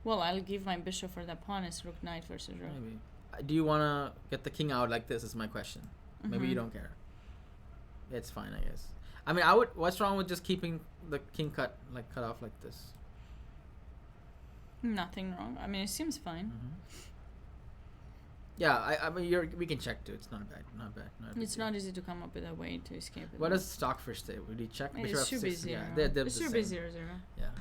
Well, I'll give my bishop for that pawn. It's rook knight versus rook. Maybe. Do you want to get the king out like this? Is my question. Maybe you don't care. It's fine, I guess. I mean, what's wrong with just keeping the king cut off like this? Nothing wrong. I mean, it seems fine. Mm-hmm. Yeah, I mean, we can check too. It's not bad. It's not easy to come up with a way to escape it. What does Stockfish say? Would you check? It should be 0. Yeah, it should be 0-0. Yeah.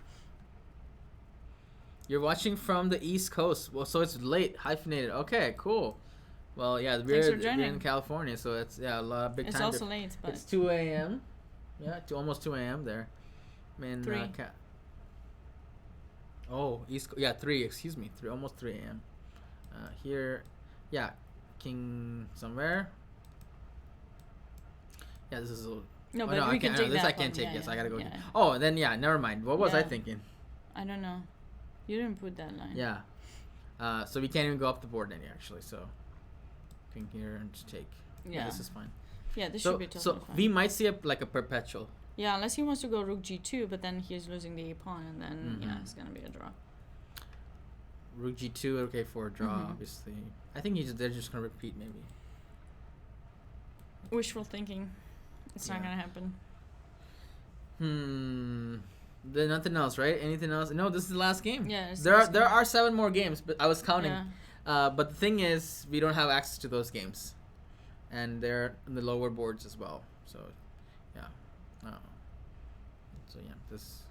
You're watching from the East Coast. Well, so it's late, hyphenated. Okay, cool. Well, yeah, we're in California, so it's a lot of big time. It's also late, but it's 2 a.m. Yeah, almost 2 a.m. there. I mean, 3. Three. Excuse me, 3, almost 3 a.m. Here, yeah, king somewhere. Yeah, this is. No, but we can take this. I can't take. Yes, I gotta go. Yeah. Oh, and then never mind. What was I thinking? I don't know. You didn't put that line. Yeah. So we can't even go up the board any actually. So, king here and just take. Yeah, this is fine. Yeah, this should be totally fine. We might see a perpetual. Yeah, unless he wants to go rook g2, but then he's losing the a pawn, and then it's gonna be a draw. Rook g2, okay, for a draw, obviously. I think they're just gonna repeat maybe. Wishful thinking. It's not gonna happen. There's nothing else, right? Anything else? No, this is the last game. Yeah. There are 7 more games, but I was counting. Yeah. But the thing is, we don't have access to those games, and they're in the lower boards as well. So, yeah. This.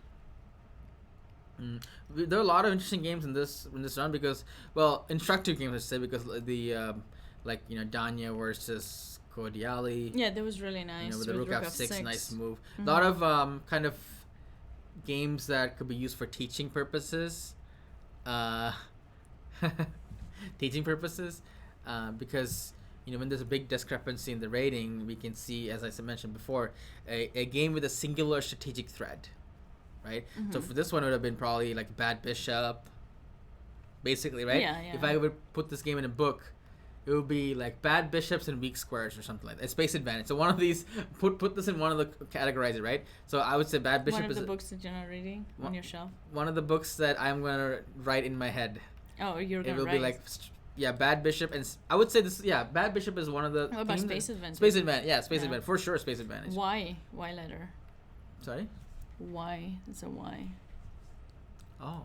There are a lot of interesting games in this round because, well, instructive games I say because the Danya versus Kodiali. Yeah, that was really nice. With the rook f6, nice move. A lot of kind of games that could be used for teaching purposes. Because when there's a big discrepancy in the rating, we can see, as I mentioned before, a game with a singular strategic thread, right? So for this one, it would have been probably like bad bishop, basically, right? Yeah. If I would put this game in a book, it would be like bad bishops and weak squares or something like that. It's space advantage. So one of these, put this in one of the categorize it, right? So I would say bad bishop is... One of the books that you're not reading on your shelf? One of the books that I'm going to write in my head. Oh, you're going to write? It will be like... Yeah, bad bishop, and I would say this. Yeah, bad bishop is one of the. What about space advantage? Space advantage, advantage for sure. Space advantage. Why letter? Sorry. Why? It's a Y. Oh.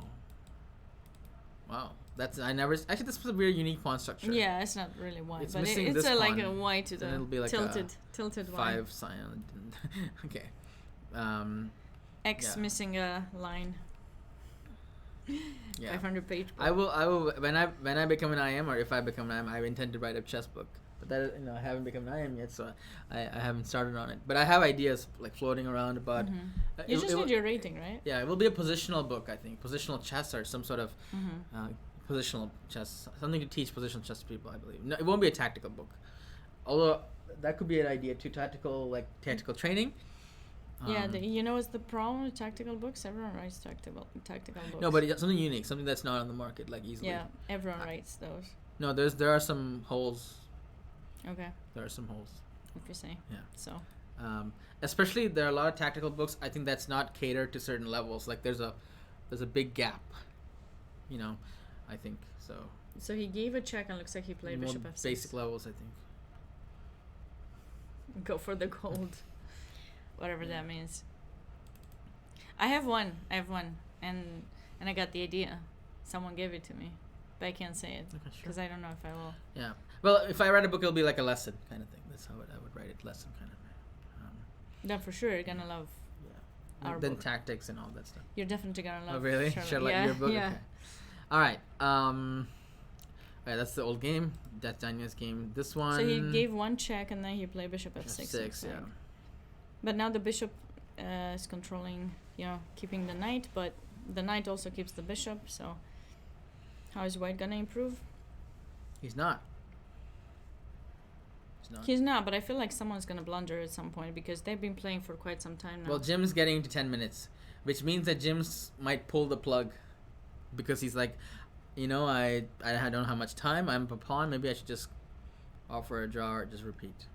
Wow, this was a very unique pawn structure. Yeah, it's not really Y, it's but missing it's this pawn, like a Y to the. It'll be like tilted Y. 5 sign. Okay. X missing a line. Yeah. 500 page book. I will when I become an IM, or if I become an IM, I intend to write a chess book. But that I haven't become an IM yet, so I haven't started on it. But I have ideas like floating around about. You just need your rating, right? Yeah, it will be a positional book, I think. Positional chess or some sort of positional chess, something to teach positional chess to people, I believe. No, it won't be a tactical book, although that could be an idea too. Tactical training. What's the problem with tactical books? Everyone writes tactical books. No, but something unique, something that's not on the market like easily. Yeah, everyone writes those. No, there are some holes. Okay. There are some holes. If you say. Yeah. So. Especially there are a lot of tactical books. I think that's not catered to certain levels. Like there's a big gap. I think so. So he gave a check and looks like he played bishop f6. Basic levels, I think. Go for the gold. Whatever that means. I have one, and I got the idea. Someone gave it to me, but I can't say it because I don't know if I will. Yeah. Well, if I write a book, it'll be like a lesson kind of thing. That's how I would write it, lesson kind of. Then for sure you're gonna love. Yeah. Then book. Tactics and all that stuff. You're definitely gonna love. Oh really? Sherlock, your book. Yeah. Okay. All right. Alright, that's the old game. That's Daniel's game. This one. So he gave one check and then he played bishop f6. F6, yeah. But now the bishop is controlling, keeping the knight, but the knight also keeps the bishop, so how is white gonna improve? He's not. He's not, but I feel like someone's gonna blunder at some point because they've been playing for quite some time now. Well, Jim's getting to 10 minutes, which means that Jim's might pull the plug because he's like, I don't have much time. I'm a pawn. Maybe I should just offer a draw or just repeat.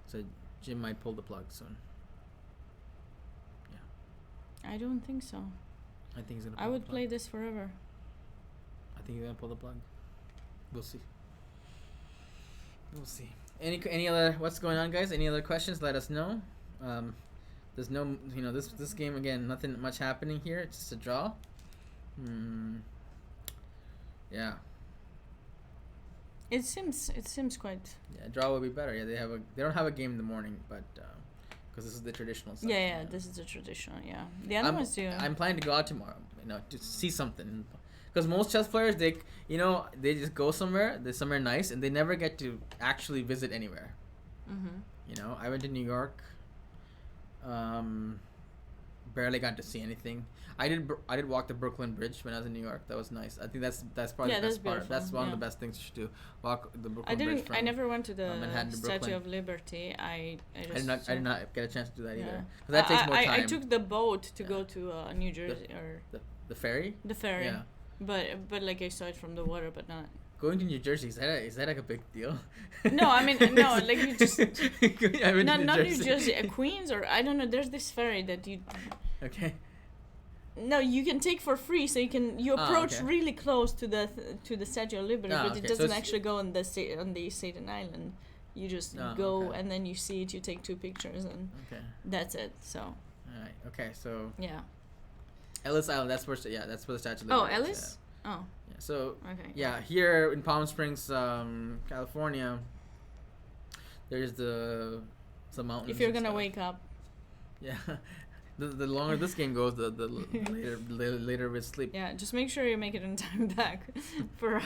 So Jim might pull the plug soon. Yeah. I don't think so. I think he's gonna. I would play this forever. I think he's gonna pull the plug. We'll see. We'll see. Any other? What's going on, guys? Any other questions? Let us know. There's no, this game again. Nothing much happening here. It's just a draw. Yeah. It seems quite. Yeah, draw would be better. Yeah, they don't have a game in the morning, but because this is the traditional stuff. Yeah, this is the traditional. Yeah, the other ones do. I'm planning to go out tomorrow. To see something, because most chess players they just go somewhere nice and they never get to actually visit anywhere. I went to New York. Barely got to see anything. I did walk the Brooklyn Bridge when I was in New York. That was nice. I think that's probably the best part. That's one of the best things you should do. Walk the Brooklyn Bridge. I never went to the Statue of Liberty. I did not get a chance to do that either. That takes more time. I took the boat to go to New Jersey the ferry. The ferry. Yeah. But like I saw it from the water, but not. Going to New Jersey, is that like a big deal? No, I mean no, like you just not New Jersey, Queens or I don't know. There's this ferry that you. Okay. No, you can take for free, so you approach really close to the Statue of Liberty, but it doesn't actually go on the Staten Island. You just go and then you see it. You take 2 pictures and that's it. So. All right. Okay. So. Yeah. Ellis Island. That's where the Statue of Liberty. Oh, Ellis. Yeah. Oh. Yeah, so here in Palm Springs, California, there's the mountains. If you're gonna wake up. Yeah, the longer this game goes, the later we sleep. Yeah, just make sure you make it in time back for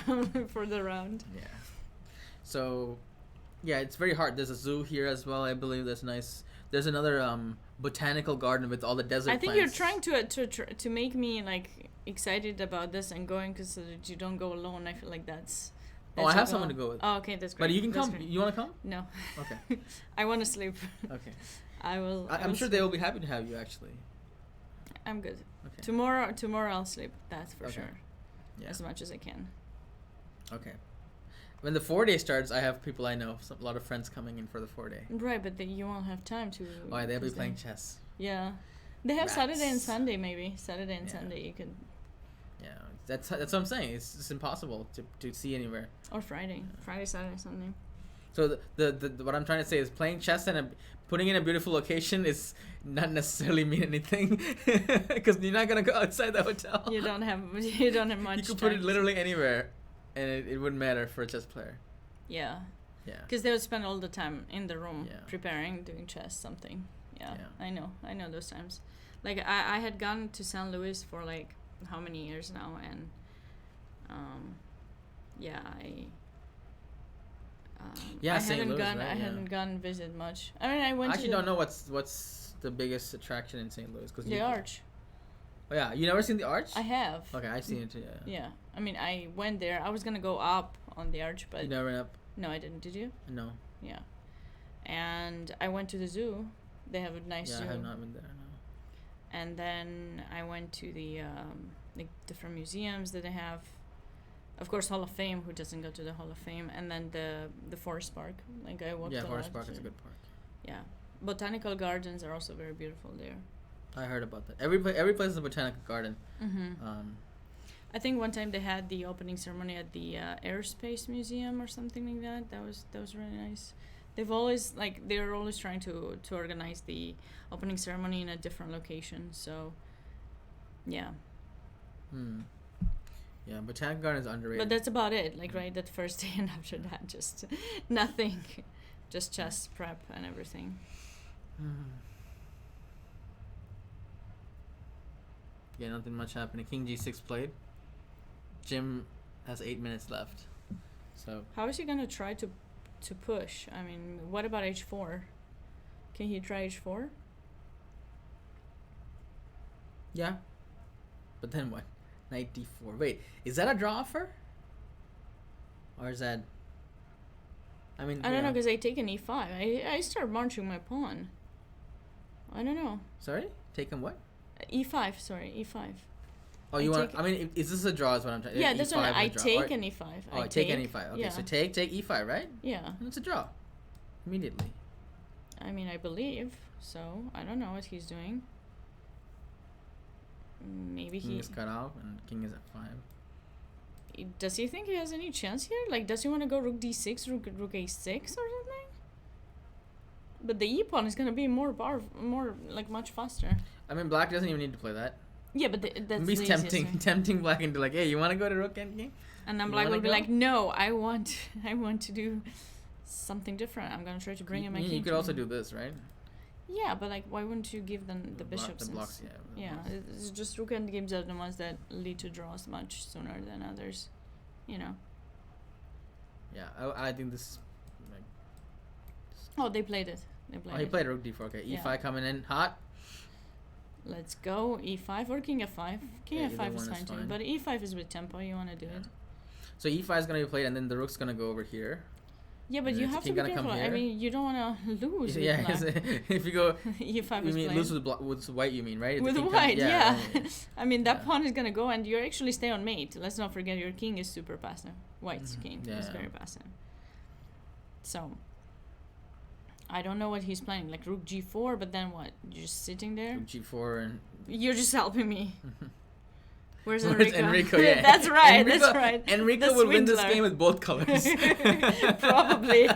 the round. Yeah. So, it's very hard. There's a zoo here as well. I believe that's nice. There's another botanical garden with all the desert plants. I think you're trying to make me like excited about this and going because so that you don't go alone. I feel like that's I have someone to go with. Oh, okay, that's great. But you can come. Great. You want to come? No. Okay. I want to sleep. Okay. I'm sure they will be happy to have you. Actually. I'm good. Okay. Tomorrow I'll sleep. That's for sure. Yeah. As much as I can. Okay. When the 4-day starts, I have people I know, a lot of friends coming in for the 4-day. Right, but you won't have time to. Oh, they'll be playing chess. Yeah, they have Saturday and Sunday maybe. Saturday and Sunday you can. Yeah, that's what I'm saying. It's just impossible to see anywhere. Or Friday, Saturday, Sunday. So the what I'm trying to say is playing chess and putting in a beautiful location is not necessarily mean anything because you're not gonna go outside the hotel. You don't have much. You could put it literally anywhere. And it wouldn't matter for a chess player. Yeah. Yeah. Because they would spend all the time in the room preparing, doing chess, something. Yeah. I know those times. Like I had gone to St. Louis for like how many years now, and I hadn't gone visit much. I mean, I went. I actually don't know what's the biggest attraction in St. Louis because the Arch. Oh yeah, you never seen the Arch? I have. Okay, I've seen it too. Yeah. I mean, I went there. I was gonna go up on the Arch, but you never went up. No, I didn't. Did you? No. Yeah. And I went to the zoo. They have a nice zoo. Yeah, I have not been there. No. And then I went to the different museums that they have. Of course, Hall of Fame. Who doesn't go to the Hall of Fame? And then the Forest Park. Like I walked. Yeah, Forest Park is a good park. Yeah, botanical gardens are also very beautiful there. I heard about that. Every place is a botanical garden. Mm-hmm. I think one time they had the opening ceremony at the Aerospace Museum or something like that. That was really nice. They're always trying to organize the opening ceremony in a different location. So, yeah. Yeah, botanical garden is underrated. But that's about it. Like right, that first day and after that, just nothing, just chess prep and everything. Yeah, nothing much happening. King G6 played. Jim has 8 minutes left. So how is he gonna try to push? I mean, what about H4? Can he try H4? Yeah. But then what? Knight D4. Wait, is that a draw offer? Or is that... I mean, I don't know, because I take an E5. I start marching my pawn. I don't know. Sorry? Taken what? E5, sorry, E5. Oh, you want... I mean, is this a draw is what I'm trying... Yeah, that's what I take an E5. Oh, I take an E5. Okay, so take E5, right? Yeah. And it's a draw. Immediately. I mean, I believe. So, I don't know what he's doing. Maybe King is cut off and king is at 5. Does he think he has any chance here? Like, does he want to go rook d6, rook a6 or something? But the e pawn is gonna be more like much faster. I mean, black doesn't even need to play that. Yeah, but that's the tempting black into like, hey, you want to go to rook endgame? And then black will be like, no, I want to do something different. I'm gonna try to bring in my king. You could also do this, right? Yeah, but like, why wouldn't you give them the bishops? The blocks, yeah. It's just rook endgames are the ones that lead to draws much sooner than others, you know. Yeah, I think this. Like, oh, they played it. He played rook d4. Okay, e5 coming in hot. Let's go e5 or king f5. King f5 is fine too, but e5 is with tempo. You want to do it. So e5 is gonna be played, and then the rook's gonna go over here. Yeah, but you have to be careful. I mean, you don't want to lose. Yeah, if you go e5 you mean lose with white, you mean, right? With white, yeah. I mean, that pawn is gonna go, and you actually stay on mate. Let's not forget your king is super passive. White's king is very passive. So, I don't know what he's playing. Like rook g4, but then what? You're just sitting there. Rook g4 and. You're just helping me. Where's Enrico? Yeah. That's right. Enrico would win this game with both colors. Probably.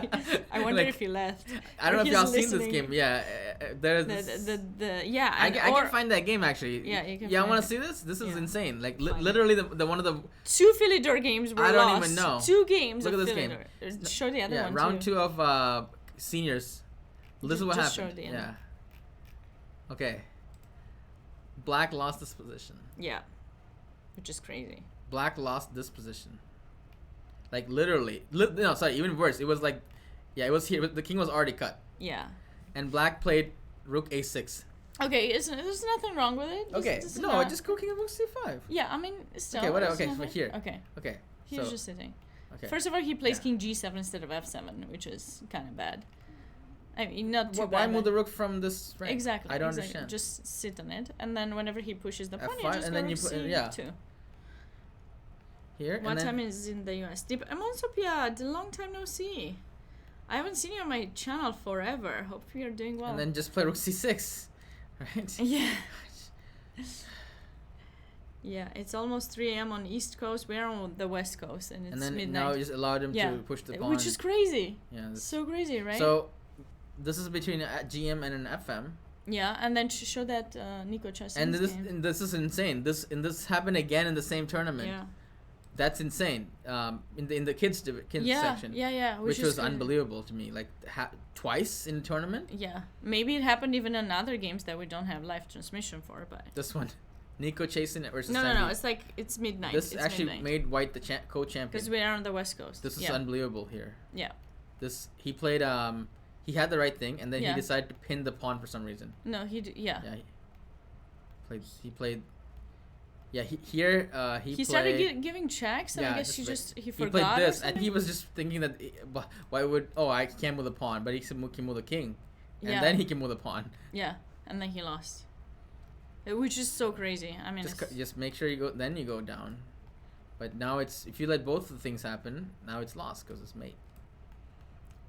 I wonder if he left. I don't know if y'all seen this game. Yeah, there's yeah. I can find that game actually. Yeah, you can. Yeah, I want to see this. This is insane. Like literally the one of the 2 Philidor games were lost. I don't even know. 2 games. Look at this Philidor. game. Show the other one. Yeah, round 2 of seniors. This is what happened. Show the yeah. Okay. Black lost this position. Yeah. Which is crazy. Black lost this position. Like literally. No, sorry, even worse. It was like, yeah, it was here. The king was already cut. Yeah. And black played rook a6. Okay, there's nothing wrong with it. Okay, no, just go king of rook c5. Yeah, I mean, still. Okay, whatever. Okay, so here. Okay. He's just sitting. Okay. First of all, he plays king g7 instead of f7, which is kind of bad. I mean, not too bad. Why move the rook from this rank? Exactly. I don't understand. Just sit on it, and then whenever he pushes the pawn, F5, you just and go then you put c2. Here. What time is in the US? I'm on Sophia. Long time no see. I haven't seen you on my channel forever. Hope you're doing well. And then just play rook c6, right? Yeah. Yeah, it's almost 3 a.m. on East Coast. We're on the West Coast, and it's midnight. Now you just allowed him to push the pawn. Which is crazy. Yeah. So crazy, right? So, this is between a GM and an FM. Yeah, and then show that Nico Chess. And this is insane. This happened again in the same tournament. Yeah. That's insane. In the kids section. Yeah. Which was unbelievable to me. Like twice in the tournament. Yeah, maybe it happened even in other games that we don't have live transmission for, but this one, Nico chasing it versus. No. It's like it's midnight. This actually made White the co-champion. Because we are on the West Coast. This is unbelievable here. Yeah. He played. He had the right thing, and then he decided to pin the pawn for some reason. No, Yeah. He played. Yeah, he started giving checks, and I guess he forgot. He played this, and he was just thinking that I can't move the pawn, but he can move the king, and then he can move the pawn. Yeah, and then he lost, which is so crazy. I mean, just make sure you go. Then you go down, but now if you let both of the things happen, now it's lost because it's mate.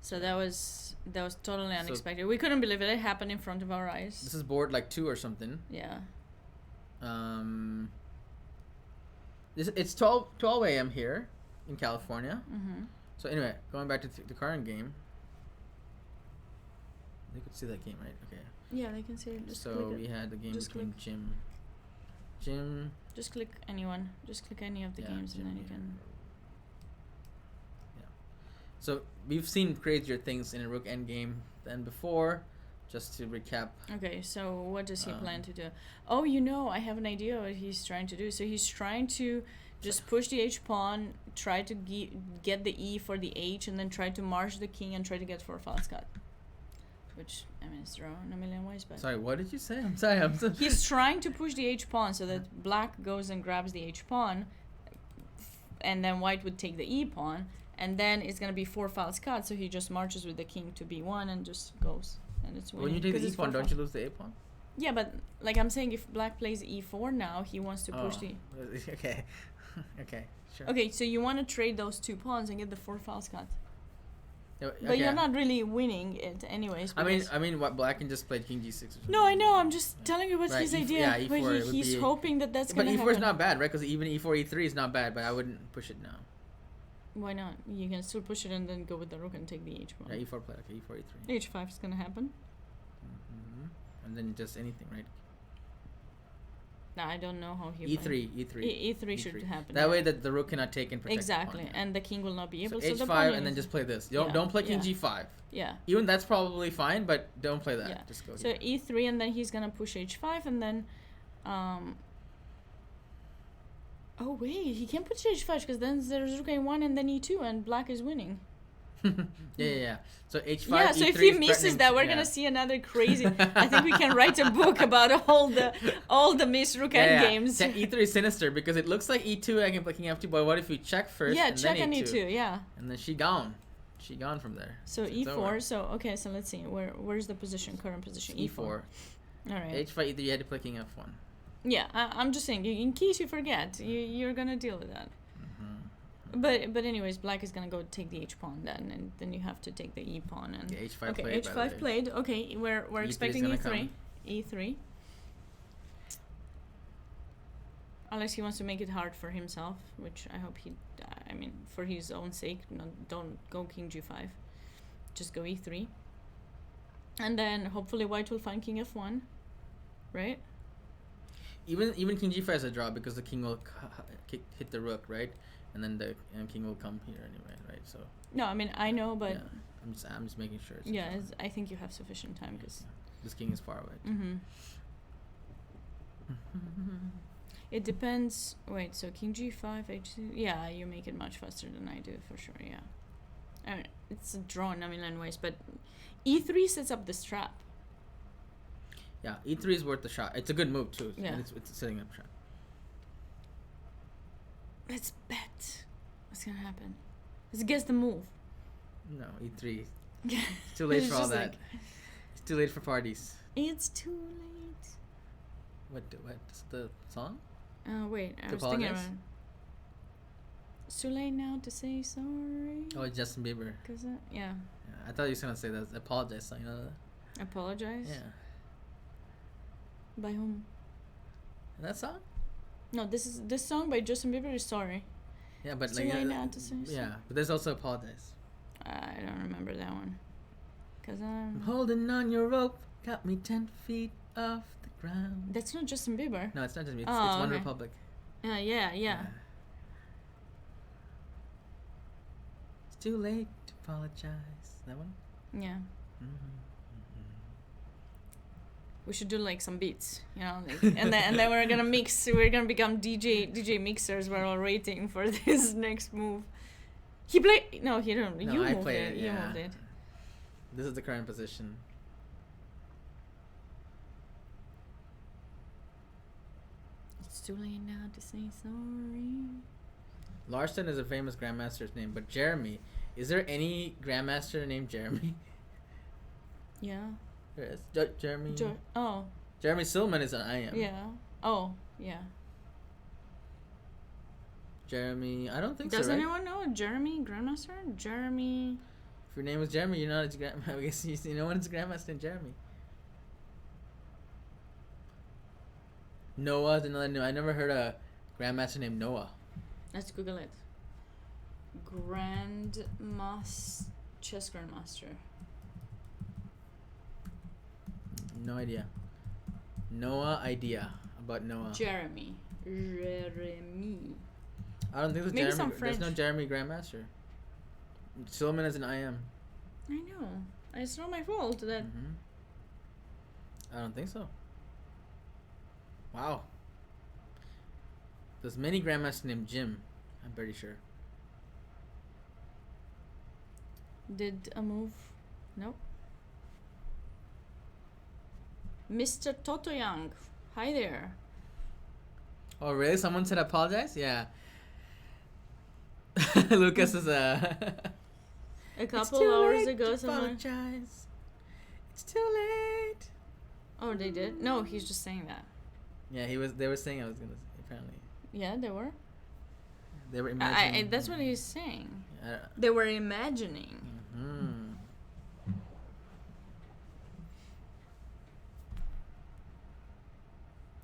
So that was totally unexpected. We couldn't believe it. It happened in front of our eyes. This is board like 2 or something. Yeah. It's 12 a.m. here in California. Mm-hmm. So anyway, going back to the current game. They could see that game, right? Okay. Yeah, they can see it. We had the game between Jim. Just click anyone. Just click any of the games, and then you can. Yeah. So we've seen crazier things in a rook endgame than before. just to recap. Okay, so what does he plan to do? Oh, I have an idea what he's trying to do. So he's trying to just push the H pawn, try to get the E for the H, and then try to march the king and try to get for a false cut. Which, I mean, it's wrong in a million ways, but... Sorry, what did you say? I'm sorry. He's trying to push the H pawn so that black goes and grabs the H pawn, and then white would take the E pawn, and then it's going to be 4 false cuts, so he just marches with the king to B1 and just goes. And it's winning. When you take the E pawn, don't you lose the A pawn? Yeah, but, like I'm saying, if black plays E4 now, he wants to push the... Okay. Okay, sure. Okay, so you want to trade those 2 pawns and get the 4 false cut. Okay. But you're not really winning it anyways. I mean, what black can just play king g6 or something. No, I know. I'm just telling you what's his idea. E4 but he's hoping that's going to happen. But E4 is not bad, right? Because even E4, E3 is not bad, but I wouldn't push it now. Why not? You can still push it and then go with the rook and take the H pawn. Yeah, E4 play. Okay, E4, E3. H5 is going to happen. Mm-hmm. And then just anything, right? No, I don't know how he E3 should happen. That way that the rook cannot take and protect exactly, the pawn, and the king will not be able to. So H5 and then just play this. Don't play king G5. Yeah. Even that's probably fine, but don't play that. Yeah. Just go so here. E3 and then he's gonna push H5 and then, oh wait, he can't push H5 because then there's rook A1 and then E2 and black is winning. yeah. So H5. Yeah. So E3 if he misses that, we're gonna see another crazy. I think we can write a book about all the missed rook endgames. E3 is sinister because it looks like E2 I can play king F2, but what if we check first? Yeah, and check then and E2. Yeah. And then she gone from there. So E4. So okay. So let's see. Where's the position? Current position. E4. All right. H5 E3. You had to play king F1. Yeah, I'm just saying. In case you forget, you're gonna deal with that. But anyways, black is gonna go take the H pawn then, and then you have to take the E pawn and H5 okay, played. H5 played. Okay, we're expecting E3. E3. Unless he wants to make it hard for himself, which I hope he. I mean, for his own sake, don't go king G5. Just go E3. And then hopefully white will find king F1, right? Even king G5 is a draw because the king will hit the rook, right? And then the king will come here anyway, right? So. No, I mean I know, but. Yeah, I'm just making sure. I think you have sufficient time because. This king is far away. Mm-hmm. It depends. Wait, so king G5, H2. Yeah, you make it much faster than I do for sure. Yeah. I mean, it's a draw in a million ways, but E3 sets up this trap. Yeah, E3 is worth the shot. It's a good move too. Yeah. And it's setting up trap. Let's bet. What's gonna happen? Let's guess the move. No, E3. It's too late for all that. It's too late for parties. It's too late. What's the song? Wait, I was thinking about it. It's too late now to say sorry. Oh, it's Justin Bieber. Yeah. I thought you were gonna say that. Apologize song, you know that? Apologize? Yeah. By whom? That song? No, this song by Justin Bieber is Sorry. Yeah, but it's too late now to say sorry. Yeah, but there's also Apologize. I don't remember that one. Cause I'm holding on your rope, got me 10 feet off the ground. That's not Justin Bieber. No, it's not Justin Bieber. It's One Republic. Yeah. It's too late to apologize. That one? Yeah. We should do like some beats, and then we're gonna mix. We're gonna become DJ mixers. We're all waiting for this next move. He played. No, he didn't. No, you I moved played it. You moved it. This is the current position. It's too late now to say sorry. Larson is a famous grandmaster's name, but Jeremy. Is there any grandmaster named Jeremy? Yeah. There is. Jeremy. Jeremy Silman is an IM. Yeah. Oh, yeah. Jeremy, I don't think Does so. Does anyone know Jeremy Grandmaster? Jeremy. If your name is Jeremy, you know it's I guess you know when it's grandmaster named Jeremy. Noah's another name. I never heard a grandmaster named Noah. Let's Google it. Chess grandmaster. No idea. Noah idea about Noah. Jeremy. I don't think there's Maybe Jeremy. There's no Jeremy Grandmaster. Silman is an IM. I know. It's not my fault that. I don't think so. Wow. There's many grandmasters named Jim. I'm pretty sure. Did a move? No. Mr. Toto Young. Hi there. Oh, really? Someone said apologize? Yeah. Lucas is a couple hours ago, someone. Apologize. It's too late. Oh, they did? No, he's just saying that. Yeah, they were saying I was gonna. Apparently. Yeah, they were. They were imagining. That's what he's saying. They were imagining. Mm-hmm.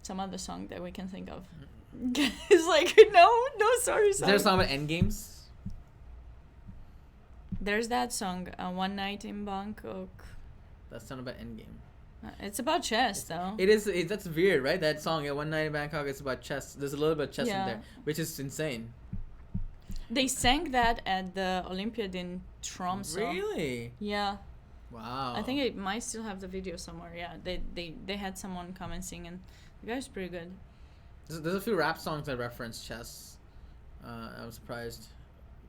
Some other song that we can think of. It's like, no, sorry. Is there a song about endgames? There's that song, One Night in Bangkok. That's not about endgame. It's about chess, though. It is. That's weird, right? That song, One Night in Bangkok, is about chess. There's a little bit of chess in there, which is insane. They sang that at the Olympiad in Tromsø. Really? Yeah. Wow. I think it might still have the video somewhere. Yeah, they had someone come and sing, and the guy's pretty good. There's a few rap songs that reference chess. I was surprised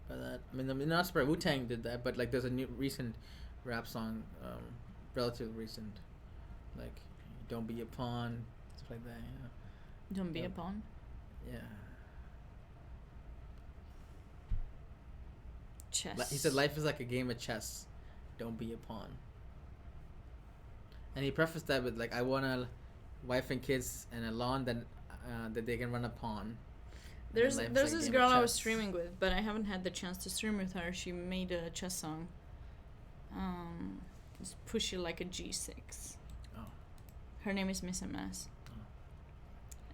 by that. I mean, not surprised. Wu-Tang did that, but like, there's a new recent rap song, relatively recent, like "Don't Be a Pawn," stuff like that. Yeah. Don't be a pawn. Yeah. Chess. He said, "Life is like a game of chess. Don't be a pawn." And he prefaced that with like, "I want a wife and kids and a lawn that they can run a pawn." There's this girl I was streaming with, but I haven't had the chance to stream with her. She made a chess song. It's Push It Like a G6. Oh. Her name is Miss MS. Oh.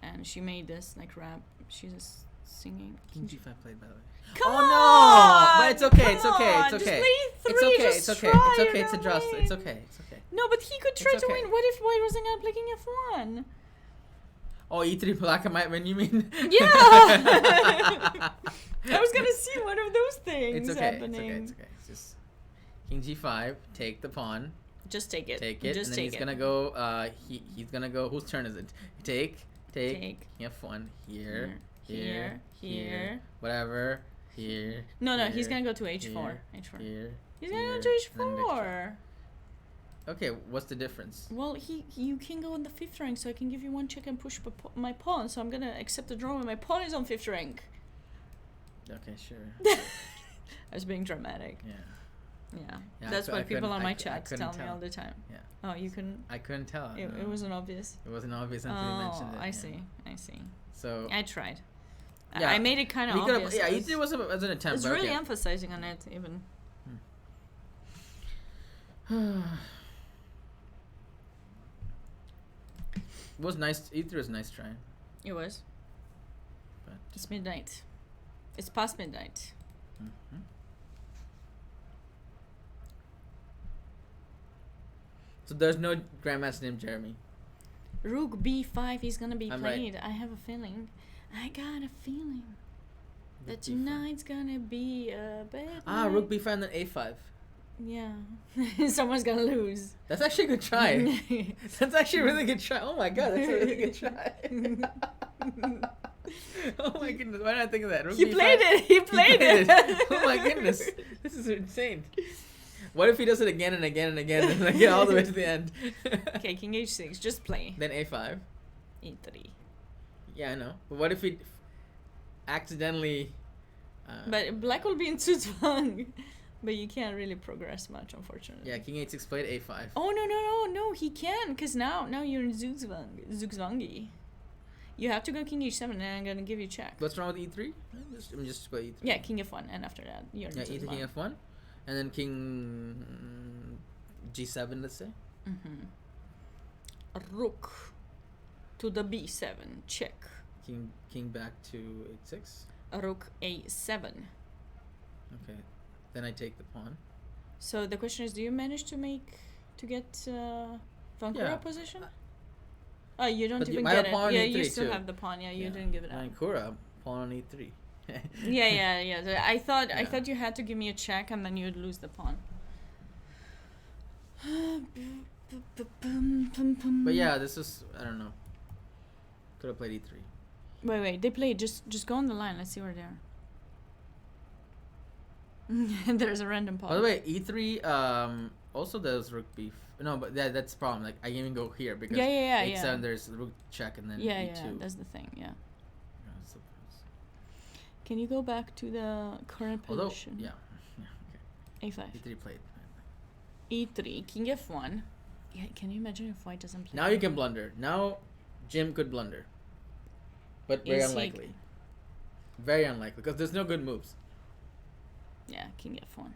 And she made this like rap. She's just singing. King G5 played, by the way. Come on! No! But it's okay. It's okay. It's okay. It's okay. It's okay. It's okay. It's adjusted. It's okay. It's okay. No, but he could try to win. What if White wasn't gonna play King F1? Oh, E3 black and white when you mean? Yeah. I was gonna see one of those things happening. It's okay. It's just King G5. Take the pawn. Just take it. Take it. Just and then take he's gonna go. He's gonna go. Whose turn is it? Take. King F1 here. Whatever. Here. No, here, he's gonna go to H4. Here, H4. Here. He's gonna go to H4. Okay, what's the difference? Well, you can go on the 5th rank, so I can give you one check and push my pawn. So I'm gonna accept the draw when my pawn is on 5th rank. Okay, sure. I was being dramatic. Yeah. That's what people on my chat tell me all the time. Yeah. Oh, you couldn't? I couldn't tell. It wasn't obvious. It wasn't obvious until you mentioned it. I see. So I tried. Yeah. I made it kind of obvious. It was an attempt. It's really emphasizing on it, even. It was nice. E3 was a nice try. It was. But it's midnight. It's past midnight. Mm-hmm. So there's no grandmaster named Jeremy. Rook B5 is gonna be played. Right. I have a feeling. I got a feeling that tonight's gonna be a bad night. Rook B5 and then A5. Yeah. Someone's gonna lose. That's actually a good try. That's actually a really good try. Oh my god, that's a really good try. Oh my goodness, why did I think of that? Rook He B5. played it. He played it. Oh my goodness. This is insane. What if he does it again and again and again and again all the way to the end? Okay, King H6, just play. Then A5. E3. Yeah, I know. But what if he accidentally... but black will be in Zugzwang. But you can't really progress much, unfortunately. Yeah, King H6 played A5. Oh, no, he can. Because now you're in Zugzwangi. You have to go King H7 and I'm going to give you a check. What's wrong with E3? I'm just go E3. Yeah, King F1. And after that, you're in E3, King F1. And then King G7, let's say. Mm-hmm. Rook to the B7. Check. King back to H6. Rook A7. Okay. Then I take the pawn. So the question is, do you manage to get Vancouver position? Oh, you don't even get it. Yeah, you still have the pawn. Yeah, you didn't give it up. Vancouver, pawn on E3. yeah. I thought you had to give me a check and then you'd lose the pawn. But yeah, this is, I don't know. Could have played e3. Wait, they played. Just go on the line. Let's see where they are. There's a random pause. By the way, e3 also does rook b. No, but that's the problem. Like, I even go here because h7 there's rook check and then e2. Yeah, that's the thing. Yeah. Can you go back to the current position? Yeah. Okay. a5. e3 played. e3, king f1. Yeah, can you imagine if white doesn't play? Now you can blunder. Now Jim could blunder. But very unlikely. Very unlikely because there's no good moves. Yeah, king f1.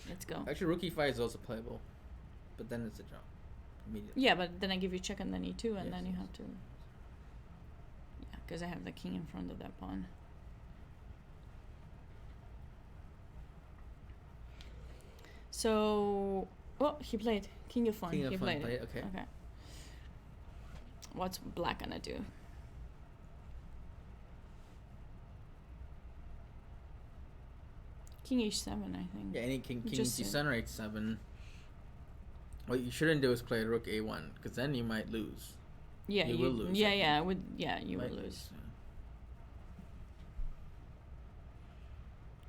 Let's go. Actually, rook e5 is also playable. But then it's a draw. Immediately. Yeah, but then I give you check and then e2 and then you have to... Yeah, because I have the king in front of that pawn. So... Oh, he played. King f1. King he f1 played it. Okay. What's black gonna do? King h7, I think. Yeah, any king g7 or h7. What you shouldn't do is play rook a1 because then you might lose. Yeah, you will lose. You will lose. Yeah.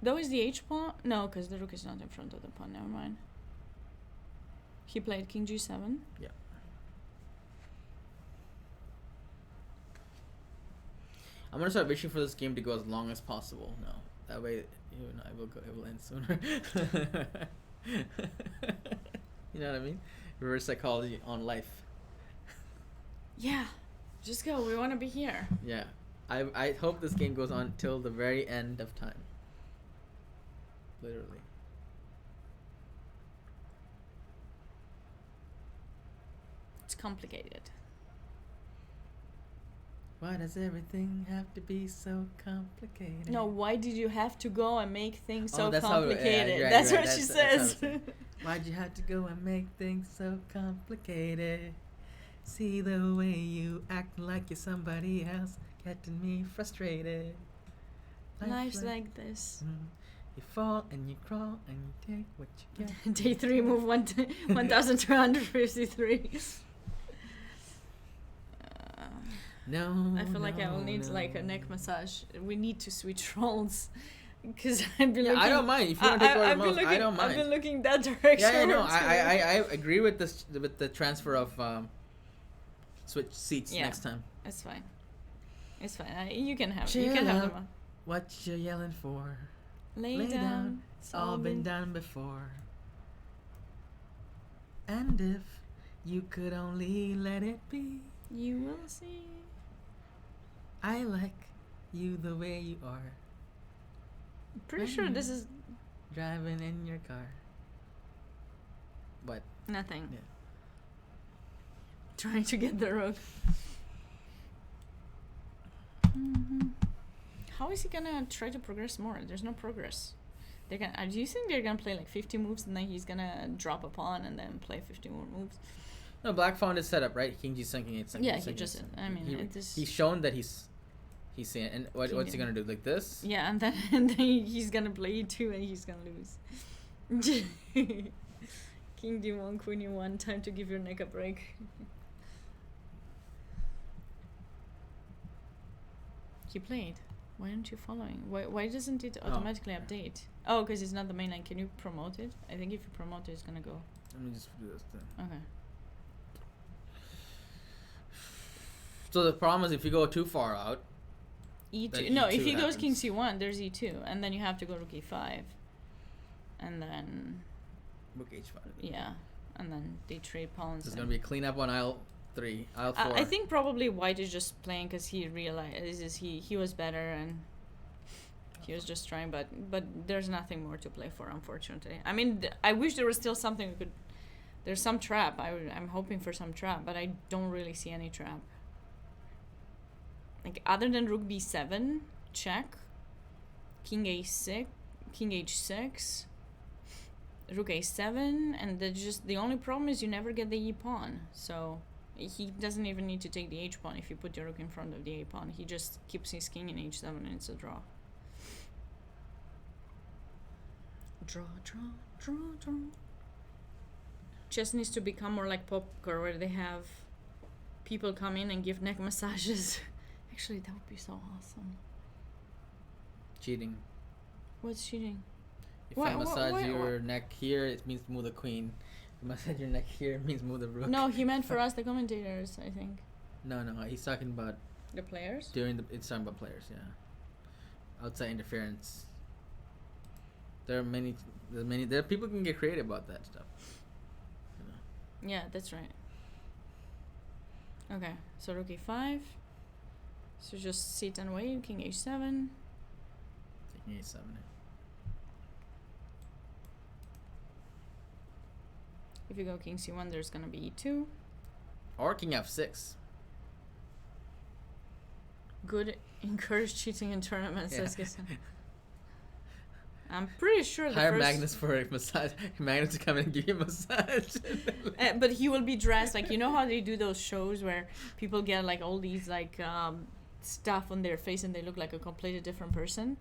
Though is the h pawn? No, because the rook is not in front of the pawn. Never mind. He played king g7. Yeah. I'm gonna start wishing for this game to go as long as possible now. That way, you and I it will end sooner. You know what I mean? Reverse psychology on life. Yeah, just go. We want to be here. Yeah, I hope this game goes on till the very end of time. Literally. It's complicated. Why does everything have to be so complicated? No, why did you have to go and make things so that's complicated? Right, that's right, what she says. Why'd you have to go and make things so complicated? See the way you act like you're somebody else, getting me frustrated. Life's like this. You fall and you crawl and you take what you get. Day 3, move 1,253. No. I feel like I will need like a neck massage. We need to switch roles. Because I've been looking... I don't mind. If you want to take one of the most, I don't mind. I've been looking that direction. Yeah, no, I agree with this, with the transfer of switch seats next time. It's fine. It's fine. You can have Chill you can have them. out. What you yelling for? Lay down. It's all been done before. And if you could only let it be, you will see. I like you the way you are. Pretty sure this is driving in your car. What? Nothing. Yeah. Trying to get the rook. How is he gonna try to progress more? There's no progress. They're gonna. Do you think they're gonna play like 50 moves and then he's gonna drop a pawn and then play 50 more moves? No, Black found his setup, right? King G7, King H7. Yeah, he just. I mean, he's shown that he's seeing it. And what's he gonna do? Like this? Yeah, and then he's gonna play E2 and he's gonna lose. King D1, Queen E1. Time to give your neck a break. He played. Why aren't you following? Why doesn't it automatically update? Oh, because it's not the main line. Can you promote it? I think if you promote it, it's gonna go. Let me just do this thing. Okay. So the problem is if you go too far out. E2. No, if he goes King C1, there's E2, and then you have to go Rook E5, and then. Rook H5. Yeah, and then they trade pawns. There's gonna be a cleanup on aisle 3, aisle 4. I think probably White is just playing because he realizes he was better and he was just trying, but there's nothing more to play for, unfortunately. I mean, I wish there was still something we could. There's some trap. I'm hoping for some trap, but I don't really see any trap. Like other than Rook B7, check, King A6, King H6, Rook A7, and the only problem is you never get the E pawn. So he doesn't even need to take the H pawn if you put your Rook in front of the A pawn. He just keeps his king in H7 and it's a draw. Draw, draw, draw, draw. chess needs to become more like poker, where they have people come in and give neck massages. Actually, that would be so awesome. Cheating. What's cheating? If I massage your neck here, it means move the queen. If I massage your neck here, it means move the rook. No, he meant for us, the commentators, I think. No, he's talking about the players. It's talking about players, yeah. Outside interference. There are many. There are people who can get creative about that stuff. You know. Yeah, that's right. Okay, so rook e5. So just sit and wait. King h7. King h7. If you go king c1, there's gonna be e2. Or king f6. Good. Encourage cheating in tournaments. Yeah. I'm pretty sure the hire Magnus for a massage. Magnus to come in and give you a massage. But he will be dressed like, you know how they do those shows where people get like all these like stuff on their face and they look like a completely different person.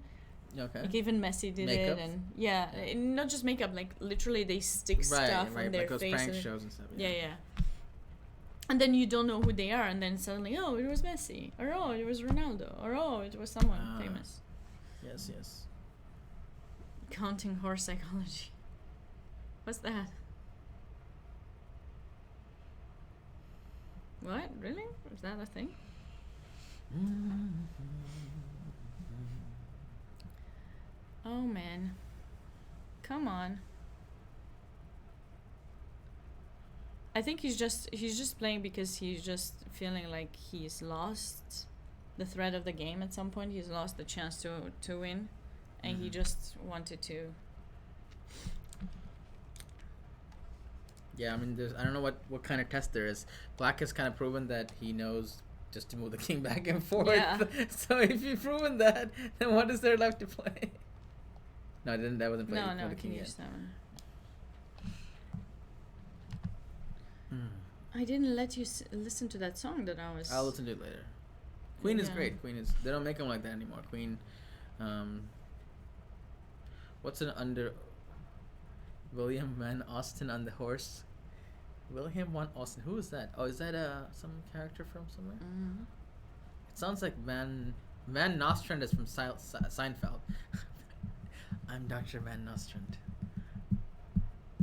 Okay. Like even Messi did makeup. It, and and not just makeup, like literally they stick stuff on their like face. Those prank shows and stuff. Yeah. And then you don't know who they are, and then suddenly, oh, it was Messi, or oh, it was Ronaldo, or oh, it was someone famous. Yes. Counting horse psychology. What's that? What? Really? Is that a thing? Oh man. Come on. I think he's just playing because he's just feeling like he's lost the thread of the game at some point. He's lost the chance to win, and he just wanted to. Yeah, I mean, I don't know what kind of test there is. Black has kind of proven that he knows just to move the king back and forth. Yeah. So if you've proven that, then what is there left to play? No, that wasn't playing. No, king h7. I didn't let you listen to that song that I was... I'll listen to it later. Queen is great. They don't make them like that anymore. Queen, what's an under... William Van Austin on the horse? William Van Austin. Who is that? Oh, is that some character from somewhere? Mm-hmm. It sounds like Van Nostrand is from Seinfeld. I'm Dr. Van Nostrand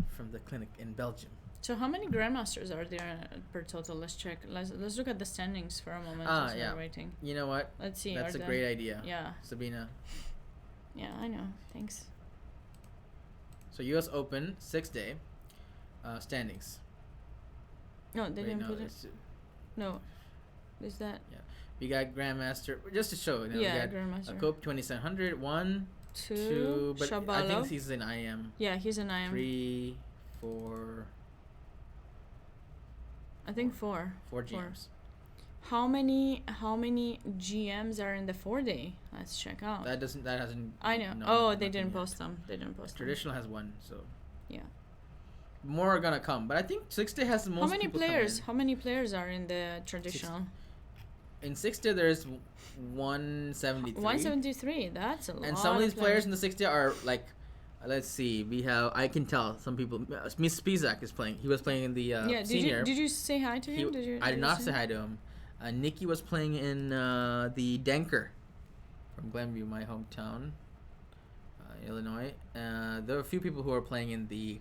from the clinic in Belgium. So how many grandmasters are there per total? Let's check. Let's look at the standings for a moment. Yeah. Waiting. You know what? Let's see. That's a great idea. Yeah. Sabina. Yeah, I know. Thanks. So U.S. Open 6th day standings. No, they didn't put it. No. Is that? Yeah. We got Grandmaster just to show. We got Grandmaster. A Cope 2700 1, 2. But Shabalov. I think he's an IM. Yeah, he's an IM. 3, 4. I think 4. 4 GMs. How many GMs are in the 4-day? Let's check out. That hasn't. I know. They didn't post them. Traditional has 1, so. Yeah. More are gonna come, but I think 6-day has the most. How many players are in the traditional? In 6-day there's 173. 173. That's a lot. And some of these players in the 6-day are like. Let's see. We have. I can tell some people. Miss Spizak is playing. He was playing in the senior. Did you say hi to him? I did not say hi to him. Nikki was playing in the Denker from Glenview, my hometown, Illinois. There are a few people who are playing in the.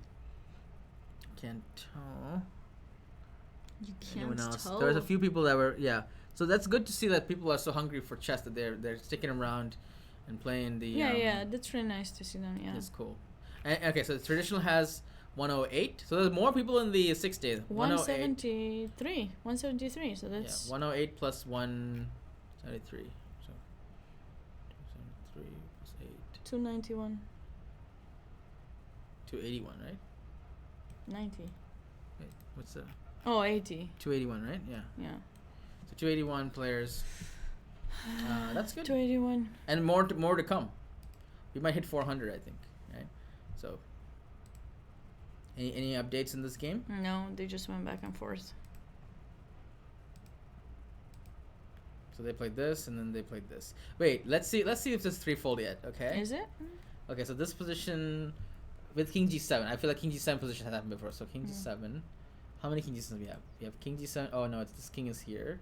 Can't tell. You can't tell. There's a few people that were So that's good to see that people are so hungry for chess that they're sticking around. And playing the that's really nice to see them. Yeah, that's cool. Okay, so the traditional has 108. So there's more people in the 6 days. 173. 173. So that's 108 plus 173. So 273 plus 8. 291. 281, right? 90. Wait, what's the? 80. 281, right? Yeah. Yeah. So 281 players. That's good. 281. And more to come. We might hit 400, I think. Right. So. Any updates in this game? No, they just went back and forth. So they played this, and then they played this. Wait, let's see if this is threefold yet. Okay. Is it? Okay, so this position. with king g7. I feel like king g7 position has happened before. So king g7. How many king g7 do we have? We have king g7. Oh no, this king is here.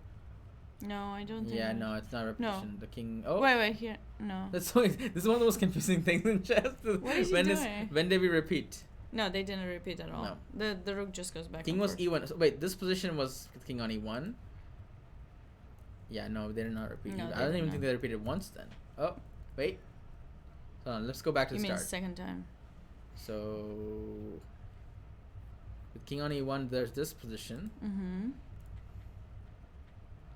No, I don't think. Yeah, no, it's not a repetition. No. The king. Oh. Wait, here. No. This is one of the most confusing things in chess. What is he doing? When did we repeat? No, they didn't repeat at all. No. The rook just goes back. King was e1. So wait, this position was king on e1. Yeah, no, they did not repeat. No, I don't even think they repeated once then. Oh, wait. Hold on, let's go back to the start. You mean second time? So with king on e1, there's this position. Mm-hmm.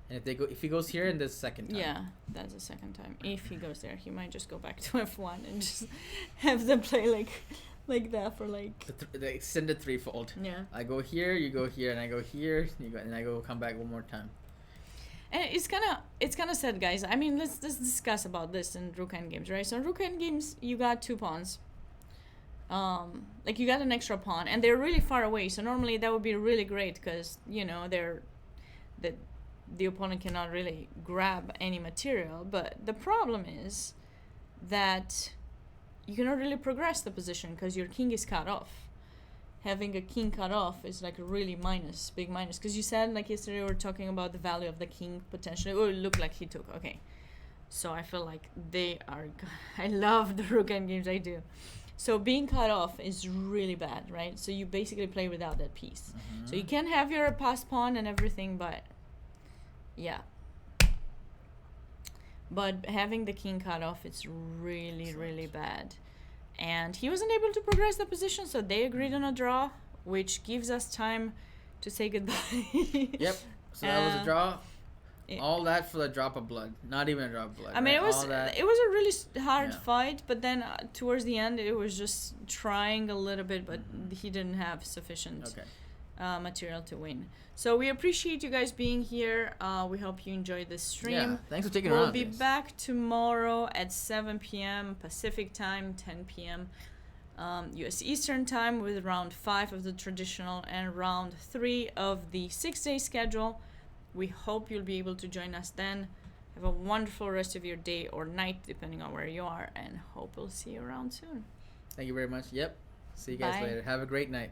And if he goes here, and there's second time. Yeah, that's the second time. If he goes there, he might just go back to f1 and just have them play like that for like the extended threefold. Yeah. I go here, you go here, and I go here, and I come back one more time. And it's kind of sad, guys. I mean, let's discuss about this in rook endgames, right? So in rook endgames, you got 2 pawns. Like you got an extra pawn, and they're really far away. So normally that would be really great because the opponent cannot really grab any material. But the problem is that you cannot really progress the position because your king is cut off. Having a king cut off is like a really big minus. Because you said, like yesterday, we were talking about the value of the king potentially. Oh, it looked like he took. Okay. So I feel like I love the rook endgames, I do. So being cut off is really bad, right? So you basically play without that piece. Mm-hmm. So you can have your passed pawn and everything, but yeah. But having the king cut off, it's really, really bad. And he wasn't able to progress the position, so they agreed on a draw, which gives us time to say goodbye. Yep. So that was a draw. All that for the drop of blood. Not even a drop of blood. I mean, it was a really hard fight, but then towards the end, it was just trying a little bit, but he didn't have sufficient material to win. So we appreciate you guys being here. We hope you enjoyed this stream. Yeah, thanks for taking We'll be back tomorrow at 7 p.m. Pacific time, 10 p.m. U.S. Eastern time with round 5 of the traditional and round 3 of the 6-day schedule. We hope you'll be able to join us then. Have a wonderful rest of your day or night, depending on where you are, and hope we'll see you around soon. Thank you very much. Yep. See you guys later. Have a great night.